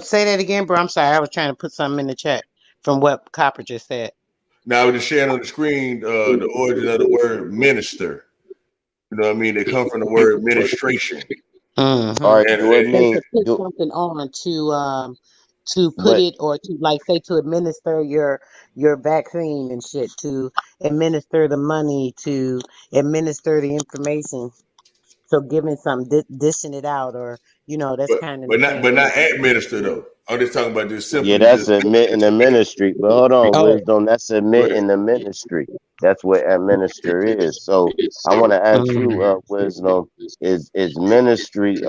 Say that again, bro. I'm sorry. I was trying to put something in the chat from what Copper just said. Now, I was just sharing on the screen the origin of the word minister. You know what I mean? They come from the word ministration. Mm-hmm. all right, And, do it So mean to put do something on to put but it or to like say to administer your vaccine and shit, to administer the money, to administer the information. So giving some dishing it out, or that's but kind of but the not same but thing. not administer though. I'm just talking about just Yeah, simply that's just admitting the ministry. But hold on, Oh, wisdom. That's go ahead. admitting the ministry. That's what a minister is. So I want to ask you, mm, wisdom, is ministry?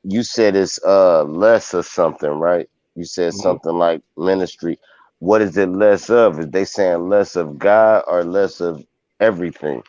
You said it's less of something, right? You said Mhm. something like ministry. What is it less of? Is they saying less of God or less of everything?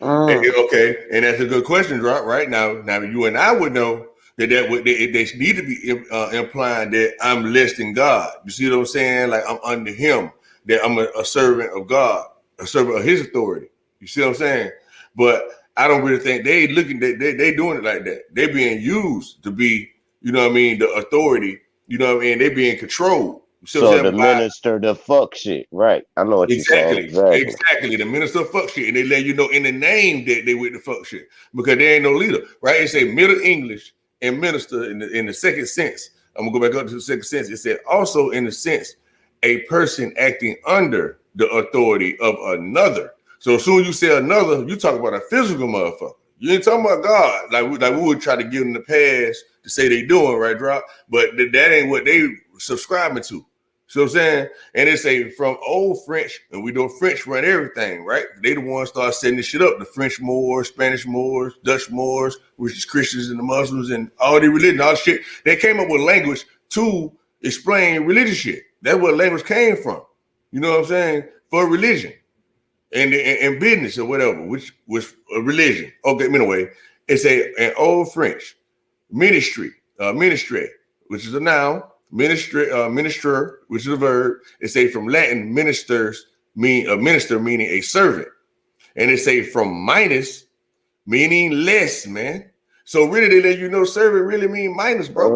mm. Okay, and that's a good question, right now. Now you and I would know that would they need to be implying that I'm less than God. You see what I'm saying? Like I'm under Him, that I'm a servant of God, a servant of His authority. You see what I'm saying? But I don't really think they doing it like that. They being used to be, you know what I mean, the authority. You know what I mean? They being controlled. You see what I'm So saying? the minister, the fuck shit, right? I know what you're saying Exactly, exactly. exactly. The minister of fuck shit, and they let you know in the name that they with the fuck shit because there ain't no leader, right? It say Middle English and minister in the second sense. I'm gonna go back up to the second sense. It said also in the sense a person acting under the authority of another. So as soon as you say another, you talk about a physical motherfucker. You ain't talking about God like we would try to give them the pass to say they doing right, drop. But that ain't what they subscribing to. See what I'm saying? And it's a from old French, and we know French run everything, right? They the ones start setting this shit up. The French Moors, Spanish Moors, Dutch Moors, which is Christians and the Muslims and all the religion, all the shit. They came up with language to explain religious shit. That's where language came from. You know what I'm saying? For religion and business or whatever, which was a religion. Okay, anyway, it's an old French ministry, ministry, which is a noun, ministry, minister, which is a verb. It's a from Latin ministers mean a minister meaning a servant, and it's a from minus meaning less, man. So really, they let you know servant really mean minus, bro.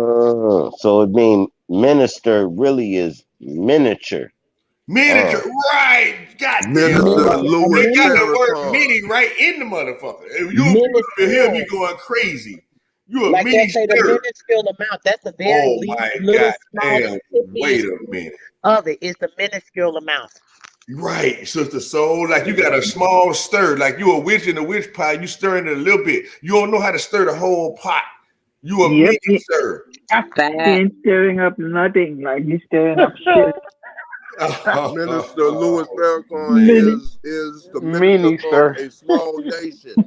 So it mean minister really is miniature. Miniature, right? Goddamn, Minister bro. Mini, a Louis They got mini, the word Farrakhan. mini right in the motherfucker. If you hear me minuscule. going crazy, you a Like they'll mini say the stir. minuscule amount. That's the very Oh least, my little, goddamn! smallest, Wait tippiest a minute. of it is the minuscule amount. Right, sister soul. Like you got a small stir, like you a witch in a witch pot. You stirring it a little bit. You don't know how to stir the whole pot. You a Yep, mini stir. he Fat. ain't stirring up nothing. Like he's stirring up shit. Minister Louis Farrakhan Mini. is the minister of Minister. a small nation.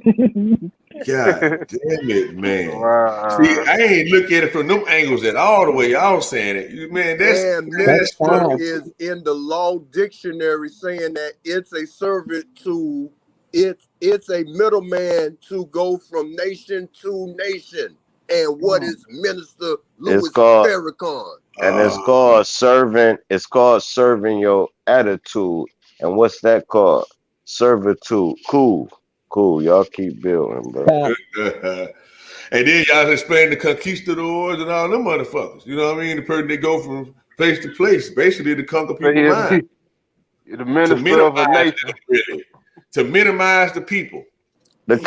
God damn it, man. See, Wow. I ain't look at it from them angles at all the way y'all saying it. Man, And That's that's minister fine. fucking is in the law dictionary saying that it's a servant to it's a middleman to go from nation to nation. And what is Minister It's Louis called Farrakhan? and it's uh called serving. It's called serving your attitude. And what's that called? Servitude. Cool, cool. Y'all keep building, bro. Fat. and then y'all explain the conquistadors and all them motherfuckers. You know what I mean? The person they go from place to place, basically to conquer So people's mind, he the to minister minimize of a nation. them, really, to minimize the people. The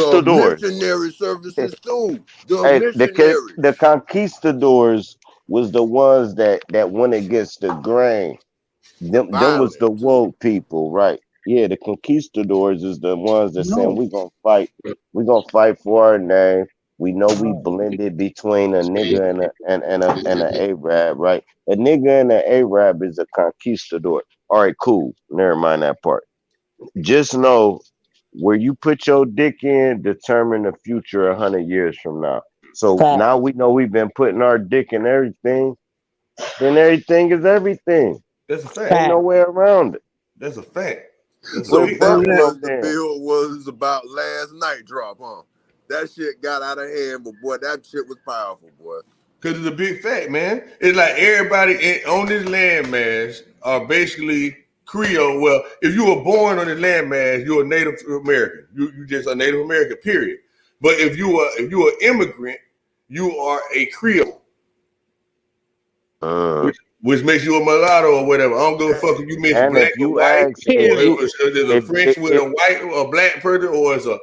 The conquistadors. missionary services too. The Hey, the missionaries. conquistadors was the ones that went against the grain. The Them was violent the too. woke people, right? Yeah, the conquistadors is the ones that saying No. we gonna fight for our name. We know we blended between a nigga and a Arab, right? A nigga and an Arab is a conquistador. All right, cool. Never mind that part. Just know where you put your dick in determine the future 100 years from now. So Fat. now we know we've been putting our dick in everything, then everything is everything. That's a fact. Ain't no Fat. way around it. That's a fact. That's a So Quit big that fact. fucking was over the there. bill was about last night drop, huh? That shit got out of hand, but boy, that shit was powerful, boy. Because it's a big fact, man. It's like everybody on this landmass are basically Creole. Well, if you were born on this landmass, you're a Native American. You just a Native American, period. But if you are immigrant, you are a Creole, Uh, which makes you a mulatto or whatever. I don't give a fuck if you mix and black if or you white, ask, or if if, you Period. if there's a French with a white or a black person, or it's a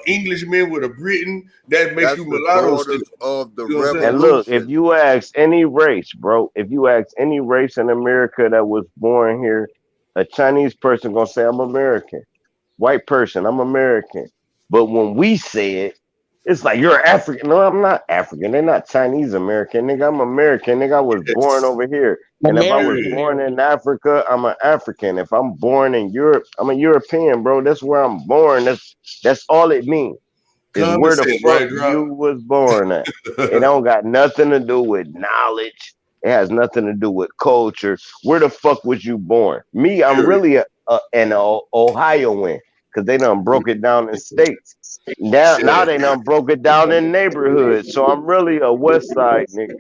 Englishman with a Briton, that makes you That's the mulatto still. daughters of the You know what I'm saying? and look, if revolution. you ask any race, bro, if you ask any race in America that was born here, a Chinese person gonna say I'm American. White person, I'm American. But when we say it, It's like you're African. No, I'm not African. They're not Chinese American. Nigga, I'm American. Nigga, I was born Yes. over here. And if I was American Period. born in American. Africa, I'm an African. If I'm born in Europe, I'm a European, bro. That's where I'm born. That's all it means. Is Common where the sense, fuck right, drop? you was born at. It don't got nothing to do with knowledge. It has nothing to do with culture. Where the fuck was you born? Me, I'm Period. really an Ohioan because they done broke it down in states. Now Yeah. they done broke it down in neighborhoods. So I'm really a West Side nigga.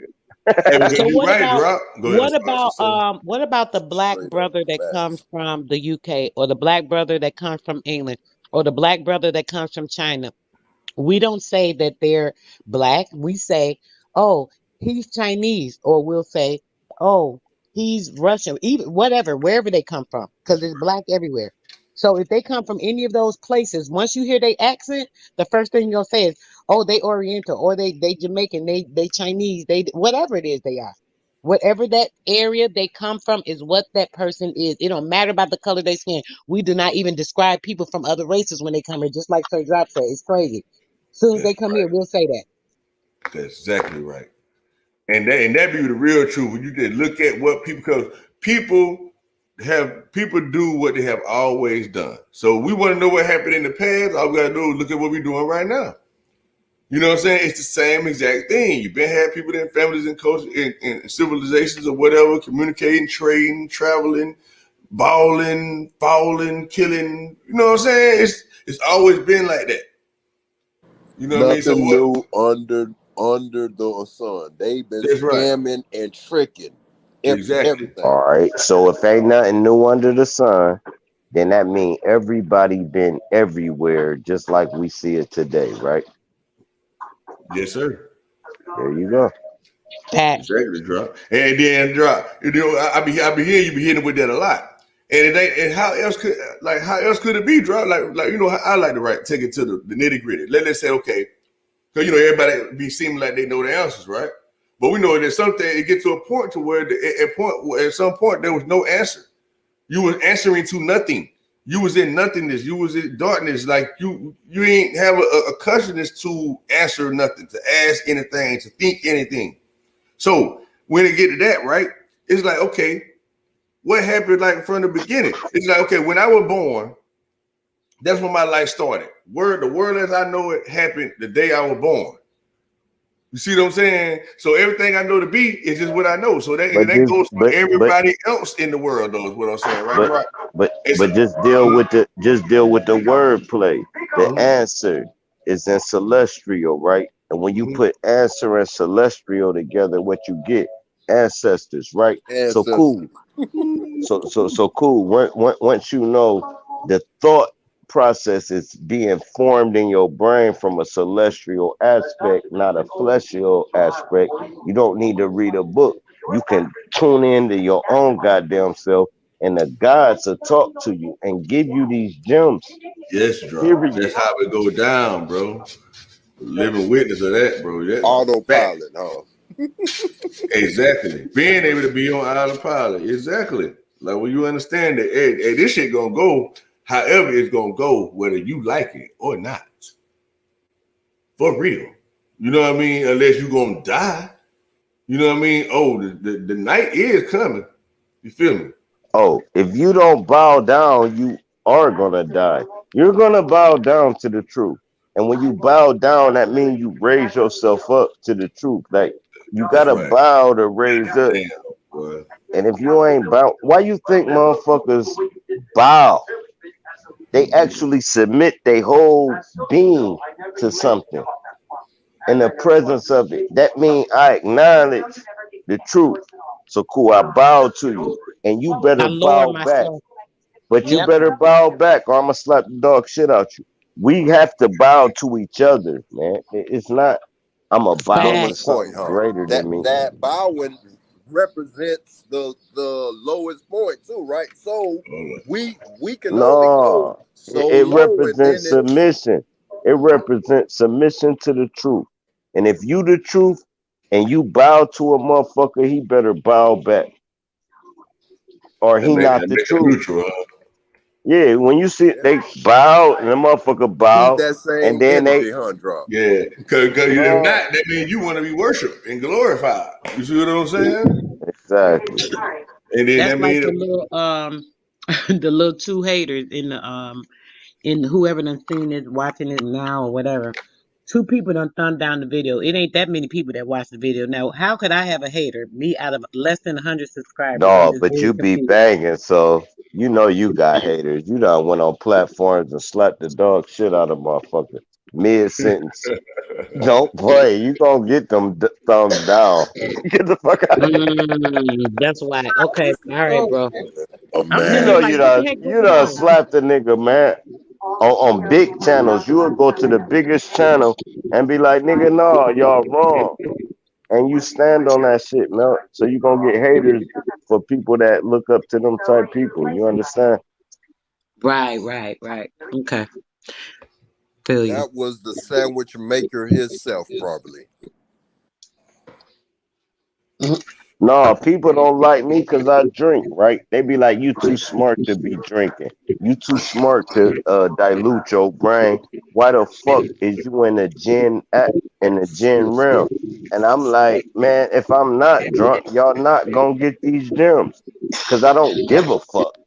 Hey, because So you right, drop. Go ahead. I'm sorry, sister. what about the black Straight up brother that comes facts. from the UK, or the black brother that comes from England, or the black brother that comes from China? We don't say that they're black. We say, oh, he's Chinese, or we'll say, oh, he's Russian, even whatever, wherever they come from, because it's black everywhere. So if they come from any of those places, once you hear their accent, the first thing you'll say is, oh, they Oriental, or they Jamaican, they Chinese, they whatever it is they are. Whatever that area they come from is what that person is. It don't matter about the color of their skin. We do not even describe people from other races when they come here, just like Sir Drop said. It's crazy. Soon as they That's come here, right. we'll say that. That's exactly right. And that be the real truth. When you just look at what people, because people do what they have always done. So we want to know what happened in the past. All we gotta do is look at what we're doing right now. You know what I'm saying? It's the same exact thing. You've been had people in families and culture in civilizations or whatever, communicating, trading, traveling, balling, falling, killing. You know what I'm saying? It's always been like that. You know what I mean? So Nothing what? new under the sun. They've been That's right. scamming and tricking Exactly. everything. All right. So if ain't nothing new under the sun, then that means everybody been everywhere just like we see it today, right? Yes, sir. There you go. Facts. Exactly, drop. And then drop. You know, I be hearing you be hitting with that a lot. And it ain't, and how else could it be, drop? Like I like to take it to the nitty gritty. Let's say, okay, because everybody be seeming like they know the answers, right? But we know that something it gets to a point to where at some point there was no answer. You was answering to nothing. You was in nothingness. You was in darkness. Like you ain't have a consciousness to answer nothing, to ask anything, to think anything. So when it get to that, right, it's like, okay, what happened like from the beginning? It's like, okay, when I was born, that's when my life started. The world as I know it happened the day I was born. You see what I'm saying? So everything I know to be is just what I know. So that But just goes for but everybody else in the world, though, is what I'm saying, right? but Right. but It's but just deal with the wordplay. The mhm, answer is in celestial, right? And when you mhm. put answer and celestial together, what you get ancestors, right? So cool. Ancestors. So cool. Once you know the thought process is being formed in your brain from a celestial aspect, not a fleshial aspect, you don't need to read a book. You can tune into your own goddamn self, and the gods will talk to you and give you these gems. Yes, drop. Period. That's how it go down, bro. Living witness of that, bro. That's a fact. Autopilot, huh? Exactly. Being able to be on autopilot. Exactly. Like when you understand that, hey, this shit gonna go however it's gonna go, whether you like it or not. For real. You know what I mean? Unless you gonna die. You know what I mean? Oh, the night is coming. You feel me? Oh, if you don't bow down, you are gonna die. You're gonna bow down to the truth. And when you bow down, that means you raise yourself up to the truth. Like you That's gotta right. bow to raise up. Damn, boy. And if you ain't bow, why you think motherfuckers bow? They actually submit their whole being to something in the presence of it. That means I acknowledge the truth. So cool, I bow to you. And you I better lower bow back. myself. But you Yep. better bow back or I'm gonna slap the dog shit out you. We have to bow to each other, man. It's not I'm a bow to Lowest Facts. point, something huh? greater That than me. that bowing represents the lowest point too, right? So Hold we can only go No, so it low, and then represents it. submission. It represents submission to the truth. And if you the truth and you bow to a motherfucker, he better bow back. Or That he make not that the make it truth. neutral, huh? Yeah, when you see Yeah. they bow and the motherfucker Keep bow, that and same then they energy, huh, drop. Yeah, because if no not, that means you want to be worshipped and glorified. You see what I'm saying? exactly. And then That's that like means the little the little two haters in whoever done seen it, watching it now or whatever. Two people done thumbed down the video. It ain't that many people that watch the video. Now, how could I have a hater? Me out of less than 100 subscribers, I'm No, just but very you be confused. banging, so you know you got haters. You done went on platforms and slapped the dog shit out of motherfucker mid sentence. Don't play. You gonna get them thumbs down. Get the fuck out of here. That's why. Okay, all right, Oh, bro. I'm You sitting know there Man, like, what the heck you going done on? slapped the nigga, man. On big channels, you would go to the biggest channel and be like, nigga, no, y'all wrong. And you stand on that shit, man. So you gonna get haters for people that look up to them type people. You understand? Right. Okay, feel you. that was the sandwich maker himself, probably. Mhm. No, people don't like me because I drink, right? They be like, you too smart to be drinking. You too smart to dilute your brain. Why the fuck is you in the gin realm? And I'm like, man, if I'm not drunk, y'all not gonna get these gems. Cause I don't give a fuck.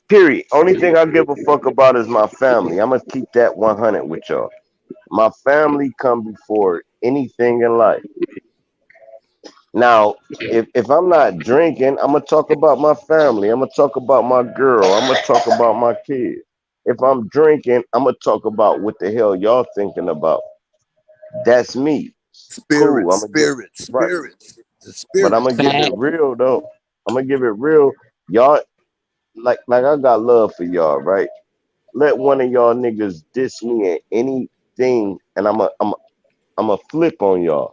Period. Only thing I give a fuck about is my family. I'm gonna keep that 100 with y'all. My family come before anything in life. Now, if I'm not drinking, I'm gonna talk about my family. I'm gonna talk about my girl. I'm gonna talk about my kids. If I'm drinking, I'm gonna talk about what the hell y'all thinking about. That's me. Cool. Spirits, I'm gonna get spirits, right, spirits. The but I'm gonna spirits. give it Fact. real though. I'm gonna give it real. Y'all like I got love for y'all, right? Let one of y'all niggas diss me in anything, and I'm a flip on y'all.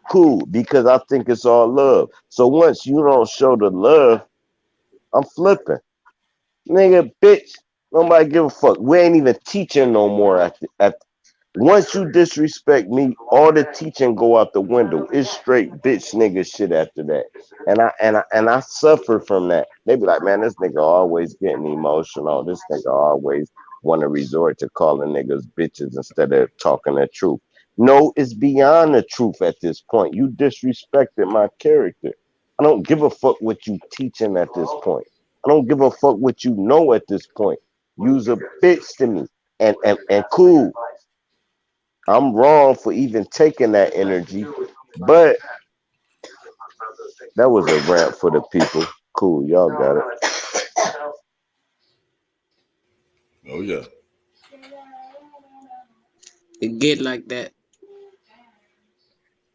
Cool, because I think it's all love. So once you don't show the love, I'm flipping. Nigga, bitch, nobody give a fuck. We ain't even teaching no more at once you disrespect me, all the teaching go out the window. It's straight bitch nigga shit after that. And I suffer from that. They be like, man, this nigga always getting emotional. This nigga always want to resort to calling niggas bitches instead of talking the truth. No, it's beyond the truth at this point. You disrespected my character. I don't give a fuck what you teaching at this point. I don't give a fuck what you know at this point. You's a bitch to me. And cool. I'm wrong for even taking that energy, but that was a rant for the people. Cool, y'all got it. oh yeah. It get like that.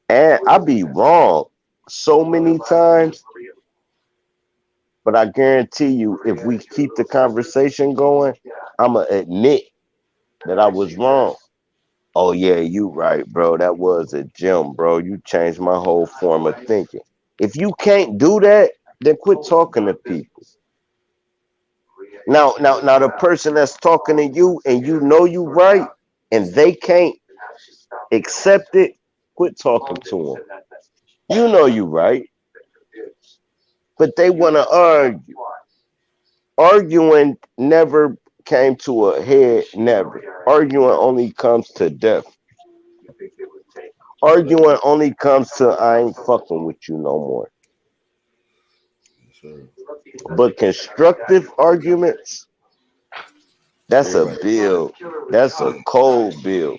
And I be wrong so many times, but I guarantee you, if we keep the conversation going, I'ma admit that I was wrong. Oh yeah, you right, bro. That was a gem, bro. You changed my whole form of thinking. If you can't do that, then quit talking to people. Now, the person that's talking to you and you know you right, and they can't accept it, quit talking to them. You know you right, but they want to argue. Arguing never came to a head. Never. Arguing only comes to death. Arguing only comes to I ain't fucking with you no more. Yes, sir. But constructive arguments, that's Stay a right there. build. That's a cold build.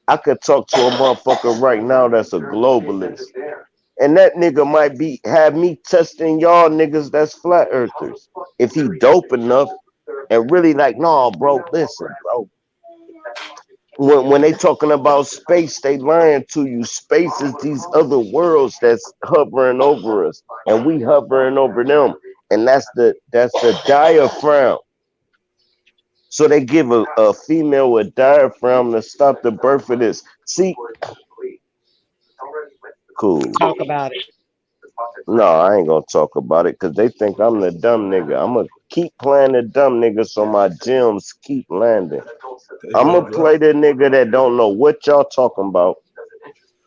I could talk to a motherfucker right now that's a globalist. And that nigga might be have me testing y'all niggas that's flat earthers. If he dope enough and really like, no, bro, listen, bro. When they talking about space, they lying to you. Space is these other worlds that's hovering over us, and we hovering over them. And that's the diaphragm. So they give a female a diaphragm to stop the birth of this. See, cool. Talk about it. No, I ain't gonna talk about it because they think I'm the dumb nigga. I'm gonna keep playing the dumb nigga so my gems keep landing. That's I'm right, gonna drop. play the nigga that don't know what y'all talking about,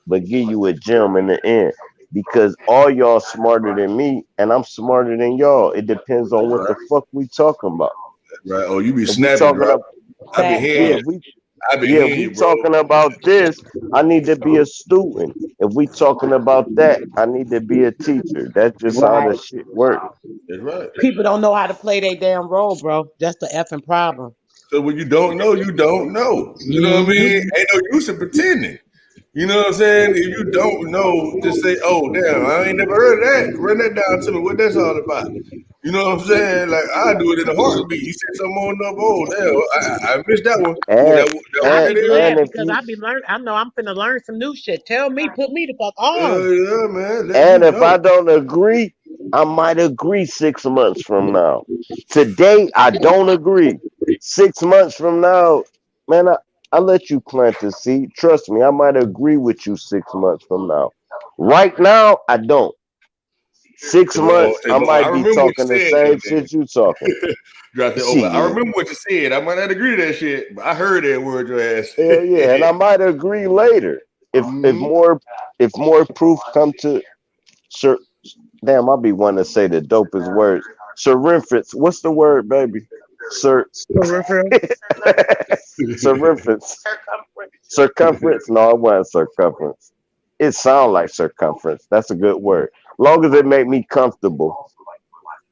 but give you a gem in the end. Because all y'all smarter than me, and I'm smarter than y'all. It depends on That's what the right. fuck we talking about. Right. Oh, you be If we snapping, talking drop. about I be Facts, yeah, hearing bro. you. if we I be yeah, if hearing we you, bro. talking about this, I need to be a student. If we talking about that, I need to be a teacher. That's just how the Right. shit work. That's right. People don't know how to play their damn role, bro. That's the effing problem. So when you don't know, you don't know. You know what I Hmm. mean? Ain't no use in pretending. You know what I'm saying? If you don't know, just say, "Oh, damn, I ain't never heard of that. Run that down to me. What that's all about?" You know what I'm saying? Like I do it in a heartbeat. You said something on up. Oh, damn, I missed that one. Oh, And that what I that be is? glad and if because you I be learn. I know I'm finna learn some new shit. Tell me, put me the fuck on. Yeah, man. Let me and if know. I don't agree, I might agree 6 months from now. Today I don't agree. 6 months from now, man, I let you plant the seed. Trust me, I might agree with you 6 months from now. Right now, I don't. Six Say, but oh, months, say, I but I might be remember what you talking the said though, same man. shit you talking. Drop that over. I Shit. remember what you said. I might not agree to that shit, but I heard that word your ass. Hell yeah, and I might agree later if Mhm. more proof come to sir. Damn, I'll be one to say the dopest words. Circumference. What's the word, baby? Sir. Peripheral. Circumference. Circumference. No, it wasn't circumference. It sounds like circumference. That's a good word. Long as it make me comfortable.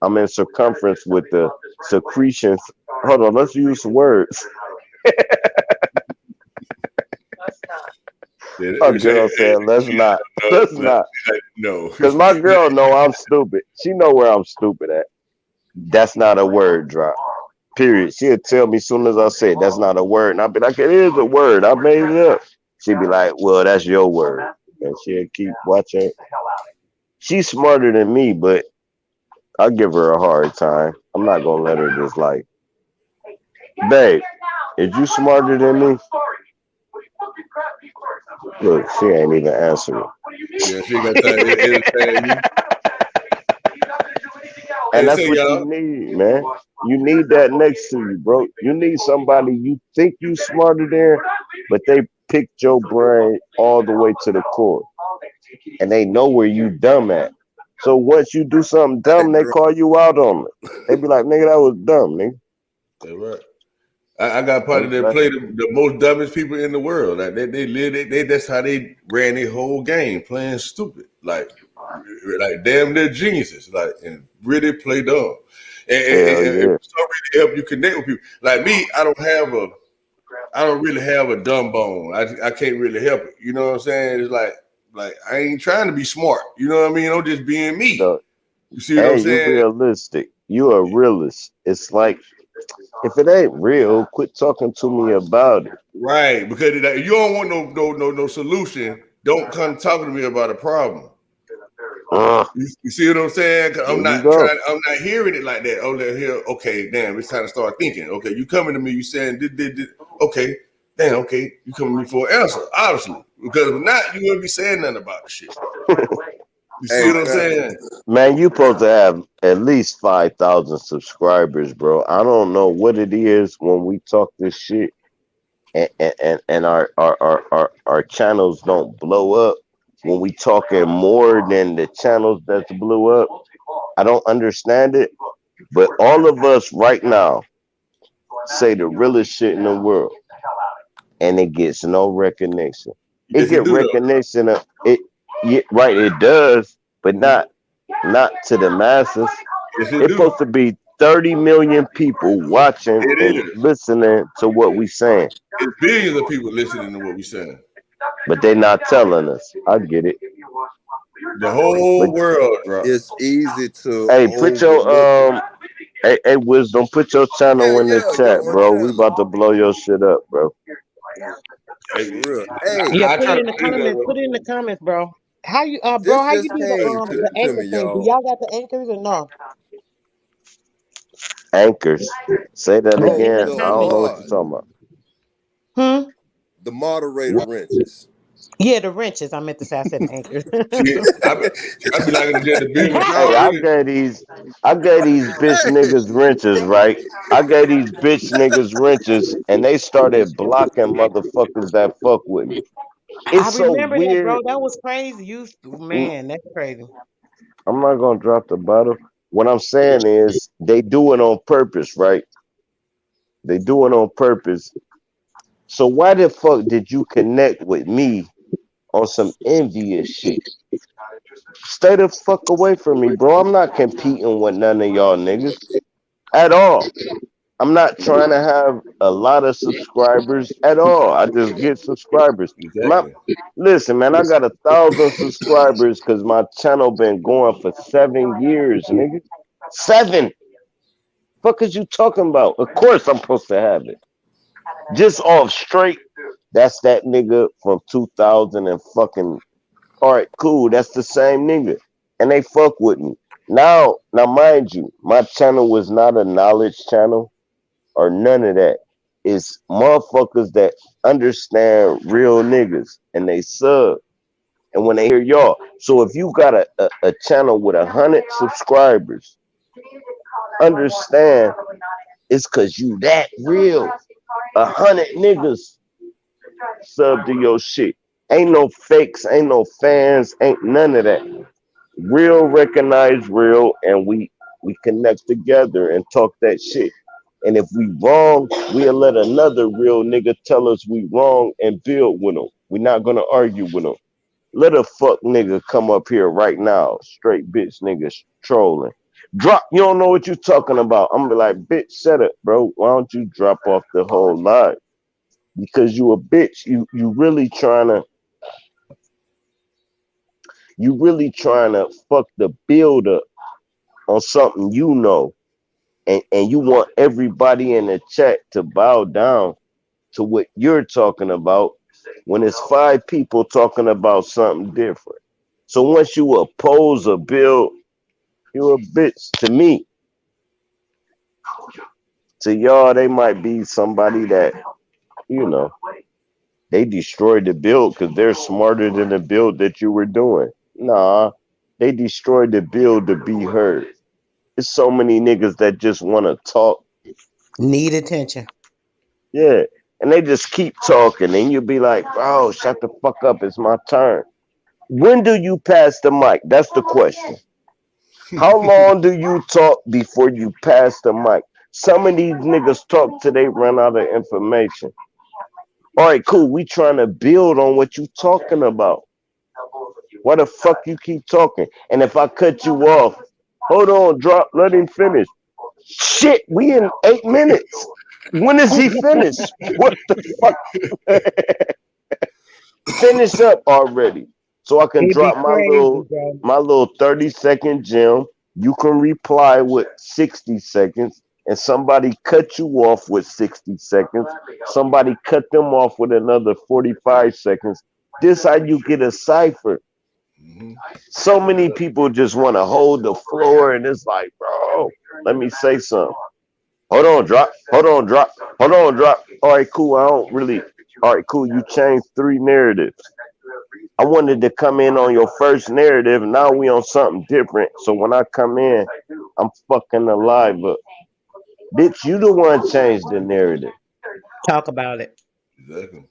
I'm in circumference with the secretions. Hold on, let's use words. Yeah, A she, girl said, let's not. no, Let's no, not. no. Because my girl know I'm stupid. She know where I'm stupid at. That's not a word drop. Period. She'll tell me as soon as I say it, that's not a word. And I'll be like, it is a word. I made it up. She'd be like, well, that's your word. And she'll keep watching. She's smarter than me, but I give her a hard time. I'm not gonna let her just like, babe, is you smarter than me? Look, she ain't even answering. Yeah, she got time to entertain you. And Hey, that's say what you y'all. need, man. You need that next to you, bro. You need somebody you think you smarter than, but they picked your brain all the way to the core. And they know where you dumb at. So once you do something hey, dumb, they Right, call you out on it. They be like, nigga, that was dumb, nigga. that's right. I got partners that play Exactly. the most dumbest people in the world. Like they live they that's how they ran their whole game, playing stupid. Like damn they're geniuses. Like and really play dumb. Hell And yeah. for some reason help you connect with people. Like me, I don't really have a dumb bone. I can't really help it. You know what I'm saying? It's like I ain't trying to be smart. You know what I mean? I'm just being me. The, You see what I'm hey, you saying? realistic. You a realist. It's like, if it ain't real, quit talking to me about it. Right, because you don't want no solution. Don't come talking to me about a problem. Ugh, You see what I'm saying? 'Cause there you go. I'm not hearing it like that. Oh, let here. Okay, damn, it's time to start thinking. Okay, you coming to me, you saying did. Okay, damn. Okay, you coming to me for an answer, obviously, because if not, you wouldn't be saying nothing about the shit. You see Uh, what I'm saying? Man, you supposed to have at least 5,000 subscribers, bro. I don't know what it is when we talk this shit and our channels don't blow up. When we talking more than the channels that's blew up, I don't understand it. But all of us right now say the realest shit in the world, and it gets no recognition. It Yes, it get do though. recognition of it, yeah, right? It does, but Mhm. not to the masses. Yes, it It's do. supposed to be 30 million people watching It and is. listening to what we saying, It's billions of people listening to what we saying. but they not telling us. I get it. The But whole world, bro. hey, it's easy to put your overlook it. Hey, wisdom, put your Yeah, channel in the yeah, chat, your bro. We channel about to blow your shit up, bro. for Hey, real. Hey, Yeah, I put try it to in the do that, comments. bro. Put it in the comments, bro. How you bro, this how you just do came the to anchor me, thing? Do y'all. y'all got the anchors or no? Anchors. Say that Yeah, No, in again. the I the don't know comments. what you're mod, talking about. Hmm? the moderator What? wrenches. Yeah, the wrenches. I meant to say I said the anchors. See, I be liking to just the business Hey, card really. I gave these bitch Hey, niggas wrenches, right? I gave these bitch niggas wrenches, and they started blocking motherfuckers that fuck with me. I It's so remember that, bro. weird. That was crazy. You Mm, man, that's crazy. I'm not gonna drop the bottle. What I'm saying is they do it on purpose, right? They do it on purpose. So why the fuck did you connect with me on some envious shit? Stay the fuck away from me, bro. I'm not competing with none of y'all niggas at all. I'm not trying to have a lot of subscribers at all. I just get subscribers. My Exactly. listen, man, I got 1,000 subscribers because my channel been going for 7 years, nigga. 7. Fuck is you talking about? Of course I'm supposed to have it. Just off straight. That's that nigga from 2000 and fucking. All right, cool. That's the same nigga, and they fuck with me. Now, mind you, my channel was not a knowledge channel or none of that. It's motherfuckers that understand real niggas and they sub. And when they hear y'all, so if you got a channel with 100 subscribers, understand it's cause you that real. 100 niggas sub to your shit. Ain't no fakes, ain't no fans, ain't none of that. Real recognize real, and we connect together and talk that shit. And if we wrong, we'll let another real nigga tell us we wrong and build with them. We're not gonna argue with them. Let a fuck nigga come up here right now, straight bitch niggas trolling. Drop, you don't know what you talking about. I'm gonna be like, bitch, shut up, bro. Why don't you drop off the whole line? Because you a bitch. You really trying to fuck the build up on something you know, and you want everybody in the chat to bow down to what you're talking about when it's 5 people talking about something different. So once you oppose a bill, you're a bitch to me. To y'all, they might be somebody that, you know, they destroyed the build because they're smarter than the build that you were doing. Nah, they destroyed the build to be heard. There's so many niggas that just want to talk. Need attention. Yeah. And they just keep talking. And you'll be like, bro, shut the fuck up. It's my turn. When do you pass the mic? That's the question. How long do you talk before you pass the mic? Some of these niggas talk till they run out of information. All right, cool. We trying to build on what you talking about. Why the fuck you keep talking? And if I cut you off, hold on, drop, let him finish. Shit, we in 8 minutes. When is he finished? What the fuck? Finish up already. So I can It'd be drop crazy, bro. my little 30-second gem. You can reply with 60 seconds, and somebody cut you off with 60 seconds. Somebody cut them off with another 45 seconds. This how you get a cipher. Hmm. So many people just want to hold the floor, and it's like, bro, let me say something. Hold on, drop. Hold on, drop. Hold on, drop. All right, cool. I don't really. All right, cool. You changed 3 narratives. I wanted to come in on your first narrative. Now we on something different. So when I come in, I'm fucking alive. But bitch, you the one changed the narrative, Talk about it. Exactly.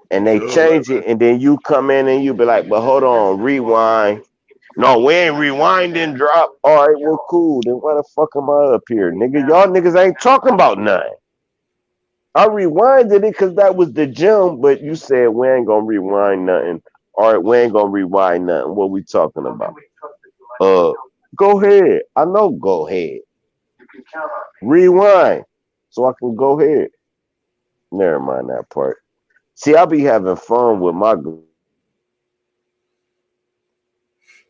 and You they sure right, change it, and then you come in and you be like, but hold on, rewind. No, we ain't rewinding. Drop. All right, well, cool. Then why the fuck am I up here, nigga? Y'all niggas ain't talking about nothing. I rewinded it because that was the gem, but you said we ain't gonna rewind nothing. All right, we ain't gonna rewind nothing. What we talking about? Uh, go ahead. I know. Go ahead. Rewind, so I can go ahead. Never mind that part. See, I be having fun with my.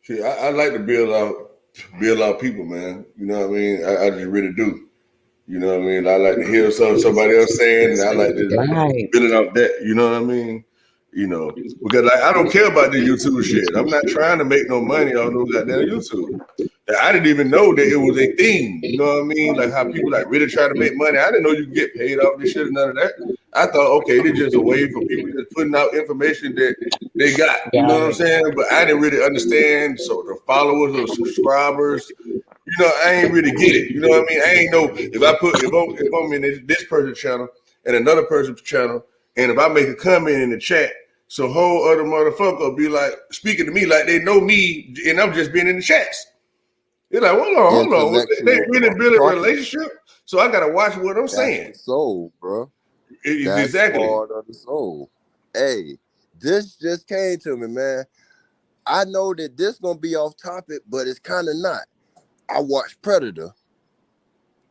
See, I like to build out people, man. You know what I mean? I just really do. You know what I mean? I like to hear somebody else saying, and I like to Right. build it out that. You know what I mean? Because like I don't care about the YouTube shit. I'm not trying to make no money on no goddamn YouTube. I didn't even know that it was a thing. You know what I mean? Like how people like really try to make money. I didn't know you could get paid off this shit and none of that. I thought, okay, it's just a way for people just putting out information that they got. You know what I'm Right. saying? But I didn't really understand. So the followers or subscribers, I ain't really get it. You know what I mean? I ain't know if I'm in this person's channel and another person's channel, and if I make a comment in the chat, so whole other motherfucker will be like speaking to me like they know me, and I'm just being in the chats. It's like, hold on. They intellectual really build a property. relationship, so I gotta watch what I'm That's saying. the soul, bro. That's Exactly. part of the soul. Hey, this just came to me, man. I know that this gonna be off topic, but it's kind of not. I watched Predator.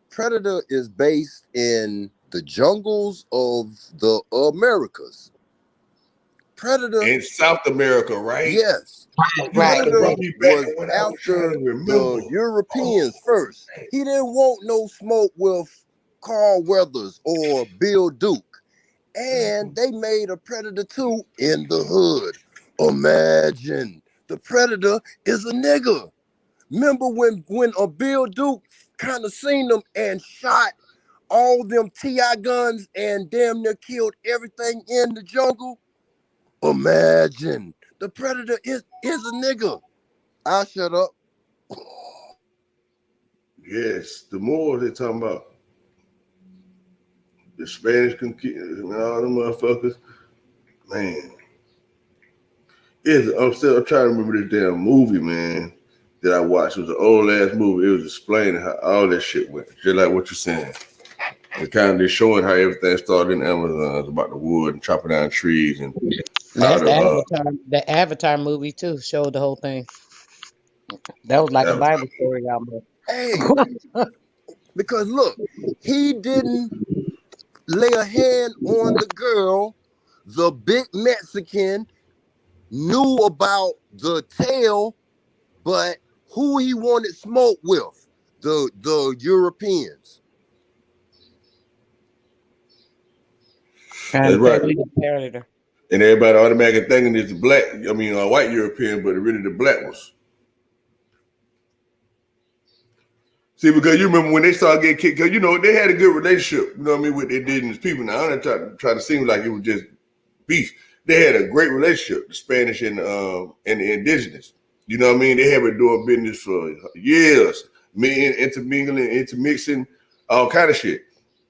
Predator is based in the jungles of the Americas. Predator, In South America, right? yes. You got to Predator bring me back to was what I was trying after to remember. the Europeans first. He didn't want no smoke with Carl Weathers or Bill Duke. And they made a Predator 2 in the hood. Imagine the Predator is a nigga. Remember when a Bill Duke kind of seen them and shot all them TI guns and damn near killed everything in the jungle? Imagine the Predator is a nigga. I shut up. Yes, the Moors they talking about. The Spanish and all them motherfuckers. Man, I'm trying to remember this damn movie, man, that I watched. It was an old ass movie. It was explaining how all that shit went, just like what you're saying. It kind of just showing how everything started in the Amazon about the wood and chopping down trees and how That's the Avatar movie too. Showed the whole thing. That was like a Avatar. Bible story almost. Hey, because look, he didn't lay a hand on the girl. The big Mexican knew about the tail, but who he wanted smoke with? The Europeans. That's And right. apparently the Predator. And everybody automatically thinking it's the black, white European, but really the black ones. See, because you remember when they started getting kicked, because they had a good relationship, with the indigenous people. Now I'm not trying to seem like it was just beef. They had a great relationship, the Spanish and the indigenous. You know what I mean? They have been doing business for years, intermingling, intermixing, all kind of shit.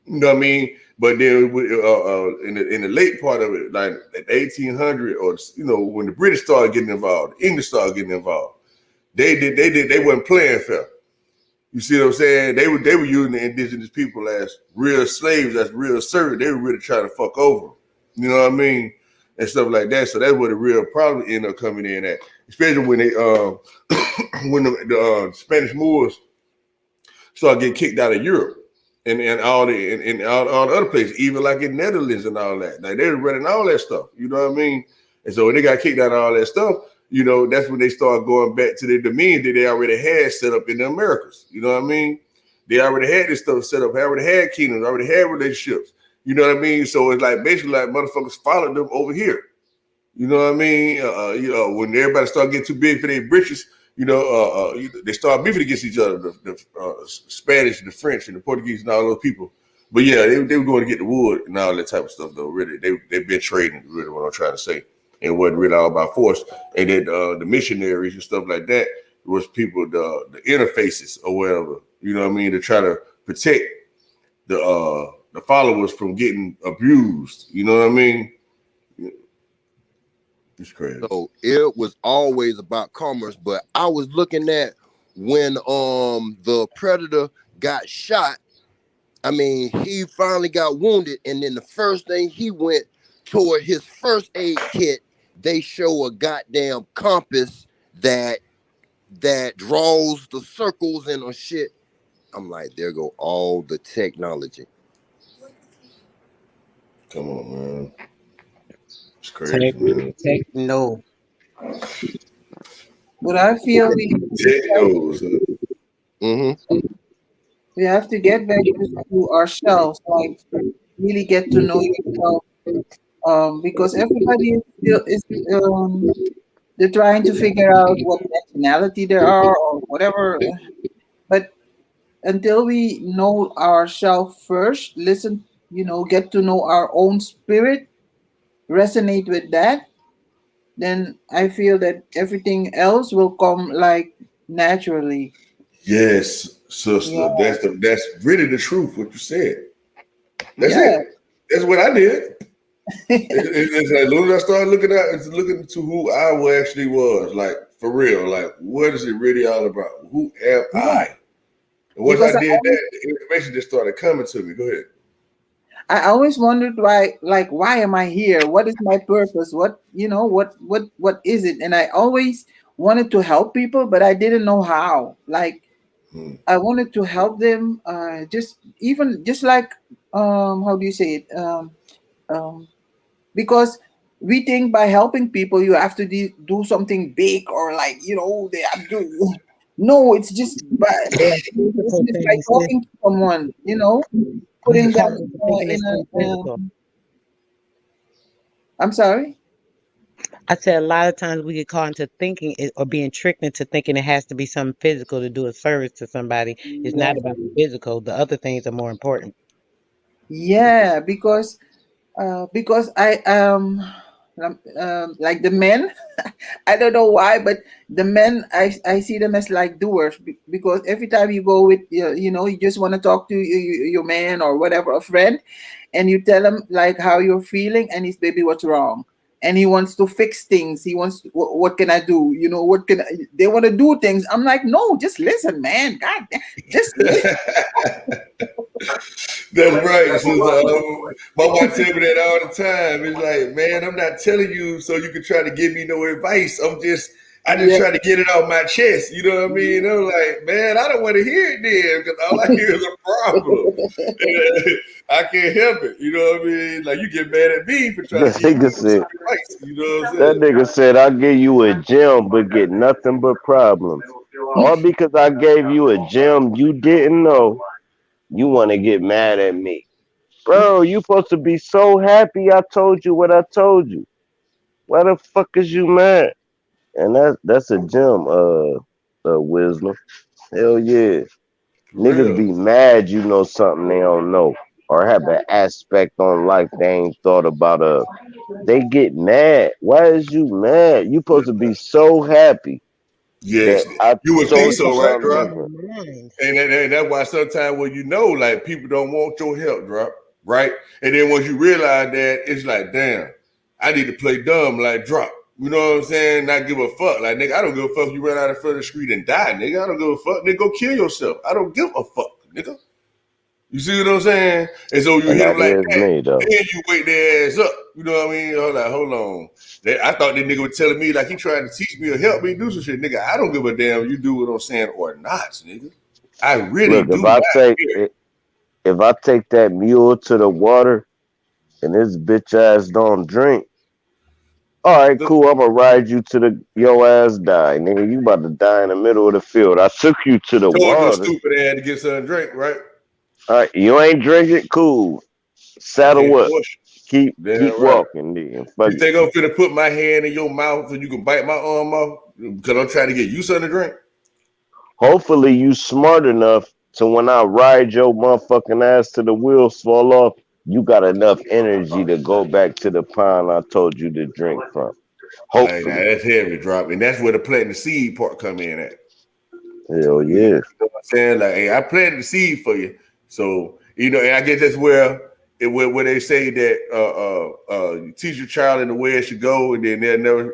You know what I mean? But then in the late part of it, like at 1800, or when the British started getting involved, the English started getting involved. They wasn't playing fair. You see what I'm saying? They were using the indigenous people as real slaves, as real servants. They were really trying to fuck over them. You know what I mean? And stuff like that. So that's where the real problem ended up coming in at. Especially when they when the Spanish Moors started getting kicked out of Europe and all all the other places, even like in Netherlands and all that. Like they were running all that stuff. You know what I mean? And so when they got kicked out of all that stuff, that's when they started going back to the dominion that they already had set up in the Americas. You know what I mean? They already had this stuff set up, already had kingdoms, already had relationships. You know what I mean? So it's like basically like motherfuckers followed them over here. You know what I mean? When everybody started getting too big for their britches, they started beefing against each other, the Spanish, the French, and the Portuguese, and all those people. But yeah, they were going to get the wood and all that type of stuff, though. Really, they've been trading, really, what I'm trying to say. It wasn't really all about force. And then the missionaries and stuff like that was people, the interfaces or whatever, you know what I mean, to try to protect the followers from getting abused. You know what I mean? It's crazy. So it was always about commerce, but I was looking at when the Predator got shot. I mean, he finally got wounded, and then the first thing he went toward his first aid kit, they show a goddamn compass that draws the circles and a shit. I'm like, there go all the technology. Come on, man. It's crazy, man. Techno. But I feel Technos. Mm-hmm. we have to get back to ourselves, like really get to know yourself. Because everybody is still is they're trying to figure out what nationality they are or whatever. But until we know ourselves first, listen, get to know our own spirit, resonate with that, then I feel that everything else will come like naturally. Yes, Yeah, sister. That's really the truth. What you said. That's yeah, it. That's what I did. It's like, as soon as I started looking to who I actually was, like for real. Like, what is it really all about? Who am Yeah, I? And once because I did that, the information just started coming to me. Go ahead. I always wondered why, like, why am I here? What is my purpose? What, what is it? And I always wanted to help people, but I didn't know how. Like, Hmm. I wanted to help them, just like, how do you say it? Um, because we think by helping people you have to do something big, or like, they have to. No, it's just They're it's physical just by things. talking to someone, We putting can them call it thinking in it's something a. physical. I'm sorry. I said a lot of times we get caught into thinking it, or being tricked into thinking it has to be something physical to do a service to somebody. It's Yeah, not about the physical. The other things are more important. yeah, because like the men. I don't know why, but the men, I see them as like doers, because every time you go with you just want to talk to your man or whatever, a friend, and you tell him like how you're feeling, and he's, baby, what's wrong? And he wants to fix things. He wants to, what can I do? What can they want to do things? I'm like, no, just listen, man. God, just listen. That's right. So, my wife tell me that all the time. It's like, man, I'm not telling you so you can try to give me no advice. I just Yeah. try to get it off my chest. You know what I mean? I'm like, man, I don't want to hear it then because all I hear is a problem. And, I can't help it. You know what I mean? Like, you get mad at me for trying to That give you nigga some said. advice. You know what I'm That saying? nigga said I give you a gem but get nothing but problems. All because I gave you a gem you didn't know. You want to get mad at me, bro? You supposed to be so happy. I told you what I told you. Why the fuck is you mad? And that's a gem, wisdom. Hell yeah. For Niggas real. be mad you know something they don't know. Or have an aspect on life they ain't thought about they get mad. Why is you mad? You supposed to be so happy that Yes. I You would think told you so, right, something Drop? different. Mind. And that's why sometimes when you know, like people don't want your help, Drop, right? And then once you realize that, it's like, damn, I need to play dumb, like Drop. You know what I'm saying? Not give a fuck. Like, nigga, I don't give a fuck if you run out in front of the street and die, nigga. I don't give a fuck. Nigga, go kill yourself. I don't give a fuck, nigga. You see what I'm saying? And so you And hit them that like is that. me though. Then you wake their ass up. You know what I mean? I'm like, hold on. I thought that nigga was telling me like he trying to teach me or help me do some shit. Nigga, I don't give a damn if you do what I'm saying or not, nigga. I really Look, do not care. if I take that mule to the water and this bitch ass don't drink, all right, The cool. I'm gonna ride you to the your ass die, nigga. You about to die in the middle of the field. I took you to the told your water. stupid ass to get something to drink, right? All right, you ain't drinking, cool. I can't Saddle up. force you. Keep Damn right. walking, then. You Fuck it. think I'm finna put my hand in your mouth so you can bite my arm off? Because I'm trying to get you something to drink? Hopefully you smart enough to when I ride your motherfucking ass to the wheels fall off, you got enough energy to go back to the pond I told you to drink from. Like, now Hopefully. that's heavy drop. And that's where the planting the seed part come in at. Hell You know yeah. what I'm saying? Like, hey, I planted the seed for you. So, and I guess that's where they say that you teach your child in the way it should go, and then they'll never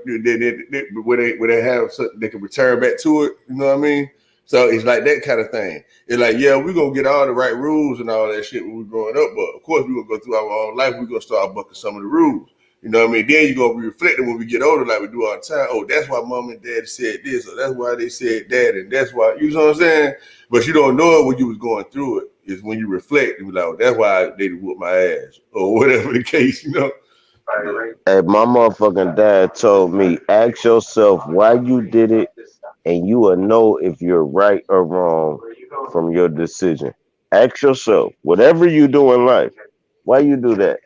where they have something they can return back to it. You know what I mean? So it's like that kind of thing. It's like, yeah, we're gonna get all the right rules and all that shit when we're growing up, but of course we're gonna go through our own life, we're gonna start bucking some of the rules. You know what I mean? Then you're gonna be reflecting when we get older, like we do all the time. Oh, that's why mom and dad said this, or that's why they said that, and that's why, you know what I'm saying? But you don't know it when you was going through it. It's when you reflect and be like, oh, that's why they whooped my ass, or whatever the case, you know. But Hey, my motherfucking dad told me, ask yourself why you did it, and you will know if you're right or wrong from your decision. Ask yourself, whatever you do in life, why you do that?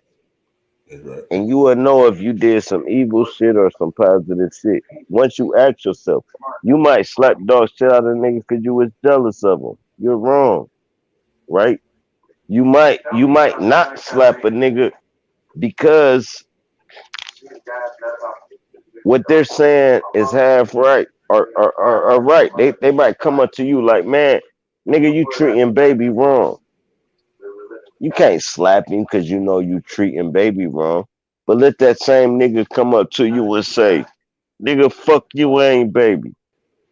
that's right. And you will know if you did some evil shit or some positive shit. Once you ask yourself, you might slap dog shit out of niggas because you was jealous of them. You're wrong, right? You might not slap a nigga because what they're saying is half right or right. They might come up to you like, man, nigga, you treating baby wrong. You can't slap him because you know you treating baby wrong. But let that same nigga come up to you and say, Nigga, fuck you, ain't baby.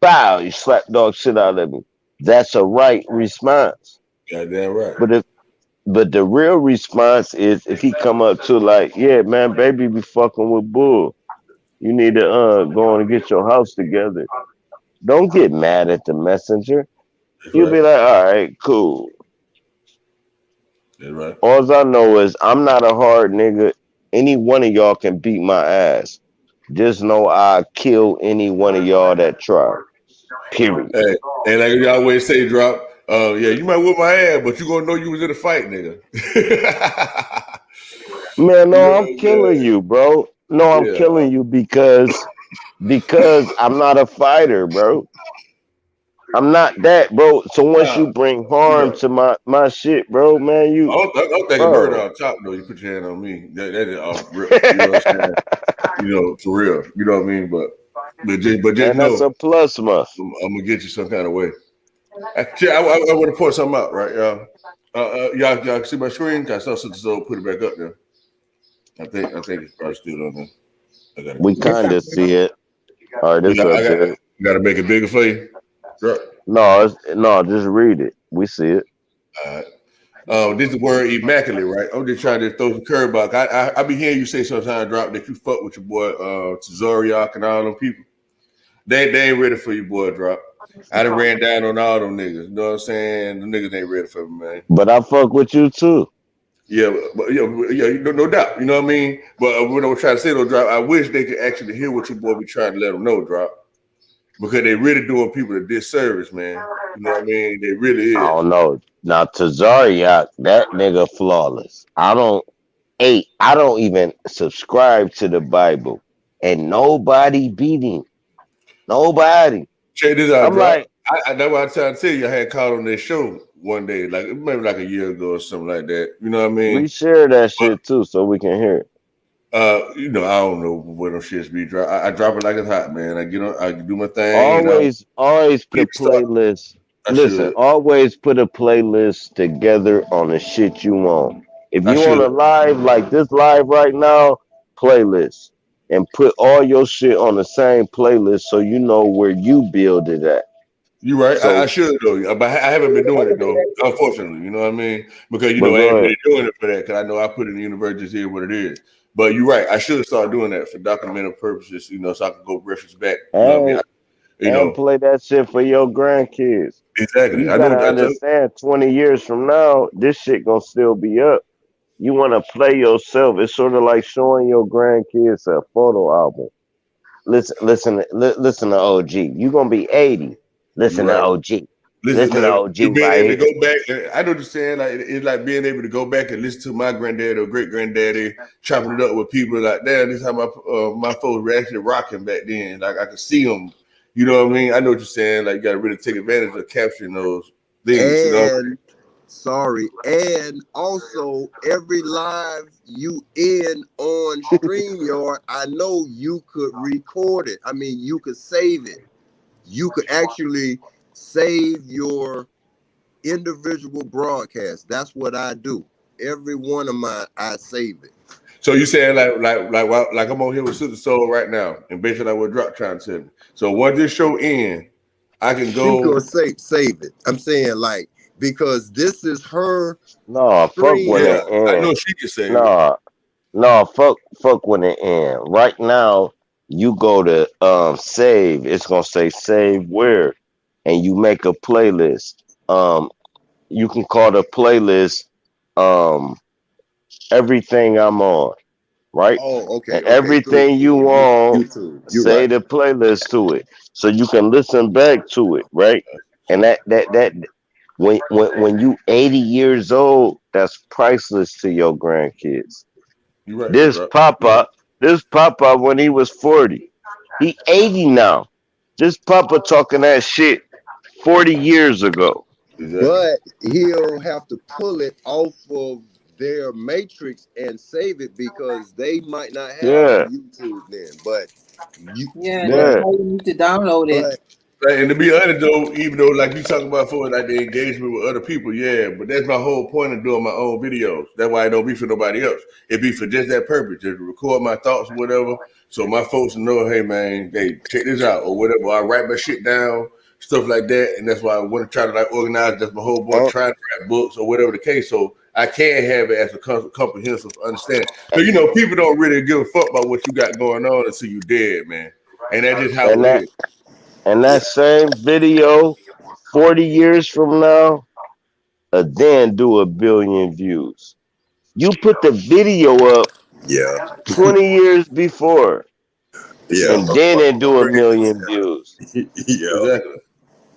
Bow, you slap dog shit out of me. That's a right response. Goddamn right. But the real response is if he come up to like, yeah, man, baby be fucking with bull. You need to go on and get your house together. Don't get mad at the messenger. That's You'll right. be like, all right, cool. That's right. All I know is I'm not a hard nigga. Any one of y'all can beat my ass. Just know I kill any one of y'all that try. Period. Hey, and like you always say, drop. Yeah, you might whip my ass, but you gonna know you was in a fight, nigga. Man, You know no, what I'm I'm killing saying? you, bro. No, I'm Yeah. killing you because I'm not a fighter, bro. I'm not that, bro. So once Nah, you bring harm yeah. to my shit, bro, man, I you, don't think a murder bro. on top though. You put your hand on me. That is off rip. You know what I'm saying? You know, for real. You know what I mean? But just Man, that's know a plus month. I'm gonna get you some kind of way. Actually, I want to point something out, right, y'all? Y'all can see my screen? I saw Sister Soul put it back up there. I think it's probably still on there. I gotta We go back. Yes, kind sir. of see it. All right, You it's know, up there. gotta make it bigger for you. Right. No, no, just read it. We see it. All right. This is the word immaculate, right? I'm just trying to throw some curveball. I be hearing you say sometimes, drop that you fuck with your boy Tazariak and all them people. They ain't ready for you, boy, drop. I done ran down on all them niggas. You know what I'm saying? The niggas ain't ready for me, man. But I fuck with you too. Yeah, but yeah, no doubt. You know what I mean? But what I'm trying to say though, drop. I wish they could actually hear what your boy be trying to let them know, drop, because they really doing people a disservice, man. You know what I mean? They really I is. don't know. Now Tazariak, that nigga flawless. I don't even subscribe to the Bible. And nobody beat him. Nobody. Check this out, I'm drop. like, That's what I tried to tell you. I had called on their show one day, like maybe like a year ago or something like that. You know what I mean? reshare that But shit too so we can hear it. I don't know where them shits be drop. I drop it like it's hot, man. I get on, I do my thing, and I Always put need a to start. playlist. I Listen, should. always put a playlist together on the shit you want. If I you should. want a live like this live right now, playlist. And put all your shit on the same playlist so you know where you build it at. You right. I So, should though, but I haven't been doing it though. Unfortunately, you know what I mean? Because but I go ain't ahead. really doing it for that. Because I know I put it in the universe just here what it is. But you're right. I should start doing that for documental purposes. You know, so I can go reference back. You know what I mean? And You know play that shit for your grandkids. exactly. You I know. gotta understand 20 years from now, this shit gonna still be up. You wanna play yourself. It's sort of like showing your grandkids a photo album. Listen to OG. You gonna be 80. You're Listen to right. OG. Listen, Listen to look, OG you being right able to here. go back. I know what you're saying. Like it's like being able to go back and listen to my granddaddy or great granddaddy chopping it up with people like, damn, this is how my folks were actually rocking back then. Like I could see them. You know what I mean? I know what you're saying. Like you got to really take advantage of capturing those things. You know? And sorry, and also every live you in on StreamYard, I know you could record it. I mean, you could save it. You could actually save your individual broadcast. That's what I do. Every one of mine, I save it. So you saying like I'm on here with Sister Soul right now, and basically like what Drop trying to tell me. So once this show end, I can She go. could save it. I'm saying like because this is her No, fuck when Yeah, it StreamYard. I end. know she can save it. No, fuck when it end. Right now, you go to save. It's gonna say save where, and you make a playlist. You can call the playlist um everything I'm on, right? Oh, And okay, cool. everything you want, YouTube. You're say right. the playlist to it, so you can listen back to it, right? And that when you 80 years old, that's priceless to your grandkids. You're right though, This Drop. Papa, this Papa when he was 40, he 80 now. This Papa talking that shit 40 years ago. Exactly. But he'll have to pull it off of their matrix and save it because they might not have Yeah, YouTube then. But you Yeah, that's but yeah. why you need to download it. but Right, and to be honest though, even though like you talking about for like the engagement with other people, yeah, but that's my whole point of doing my own videos. That's why I don't be for nobody else. It be for just that purpose, just to record my thoughts or whatever, so my folks know, hey man, hey, check this out or whatever. I write my shit down, stuff like that, and that's why I want to try to like organize just my whole board, Oh, try to write books or whatever the case, so I can have it as a comprehensive understanding. So you know, people don't really give a fuck about what you got going on until you dead, man, and that's just how and it that is. and Yeah, that same video, 40 years from now, then do 1 billion views. You put the video up yeah, 20 years before, yeah. and then it do a Crazy. million views. Yeah. Exactly.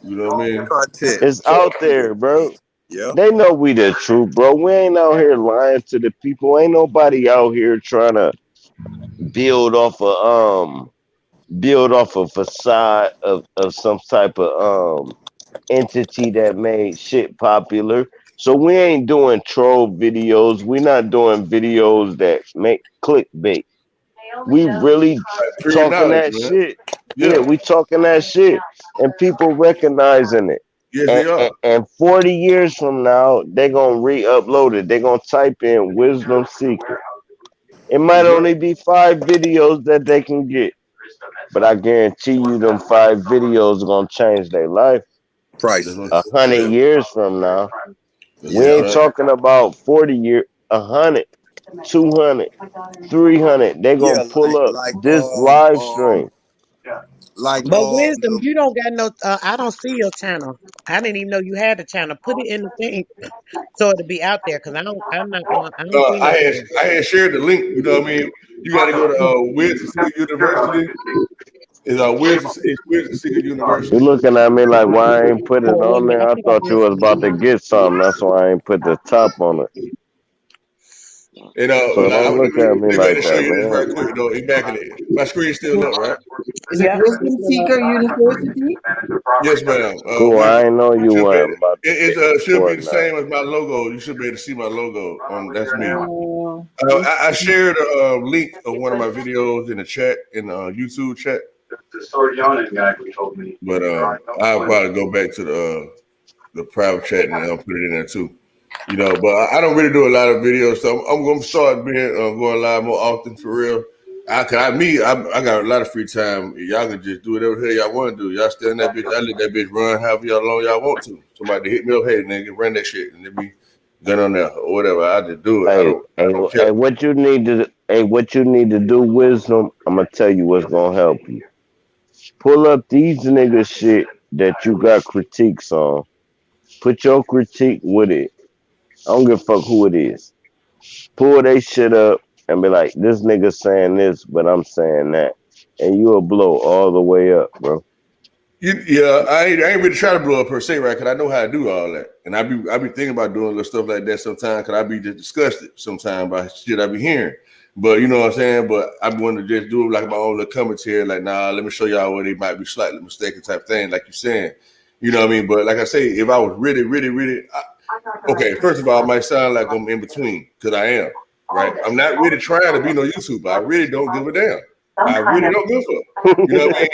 You know what I mean? Content It's for out there, bro. yeah. They know we the truth, bro. We ain't out here lying to the people. Ain't nobody out here trying to build off a facade of some type of entity that made shit popular. So we ain't doing troll videos. We not doing videos that make clickbait. We really Pure talking knowledge, that man. shit. Yeah, Yeah. we talking that shit, and people recognizing it. Yes, And, they are. and, and 40 years from now, they're gonna re-upload it. They're gonna type in Wisdom Seeker. It might That's right. only be 5 videos that they can get, but I guarantee you, them 5 videos are gonna change their life. That's what, a Priceless. hundred yeah. years from now. We That's Yeah. ain't right. talking about 40 years, 100, 200, 300. They Yeah, gonna pull up like this live stream. like But wisdom, the you don't got no. I don't see your channel. I didn't even know you had a channel. Put it in the thing so it'll be out there. Cause I don't. I'm not going. I don't see no channel. I had shared the link. You know what I mean? You got to go to Wiz Secret University. Is Wiz Secret You University. looking at me like why I ain't put it Oh, wait a on minute. there? I I think I thought you did was see about to it. get something. That's why I ain't put the top on it. And So like, don't look at me let me go ahead like and show that, you this right man. quick though. Immaculate. My screen's still up, right? Is it Yeah, it's Wisdom still up. Seeker University? Yes, ma'am. Cool. I ain't know you Should be weren't about to it get should be the recording now. same as my logo. You should be able to see my logo on. That's me. Wisdom I shared a link of one of my videos in the chat in the YouTube chat, but I'll probably go back to the private chat and I'll put it in there too. You know, but I don't really do a lot of videos, so I'm gonna start being going live more often for real. I got a lot of free time. Y'all can just do whatever the hell y'all want to do. Y'all stay in that bitch. I let that bitch run however y'all long y'all want to. Somebody hit me up, hey nigga, run that shit, and let me gun on there or whatever. I just do it. Hey, I hey, don't care. hey, what you need to do, Wisdom. I'm gonna tell you what's gonna help you. Pull up these niggas shit that you got critiques on. Put your critique with it. I don't give a fuck who it is. Pull they shit up and be like, this nigga saying this, but I'm saying that. And you'll blow all the way up, bro. Yeah, I ain't really trying to blow up per se, right? Because I know how to do all that, and I be thinking about doing little stuff like that sometimes. Because I be just disgusted sometimes by shit I be hearing. But you know what I'm saying. But I want to just do like my own little commentary, like, nah, let me show y'all where they might be slightly mistaken, type thing, like you saying. You know what I mean? But like I say, if I was really, really, really, okay, first of all, I might sound like I'm in between because I am, right? I'm not really trying to be no YouTuber. I really don't give a damn. I really don't give a fuck. You know what I mean?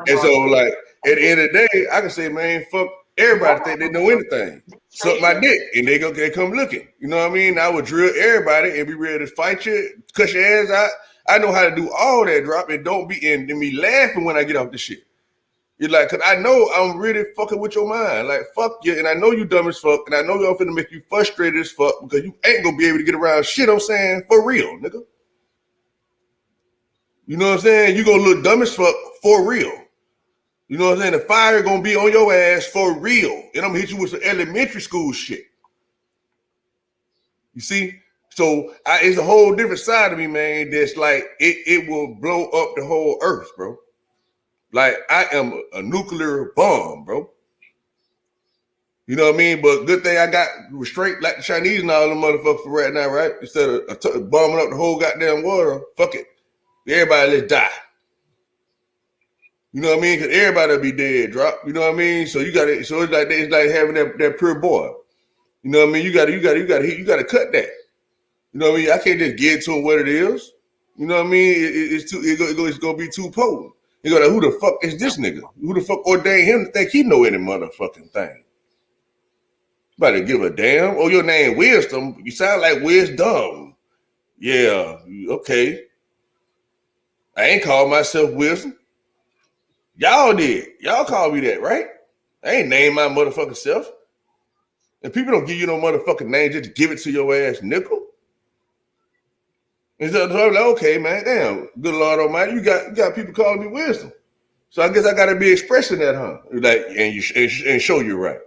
And so, like, at the end of the day, I can say, man, fuck everybody think they know anything. Suck my dick, and they come looking. You know what I mean? I would drill everybody and be ready to fight you, cut your ass out. I know how to do all that drop and don't be and me laughing when I get off the shit. You're like, cause I know I'm really fucking with your mind. Like, fuck you, and I know you dumb as fuck, and I know y'all finna make you frustrated as fuck because you ain't gonna be able to get around shit I'm saying for real, nigga. You know what I'm saying? You gonna look dumb as fuck for real. You know what I'm saying? The fire gonna be on your ass for real. And I'm gonna hit you with some elementary school shit. You see? So it's a whole different side of me, man, that's like it will blow up the whole earth, bro. Like I am a nuclear bomb, bro. You know what I mean? But good thing I got restraint like the Chinese and all them motherfuckers right now, right? Instead of bombing up the whole goddamn world, fuck it. Everybody let's die. You know what I mean? Because everybody will be dead, drop. You know what I mean? So you got it. So it's like having that pure boy. You know what I mean? You gotta cut that. You know what I mean? I can't just get to what it is. You know what I mean? It's gonna be too potent. He go like, who the fuck is this nigga? Who the fuck ordained him to think he know any motherfucking thing? Better give a damn. Oh, your name Wisdom. You sound like Wisdom. Yeah, okay. I ain't called myself Wisdom. Y'all did. Y'all called me that, right? I ain't named my motherfucking self. And people don't give you no motherfucking name just to give it to your ass nickel. And so I'm like, okay, man, damn, good Lord Almighty, you got people calling me Wisdom. So I guess I gotta be expressing that, huh? Like, and show you right.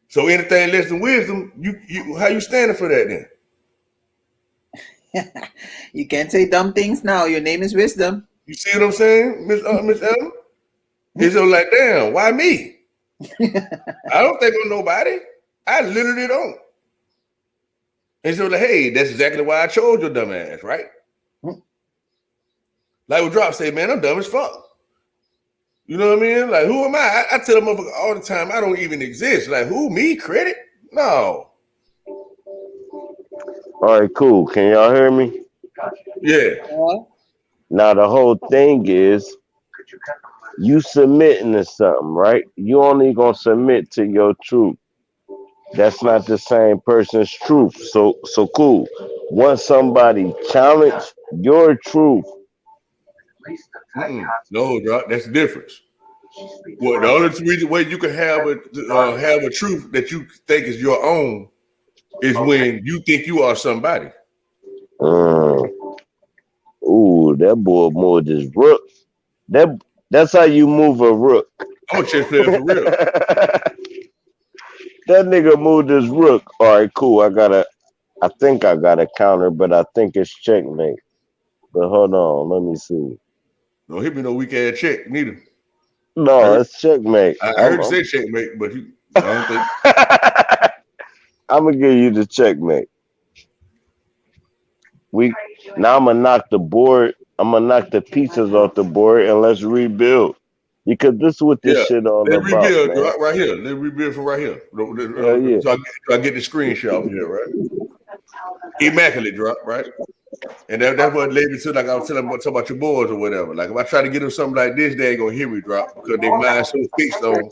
So anything less than wisdom, you how you standing for that then? You can't say dumb things now. Your name is Wisdom. You see what I'm saying, Miss Ellen? He's so like, damn, why me? I don't think I'm nobody. I literally don't. And so like, hey, that's exactly why I chose your dumb ass, right? Like what Drop say, man, I'm dumb as fuck. You know what I mean? Like, who am I? I tell a motherfucker all the time, I don't even exist. Like, who, me? Credit? No. All right, cool. Can y'all hear me? Yeah. Now the whole thing is you submitting to something, right? You only gonna submit to your truth. That's not the same person's truth. So cool. Once somebody challenge your truth, No, Drop, that's the difference. Well, the only reason way you can have a truth that you think is your own is when you think you are somebody. Ooh, that boy more just rook. That's how you move a rook. I'm a chess player for real. That nigga moved his rook. All right, cool. I think I got a counter, but I think it's checkmate. But hold on, let me see. Don't hit me no weak ass check neither. No, it's checkmate. I heard you say checkmate, but I don't think. I'm gonna give you the checkmate. Now I'm gonna knock the board. I'm gonna knock the pieces off the board and let's rebuild. Because this is what this shit all let's about, rebuild man. right here. Let's rebuild from right here. Hell yeah. So I get the screenshot off here, right? Immaculate Drop, right? And that's what led me to, like I was talking about your boys or whatever. Like if I try to get them something like this, they ain't gonna hear me Drop because they mind so fixed on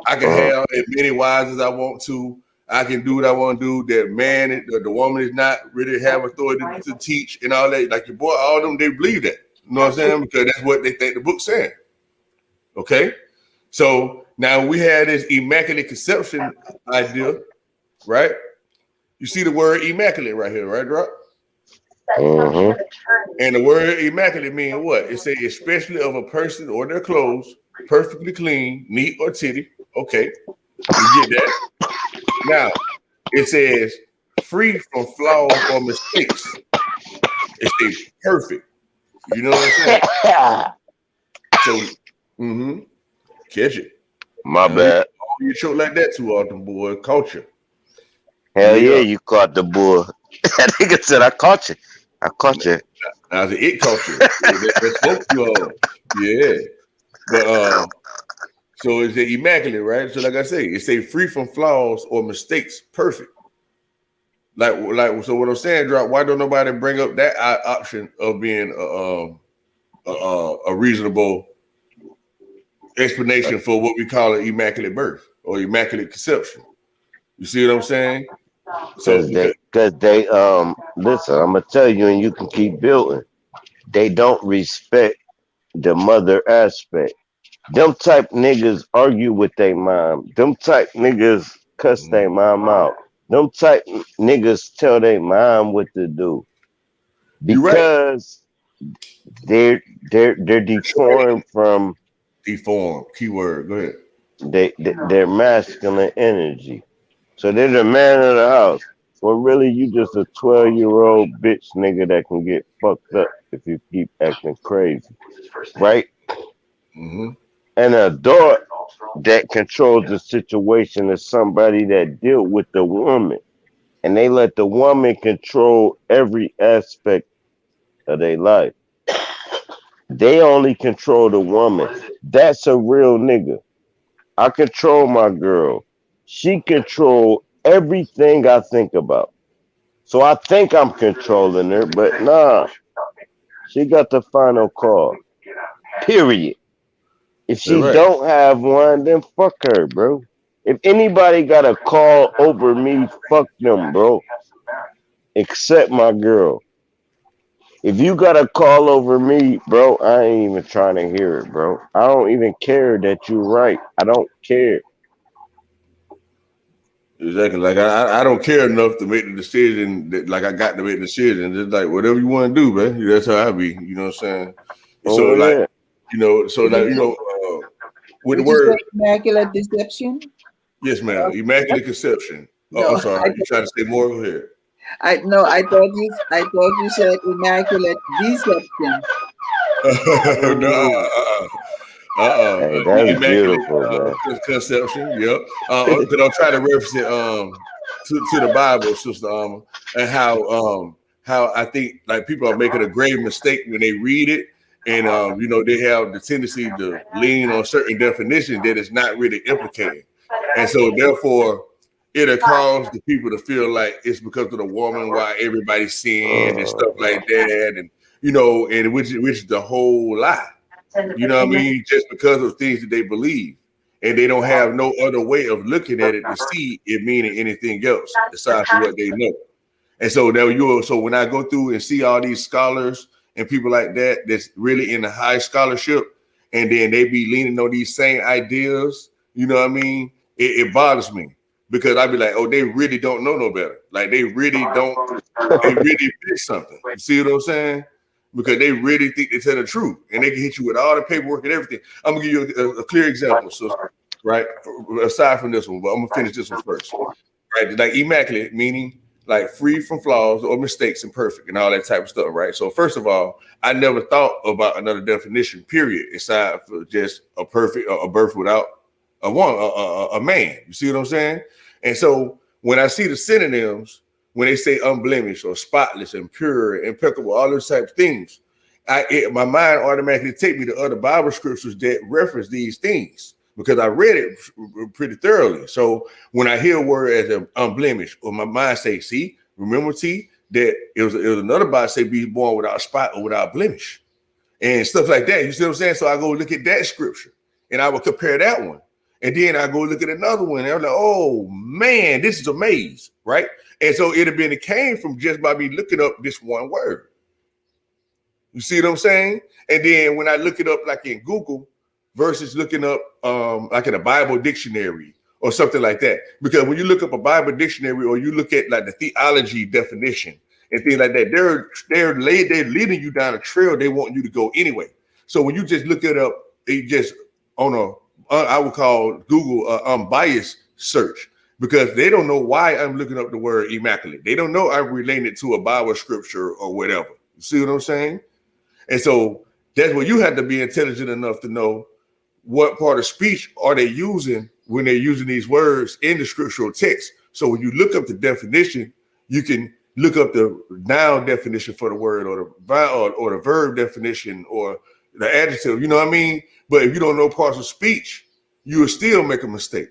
I can have as many wives as I want to. I can do what I want to do. That man, the woman is not really have authority to teach and all that. Like your boy, all of them, they believe that. You know what I'm saying? Because that's what they think the book's saying. Okay? So now we had this immaculate conception idea, right? You see the word immaculate right here, right, Drop? And the word immaculate means what? It says especially of a person or their clothes, perfectly clean, neat or titty. Okay, you get that. Now it says free from flaws or mistakes. It says perfect. You know what I'm saying? So, catch it. My bad. You choke like that too often, boy. Culture. Hell yeah, you caught the bull. That nigga said, I caught you. I caught you. Now the it culture. That's both you all. Yeah. But so it's immaculate, right? So like I say, it say free from flaws or mistakes, perfect. Like so what I'm saying, Drop, why don't nobody bring up that option of being a reasonable explanation for what we call an immaculate birth or immaculate conception? You see what I'm saying? So because they listen, I'm gonna tell you, and you can keep building. They don't respect the mother aspect. Them type niggas argue with their mom. Them type niggas cuss their mom out. Them type niggas tell their mom what to do because they're deformed from keyword. Go ahead. They're masculine energy. So they're the man of the house. Well, really, you just a 12-year-old bitch nigga that can get fucked up if you keep acting crazy, right? Mm-hmm. An adult that controls the situation is somebody that deal with the woman, and they let the woman control every aspect of their life. They only control the woman. That's a real nigga. I control my girl. She control everything I think about. So I think I'm controlling her, but nah. She got the final call. Period. If That's she right. don't have one, then fuck her, bro. If anybody got a call over me, fuck them, bro. Except my girl. If you got a call over me, bro, I ain't even trying to hear it, bro. I don't even care that you're right. I don't care. Exactly. Like I don't care enough to make the decision that like I got to make the decision. Just like whatever you want to do, man. That's how I be. You know what I'm saying? So Oh like, yeah. so Did like, you say, with the did you say word, immaculate deception? yes, ma'am. Immaculate conception. Oh, No, I'm sorry. You trying to say more? Go ahead. I no, I thought you said immaculate deception. No, Ooh. Hey, that's immaculate beautiful, man. conception. Yep. Because I'm trying to reference it to the Bible, sister and how I think like people are making a grave mistake when they read it, and they have the tendency to lean on certain definitions that is not really implicated, and so therefore it'll cause the people to feel like it's because of the woman why everybody sinned and stuff like that, and and which is the whole lie. You know what I mean? Just because of things that they believe. And they don't have no other way of looking at it to see it meaning anything else aside from what they know. And so so when I go through and see all these scholars and people like that that's really in the high scholarship, and then they be leaning on these same ideas, you know what I mean? It bothers me because I be like, oh, they really don't know no better. Like they really did something. You see what I'm saying? Because they really think they tell the truth, and they can hit you with all the paperwork and everything. I'm gonna give you a clear example, so right. Aside from this one, but I'm gonna finish this one first. Right, like immaculate meaning like free from flaws or mistakes and perfect and all that type of stuff. Right. So first of all, I never thought about another definition. Period. Aside for just a perfect a birth without a man. You see what I'm saying? And so when I see the synonyms when they say unblemished or spotless and pure, impeccable, all those type of things, my mind automatically take me to other Bible scriptures that reference these things because I read it pretty thoroughly. So when I hear a word as unblemished, or my mind say, "See, remember T that it was another Bible say be born without spot or without blemish," and stuff like that. You see what I'm saying? So I go look at that scripture and I will compare that one. And then I go look at another one and I'm like, oh man, this is a maze, right? And so it came from just by me looking up this one word. You see what I'm saying? And then when I look it up like in Google versus looking up like in a Bible dictionary or something like that. Because when you look up a Bible dictionary or you look at like the theology definition and things like that, they're leading you down a trail they want you to go anyway. So when you just look it up, it just on I would call Google unbiased search because they don't know why I'm looking up the word immaculate. They don't know I'm relating it to a Bible scripture or whatever. You see what I'm saying? And so that's where you have to be intelligent enough to know what part of speech are they using when they're using these words in the scriptural text. So when you look up the definition, you can look up the noun definition for the word or the verb definition or the adjective, you know what I mean? But if you don't know parts of speech, you will still make a mistake.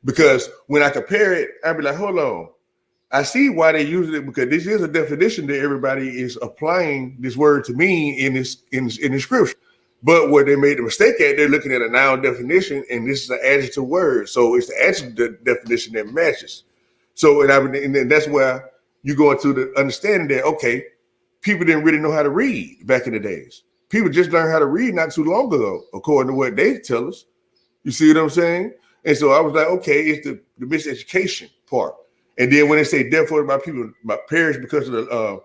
Because when I compare it, I'd be like, hold on. I see why they use it because this is a definition that everybody is applying this word to mean in this scripture. But where they made the mistake at, they're looking at a noun definition, and this is an adjective word, so it's the adjective definition that matches. So, and that's where you go into the understanding that okay, people didn't really know how to read back in the days. People just learned how to read not too long ago, according to what they tell us. You see what I'm saying? And so I was like, okay, it's the miseducation part. And then when they say, therefore, my perish because of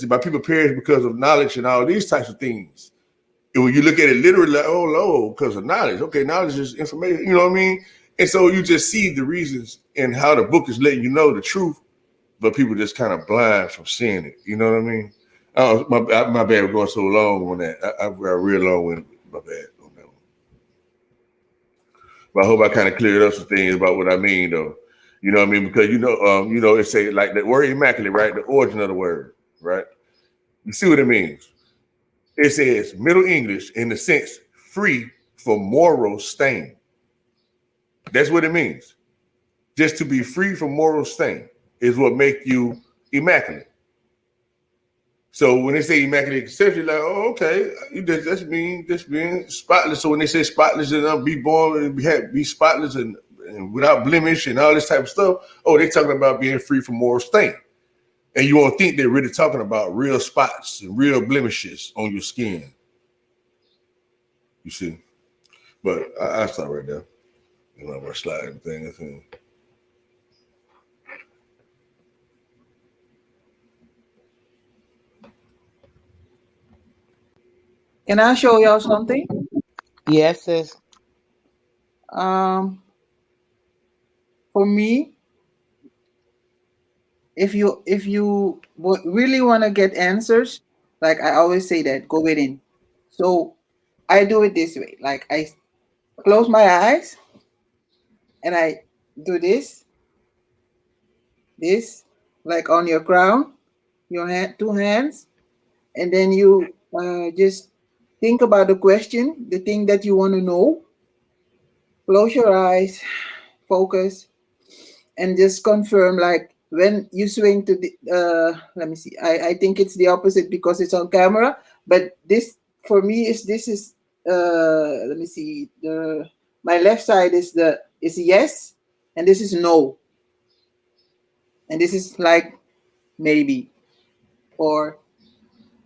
my people perish because of knowledge and all these types of things. And when you look at it literally, like, oh, Lord, because of knowledge. Okay, knowledge is information. You know what I mean? And so you just see the reasons and how the book is letting you know the truth, but people just kind of blind from seeing it. You know what I mean? Oh, my bad for going so long on that. I real long with my bad on that one. But I hope I kind of cleared up some things about what I mean, though. You know what I mean? Because it say like the word immaculate, right? The origin of the word, right? You see what it means? It says Middle English in the sense free from moral stain. That's what it means. Just to be free from moral stain is what make you immaculate. So when they say immaculate conception, like, oh, okay, that's being spotless. So when they say spotless and be born and be spotless and without blemish and all this type of stuff, oh, they talking about being free from moral stain. And you won't think they're really talking about real spots and real blemishes on your skin. You see, but I stop right there. You know, my sliding thing. Can I show y'all something? Yes, sis. Um, for me, if you really want to get answers, like I always say that, go within. So I do it this way. Like I close my eyes and I do this, like on your crown, your hand, two hands, and then you just think about the question, the thing that you want to know. Close your eyes, focus, and just confirm. Like when you swing to the, let me see. I think it's the opposite because it's on camera. But this for me is this is let me see. The my left side is yes, and this is no, and this is like maybe or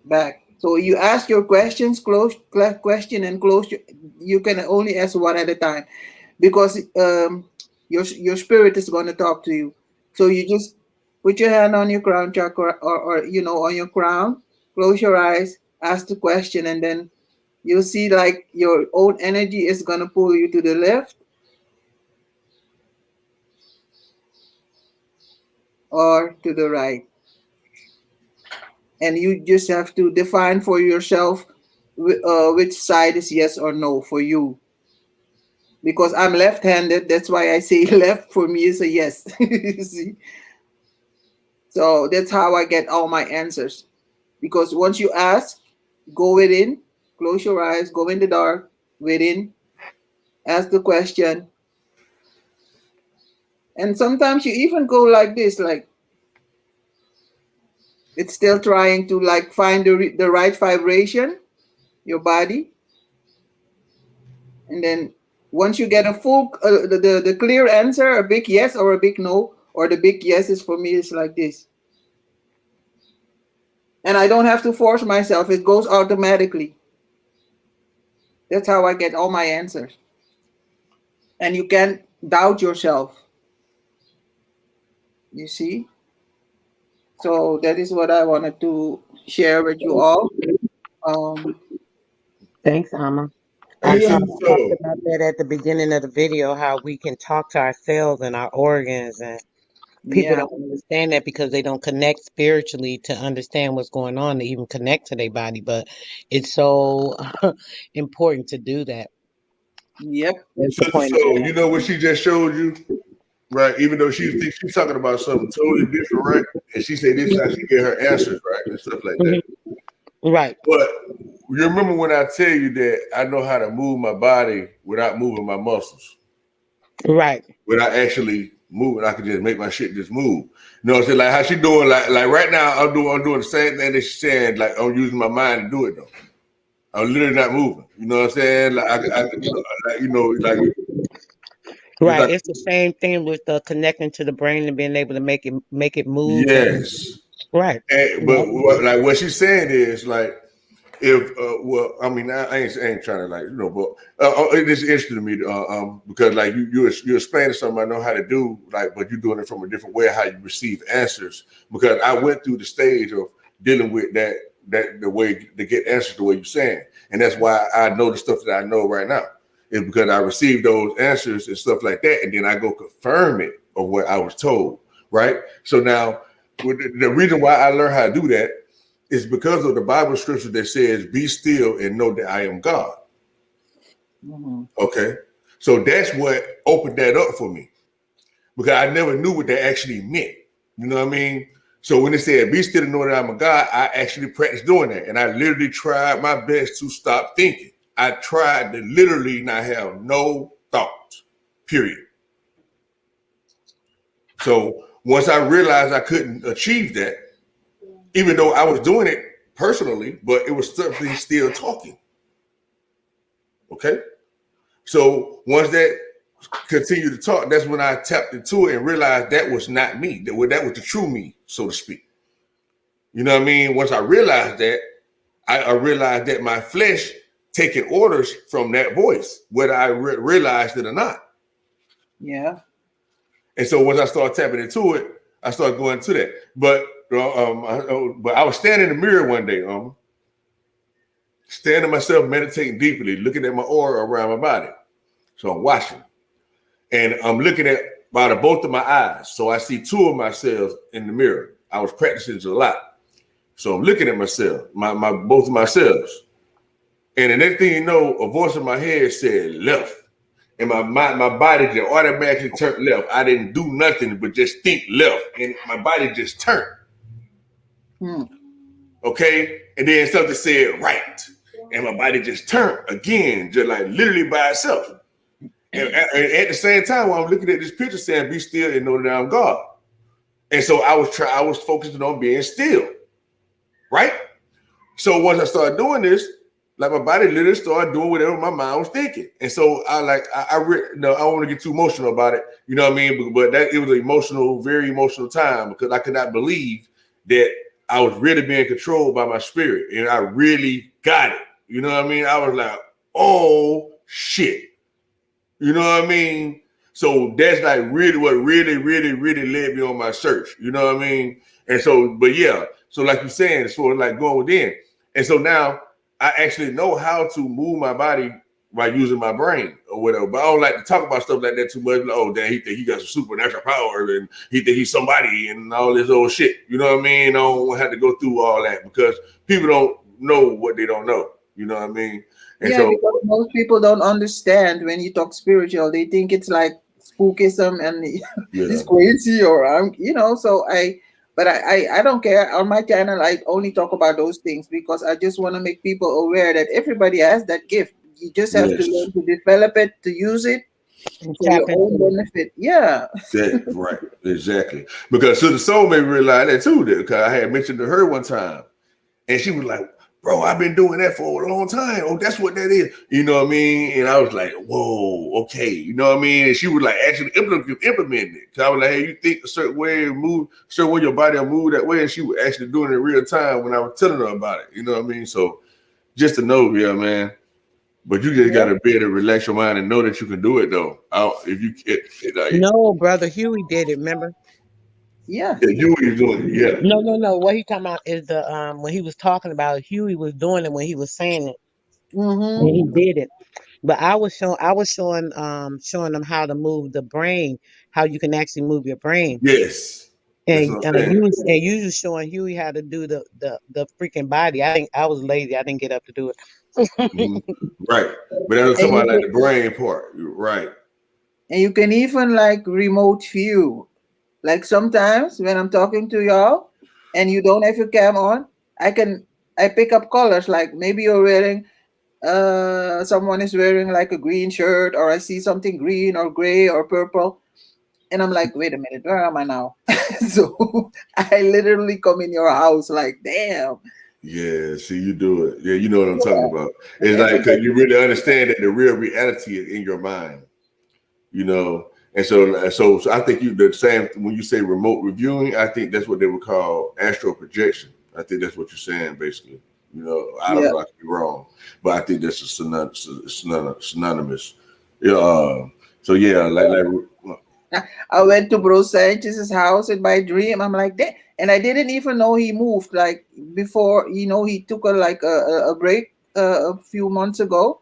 back. So you ask your questions, question and close. You can only ask one at a time because your spirit is going to talk to you. So you just put your hand on your crown chakra or on your crown, close your eyes, ask the question, and then you'll see like your own energy is going to pull you to the left or to the right. And you just have to define for yourself which side is yes or no for you. Because I'm left-handed, that's why I say left for me is a yes. See? So that's how I get all my answers. Because once you ask, go within, close your eyes, go in the dark, within, ask the question. And sometimes you even go like this, like it's still trying to like find the right vibration, your body. And then once you get a full, the clear answer, a big yes or a big no, or the big yes is for me is like this. And I don't have to force myself. It goes automatically. That's how I get all my answers. And you can't doubt yourself. You see? So that is what I wanted to share with you all. Um, Thanks, Amma. I Hey, yeah. talked so about that at the beginning of the video, how we can talk to ourselves and our organs, and people Yeah. don't understand that because they don't connect spiritually to understand what's going on to even connect to their body. But it's so important to do that. Yep. That's the sister, point of so doing you know it. what she just showed you, right? Even though she thinks she's talking about something totally different, right? And she said this is how she get her answers, right, and stuff like that. Mhm. Right, But you remember when I tell you that I know how to move my body without moving my muscles, right, without actually moving, I can just make my shit just move. You know what I'm saying? Like how she doing, like right now, I'm doing the same thing that she's saying. Like I'm using my mind to do it though. I'm literally not moving. You know what I'm saying? Like like it's right. like It's the same thing with connecting to the brain and being able to make it move. And yes. right, But yep, like what she's saying is like if well, I mean, I ain't trying to like but it is interesting to me because like you explaining something I know how to do like, but you're doing it from a different way how you receive answers because I went through the stage of dealing with that the way to get answers the way you're saying, and that's why I know the stuff that I know right now is because I received those answers and stuff like that, and then I go confirm it of what I was told, right? So now the reason why I learned how to do that is because of the Bible scripture that says, "Be still and know that I am God." Mm-hmm. Okay, so that's what opened that up for me because I never knew what that actually meant. You know what I mean? So when it said, "Be still and know that I'm a God," I actually practiced doing that, and I literally tried my best to stop thinking. I tried to literally not have no thoughts. Period. So once I realized I couldn't achieve that, even though I was doing it personally, but it was something still talking. Okay. So once that continued to talk, that's when I tapped into it and realized that was not me. That was the true me, so to speak. You know what I mean? Once I realized that, I realized that my flesh taking orders from that voice, whether I realized it or not. Yeah. And so once I started tapping into it, I started going to that. But I was standing in the mirror one day, standing myself, meditating deeply, looking at my aura around my body. So I'm watching, and I'm looking at by both of my eyes. So I see two of myself in the mirror. I was practicing this a lot. So I'm looking at myself, my both of myselves. And the next thing you know, a voice in my head said left. And my body just automatically turned left. I didn't do nothing but just think left. And my body just turned. Hmm. Okay? And then something said right. And my body just turned again, just like literally by itself. And at the same time, while I'm looking at this picture saying, be still and know that I'm God. And so I was focusing on being still. Right? So once I started doing this, like my body literally started doing whatever my mind was thinking. And so I don't want to get too emotional about it. You know what I mean? But that it was an emotional, very emotional time because I could not believe that I was really being controlled by my spirit. And I really got it. You know what I mean? I was like, oh shit. You know what I mean? So that's like really what really, really, really led me on my search. You know what I mean? And so, but yeah, so like you're saying, it's sort of like going within. And so now I actually know how to move my body by using my brain or whatever. But I don't like to talk about stuff like that too much. Like, oh, damn, he think he got some supernatural power and he think he's somebody and all this old shit. You know what I mean? I don't have to go through all that because people don't know what they don't know. You know what I mean? And Yeah, so, because most people don't understand when you talk spiritual. They think it's like spookism and yeah, it's crazy or so I don't care. On my channel, I only talk about those things because I just want to make people aware that everybody has that gift. You just have to yes. learn to develop it, to use it And for tap your into own it. benefit. Yeah. That right, exactly. Because so the soul made me realize that too. Because I had mentioned to her one time, and she was like, "Bro, I've been doing that for a long time. Oh, that's what that is." You know what I mean? And I was like, "Whoa, okay." You know what I mean? And she was like, actually implementing it. Cause I was like, "Hey, you think a certain way, move, certain way your body will move that way," and she was actually doing it in real time when I was telling her about it. You know what I mean? So just to know, yeah, man. But you just Yeah. gotta be able to relax your mind and know that you can do it, though. If you, like, No, brother Huey did it. Remember? Yeah. yeah, you were doing it, yeah. No, no, no. What he talking about is the when he was talking about Huey was doing it when he was saying it and he Mm-hmm. did it. But I was showing them how to move the brain, how you can actually move your brain. Yes, that's And what I'm saying. you was showing Huey how to do the freaking body. I think I was lazy. I didn't get up to do it. Mhm. Right, but I was And talking you about like can, the brain part. Right. and you can even like remote view. Like sometimes when I'm talking to y'all and you don't have your cam on, I pick up colors. Like maybe you're wearing someone is wearing like a green shirt, or I see something green or gray or purple, and I'm like, wait a minute, where am I now? So I literally come in your house like, damn. Yeah. See, you do it. Yeah, you know what I'm talking Yeah. about. And It's like because everybody you really understand that the real reality is in your mind. You know, and so I think you the same when you say remote reviewing. I think that's what they would call astral projection. I think that's what you're saying, basically. You know, I don't yeah. know. I could be wrong, but I think that's a synonymous. Yeah. So yeah, I went to Bro Sanchez's house in my dream. I'm like, that, and I didn't even know he moved. Like before, he took a break a few months ago,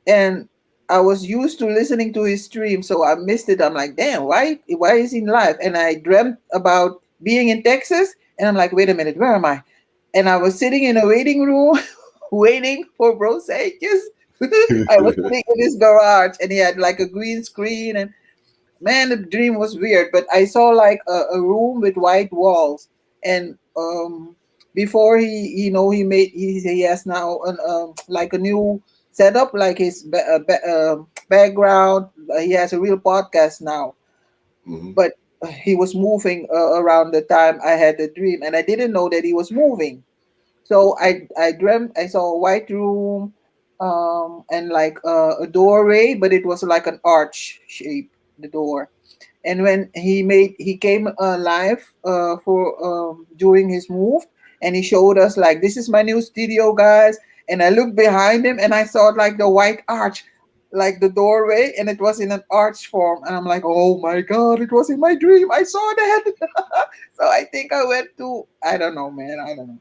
and I was used to listening to his stream, so I missed it. I'm like, damn, why is he live? And I dreamt about being in Texas, and I'm like, wait a minute, where am I? And I was sitting in a waiting room, waiting for Bro Sanchez. I was sitting in his garage, and he had like a green screen, and man, the dream was weird. But I saw like a room with white walls, and before he has now like a new setup, like his background. He has a real podcast now, mhm. but he was moving around the time I had the dream, and I didn't know that he was moving. So I dreamt I saw a white room, and like a doorway, but it was like an arch shape, the door. And when he came alive for during his move, and he showed us like, this is my new studio, guys. And I looked behind him and I saw like the white arch, like the doorway, and it was in an arch form. And I'm like, oh my god, it was in my dream, I saw that. So I think I went to, I don't know, man, I don't know.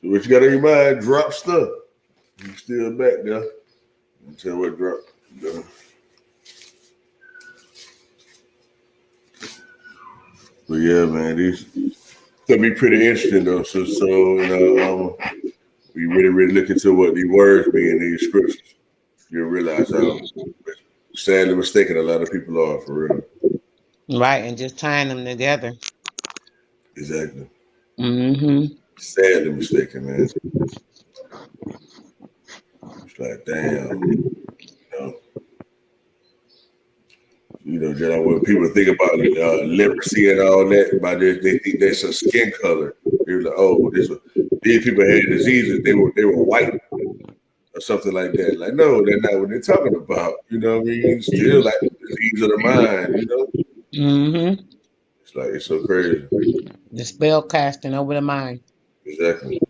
So what you got on your mind? Drop stuff. You still back there? Tell what drop. But yeah, man, these gonna be pretty interesting though. So we really look into what these words mean in these scriptures. You'll realize how sadly mistaken a lot of people are for real. Right, and just tying them together. Exactly. Mm-hmm. Sadly mistaken, man. It's like, damn, know, just when people think about leprosy and all that, by this, they think that's a skin color. They're like, oh, these people had diseases. They were white or something like that. Like, no, they're not what they're talking about. You know what I mean? Still like disease of the mind. You know, Mm-hmm. it's like it's so crazy. The spell casting over the mind. Exactly.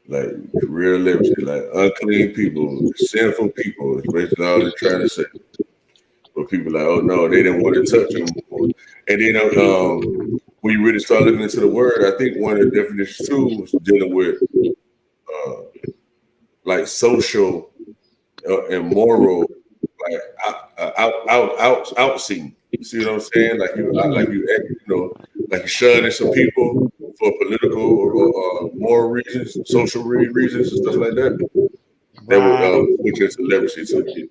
Like real leprosy, like unclean people, sinful people. Is basically all they're trying to say. But people like, oh no, they didn't want to touch them. And then when you really start looking into the word, I think one of the definitions too was dealing with uh, like social and moral, like out scene. You see what I'm saying? Like like you shunning some people for political or moral reasons, social reasons, and stuff like that. That would Right. switch into leprosy too.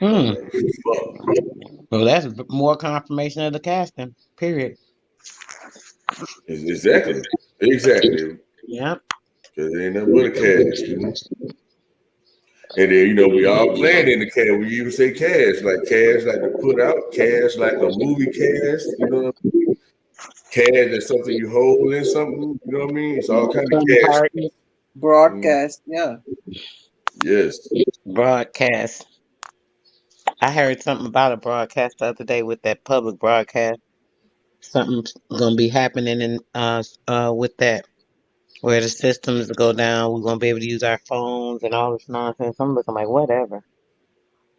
Hmm. Like, fuck. Well, that's more confirmation of the casting. Period. Exactly. Exactly. Yep. Because it ain't nothing but a cash, you know. And then, we all playing in the cash. We even say cash, like to put out, cash like a movie cast, you know what I mean? Cash is something you hold in something, you know what I mean? It's all kind of cash. Mm, Broadcast, yeah. yes. Broadcast. I heard something about a broadcast the other day with that public broadcast. Something's gonna be happening in with that, where the systems go down. We're gonna be able to use our phones and all this nonsense. I'm looking like whatever.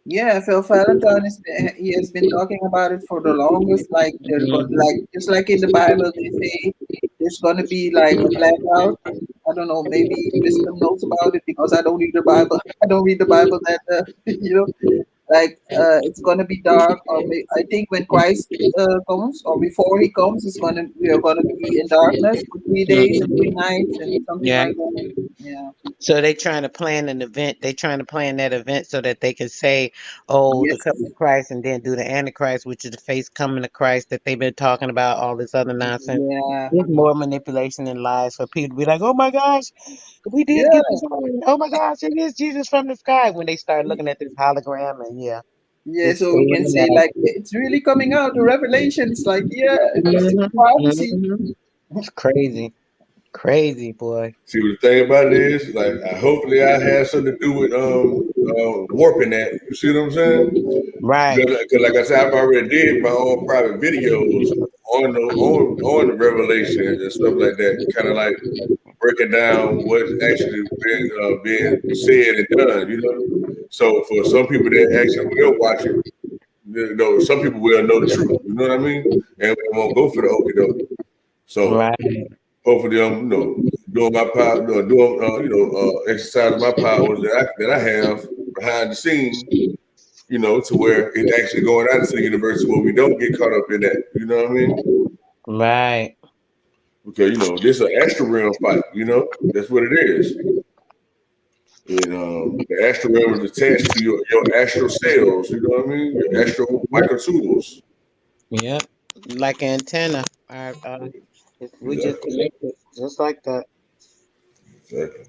Yeah, Phil Valentine he has been talking about it for the longest. Like like just like in the Bible, they say there's gonna be like a blackout. I don't know. Maybe Wisdom knows about it because I don't read the Bible. I don't read the Bible that like it's gonna be dark. Or I think when Christ comes or before he comes, we are gonna be in darkness for 3 days and 3 nights and something Yeah. like that. Yeah. So they trying to plan an event. They trying to plan that event so that they can say, "Oh, the Yes. coming of Christ," and then do the Antichrist, which is the face coming of Christ that they've been talking about. All this other nonsense. Yeah. There's more manipulation and lies for people to be like, "Oh my gosh, we did get Yeah. the sign. Oh my gosh, it is Jesus from the sky." When they start looking at this hologram, and yeah, Yeah, just so we staying can say alive. like it's really coming out. The revelation is like, yeah, it's Hmm. prophecy. Hmm. It's crazy, crazy boy. See what the thing about it is, like, hopefully I have something to do with warping that. You see what I'm saying? Right. Because like I said, I've already did my own private videos on the revelations and stuff like that, kind of like breaking down what's actually being said and done. So for some people that actually will watch it, some people will know the truth. You know what I mean? And we won't go for the okie doke. So Right. hopefully I'm doing my power, doing exercising my powers that I have behind the scene, to where it actually going out into the universe where we don't get caught up in that. You know what I mean? Right. Because this is an astral realm fight. That's what it is. And the astral realm is attached to your astral cells. You know what I mean? Your astral Yep. microtubules. Yep. Like antenna. We just Exactly. connected just like that. Exactly.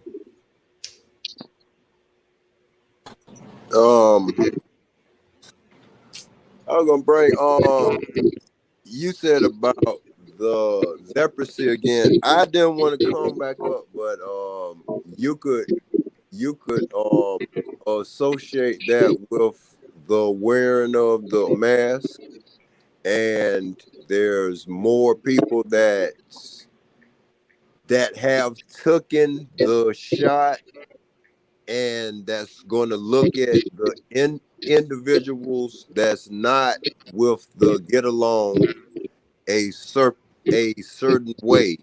Um, I was gonna bring you said about the leprosy again. I didn't want to come back up, but you could associate that with the wearing of the mask, and there's more people that have taken the shot, and that's going to look at the individuals that's not with the get along a certain way.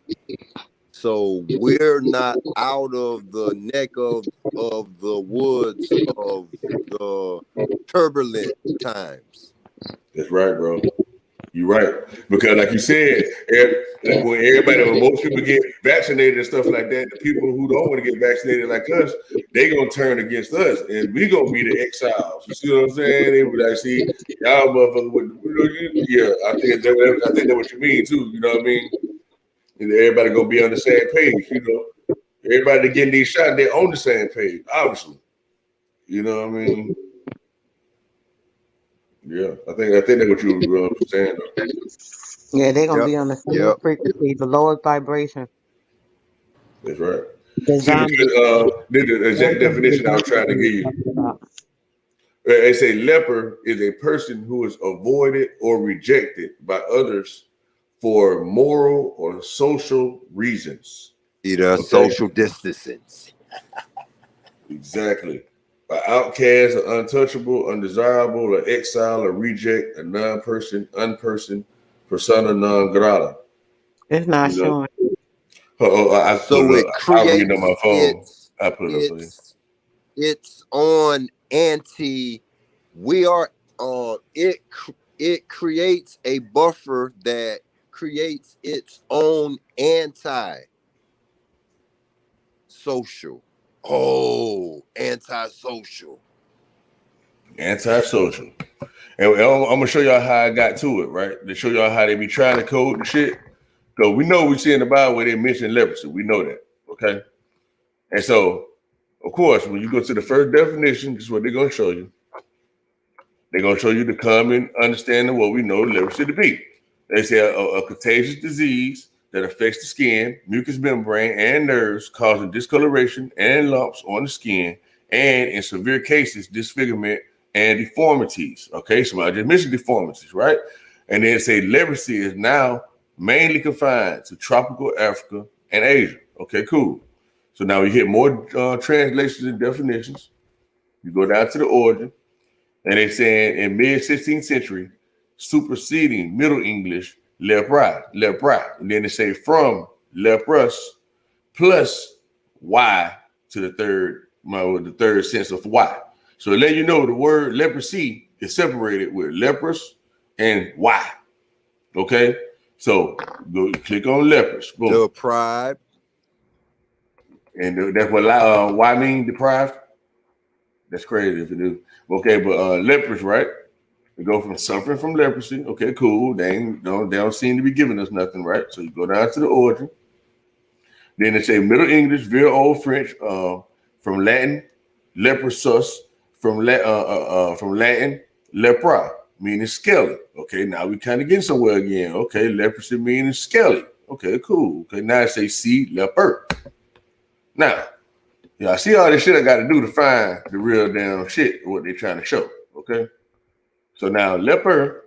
So we're not out of the neck of the woods of the turbulent times. That's right, bro. You're right. Because like you said, when most people get vaccinated and stuff like that, the people who don't want to get vaccinated like us, they gonna turn against us and we gonna be the exiles. You see what I'm saying? They be like, see, y'all motherfuckers yeah, I think that's what you mean too, you know what I mean? And everybody gonna be on the same page, you know. Everybody that getting these shots, they're on the same page, obviously. You know what I mean? Yeah, I think that's what you were saying though. Yeah, they're gonna Yep. be on the same Yep. frequency, the lowest vibration. That's right. The See, zombie. because the That's exact gonna be the definition I was zombie trying to they give were you. talking about. They say leper is a person who is avoided or rejected by others for moral or social reasons. The Okay, social distancing. exactly. An outcast, an untouchable, undesirable, an exile, a reject, a non-person, unperson, persona non grata. It's not You know. showing. I put So it up. it I'll read it on my creates phone. I put it up for you. it's on anti. We are it creates a buffer that creates its own anti social. Oh, antisocial. Antisocial. And I'm gonna show y'all how I got to it, right? To show y'all how they be trying to code and shit. Because we know we see in the Bible where they mention leprosy. We know that. Okay. And so, of course, when you go to the first definition, this is what they're gonna show you. They're gonna show you the common understanding of what we know leprosy to be. They say a contagious disease that affects the skin, mucous membrane, and nerves, causing discoloration and lumps on the skin, and in severe cases, disfigurement and deformities. Okay, so I just mentioned deformities, right? And then say leprosy is now mainly confined to tropical Africa and Asia. Okay, cool. So now we hit more translations and definitions. You go down to the origin, and they saying in mid 16th century, superseding Middle English lepra, and then they say from leprous plus y to the third sense of y. So let you know the word leprosy is separated with leprous and y. Okay, so go click on leprous, boom, Deprived. and that's what y mean deprived. That's crazy if it do. Okay, but leprous, right? We go from suffering from leprosy. Okay, cool. They don't seem to be giving us nothing, right? So you go down to the origin. Then they say Middle English, very old French, from Latin, leprosus, from Latin, lepra, meaning scaly. Okay, now we kind of getting somewhere again. Okay, leprosy meaning scaly. Okay, cool. Okay, now I say see leper. Now, yeah, I see all this shit I got to do to find the real damn shit, what they're trying to show. Okay, so now leper,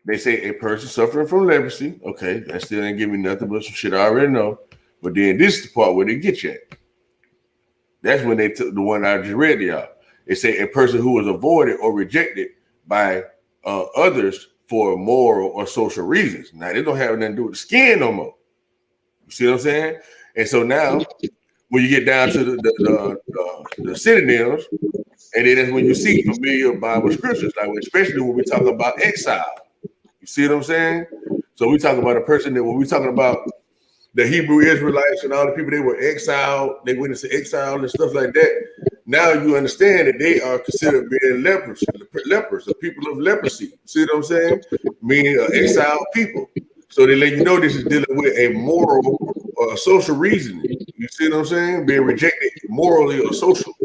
they say a person suffering from leprosy. Okay, that still ain't giving me nothing but some shit I already know. But then this is the part where they get you at. That's when they took the one I just read to y'all. They say a person who was avoided or rejected by others for moral or social reasons. Now they don't have nothing to do with the skin no more. You see what I'm saying? And so now when you get down to the synonyms, and then that's when you see familiar Bible scriptures, like especially when we talk about exile. You see what I'm saying? So we talk about a person that when we talking about the Hebrew Israelites and all the people they were exiled, they went into exile and stuff like that. Now you understand that they are considered being lepers, the people of leprosy. See what I'm saying? Meaning exiled people. So they let you know this is dealing with a moral or a social reasoning. You see what I'm saying? Being rejected morally or socially.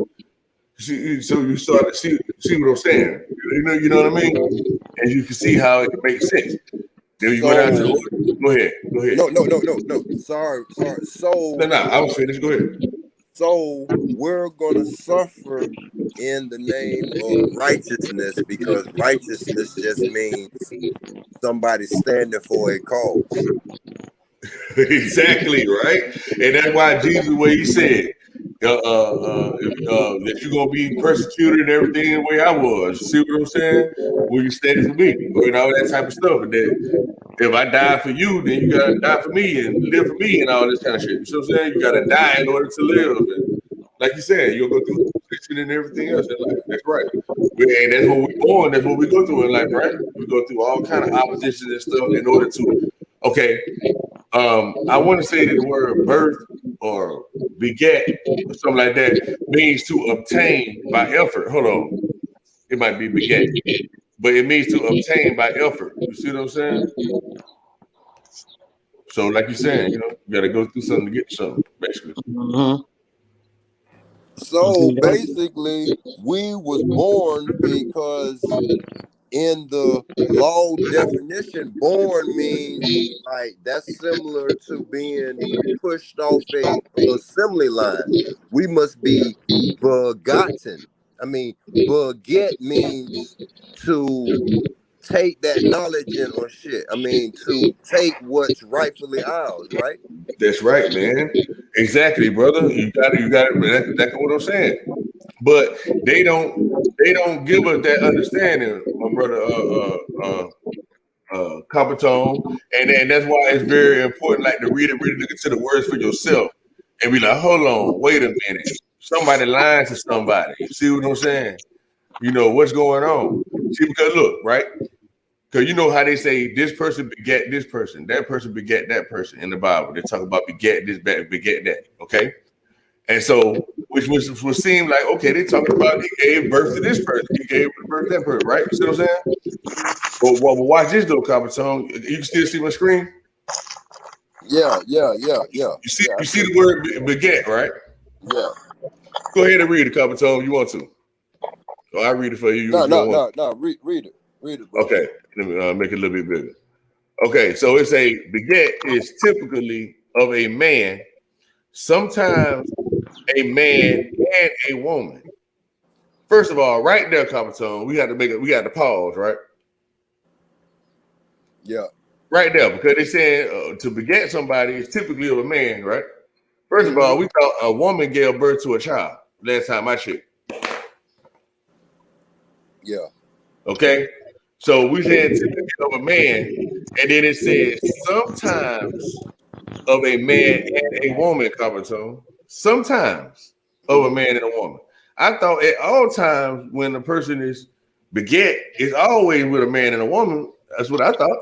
So you start to see what I'm saying. You know what I mean? And you can see how it makes sense. Then you go down to the So order. Go ahead. Go ahead. no. Sorry. No, no, I was finished. Go ahead. So we're gonna suffer in the name of righteousness because righteousness just means somebody standing for a cause. Exactly, right? And that's why Jesus, what he said, that you're gonna be persecuted and everything the way I was. See what I'm saying? When you standing for me, or all that type of stuff. And that if I die for you, then you gotta die for me and live for me and all this kind of shit. You see what I'm saying? You gotta die in order to live. And like you said, you'll go through opposition and everything else in life. That's right. And that's what we're born. That's what we go through in life, right? We go through all kind of oppositions and stuff in order to. Okay, I want to say that the word birth or beget or something like that means to obtain by effort. Hold on. It might be beget, but it means to obtain by effort. You see what I'm saying? So, like you're saying, you got to go through something to get something, basically. Mm-hmm. So basically, we was born because in the law definition, born means like that's similar to being pushed off a assembly line. We must be begotten. I mean, beget means to take that knowledge in or shit. I mean, to take what's rightfully ours, right? That's right, man. Exactly, brother. You got it. That's exactly what I'm saying. But they don't give us that understanding, my brother. Copper tone, and that's why it's very important, like to read it, really look into the words for yourself, and be like, hold on, wait a minute, somebody lying to somebody. You see what I'm saying? You know what's going on. See, because look, right? Because you know how they say this person beget this person, that person beget that person in the Bible. They talk about beget this, beget that. Okay, and so which would seem like okay, they talking about he gave birth to this person, he gave birth to that person, right? You see what I'm saying? Well, watch this though, Copper Tone. You can still see my screen. Yeah. You I see see. the word beget, right? Yeah. Go ahead and read it, Copper Tone. You want to? Or I read it for you No, if you don't no, want no, no. Read it. Read it, to. brother. Okay, let me make it a little bit bigger. Okay, so it's a beget is typically of a man, sometimes a man and a woman. First of all, right there, Copper Tone, we got to pause, right? Yeah. Right there, because they said to beget somebody is typically of a man, right? First of all, Mm-hmm. we thought a woman gave birth to a child. Last time I checked. Yeah. Okay, so we said typically of a man, and then it says sometimes of a man and a woman, Carbatone. Sometimes of a man and a woman. I thought at all times when a person is beget, it's always with a man and a woman. That's what I thought.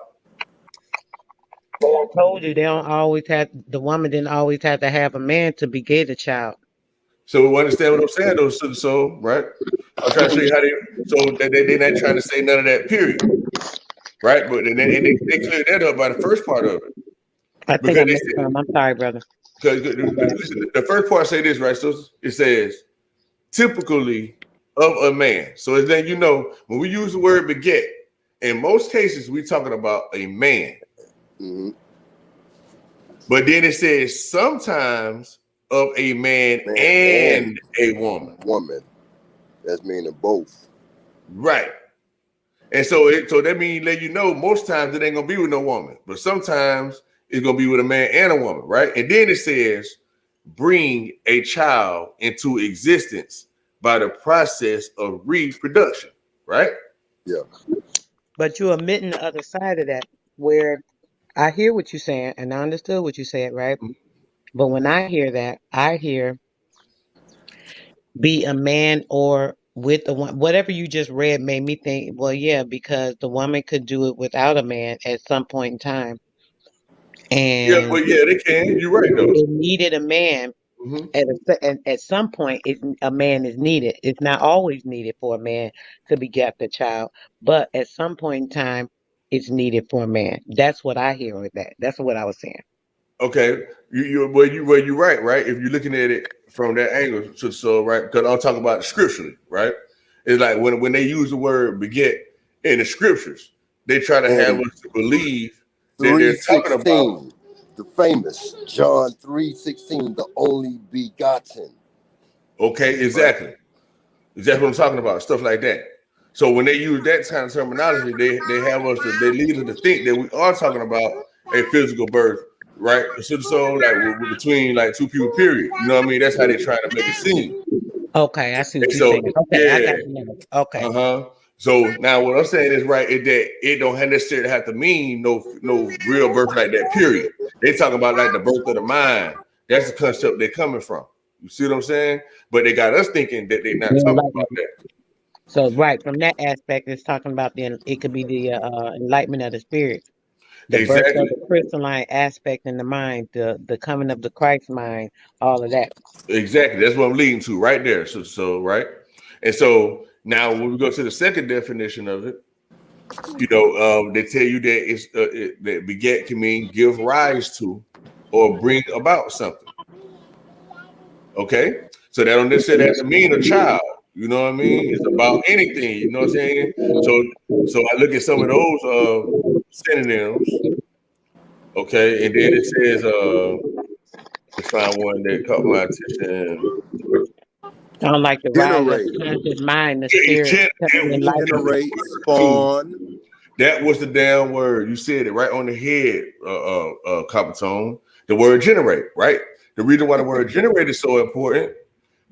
I told you they don't always have the woman didn't always have to have a man to beget a child. So we understand what I'm saying, though, so right? I'm trying to show you how they. So they're not trying to say none of that. Period. Right? But they cleared that up by the first part of it I think I because they missed said some. I'm sorry, brother. because listen, the first part say this right. So it says typically of a man. So it's then when we use the word beget, in most cases we talking about a man. Mm-hmm. But then it says sometimes of a man Man and and a woman. woman. That's meaning both. Right. And so that means let you know most times it ain't gonna be with no woman, but sometimes it's gonna be with a man and a woman, right? And then it says bring a child into existence by the process of reproduction, right? Yeah. But you're omitting the other side of that, where I hear what you're saying, and I understood what you said, right? But when I hear that, I hear be a man or with a woman. Whatever you just read made me think, well, yeah, because the woman could do it without a man at some point in time, Yeah, and but yeah, they can. You're right though. it needed a man Hmm. at some point. A man is needed. It's not always needed for a man to beget the child, but at some point in time, it's needed for a man. That's what I hear with that. That's what I was saying. Okay, you're right. If you're looking at it from that angle, so right, because I'm talking about scripturally, right? It's like when they use the word beget in the scriptures, they try to have And us to believe that they're talking about. 3:16, the famous John 3:16, the only begotten. Okay, Right. exactly what I'm talking about, stuff like that. So when they use that kind of terminology, they have us they lead us to think that we are talking about a physical birth, right? So like between like two people, period. You know what I mean? That's how they're trying to make it seem. Okay, I see And what you're so saying. Okay, I yeah, got you now. Okay. So now what I'm saying is right is that it don't necessarily have to mean no real birth like that. Period. They talking about like the birth of the mind. That's the concept they're coming from. You see what I'm saying? But they got us thinking that they're not talking about Enlightenment. that. So right from that aspect, it's talking about it could be the enlightenment of the spirit, the birth of Exactly. the crystalline aspect in the mind, the coming of the Christ mind, all of that. Exactly. That's what I'm leading to right there. So right. And so now when we go to the second definition of it, they tell you that that beget can mean give rise to or bring about something. Okay, so that don't necessarily have to mean a child. You know what I mean? It's about anything. You know what I'm saying? So I look at some of those synonyms. Okay, and then it says let's find one that caught my attention. Sound like the rise of Generate, the conscious mind, the It, spirit, the enlightenment. generate, spawn. that was the damn word. You said it right on the head, Copper Tone. The word generate, right? The reason why the word generate is so important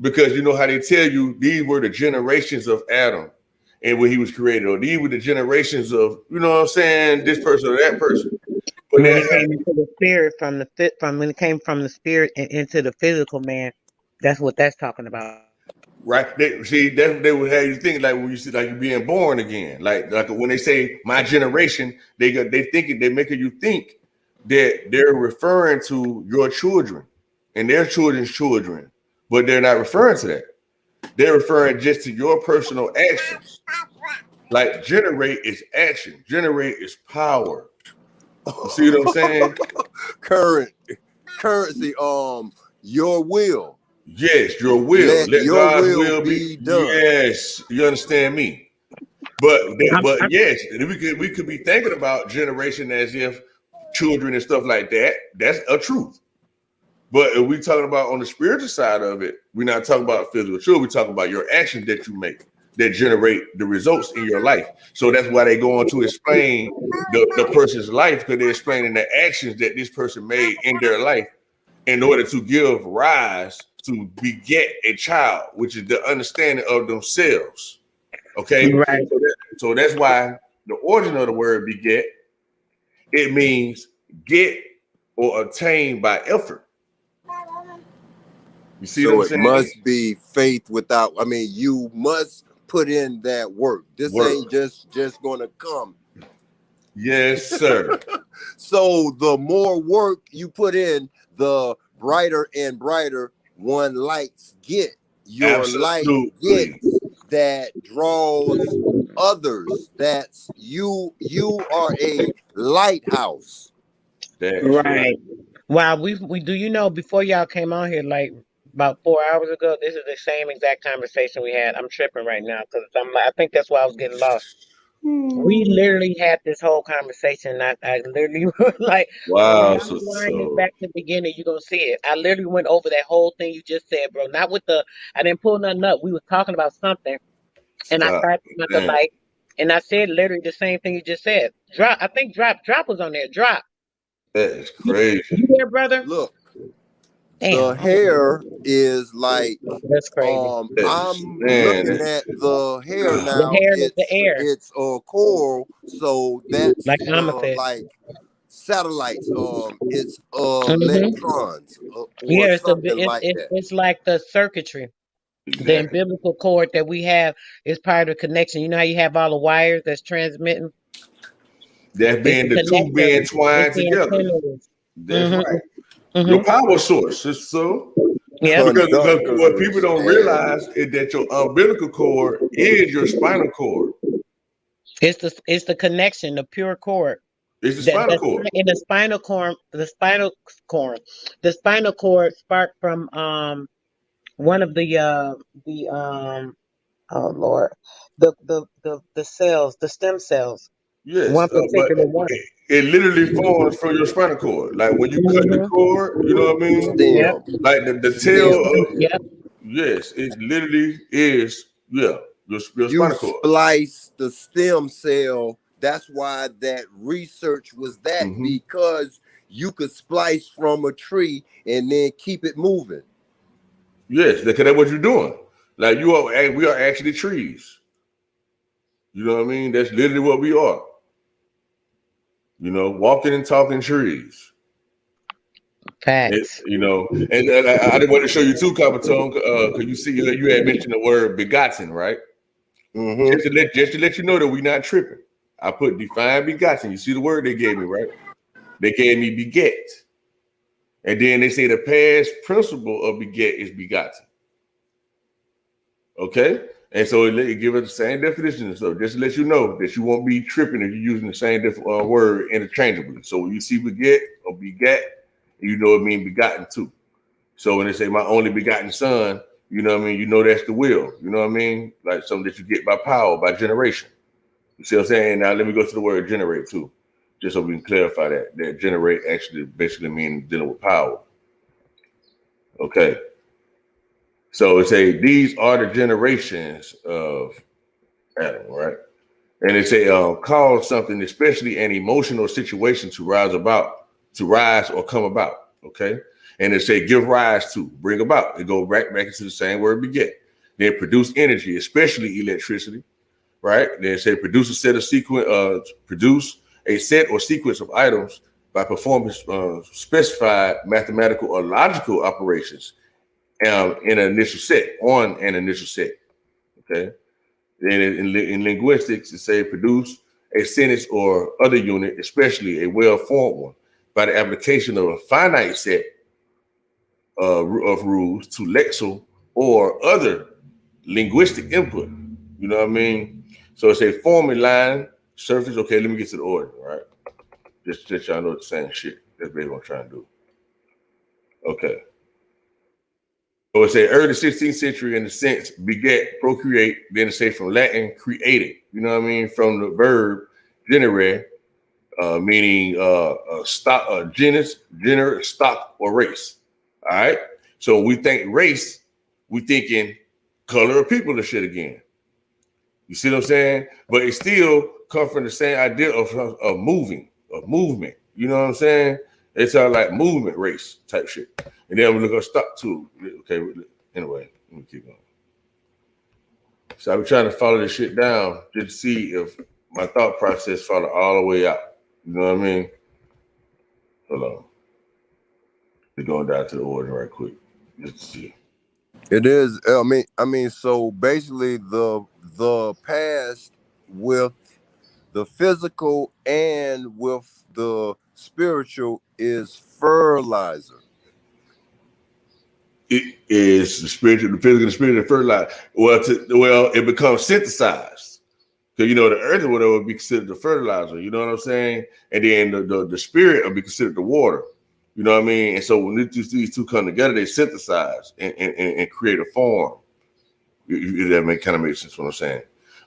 because you know how they tell you these were the generations of Adam and when he was created, or these were the generations of, you know what I'm saying, this person or that person. But When that, it came into the spirit from when it came from the spirit and into the physical man, that's what that's talking about. right? They would have you think like when you see like you being born again, like when they say my generation, they making you think that they're referring to your children and their children's children, but they're not referring to that. They're referring just to your personal actions. Like generate is action, generate is power. You see what I'm saying? Current currency. Your will. Yes, your will. Let Let your God's will will be. be done. Yes, you understand me. But I'm, but I'm, yes, we could be thinking about generation as if children and stuff like that. That's a truth. But if we talking about on the spiritual side of it, we're not talking about physical children. We're talking about your actions that you make that generate the results in your life. So that's why they go on to explain the person's life because they're explaining the actions that this person made in their life in order to give rise to beget a child, which is the understanding of themselves. Okay, right. so that's why the origin of the word beget it means get or obtain by effort. You see what So I'm it saying? must be faith without. I mean, you must put in that work. This Work. ain't just gonna come. Yes, sir. So the more work you put in, the brighter and brighter one lights get. Your light Absolutely. gets that draws others. That's you. You are a lighthouse. That's right. Right. Wow, we do you know before y'all came on here like about 4 hours ago, this is the same exact conversation we had. I'm tripping right now because I think that's why I was getting lost. We literally had this whole conversation. I literally was like, when Wow. y'all wind this back to the beginning, you're gonna see it. I literally went over that whole thing you just said, bro. Not with I didn't pull nothing up. We was talking about something, and I Stop. typed in at the Man, light, and I said literally the same thing you just said. Drop. I think drop was on there. Drop. that is You crazy. there, brother? Look, the Damn. hair is like That's crazy. I'm Man, looking at the hair The now. hair is the It's air, it's a coral, so that's like the amethyst. like satellites. It's Hmm. electrons or Yeah, something like that. it's like the circuitry. The exactly. umbilical cord that we have is part of the connection. You know how you have all the wires that's transmitting? That It's being the the two being connector. It's twined the together. antennas. That's right. Mm-hmm. Your Mm-hmm. power source. So Yep. because what people Conductors don't and realize is that your umbilical cord is your spinal cord. It's the connection, the pure cord. It's the That spinal that's cord. in the spinal cord sparked from one of the oh Lord, the cells, the stem cells, Yes, one but particular one. it literally forms from your spinal cord. Like when you cut the Hmm. cord, you know what I mean? Yep. Stem. Like the tail Stem of, cell. Yep. yes, it literally is, yeah, your You spinal cord. splice the stem cell. That's why that research was that, Hmm. because you could splice from a tree and then keep it moving. Yes, because that's what you're doing. Like we are actually trees. You know what I mean? That's literally what we are. You know, walking and talking trees. Facts. And I didn't want to show you too, Capitone, because you see you had mentioned the word begotten, right? Mm-hmm. Just to let you know that we're not tripping. I put define begotten. You see the word they gave me, right? They gave me beget. And then they say the past principle of beget is begotten. Okay? And so it give us the same definition. So just to let you know that you won't be tripping if you're using the same word interchangeably. So when you see beget or begat, you know it means begotten too. So when they say my only begotten son, you know what I mean? You know that's the will. You know what I mean? Like something that you get by power, by generation. You see what I'm saying? Now let me go to the word generate too, just so we can clarify that. That generate actually basically means dealing with power. Okay. So it say these are the generations of Adam, right? And it say cause something, especially an emotional situation, to rise or come about. Okay. And it say give rise to, bring about. It go back into the same word beget. Then produce energy, especially electricity, right? Then it say produce a set or sequence of items by performing specified mathematical or logical operations in an initial set, on an initial set. Okay. Then in linguistics, it say produce a sentence or other unit, especially a well-formed one, by the application of a finite set of rules to lexical or other linguistic input. You know what I mean? So it's a forming line, surface. Okay, let me get to the order, right? Just that y'all know the same shit. That's basically what I'm trying to do. Okay. So it's a early 16th century in the sense beget, procreate, then it say from Latin created. You know what I mean? From the verb generare, meaning stock, genus, stock, or race. All right. So we think race, we thinking color of people and shit again. You see what I'm saying? But it still comes from the same idea of movement. You know what I'm saying? It's all like movement race type shit. And then we look at stock too. Okay. Anyway, let me keep going. So I've been trying to follow this shit down just to see if my thought process follow all the way out. You know what I mean? Hold on. We're going down to the order right quick. Just to see. It is. I mean. So basically, the past with the physical and with the spiritual is fertilizer. It is the spiritual, the physical, the spirit, and fertilizer. Well, it becomes synthesized. Because the earth or whatever would be considered the fertilizer, you know what I'm saying? And then the spirit will be considered the water. You know what I mean? And so when these two come together, they synthesize and create a form. That kind of makes sense what I'm saying.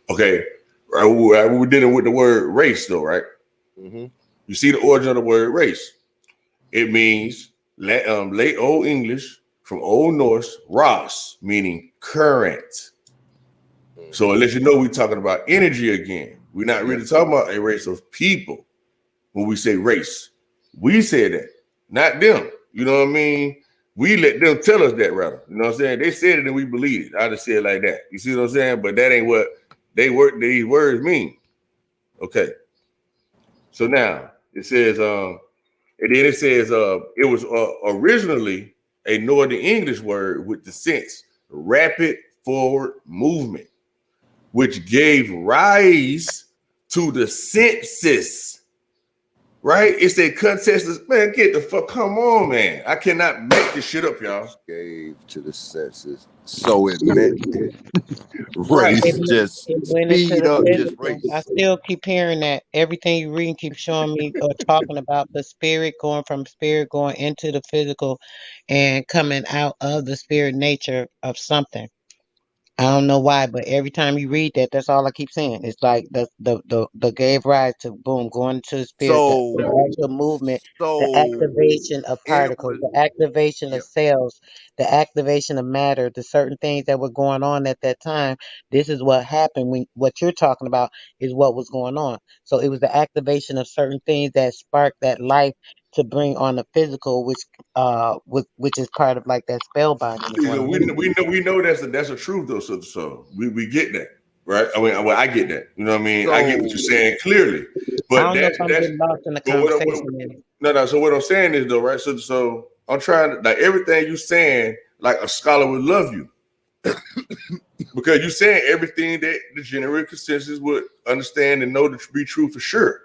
Okay. Right, we're dealing with the word race though, right? Mm-hmm. You see the origin of the word race. It means late Old English from Old Norse, ras, meaning current. So it lets you know we're talking about energy again. We're not really talking about a race of people when we say race. We say that, not them. You know what I mean? We let them tell us that rather. You know what I'm saying? They said it and we believe it. I just say it like that. You see what I'm saying? But that ain't what these words mean. Okay. So now it says, and then it says it was originally a Northern English word with the sense rapid forward movement, which gave rise to the census. right? It's a contest. Man, get the fuck, come on, man. I cannot make this shit up, y'all. Gave to the senses. So it meant Right. It, race, just it went into speed the up, just physical. I race. still keep hearing that. Everything you reading keeps showing me or talking about the spirit going from spirit going into the physical and coming out of the spirit nature of something. I don't know why, but every time you read that, that's all I keep saying. It's like the gave rise to boom, going into the spirit, the So actual movement, the so activation of it particles, was the activation yeah. of cells, the activation of matter, the certain things that were going on at that time. This is what happened when what you're talking about is what was going on. So it was the activation of certain things that sparked that life to bring on the physical, which is part of like that spellbinding is See, what so I'm hearing. we know that's a truth though, so we get that, right? I mean, well, I get that. You know what I mean? I get what you're So saying clearly, I but don't know if I'm that's getting lost in the but conversation. Man. no. So what I'm saying is though, right? So I'm trying to like everything you saying, like a scholar would love you because you saying everything that the general consensus would understand and know to be true for sure.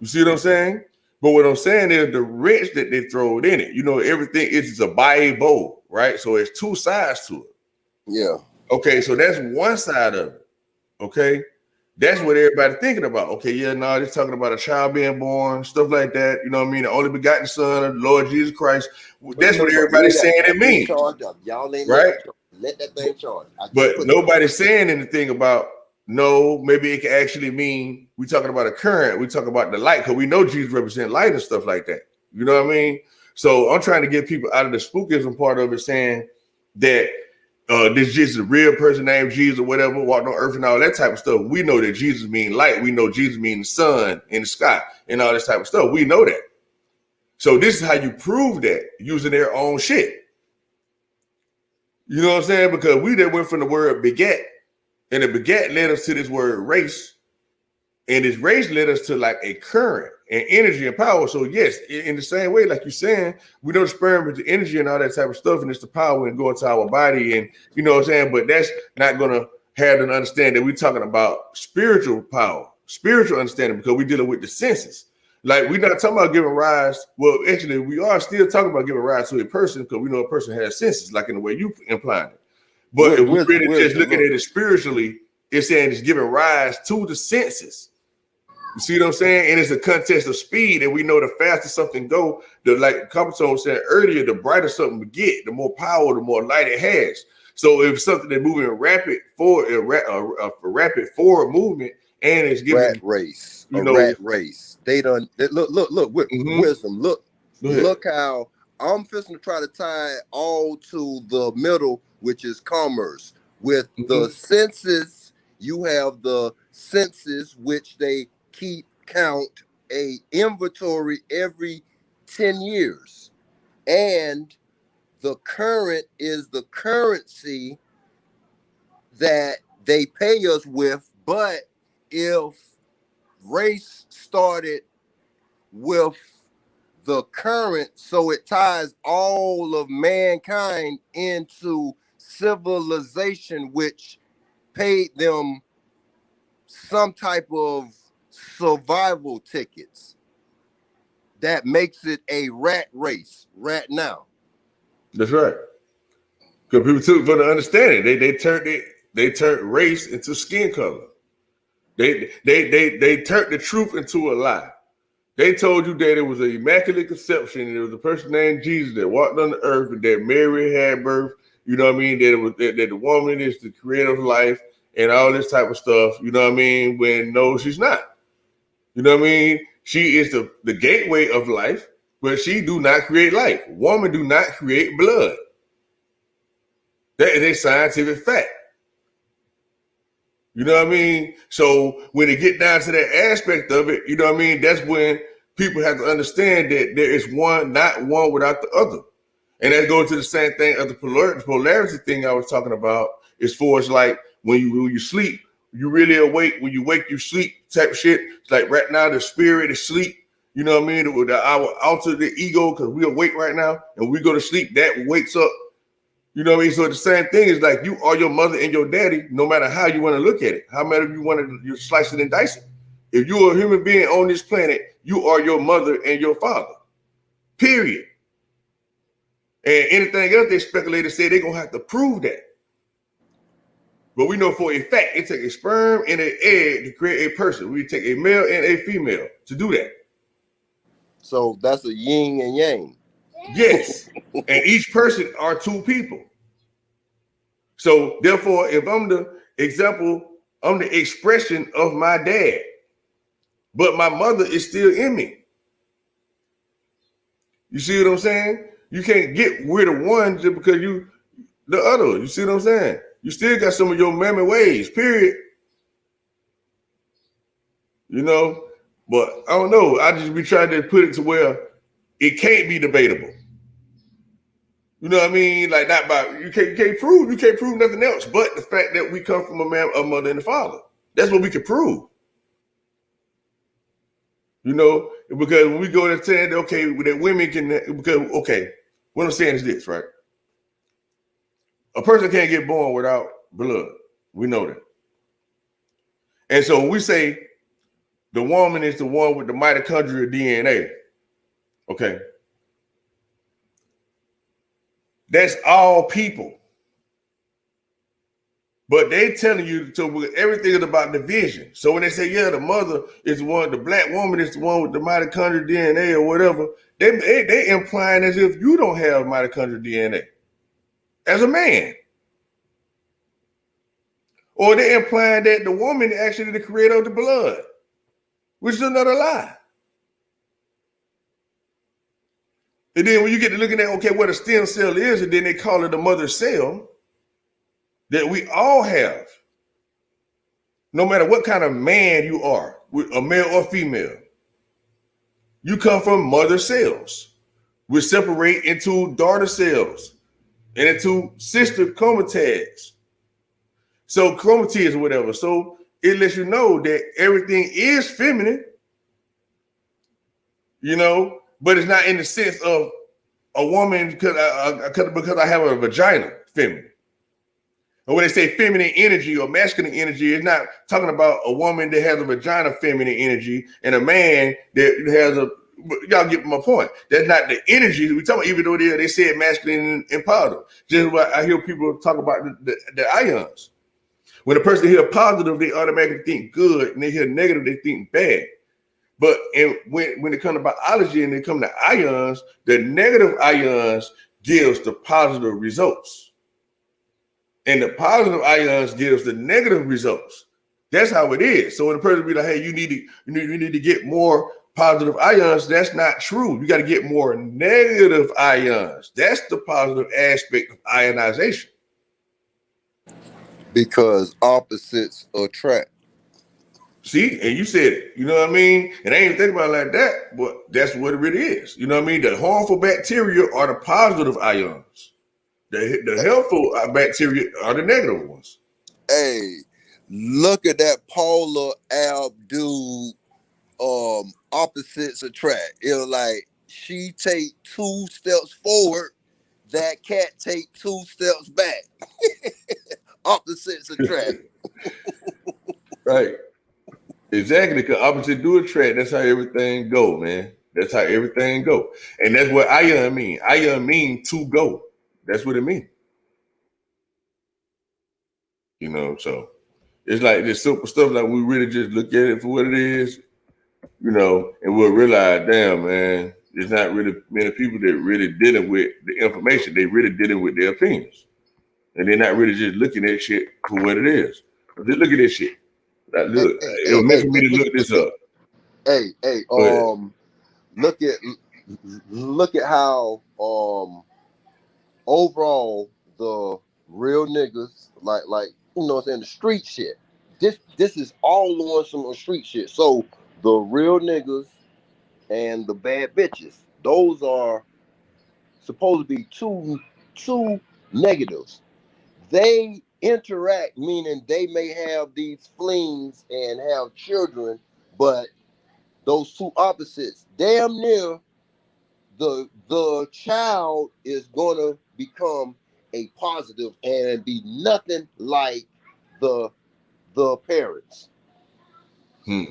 You see what I'm saying? But what I'm saying is the wrench that they throw in it. You know, everything is a Bible, right? So it's two sides to it. yeah. Okay, so that's one side of it. Okay, that's what everybody thinking about. Okay, yeah, no, they're talking about a child being born, stuff like that. You know what I mean? The only begotten Son of the Lord Jesus Christ. But That's you what ain't gonna everybody's leave saying that it thing means, charged up. Y'all ain't let right? it charge. Let that thing charge. I just But put it on. nobody's saying anything about no, maybe it can actually mean we talking about a current, we talk about the light, because we know Jesus represent light and stuff like that. You know what I mean? So I'm trying to get people out of the spookism part of it, saying that this Jesus is a real person named Jesus or whatever, walked on earth and all that type of stuff. We know that Jesus means light. We know Jesus means the sun in the sky and all this type of stuff. We know that. So this is how you prove that using their own shit. You know what I'm saying? Because we then went from the word beget, and the beget led us to this word race, and this race led us to like a current and energy and power. So yes, in the same way, like you're saying, we know the sperm is the energy and all that type of stuff, and it's the power and going to our body, and you know what I'm saying. But that's not gonna have an understanding that we're talking about spiritual power, spiritual understanding, because we're dealing with the senses. Like we're not talking about giving rise. Well, actually, we are still talking about giving rise to a person because we know a person has senses, like in the way you implying it. But if we really just Wisdom. looking Look, at it spiritually, it's saying it's giving rise to the senses. You see what I'm saying? And it's a contest of speed, and we know the faster something go, the like Capitone said earlier, the brighter something we get, the more power, the more light it has. So if something that's moving rapid forward, a rapid forward movement, and it's rat giving, race. you A know, rat race. Look. mm-hmm. Wisdom. Go ahead. Look how I'm fixing to try to tie it all to the middle, which is commerce. With the Mm-hmm. senses, you have the senses, which they keep count a inventory every 10 years. And the current is the currency that they pay us with. But if race started with the current, so it ties all of mankind into civilization, which paid them some type of survival tickets. That makes it a rat race right now. That's right. Because people took for the understanding, they turned race into skin color. They turned the truth into a lie. They told you that it was an immaculate conception, and there was a person named Jesus that walked on the earth, and that Mary had birth. You know what I mean? That it was that the woman is the creator of life and all this type of stuff. You know what I mean? When no, she's not. You know what I mean? She is the gateway of life, but she do not create life. Woman do not create blood. That is a scientific fact. You know what I mean? So when it get down to that aspect of it, you know what I mean? That's when people have to understand that there is one, not one without the other. And that goes to the same thing of the polarity thing I was talking about, as far as like when you sleep, you really awake. When you wake, you sleep type of shit. It's like right now, the spirit is sleep. You know what I mean? Our alter the ego, because we awake right now, and we go to sleep, that wakes up. You know what I mean? So the same thing is like you are your mother and your daddy, no matter how you want to look at it. How matter if you want to you slice it and dice it. If you're a human being on this planet, you are your mother and your father. Period. And anything else they speculate and say they're gonna have to prove that. But we know for a fact it takes a sperm and an egg to create a person. We take a male and a female to do that. So that's a yin and yang. Yes. And each person are two people. So therefore, if I'm the example, I'm the expression of my dad, but my mother is still in me. You see what I'm saying? You can't get rid of one just because you the other. You see what I'm saying? You still got some of your mammy ways, period. You know? But I don't know. I just be trying to put it to where it can't be debatable. You know what I mean? Like not by you can't prove nothing else but the fact that we come from a mother and a father. That's what we can prove. You know, because when we go to saying that, okay, that women can because okay, what I'm saying is this, right? A person can't get born without blood. We know that. And so when we say the woman is the one with the mitochondrial DNA, okay, that's all people. But they telling you so everything is about division. So when they say, yeah, the mother is the one, the black woman is the one with the mitochondrial DNA or whatever, they implying as if you don't have mitochondrial DNA as a man. Or they implying that the woman is actually the creator of the blood, which is another lie. And then when you get to looking at, okay, what a stem cell is, and then they call it a mother cell that we all have. No matter what kind of man you are, a male or female, you come from mother cells, which separate into daughter cells and into sister chromatids. So chromatids or whatever. So it lets you know that everything is feminine, you know, but it's not in the sense of a woman because I have a vagina, feminine. And when they say feminine energy or masculine energy, it's not talking about a woman that has a vagina, feminine energy, and a man that has a. Y'all get my point. That's not the energy we talk about. Even though they say masculine and positive, just what I hear people talk about the ions. When a person hear positive, they automatically think good, and they hear negative, they think bad. But when it comes to biology and they come to ions, the negative ions gives the positive results. And the positive ions gives the negative results. That's how it is. So when a person be like, hey, you need to get more positive ions, that's not true. You got to get more negative ions. That's the positive aspect of ionization. Because opposites attract. See, and you said it, you know what I mean? And I ain't think about it like that, but that's what it really is. You know what I mean? The harmful bacteria are the positive ions. The helpful bacteria are the negative ones. Hey, look at that Paula Abdul opposites attract. It was like she take 2 steps forward, that cat take 2 steps back. Opposites attract. Right. Exactly, because opposite do attract. That's how everything go, man. That's how everything go. And that's what ion mean. Ion mean to go. That's what it means. You know, so it's like this simple stuff, like we really just look at it for what it is, you know, and we'll realize, damn, man, there's not really many people that really dealing with the information. They really dealing with their opinions. And they're not really just looking at shit for what it is. Just look at this shit. Like, Hey, look, hey, it was hey, meant hey, for me to look this up. hey, Go ahead. look at how overall the real niggas like you know what I'm saying, the street shit. This is all on some street shit. So the real niggas and the bad bitches, those are supposed to be two negatives. They interact, meaning they may have these flings and have children, but those two opposites, damn near the child is gonna become a positive and be nothing like the parents. Hmm.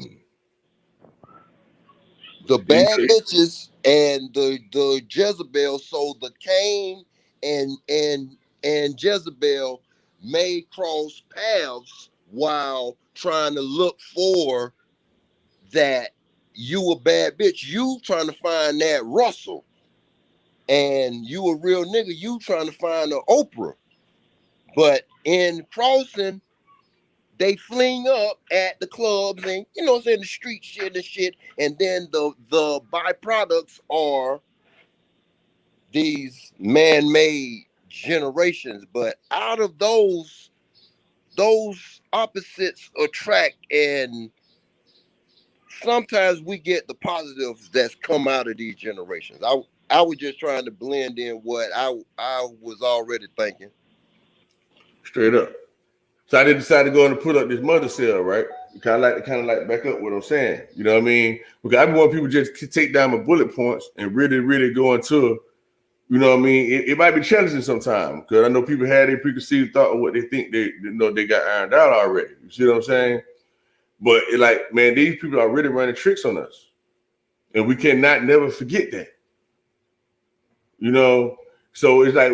The bad bitches and the Jezebel. So the Cain and Jezebel may cross paths while trying to look for that. You a bad bitch. You trying to find that Russell, and you a real nigga. You trying to find an Oprah. But in crossing, they fling up at the clubs and saying, the street shit and shit. And then the byproducts are these man-made generations. But out of those opposites attract, and sometimes we get the positives that's come out of these generations. I was just trying to blend in what I was already thinking. Straight up. So I decided to go and put up this mother cell, right? Kind of like back up what I'm saying. You know what I mean? Because I want people just to take down my bullet points and really, really go into, you know what I mean? It might be challenging sometimes because I know people had a preconceived thought of what they think they got ironed out already. You see what I'm saying? But it like, man, these people are really running tricks on us, and we cannot never forget that. You know, so it's like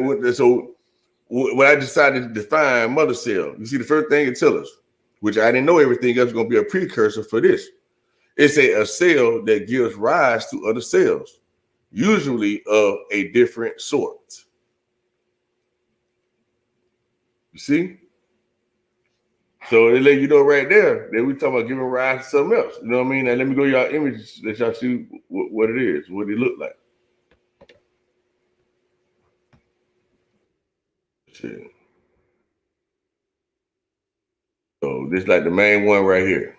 when I decided to define mother cell, you see, the first thing it tells us, which I didn't know everything else was going to be a precursor for this. It's a cell that gives rise to other cells, usually of a different sort. You see? So they let you know right there that we talking about giving rise to something else. You know what I mean? Now let me go to y'all images, let y'all see what it is, what it look like. Let's see. So this is like the main one right here.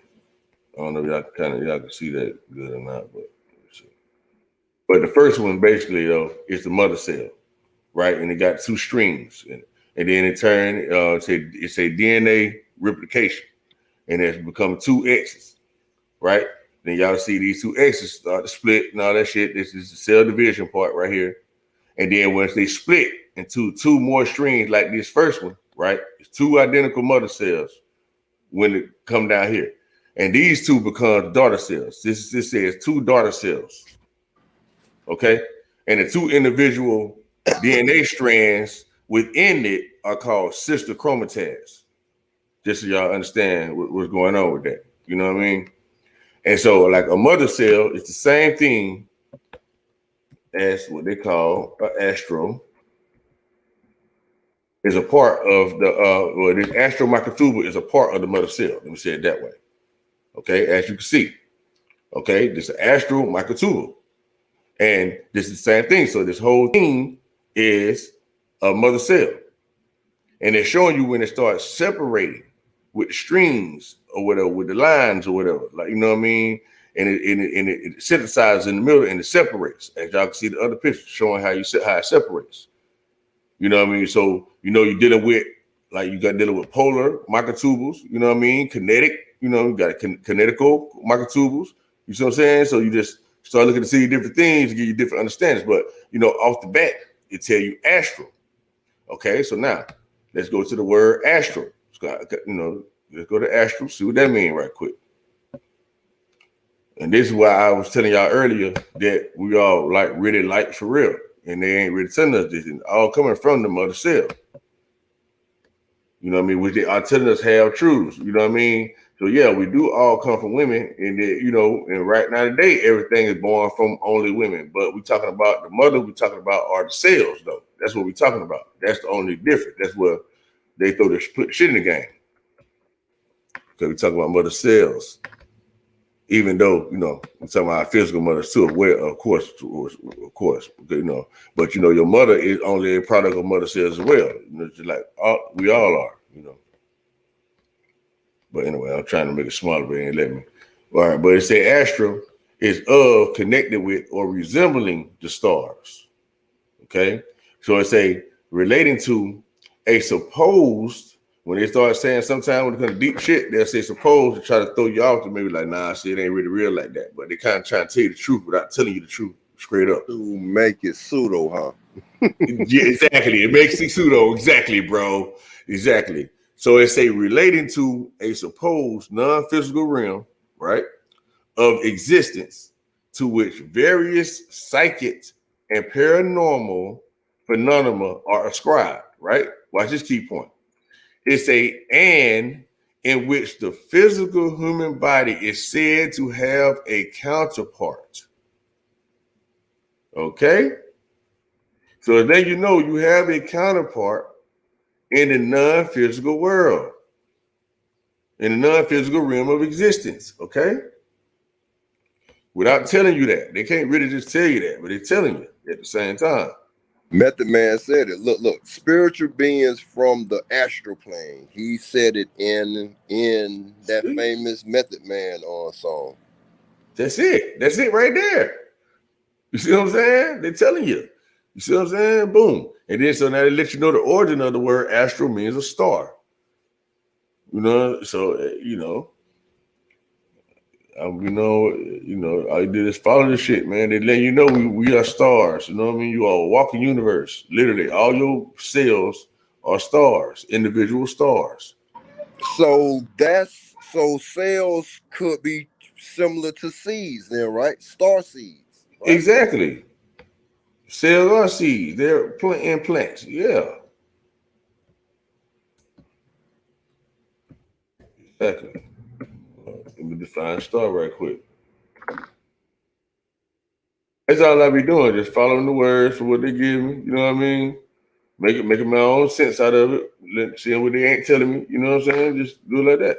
I don't know if y'all can see that good or not, but the first one basically though is the mother cell, right? And it got two strings in it. And then in turn, it's a DNA replication, and it's become two X's, right? Then y'all see these two X's start to split and all that shit. This is the cell division part right here. And then once they split into two more strings like this first one, right? It's two identical mother cells when it come down here. And these two become daughter cells. This says two daughter cells. Okay? And the two individual DNA strands within it are called sister chromatids. Just so y'all understand what's going on with that. You know what I mean? And so like a mother cell is the same thing as what they call an astro. Is a part of the this astro microtubule is a part of the mother cell. Let me say it that way. Okay, as you can see. Okay, this is astro microtubule. And this is the same thing. So this whole thing is a mother cell. And it's showing you when it starts separating with the strings or whatever, with the lines or whatever. Like, you know what I mean? And it synthesizes in the middle and it separates. As y'all can see the other picture showing how it separates. You know what I mean? So, you're dealing with, like, dealing with polar microtubules, you know what I mean? Kinetic, you got kinetical microtubules. You see what I'm saying? So you just start looking to see different things to give you different understandings. But, off the bat, it tell you astral. Okay, so now let's go to the word astral. Let's go to astral, see what that means right quick. And this is why I was telling y'all earlier that we all really like for real. And they ain't really telling us this. And all coming from the mother cell. You know what I mean? Which they are telling us half truths. You know what I mean? So yeah, we do all come from women. And and right now today, everything is born from only women. But we talking about the mother, we talking about are the cells, though. That's what we're talking about. That's the only difference. That's where they put the shit in the game. Because we talking about mother cells. Even though, we're talking about our physical mothers too, of course, but your mother is only a product of mother cells as well. Just like we all are, But anyway, I'm trying to make it smaller, but it ain't let me. All right, but it say astro is connected with or resembling the stars. Okay, so it's relating to a supposed. When they start saying sometimes when it comes to deep shit, they'll say supposed to try to throw you off to maybe like, nah, shit ain't really real like that. But they kind of trying to tell you the truth without telling you the truth straight up. To make it pseudo, huh? Yeah, exactly. It makes it pseudo. Exactly, bro. Exactly. So it's relating to a supposed non-physical realm, right, of existence to which various psychic and paranormal phenomena are ascribed, right? Watch this key point. It's a and in which the physical human body is said to have a counterpart. Okay? So then you know you have a counterpart in the non-physical world, in the non-physical realm of existence, okay? Without telling you that. They can't really just tell you that, but they're telling you at the same time. Method Man said it. Look, spiritual beings from the astral plane. He said it in that See? famous Method Man song. That's it. That's it right there. You see what I'm saying? They're telling you. You see what I'm saying? Boom. And then so now they let you know the origin of the word astral means a star. You know, so all you did is follow the shit, man. They let you know we are stars. You know what I mean? You are a walking universe. Literally, all your cells are stars, individual stars. So cells could be similar to seeds then, right? Star seeds, right? Exactly. Cells are seeds. They're in plants. Yeah. Exactly. Let me define star right quick. That's all I be doing, just following the words for what they give me. You know what I mean? Making my own sense out of it. Seeing what they ain't telling me. You know what I'm saying? Just do it like that.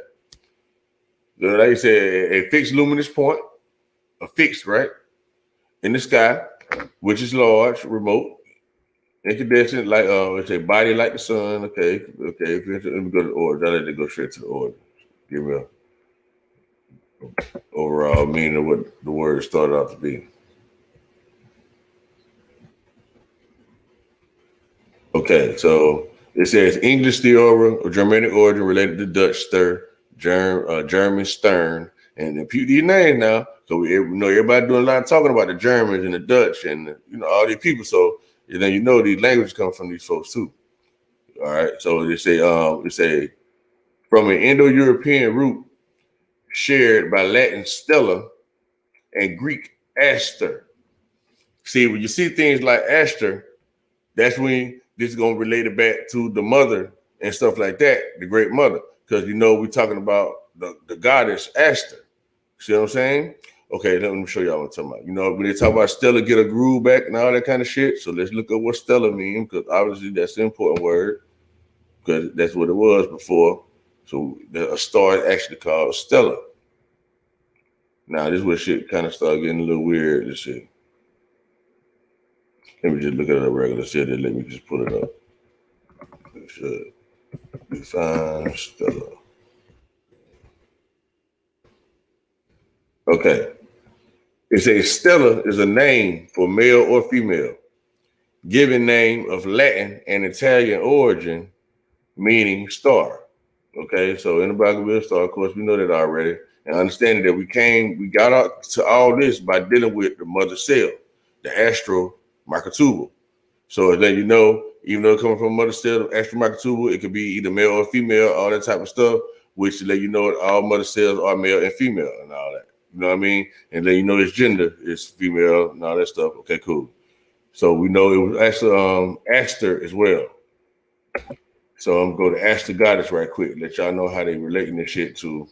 So like I said, a fixed luminous point, a fixed, right? In the sky, which is large, remote, incandescent, like it's a body like the sun. Okay. Let me go to the order. I let it go straight to the order. Give me a overall meaning of what the word started out to be. Okay, so it says English theory of Germanic origin related to Dutch stir, German stern, and repeat these names now. So we know everybody doing a lot of talking about the Germans and the Dutch and all these people. So then these languages come from these folks too. All right, so they say from an Indo-European root shared by Latin stella and Greek aster. See, when you see things like aster, that's when this is going to relate it back to the mother and stuff like that, the great mother. Because, we're talking about the goddess Aster. See what I'm saying? Okay, let me show y'all what I'm talking about. When they talk about Stella, get a groove back and all that kind of shit. So let's look up what Stella means, because obviously that's the important word, because that's what it was before. So a star is actually called Stella. Now, this is where shit kind of started getting a little weird. Let's see. Let me just look at it regular shit and let me just pull it up. It should define Stella. Okay. It says Stella is a name for male or female, given name of Latin and Italian origin, meaning star. Okay, so anybody can be a star. Of course, we know that already. And understanding that we got out to all this by dealing with the mother cell, the astral microtubule. So then even though it's coming from mother cell, the astral microtubule, it could be either male or female, all that type of stuff, which let you know that all mother cells are male and female and all that. You know what I mean? And then its gender is female and all that stuff. Okay, cool. So we know it was actually Aster as well. So I'm going to go to Aster goddess right quick. Let y'all know how they relating this shit to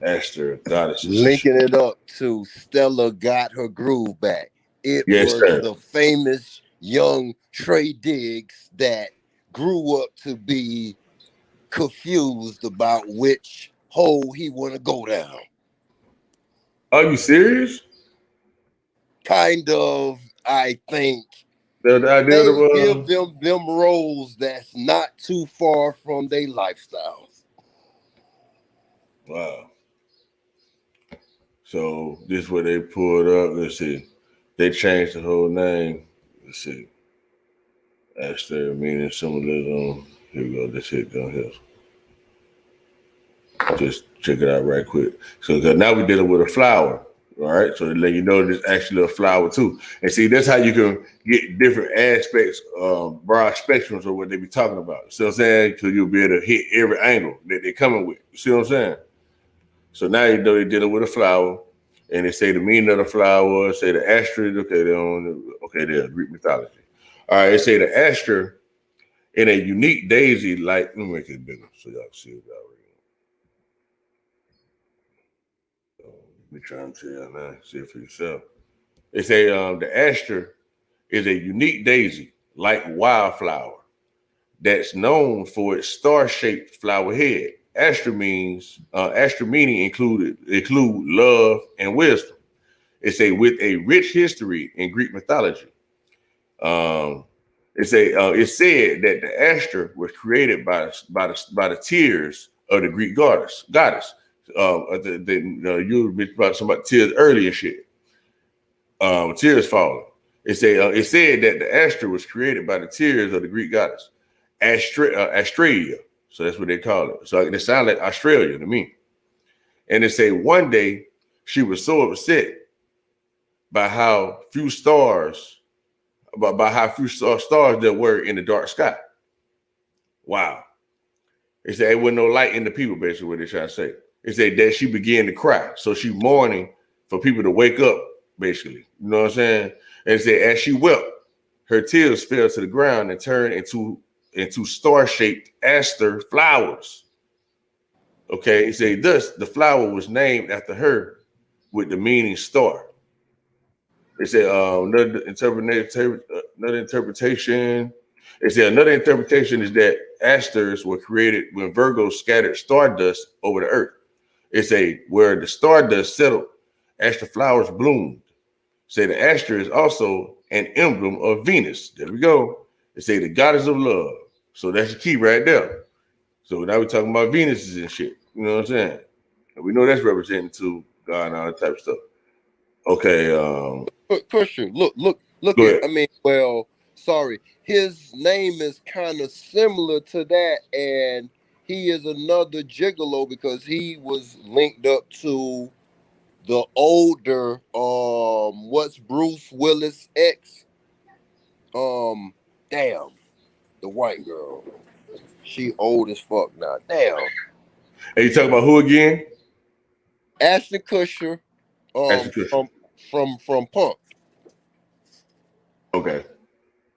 Aster goddesses. Linking it up to Stella got her groove back. It Yes, was sir. the famous young Trey Diggs that grew up to be confused about which hole he want to go down. Are you serious? Kind of, I think. The idea They of give them roles that's not too far from their lifestyles. wow. So this is what they pulled up. Let's see. They changed the whole name. Let's see. Aster meaning symbolism. Here we go. This hit down here. Just check it out right quick. So now we're dealing with a flower. All right. So they let you know there's actually a flower too. And see, that's how you can get different aspects, broad spectrums of what they be talking about. See what I'm saying? Because you'll be able to hit every angle that they're coming with. You see what I'm saying? So now they're dealing with a flower. And they say the meaning of the flower. Say the aster. Okay, they on. Okay, there Greek mythology. All right, they say the aster in a unique daisy. Like, let me make it bigger so y'all can see it already. Let me try and tell you now. See it for yourself. They say the aster is a unique daisy, like wildflower, that's known for its star-shaped flower head. Aster meaning include love and wisdom. It's a with a rich history in Greek mythology. Um, it's said that the aster was created by the tears of the Greek goddess. You were about somebody tears early and shit. Tears falling. It said that the aster was created by the tears of the Greek goddess Australia. So that's what they call it. So it sounds like Australia to me. And they say one day she was so upset by how few stars, by how few stars there were in the dark sky. Wow. They said there wasn't no light in the people, basically what they're trying to say. They said that she began to cry. So she mourning for people to wake up, basically. You know what I'm saying? And they said as she wept, her tears fell to the ground and turned into star-shaped aster flowers. Okay, it said thus the flower was named after her with the meaning star. They said another interpretation. They said another interpretation is that asters were created when Virgo scattered stardust over the earth. It's a where the stardust settled, aster flowers bloomed. Say the aster is also an emblem of Venus. There we go. They say the goddess of love. So that's the key right there. So now we're talking about Venuses and shit. You know what I'm saying? And we know that's representing to God and all that type of stuff. Okay, Question. Look go at. ahead. I mean, well, sorry. His name is kind of similar to that, and he is another gigolo because he was linked up to the older. What's Bruce Willis ex? Um, damn, the white girl. She old as fuck now. Damn. Hey, you talking about who again? Ashton Kutcher. Ashton Kutcher. From Punk. Okay.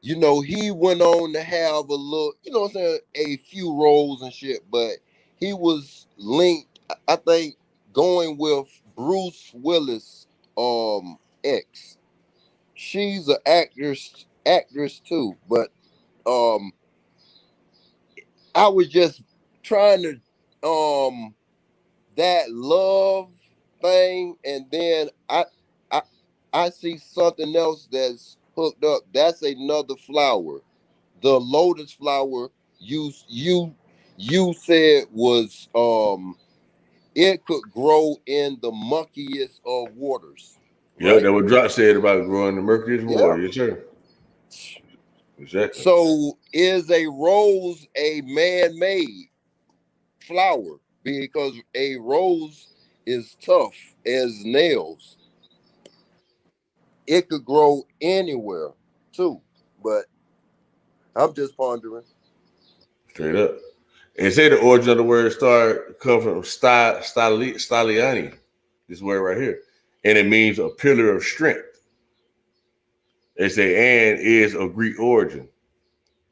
You know, he went on to have a little, you know what I'm saying, a few roles and shit, but he was linked, I think, going with Bruce Willis ex. She's an actress too, but um I was just trying to that love thing, and then I I see something else that's hooked up. That's another flower. The lotus flower you said was it could grow in the muckiest of waters, Yeah, right? that what Drop said about growing the mercury Yeah. water. Yes, sir. Exactly. So is a rose a man-made flower? Because a rose is tough as nails. It could grow anywhere too. But I'm just pondering. Straight up. And say the origin of the word star come from staliani, this word right here. And it means a pillar of strength. They say and is of Greek origin.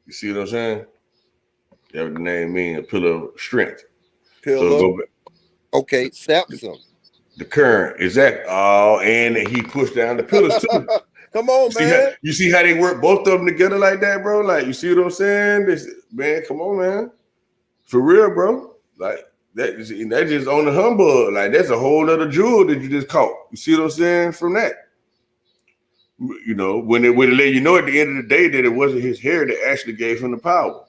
You see what I'm saying? That's what the name means, a pillar of strength. So Pillar. go back. Okay, Samson. The current, exactly. Oh, and he pushed down the pillars too. Come on, man. You see how they work both of them together like that, bro? Like you see what I'm saying? Man, come on, man. For real, bro. Like that just on the humbug. Like that's a whole other jewel that you just caught. You see what I'm saying? From that. You know, when it let you know at the end of the day that it wasn't his hair that actually gave him the power.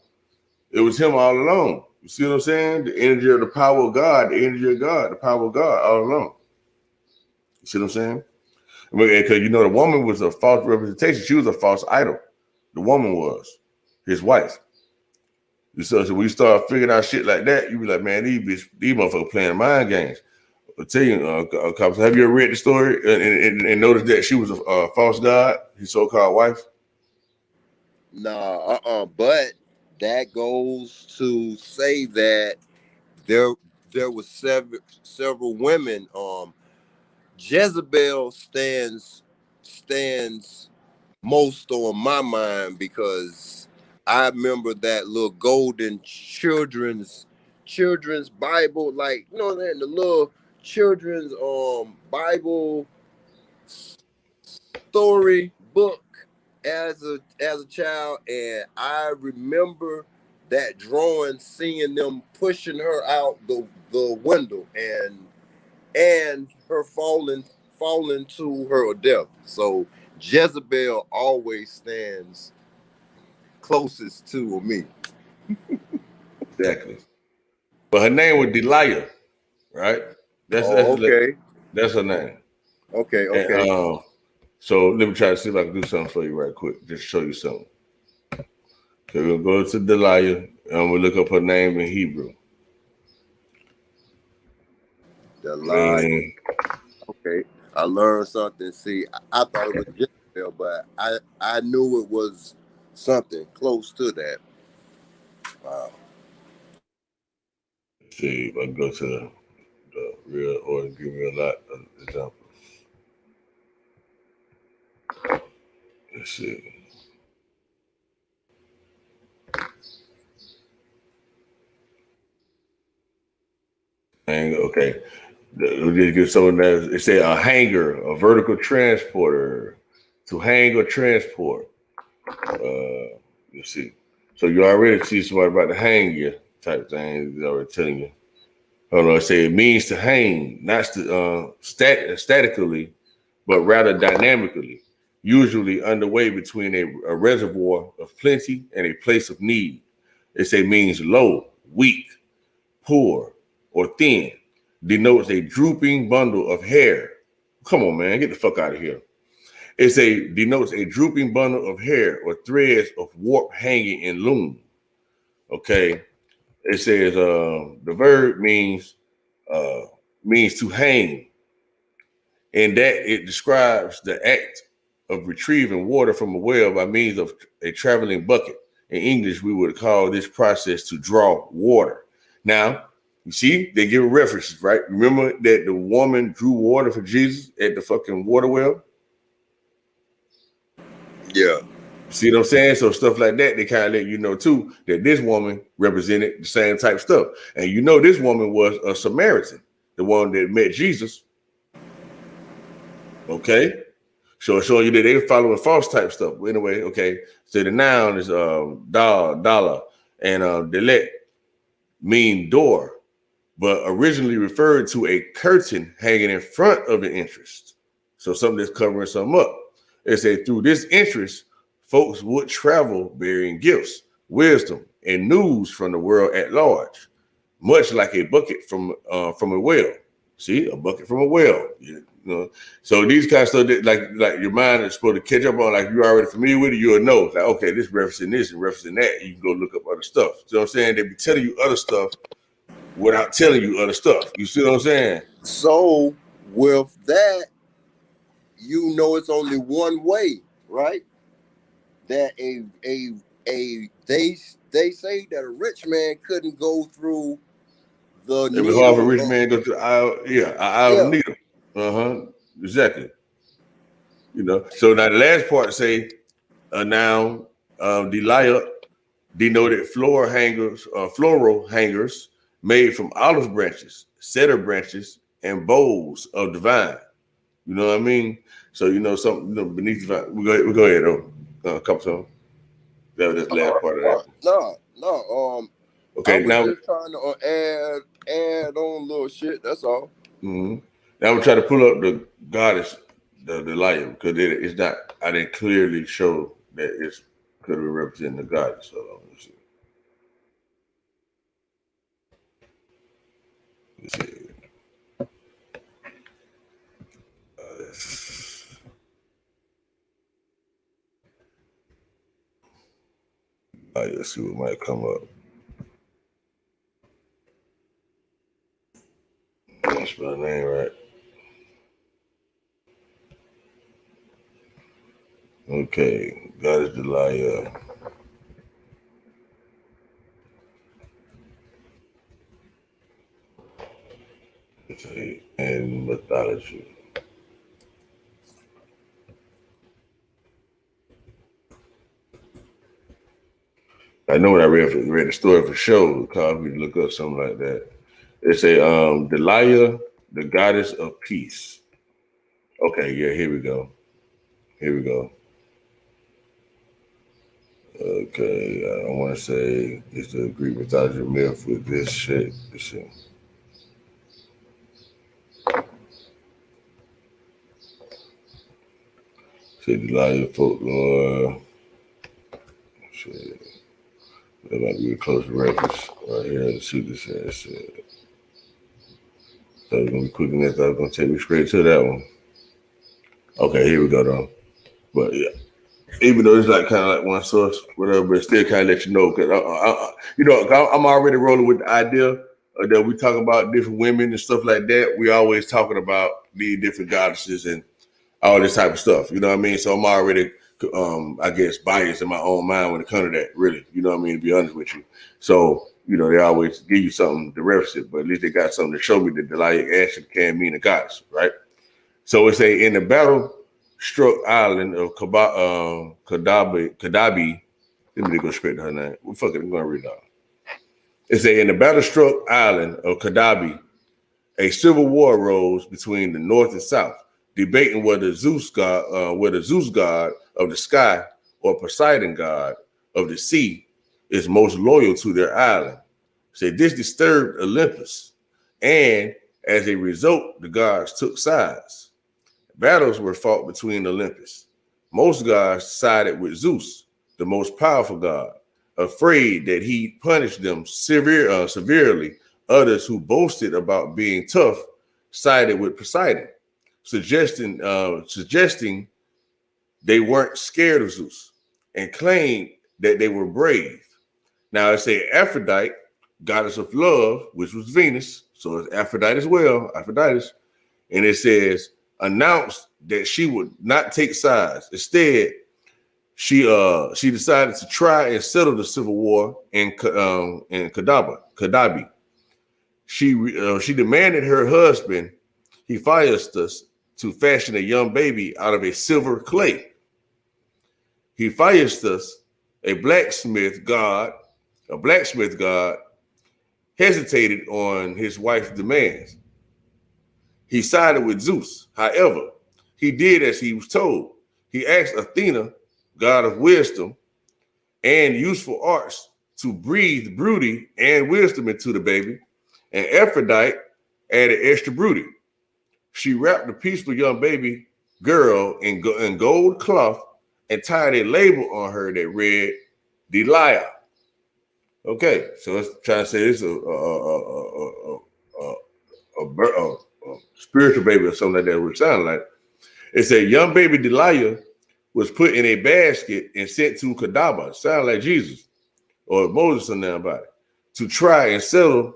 It was him all along. You see what I'm saying? The energy of the power of God, the energy of God, the power of God all along. You see what I'm saying? Because you know the woman was a false representation. She was a false idol. The woman was his wife. So when you start figuring out shit like that, you be like, man, these motherfuckers playing mind games. I'll tell you, Cops, have you ever read the story and noticed that she was a false god, his so-called wife? Nah, but that goes to say that there there was several women. Jezebel stands most on my mind because I remember that little golden children's Bible, like you know that the little children's Bible story book as a child, and I remember that drawing, seeing them pushing her out the window and her falling to her death. So Jezebel always stands closest to me. Exactly. But her name was Delilah, right? That's Oh, that's okay, that's her name. okay, And okay. so let me try to see if I can do something for you right quick, just show you something. Okay, we'll go to Delilah and we'll look up her name in Hebrew. The lie. And Okay, I learned something. See, I thought it was Jezebel, but I knew it was something close to that. Wow. let's see if I can go to the real or give me a lot of examples. Let's see. And okay. We just get someone that it say a hanger, a vertical transporter, to hang or transport. Let's see. So you already see somebody about to hang you type thing. It's already telling you. Hold on. I say it means to hang, not statically, but rather dynamically. Usually underway between a reservoir of plenty and a place of need. It say means low, weak, poor, or thin. Denotes a drooping bundle of hair. Come on, man, get the fuck out of here. Denotes a drooping bundle of hair or threads of warp hanging in loom. Okay. It says the verb uh, means to hang, and that it describes the act of retrieving water from a well by means of a traveling bucket. In English, we would call this process to draw water. Now, you see, they give references, right? Remember that the woman drew water for Jesus at the fucking water well? Yeah. See what I'm saying? So stuff like that, they kind of let you know too that this woman represented the same type stuff. And you know this woman was a Samaritan, the one that met Jesus. Okay. So it's showing you that they were following false type stuff. But anyway, okay. So the noun is dollar, and delet mean door, but originally referred to a curtain hanging in front of the entrance. So something that's covering something up. It said through this entrance, folks would travel bearing gifts, wisdom, and news from the world at large, much like a bucket from a well. See, a bucket from a well. You know, so these kind of stuff that like your mind is supposed to catch up on, like you're already familiar with it, you'll know. Like, okay, this referencing this and referencing that. You can go look up other stuff. You know what I'm saying? They be telling you other stuff without telling you other stuff. You see what I'm saying? So with that, you know it's only one way, right? That they say that a rich man couldn't go through the It'd be hard for a needle rich of, man to go to the aisle, yeah, an aisle of yeah. needle. Uh-huh. Exactly. You know. So now the last part say a noun, Delia denoted floral hangers made from olive branches, cedar branches, and boughs of the vine. You know what I mean? So you know something beneath the vine. We go ahead though. Couple some. That was the last part of that. No, no. I Okay, was now just trying to add on a little shit. That's all. mhm. Now I'm trying to pull up the goddess, the lion, because it's not. I didn't clearly show that it's could be representing the goddess. So let's see. Let's see. Let's see what might come up. Let's spell the name right. Okay, goddess Delia. Let's see. And mythology. I know when I read the story for sure, it caused me to look up something like that. It say Delia, the goddess of peace. Okay, yeah, here we go. Here we go. Okay, I don't want to say it's the Greek mythology myth with this shit. This shit. Say Delia folklore. Shit. That might be a close reference right here. Let's see what this says. So we're gonna be quick enough. I was gonna take me straight to that one. Okay, here we go though. But yeah, even though it's like kind of like one source, whatever, but it still kind of let you know because I'm already rolling with the idea that we talk about different women and stuff like that. We always talking about these different goddesses and all this type of stuff. You know what I mean? So I'm already, I guess, biased in my own mind when it comes to that. Really, you know what I mean? To be honest with you, so they always give you something to reference it, but at least they got something to show me that Delia actually can mean a goddess, right? So it's in the battle struck island of Kadabi. Let me go straight to her name. Well, fuck it, I'm gonna read it out. It's in the battle struck island of Kadabi, a civil war arose between the North and South, debating whether Zeus god of the sky or Poseidon god of the sea is most loyal to their island. So this disturbed Olympus, and as a result, the gods took sides. Battles were fought between Olympus. Most gods sided with Zeus, the most powerful god, afraid that he'd punish them severely. Others who boasted about being tough sided with Poseidon, suggesting they weren't scared of Zeus and claimed that they were brave. Now it's Aphrodite, goddess of love, which was Venus, so it's Aphrodite as well, Aphrodite, and it says announced that she would not take sides. Instead, she decided to try and settle the civil war in Kadabi. She demanded her husband Hephaestus to fashion a young baby out of a silver clay. Hephaestus, a blacksmith god, hesitated on his wife's demands. He sided with Zeus. However, he did as he was told. He asked Athena, god of wisdom and useful arts, to breathe beauty and wisdom into the baby, and Aphrodite added extra beauty. She wrapped the peaceful young baby girl in gold cloth and tied a label on her that read Delia. Okay, so let's try to say this a spiritual baby or something like that would sound like. It said young baby Delia was put in a basket and sent to Kadaba, sound like Jesus or Moses or nobody, to try and settle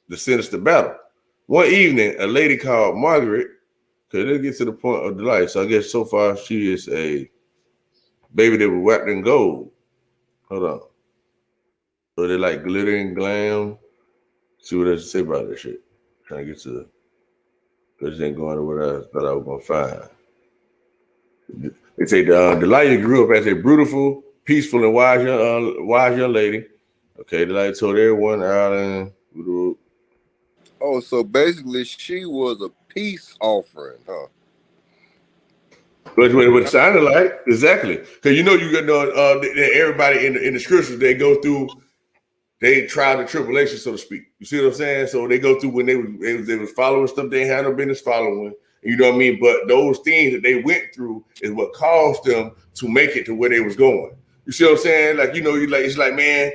the sinister battle. One evening, a lady called Margaret, because let's get to the point of Delia. So I guess so far she is a baby that was wrapped in gold. Hold on. So they like glitter and glam. See what else to say about that shit. Trying to get to, because it ain't going to what I thought I was going to find. They say Delia grew up as a beautiful, peaceful, and wise young lady. Okay, Delia told everyone Ireland. Oh, so basically she was a peace offering, huh? But what it sounded like, exactly. Because you got everybody in the scriptures, they go through, they trial and tribulation, so to speak. You see what I'm saying? So they go through when they was following stuff they had no business following. You know what I mean? But those things that they went through is what caused them to make it to where they was going. You see what I'm saying? Like, it's like, man,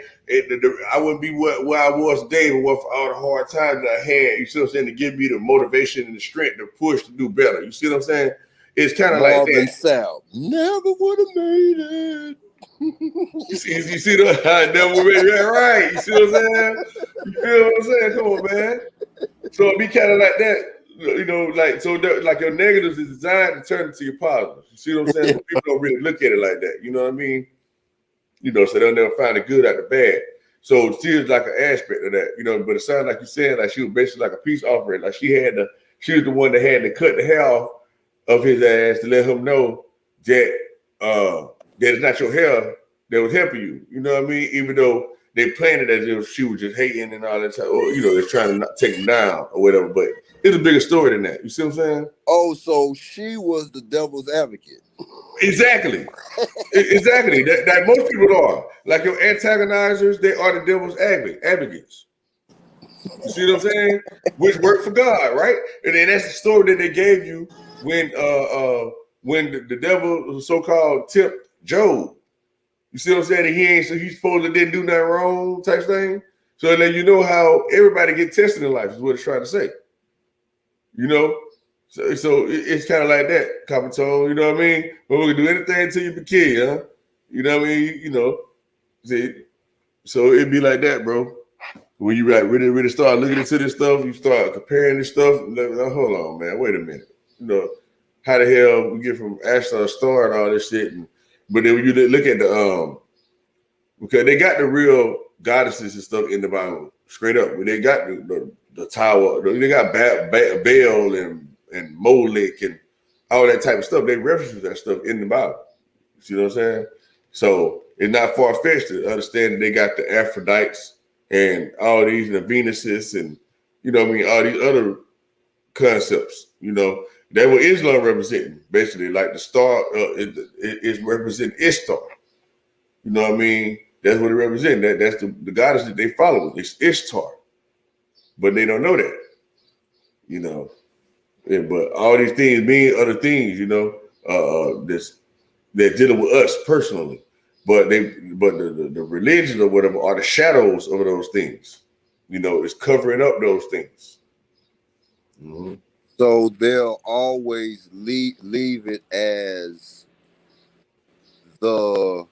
I wouldn't be where I was today but for all the hard times that I had. You see what I'm saying? To give me the motivation and the strength to push to do better. You see what I'm saying? It's kind of like that. South never would have made it. You see that? I never made it right. You see what I'm saying? You feel what I'm saying? Come on, man. So it be kind of like that. Like your negatives is designed to turn into your positives. You see what I'm saying? People don't really look at it like that. You know what I mean? So they'll never find the good out the bad. So she is like an aspect of that, but it sounds like you said, like she was basically like a peace offering. Like she was the one that had to cut the hair off of his ass to let him know that that it's not your hair that was helping you. You know what I mean? Even though they planned it as if she was just hating and all that time, or they're trying to not take him down or whatever. But it's a bigger story than that. You see what I'm saying? Oh, so she was the devil's advocate. Exactly. Exactly. That most people are. Like your antagonizers, they are the devil's advocates. You see what I'm saying? Which work for God, right? And then that's the story that they gave you when the devil so-called tempted Job. You see what I'm saying? And he's supposed to didn't do nothing wrong type thing. So then you know how everybody get tested in life is what it's trying to say. You know? So it's kind of like that, Copper Tone, you know what I mean? But we can do anything until you be kid, huh? You know what I mean? See, so it'd be like that, bro. When you like really start looking into this stuff, you start comparing this stuff. Like, hold on, man, wait a minute. How the hell we get from Astor Star and all this shit? But then when you look at because they got the real goddesses and stuff in the Bible, straight up. When they got the tower, they got Baal and Molech and all that type of stuff. They reference that stuff in the Bible. You see what I'm saying? So it's not far fetched to understand that they got the Aphrodites and all these, the Venuses and all these other concepts. That what Islam representing, basically, like the star is representing Ishtar. You know what I mean? That's what it represents. That's the goddess that they follow. It's Ishtar, but they don't know that. Yeah, but all these things mean other things. They're dealing with us personally, but the religion or whatever are the shadows of those things. It's covering up those things. Mm-hmm. So they'll always leave it as the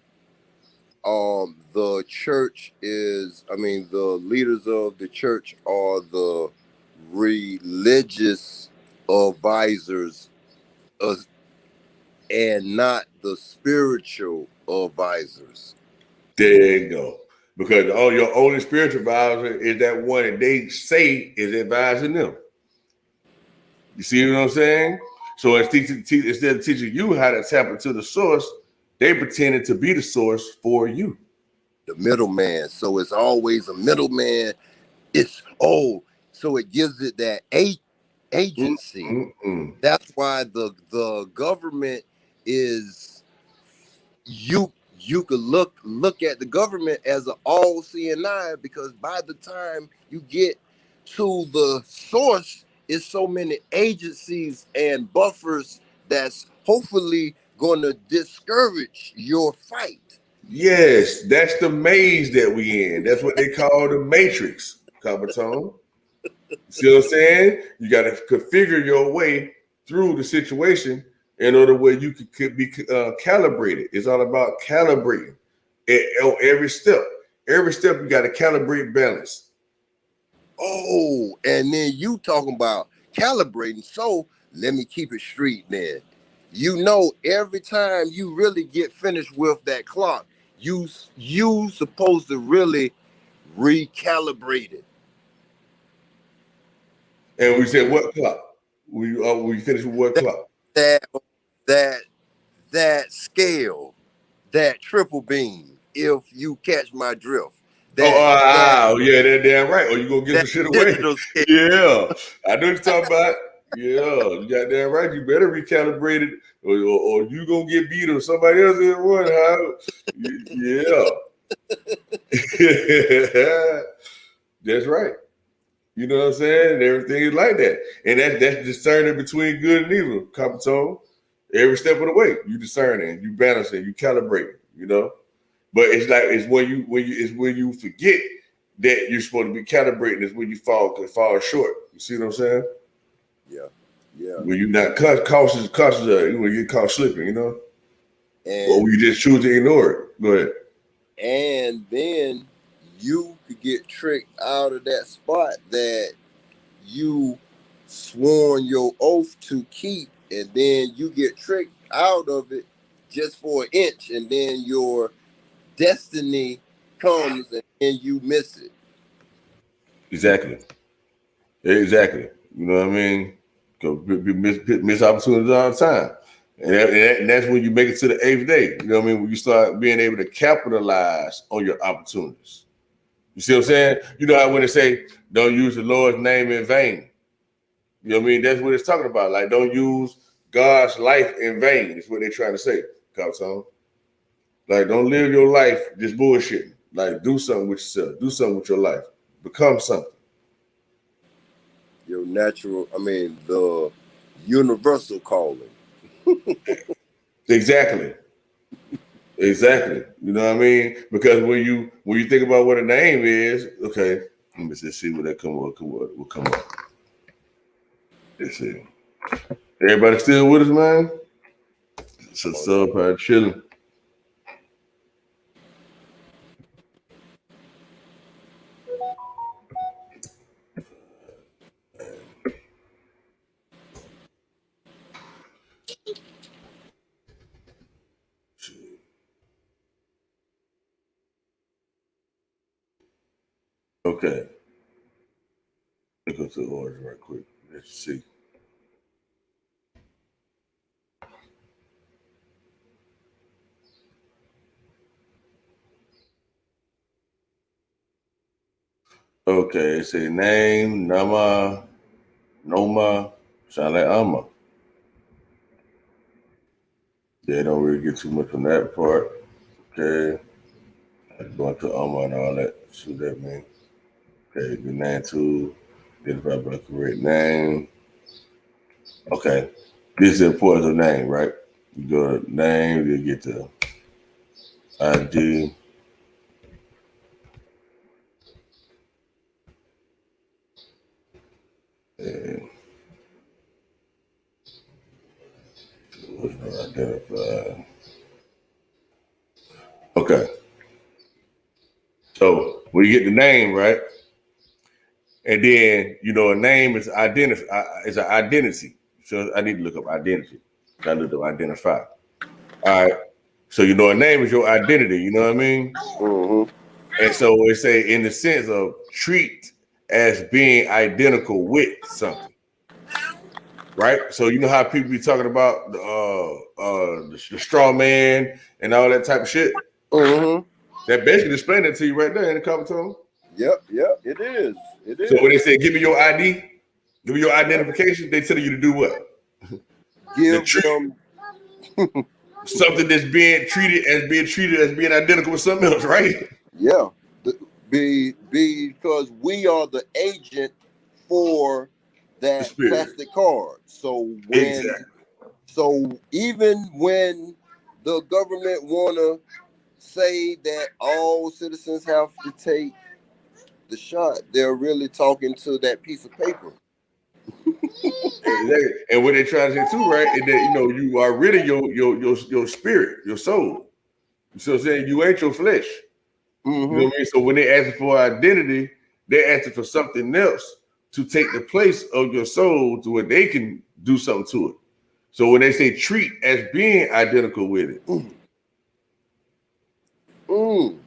church is, the leaders of the church are the religious advisors, and not the spiritual advisors. There you go. Because your only spiritual advisor is that one that they say is advising them. You see what I'm saying? So instead of teaching you how to tap into the source, they pretended to be the source for you. The middleman. So it's always a middleman. So it gives it that agency. Mm-mm. That's why the government is, you could look at the government as an all-seeing eye, because by the time you get to the source, is so many agencies and buffers that's hopefully going to discourage your fight. Yes, that's the maze that we in. That's what they call the matrix, Cabatone. See what I'm saying? You got to configure your way through the situation in order where you could be calibrated. It's all about calibrating on every step. Every step you got to calibrate balance. Oh, and then you talking about calibrating. So let me keep it street then. Every time you really get finished with that clock, you supposed to really recalibrate it. And we said, what clock? We finished with what clock? That scale, that triple beam, if you catch my drift. Yeah, that's damn right. Or you gonna give some shit away. Scale. Yeah. I know what you're talking about. Yeah, you got damn right. You better recalibrate it, or you gonna get beat or somebody else in one. Yeah. That's right. You know what I'm saying? And everything is like that. And that's discerning between good and evil, Capitone. Every step of the way, you discerning, you balancing, you calibrating, But it's when you forget that you're supposed to be calibrating, is when you fall short. You see what I'm saying? Yeah. When you're not cautious of it, when you get caught slipping, or when you just choose to ignore it. Go ahead. And then you could get tricked out of that spot that you sworn your oath to keep, and then you get tricked out of it just for an inch, and then your destiny comes and you miss it. Exactly. You know what I mean? Miss opportunities all the time. And that's when you make it to the 8th day. You know what I mean? When you start being able to capitalize on your opportunities. You see what I'm saying? You know how when they say, don't use the Lord's name in vain. You know what I mean? That's what it's talking about. Like, don't use God's life in vain. Is what they're trying to say, Carlton. Like, don't live your life just bullshitting. Like, do something with yourself. Do something with your life. Become something. Your natural, the universal calling. Exactly. Exactly. You know what I mean? Because when you think about what a name is, okay, let me just see what that will come up. Let's see. Everybody still with us, man? So probably chilling. Okay. Let's go to the orders right quick. Let's see. Okay, it say name, Nama, Noma, sound like Amma. They don't really get too much on that part. Okay. Going to Amma and all that. See what that means. Okay, the name too. Identify by correct name. Okay. This is the importance of name, right? You go to name, you get the ID. And identify. Okay. So when you get the name, right? And then a name is is an identity. So I need to look up identity. I looked up identify. All right. So a name is your identity. You know what I mean? Mm-hmm. And so it say in the sense of treat as being identical with something, right? So you know how people be talking about the straw man and all that type of shit. Mm-hmm. That basically explain it to you right there in the cover tone. Yep, it is. It So when is. they say give me your ID, give me your Yep. identification, they tell you to do what? The Give treat them something that's being treated as being identical with something else, right? yeah. Because we are the agent for The that spirit. plastic card. Exactly. So even when the government wanna say that all citizens have to take the shot, they're really talking to that piece of paper. Exactly. And what they try to say too, right, is that you are really your spirit, your soul. You see what I'm saying? You ain't your flesh. You know Mm-hmm. what I mean? So when they ask for identity, they're asking for something else to take the place of your soul to where they can do something to it. So when they say treat as being identical with it, Mm.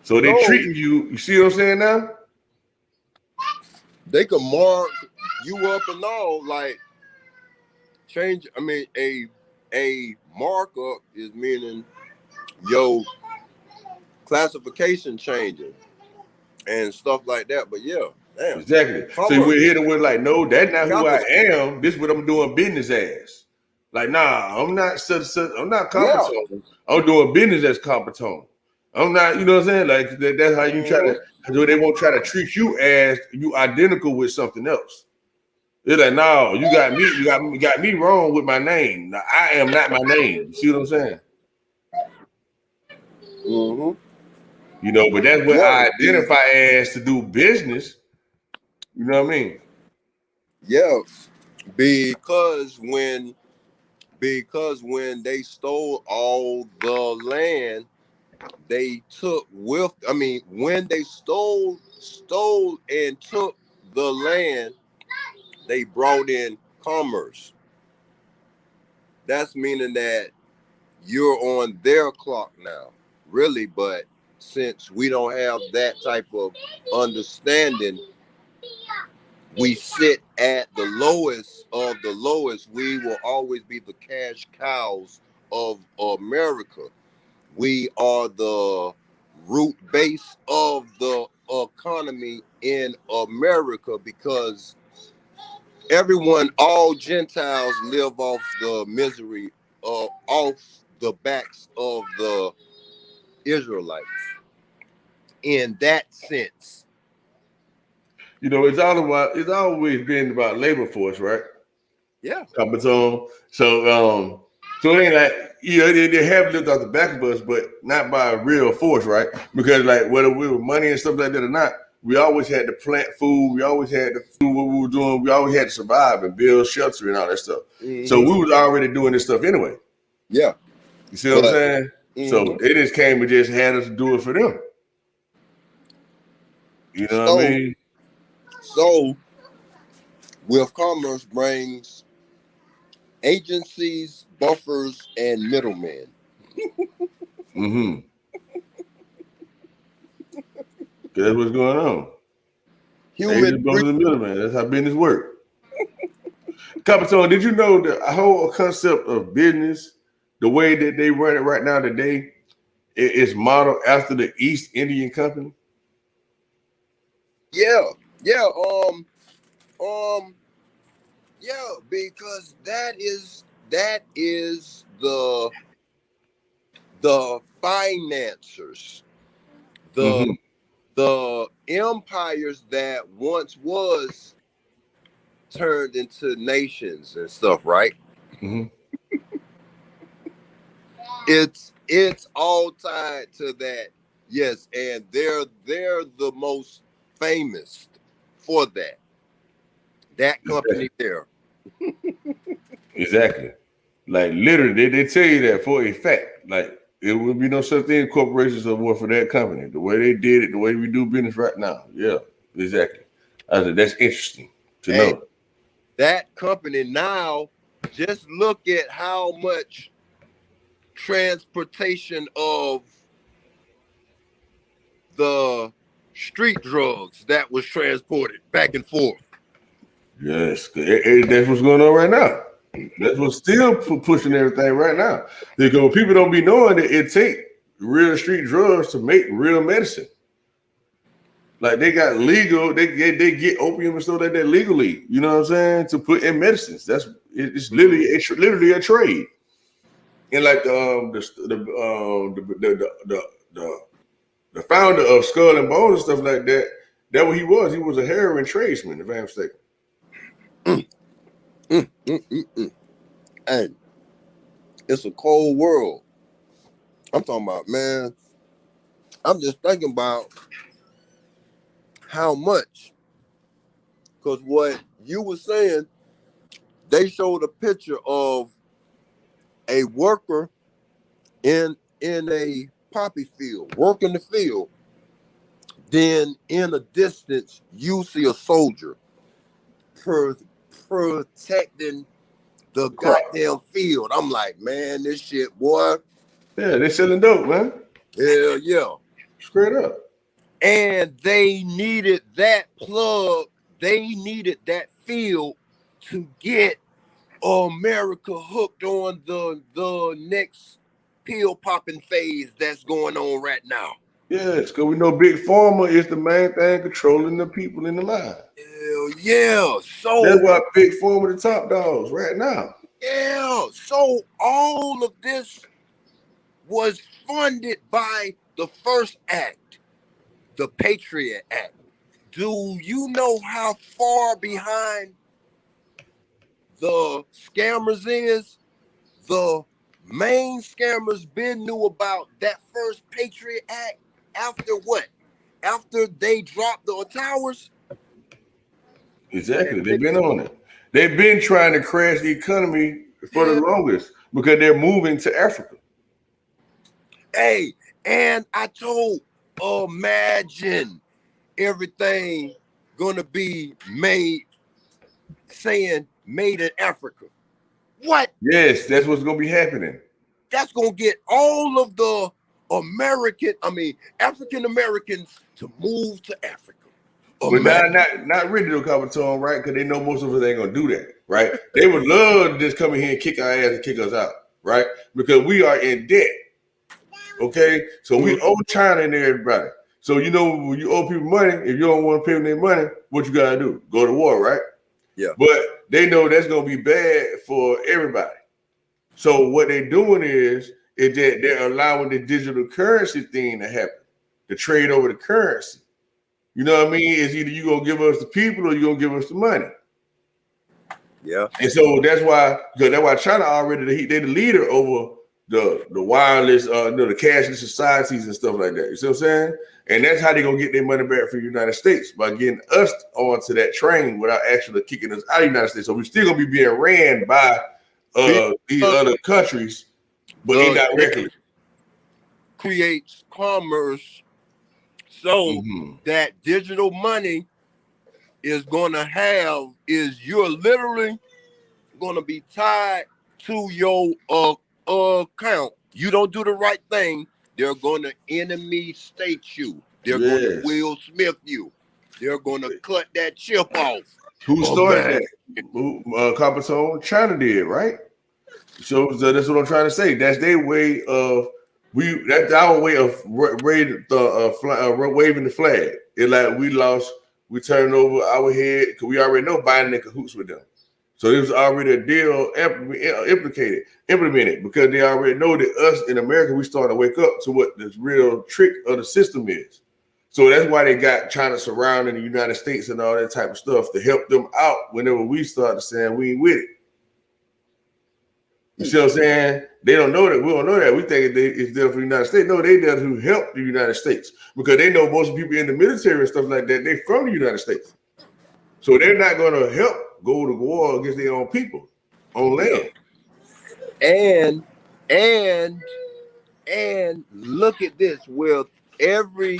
so they So treating you. You see what I'm saying now? they can mark you up and all like change. A markup is meaning your classification changing and stuff like that. But yeah, damn, Exactly. So you commerce, went here and went like, no, that's not who I capital. am. This is what I'm doing business as. Like, nah, I'm not I'm not Yeah. competone. I'm doing business as competone. I'm not, you know what I'm saying? Like that's how you try Mm-hmm. to they won't try to treat you as you identical with something else. They're like, no, you got me wrong with my name. Now, I am not my name. You see what I'm saying? Mm-hmm. But that's what Yeah. I identify as to do business. You know what I mean? Yeah. Because when they stole all the land, they took with. When they stole and took the land, they brought in commerce. That's meaning that you're on their clock now, really. But since we don't have that type of understanding, We sit at the lowest of the lowest. We will always be the cash cows of America. We are the root base of the economy in America because everyone, all Gentiles live off the misery off the backs of the Israelites in that sense. You know, it's always been about labor force, right? Yeah. Coming on. So it ain't like, you know, they have lived off the back of us, but not by a real force, right? Because like whether we were money and stuff like that or not, we always had to plant food. We always had to do what we were doing. We always had to survive and build shelter and all that stuff. So we was already doing this stuff anyway. Yeah. You see what I'm saying? Mm-hmm. So they just came and just had us do it for them. You know what I mean? So with commerce brings agencies, buffers, and middlemen. Mm-hmm. That's what's going on. Human buffers and middlemen. That's how business work. Capitone, did you know the whole concept of business, the way that they run it right now today, is modeled after the East Indian Company? Yeah. Yeah, because that is the financiers, Mm-hmm. the empires that once was turned into nations and stuff, right? Mm-hmm. It's all tied to that. Yes, and they're the most famous for that company there. Exactly. Like literally, they tell you that for a fact. Like it would be no such thing corporations or more for that company. The way they did it, the way we do business right now. Yeah, exactly. I said that's interesting to Hey, know. that company now, just look at how much transportation of the street drugs that was transported back and forth. Yes, that's what's going on right now. That's what's still pushing everything right now. Because people don't be knowing that it take real street drugs to make real medicine. Like they got legal, they get opium and stuff like that legally. You know what I'm saying? To put in medicines. It's literally a trade. And like the founder of Skull and Bones and stuff like that, that what he was. He was a heroin tradesman, if I'm mistaken. And it's a cold world. I'm talking about, man. I'm just thinking about how much. Because what you were saying, they showed a picture of a worker in a poppy field, working the field. Then in a distance, you see a soldier protecting the goddamn field. I'm like, man, this shit, boy. Yeah, they selling dope, man. Hell yeah. Straight up. And they needed that plug. They needed that field to get America hooked on the next pill popping phase that's going on right now. Yes, because we know Big Pharma is the main thing controlling the people in the line. Hell yeah. So that's why Big Pharma the top dogs right now. Yeah. So all of this was funded by the first act, the Patriot Act. Do you know how far behind the scammers is? The main scammers been knew about that first Patriot Act after what? After they dropped the towers? Exactly. They've been on it. They've been trying to crash the economy for the longest because they're moving to Africa. Hey, and I told, imagine everything gonna be made, saying made in Africa. What? Yes, that's what's gonna be happening. That's gonna get all of the African Americans to move to Africa. But man. not really to come to them, right? Because they know most of us ain't gonna do that, right? They would love to just come in here and kick our ass and kick us out, right? Because we are in debt. Okay, so we owe China and everybody. So you know when you owe people money, if you don't want to pay them their money, what you gotta do? Go to war, right? Yeah. But they know that's gonna be bad for everybody. So what they're doing is that they're allowing the digital currency thing to happen, the trade over the currency. You know what I mean? It's either you gonna give us the people or you gonna give us the money. Yeah. And so that's why, because that's why China already they're the leader over the wireless, the cashless societies and stuff like that. You see what I'm saying? And that's how they're gonna get their money back from the United States, by getting us onto that train without actually kicking us out of the United States. So we're still gonna be being ran by these other countries, but indirectly. Creates commerce, so that digital money is you're literally gonna be tied to your account. You don't do the right thing, they're gonna enemy state you. They're gonna Will Smith you. They're gonna cut that chip off. Who started that? Capitone? China did, right? So that's what I'm trying to say. That's their way of that's our way of waving the flag. It's like we turned over our head because we already know Biden in cahoots with them. So it was already a deal implemented because they already know that us in America, we starting to wake up to what the real trick of the system is. So that's why they got China surrounding the United States and all that type of stuff to help them out whenever we start saying we ain't with it. You see what I'm saying? They don't know that. We don't know that. We think it's there for the United States. No, they there to help the United States because they know most people in the military and stuff like that, they from the United States. So they're not going to help go to war against their own people on land. And look at this with every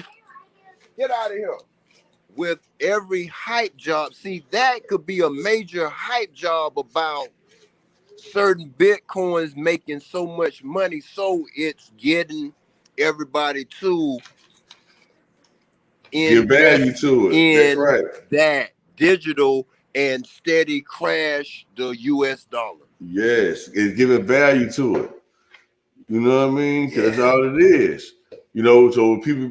hype job. See, that could be a major hype job about certain Bitcoins making so much money, so it's getting everybody to give value to it. That's right. That digital and steady crash the US dollar. Yes, it's giving value to it. You know what I mean? Because that's all it is. You know, so people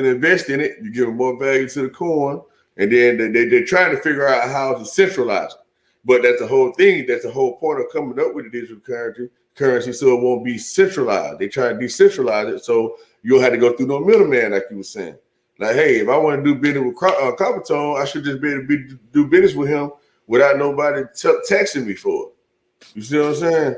invest in it, you give them more value to the coin, and then they're trying to figure out how to centralize it. But that's the whole thing. That's the whole point of coming up with the digital currency, so it won't be centralized. They try to decentralize it, so you'll have to go through no middleman, like you were saying. Like, hey, if I want to do business with Coppertone, I should just be able to do business with him without nobody taxing me for it. You see what I'm saying?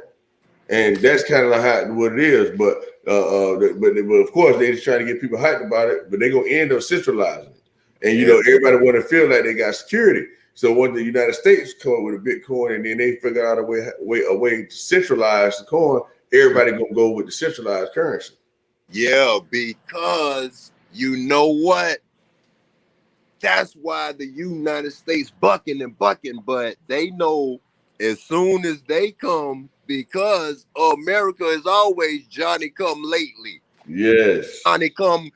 And that's kind of like what it is. But of course, they just trying to get people hyped about it, but they're going to end up centralizing it. And, you know, everybody want to feel like they got security. So when the United States come up with a Bitcoin and then they figure out a way to centralize the coin, everybody going to go with the centralized currency. Yeah, because you know what? That's why the United States bucking, but they know as soon as they come, because America is always Johnny come lately. Yes. Johnny come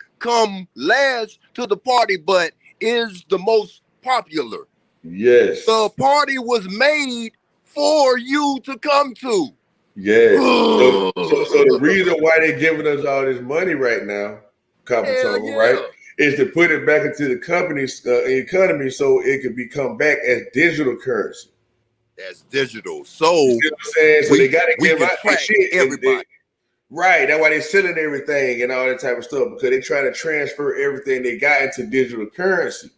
last to the party, but is the most popular. Yes. The party was made for you to come to. Yes. so the reason why they're giving us all this money right now, right, is to put it back into the company's economy so it can become back as digital currency. As digital. So you see what I'm saying? So they got to give out their shit. Everybody. Right. That's why they're selling everything and all that type of stuff, because they're trying to transfer everything they got into digital currency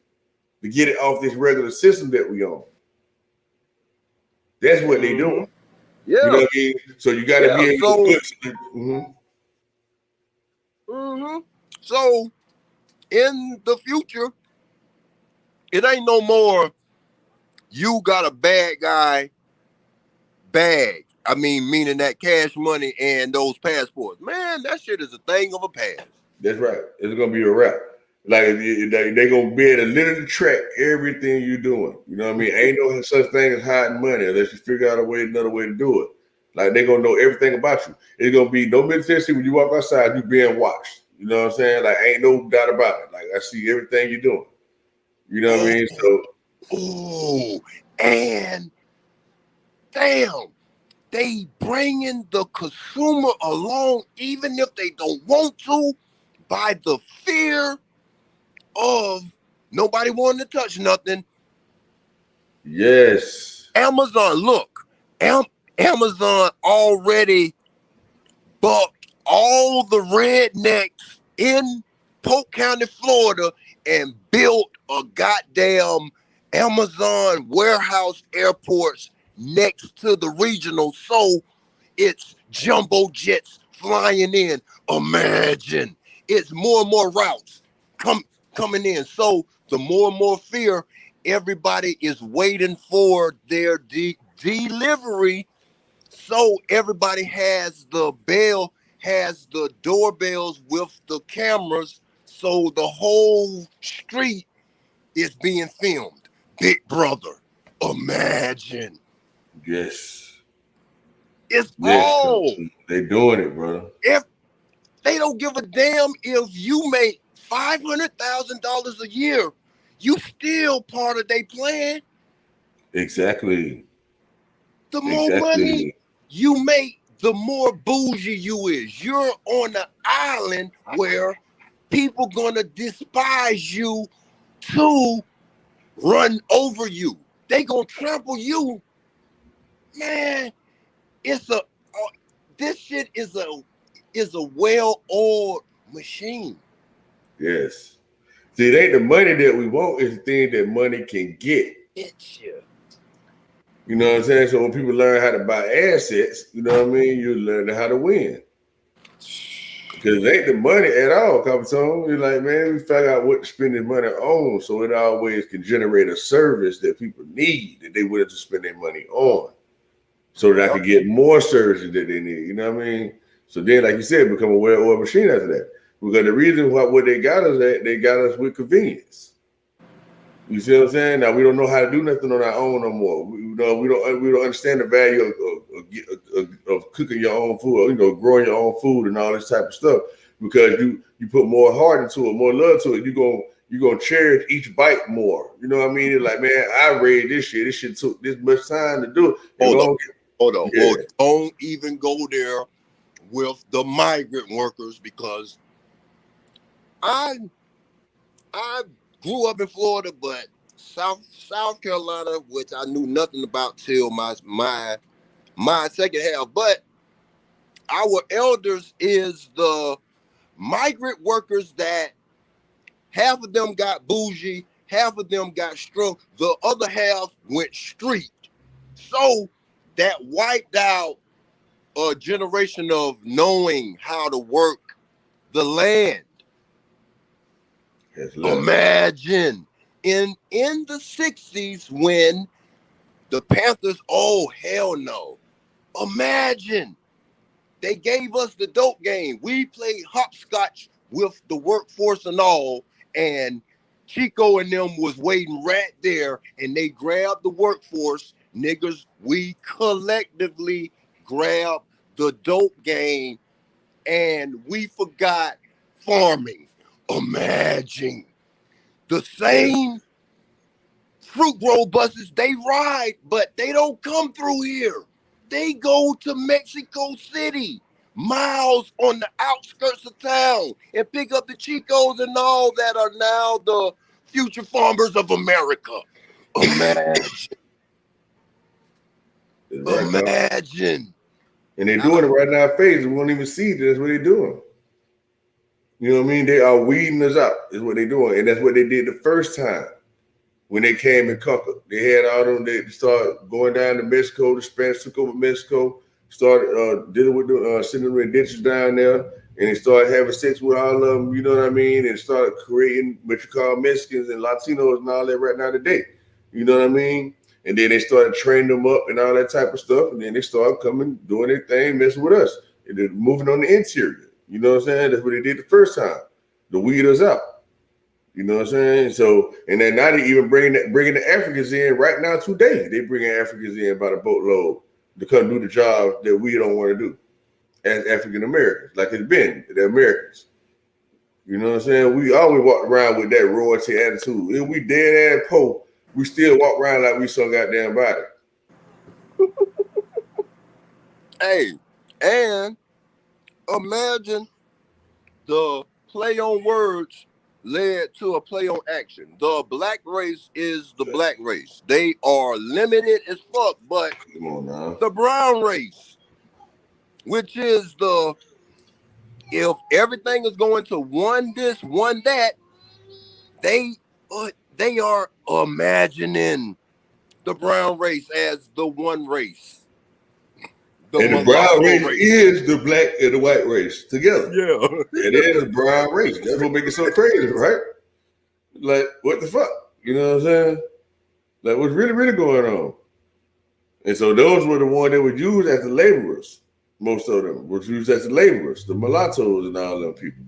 to get it off this regular system that we own. That's what they're doing. Yeah. You know what I mean? So you got to be able to put. So in the future, it ain't no more you got a bad guy bag. I mean, meaning that cash money and those passports. Man, that shit is a thing of a past. That's right. It's gonna be a wrap. Like they gonna be able to literally track everything you're doing. You know what I mean? Ain't no such thing as hiding money unless you figure out another way to do it. Like they gonna know everything about you. It's gonna be no military when you walk outside, you being watched. You know what I'm saying? Like ain't no doubt about it. Like I see everything you're doing. You know what I mean? So, and damn, they bringing the consumer along, even if they don't want to, by the fear of nobody wanting to touch nothing. yes. Amazon, look, Amazon already bucked all the rednecks in Polk County, Florida, and built a goddamn Amazon warehouse airports next to the regional, so it's jumbo jets flying in. Imagine it's more and more routes coming in. So the more and more fear, everybody is waiting for their delivery. So everybody has the doorbells with the cameras. So the whole street is being filmed. Big Brother, imagine. Yes. It's Yes. all. They doing it, brother. If they don't give a damn if you make $500,000 a year, you still part of their plan. Exactly. The more money Exactly. you make, the more bougie you is. You're on an island where people gonna despise you to run over you. They gonna trample you, man. It's a this shit is a well-oiled machine. Yes. See, it ain't the money that we want, it's the thing that money can get. It's you. You know what I'm saying? So when people learn how to buy assets, you know what I mean, you learn how to win. Because it ain't the money at all, Capitone. You're like, man, we figure out what to spend their money on, so it always can generate a service that people need that they willing to spend their money on, so that I can get more services that they need. You know what I mean? So then, like you said, become a well-oiled machine after that. Because the reason why what they got us at, they got us with convenience. You see what I'm saying? Now we don't know how to do nothing on our own no more. We don't understand the value of cooking your own food, growing your own food and all this type of stuff. Because you put more heart into it, more love to it. You're gonna cherish each bite more. You know what I mean? It's like, man, I read this shit. This shit took this much time to do it. Hold on. Yeah. Don't even go there with the migrant workers, because I grew up in Florida, but South Carolina, which I knew nothing about till my second half. But our elders is the migrant workers that half of them got bougie, half of them got strong, the other half went street. So that wiped out a generation of knowing how to work the land. Imagine in the 60s when the Panthers, oh hell no. Imagine they gave us the dope game. We played hopscotch with the workforce and all, and Chico and them was waiting right there, and they grabbed the workforce. Niggas, we collectively grabbed the dope game, and we forgot farming. Imagine the same fruit grow buses they ride, but they don't come through here. They go to Mexico City, miles on the outskirts of town, and pick up the Chicos and all that are now the future farmers of America. Imagine. Imagine. And they're doing it right now in face. We won't even see that's what they're doing. You know what I mean? They are weeding us out, is what they're doing. And that's what they did the first time when they came and conquered. They had all them, they started going down to Mexico. The Spanish took over Mexico, started dealing with the sending the ditches down there, and they started having sex with all of them, you know what I mean? And started creating what you call Mexicans and Latinos and all that right now today. You know what I mean? And then they started training them up and all that type of stuff. And then they started coming, doing their thing, messing with us. And they're moving on the interior. You know what I'm saying? That's what they did the first time. The weed us out. You know what I'm saying? So, and then now they even bringing the Africans in right now today. They bringing Africans in by the boatload to come do the job that we don't want to do as African Americans, like it's been the Americans. You know what I'm saying? We always walked around with that royalty attitude. If we dead ass poor, we still walk around like we so goddamn body. Hey, and imagine the play on words led to a play on action. The black race is the black race. They are limited as fuck, but Come on now. the brown race, which is if everything is going to one this, one that, they are imagining the brown race as the one race, the And the brown mulatto race race. is the black and the white race together. Yeah. It is the brown race. That's what makes it so crazy, right? Like, what the fuck? You know what I'm saying? Like, what's really, really going on? And so those were the ones that were used as the laborers. Most of them were used as the laborers, the mulattoes and all them people.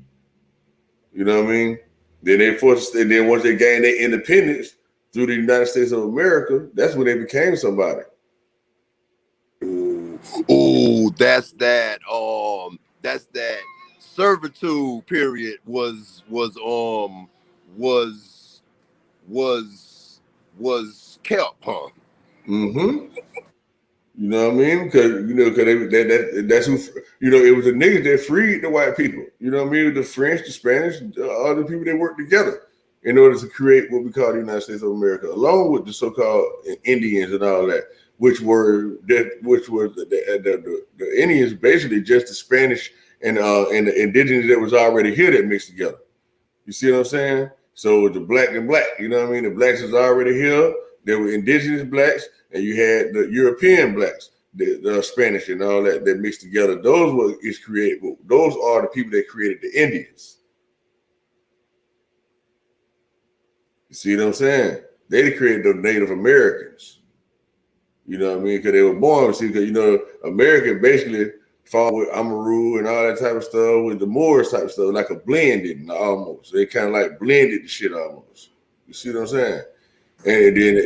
You know what I mean? Then then once they gained their independence through the United States of America, that's when they became somebody. Ooh, that's that servitude period was kept, huh? Mm-hmm. You know what I mean? Because that's who, it was the niggas that freed the white people. You know what I mean? The French, the Spanish, all the people that worked together in order to create what we call the United States of America, along with the so-called Indians and all that, which were the Indians, basically just the Spanish and the indigenous that was already here that mixed together. You see what I'm saying? So the black and black, you know what I mean? The blacks was already here. There were indigenous blacks, and you had the European blacks, the Spanish and all that mixed together. Those are the people that created the Indians. You see what I'm saying? They created the Native Americans. You know what I mean? Because they were born, because America basically fought with Amaru and all that type of stuff, with the Moores type of stuff, like a blending almost. They kind of like blended the shit almost. You see what I'm saying? And then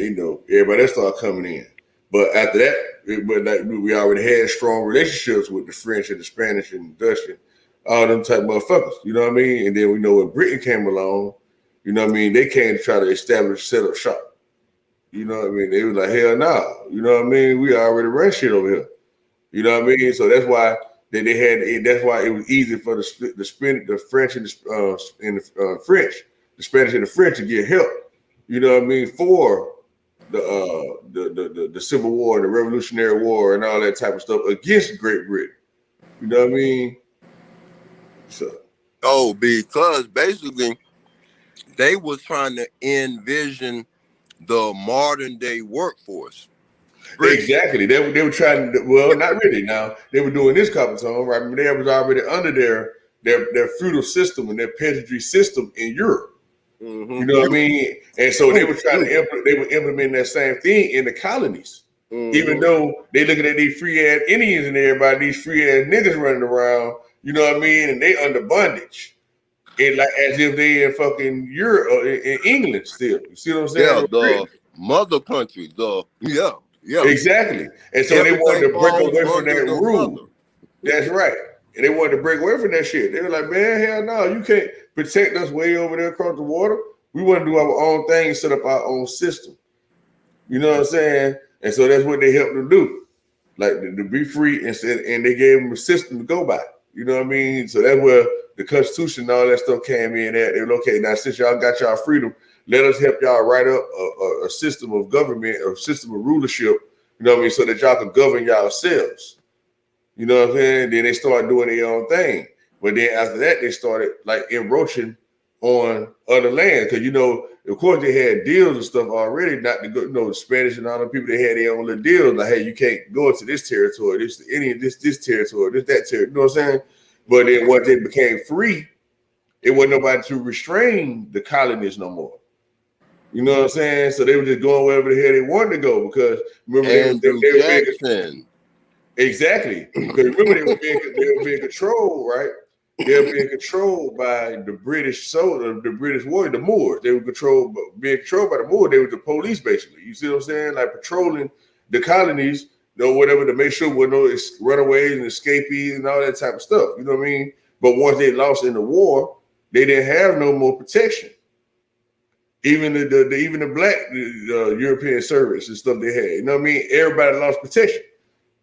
everybody else started coming in. But after that, we already had strong relationships with the French and the Spanish and the Dutch and all them type of motherfuckers. You know what I mean? And then we know when Britain came along, you know what I mean, they came to try to set up shop. You know what I mean? They was like, hell no. You know what I mean? We already run shit over here. You know what I mean? So that's why that's why it was easy for the French and the French, the Spanish and the French to get help. You know what I mean? For the Civil War, the Revolutionary War, and all that type of stuff against Great Britain. You know what I mean? So, because basically they was trying to envision the modern day workforce. Exactly. They were trying to, well, not really now. They were doing this couple times, right? They was already under their feudal system and their peasantry system in Europe. Mm-hmm. You know what I mean? And so they were trying to implement that same thing in the colonies. Mm-hmm. Even though they looking at these free ass Indians and everybody, these free ass niggas running around, you know what I mean? And they under bondage. And like as if they in fucking Europe or in England still. You see what I'm saying? Yeah, the mother country. Yeah. Exactly. And so they wanted to break away from that rule. That's right. And they wanted to break away from that shit. They were like, man, hell no, you can't protect us way over there across the water. We want to do our own thing and set up our own system. You know what I'm saying? And so that's what they helped them do. Like to be free and they gave them a system to go by. You know what I mean? So that's where the Constitution and all that stuff came in at. They were okay, now since y'all got y'all freedom, let us help y'all write up a system of government, a system of rulership, you know what I mean, so that y'all can govern yourselves. You know what I'm saying? Then they started doing their own thing. But then after that, they started like encroaching on other lands. Because, of course, they had deals and stuff already, not to go, the Spanish and all the people, they had their own little deals. Like, hey, you can't go into this territory, this territory, that territory. You know what I'm saying? But then once they became free, it wasn't nobody to restrain the colonists no more. You know what I'm saying? So they were just going wherever the hell they wanted to go because remember they were being exactly. Because remember they were being controlled, right? They were being controlled by the British soldiers, the British warriors, the Moors. They were being controlled by the Moors. They were the police basically. You see what I'm saying? Like patrolling the colonies, whatever, to make sure there were no runaways and escapees and all that type of stuff. You know what I mean? But once they lost in the war, they didn't have no more protection. Even the black European servants and stuff they had. You know what I mean? Everybody lost protection.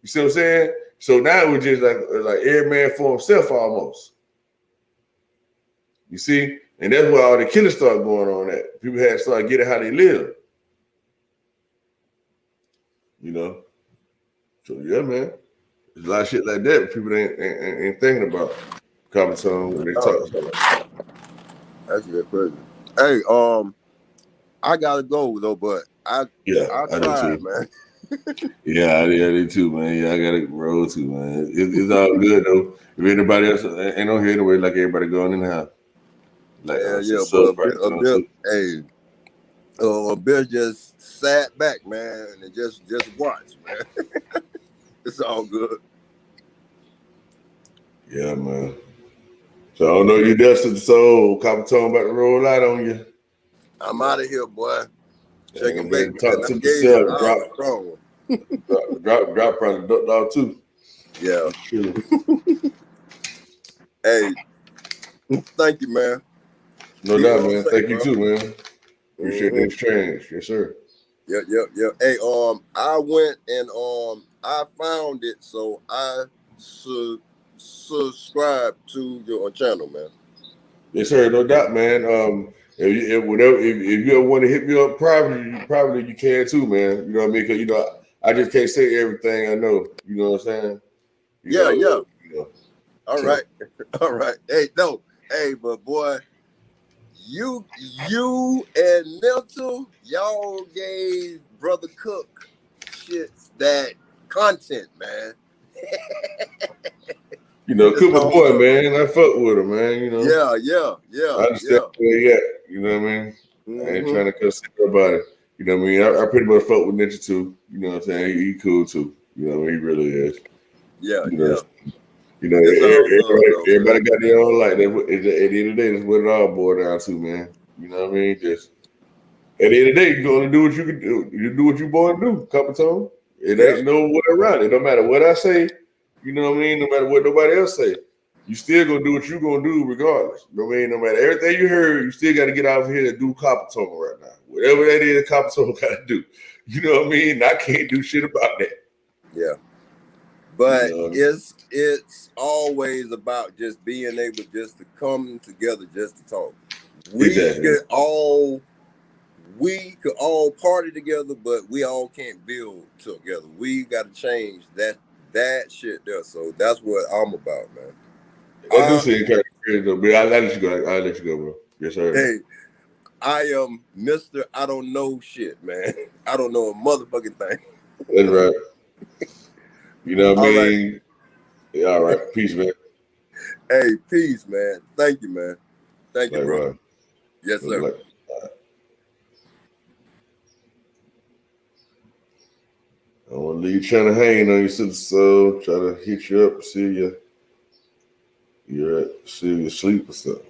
You see what I'm saying? So now it was just like every man for himself almost. You see? And that's where all the killing started going on at. People had to start getting how they live. You know? So yeah, man. There's a lot of shit like that people ain't thinking about. Coming to when they talk. That's good, crazy. Hey, I gotta go though, but I do tried, too. man. Yeah, I do too, man. Yeah, I gotta roll too, man. It's all good though. If anybody else ain't on here anyway, like everybody going in the house. Like Yeah, some but sub practice on too. hey, Bill just sat back, man, and just watched, man. It's all good. Yeah, man. So I don't know you dusted the soul. Copper Tone about to roll out on you. I'm out of here, boy. Shake and bake, man. Talk I to gave you an myself. hour strong one. Drop probably ducked off too. Yeah. Hey, thank you, man. No Be doubt, well man. safe, Thank you bro. too, man. Appreciate the exchange. Yes, sir. Yep. Hey, I went and I found it, so I subscribe to your channel, man. Yes, sir. No doubt, man. If you ever want to hit me up privately, you can too, man. You know what I mean? Because I just can't say everything I know. You know what I'm saying? Yeah. All so. right. Hey, no. Hey, but boy, you and Mental, y'all gave Brother Cook shits that content, man. Cook my boy, man. I fuck with him, man. Yeah. I understand where he at. You know what I mean? I ain't trying to cuss everybody. You know what I mean? I pretty much fuck with Ninja too. You know what I'm saying? He cool too. You know what I mean? He really is. Yeah. Everybody got their own life. At the end of the day, that's what it all boils down to, man. You know what I mean? Just at the end of the day, you gonna do what you can do. You do what you born to do, Copper Tone. It ain't no way around it. No matter what I say, you know what I mean? No matter what nobody else say, you still gonna do what you gonna do regardless. You know what I mean? No matter everything you heard, you still gotta get out here and do Copper Tone right now. Whatever that is, Copper Tone gotta do. You know what I mean? I can't do shit about that. Yeah. But it's always about just being able just to come together just to talk. We could all party together, but we all can't build together. We got to change that shit there. So that's what I'm about, man. That do seem kind of crazy though, but I'll let you go. I'll let you go, bro. Yes, sir. Hey, I am Mr. I don't know shit, man. I don't know a motherfucking thing. That's right. You know what I mean? Right. Yeah, all right. Peace, man. Hey, peace, man. Thank you, man. Thank you, bro. Right. Yes, sir. I don't want to leave trying to hang on you, sister soul. Try to hit you up, see you. You're asleep or something.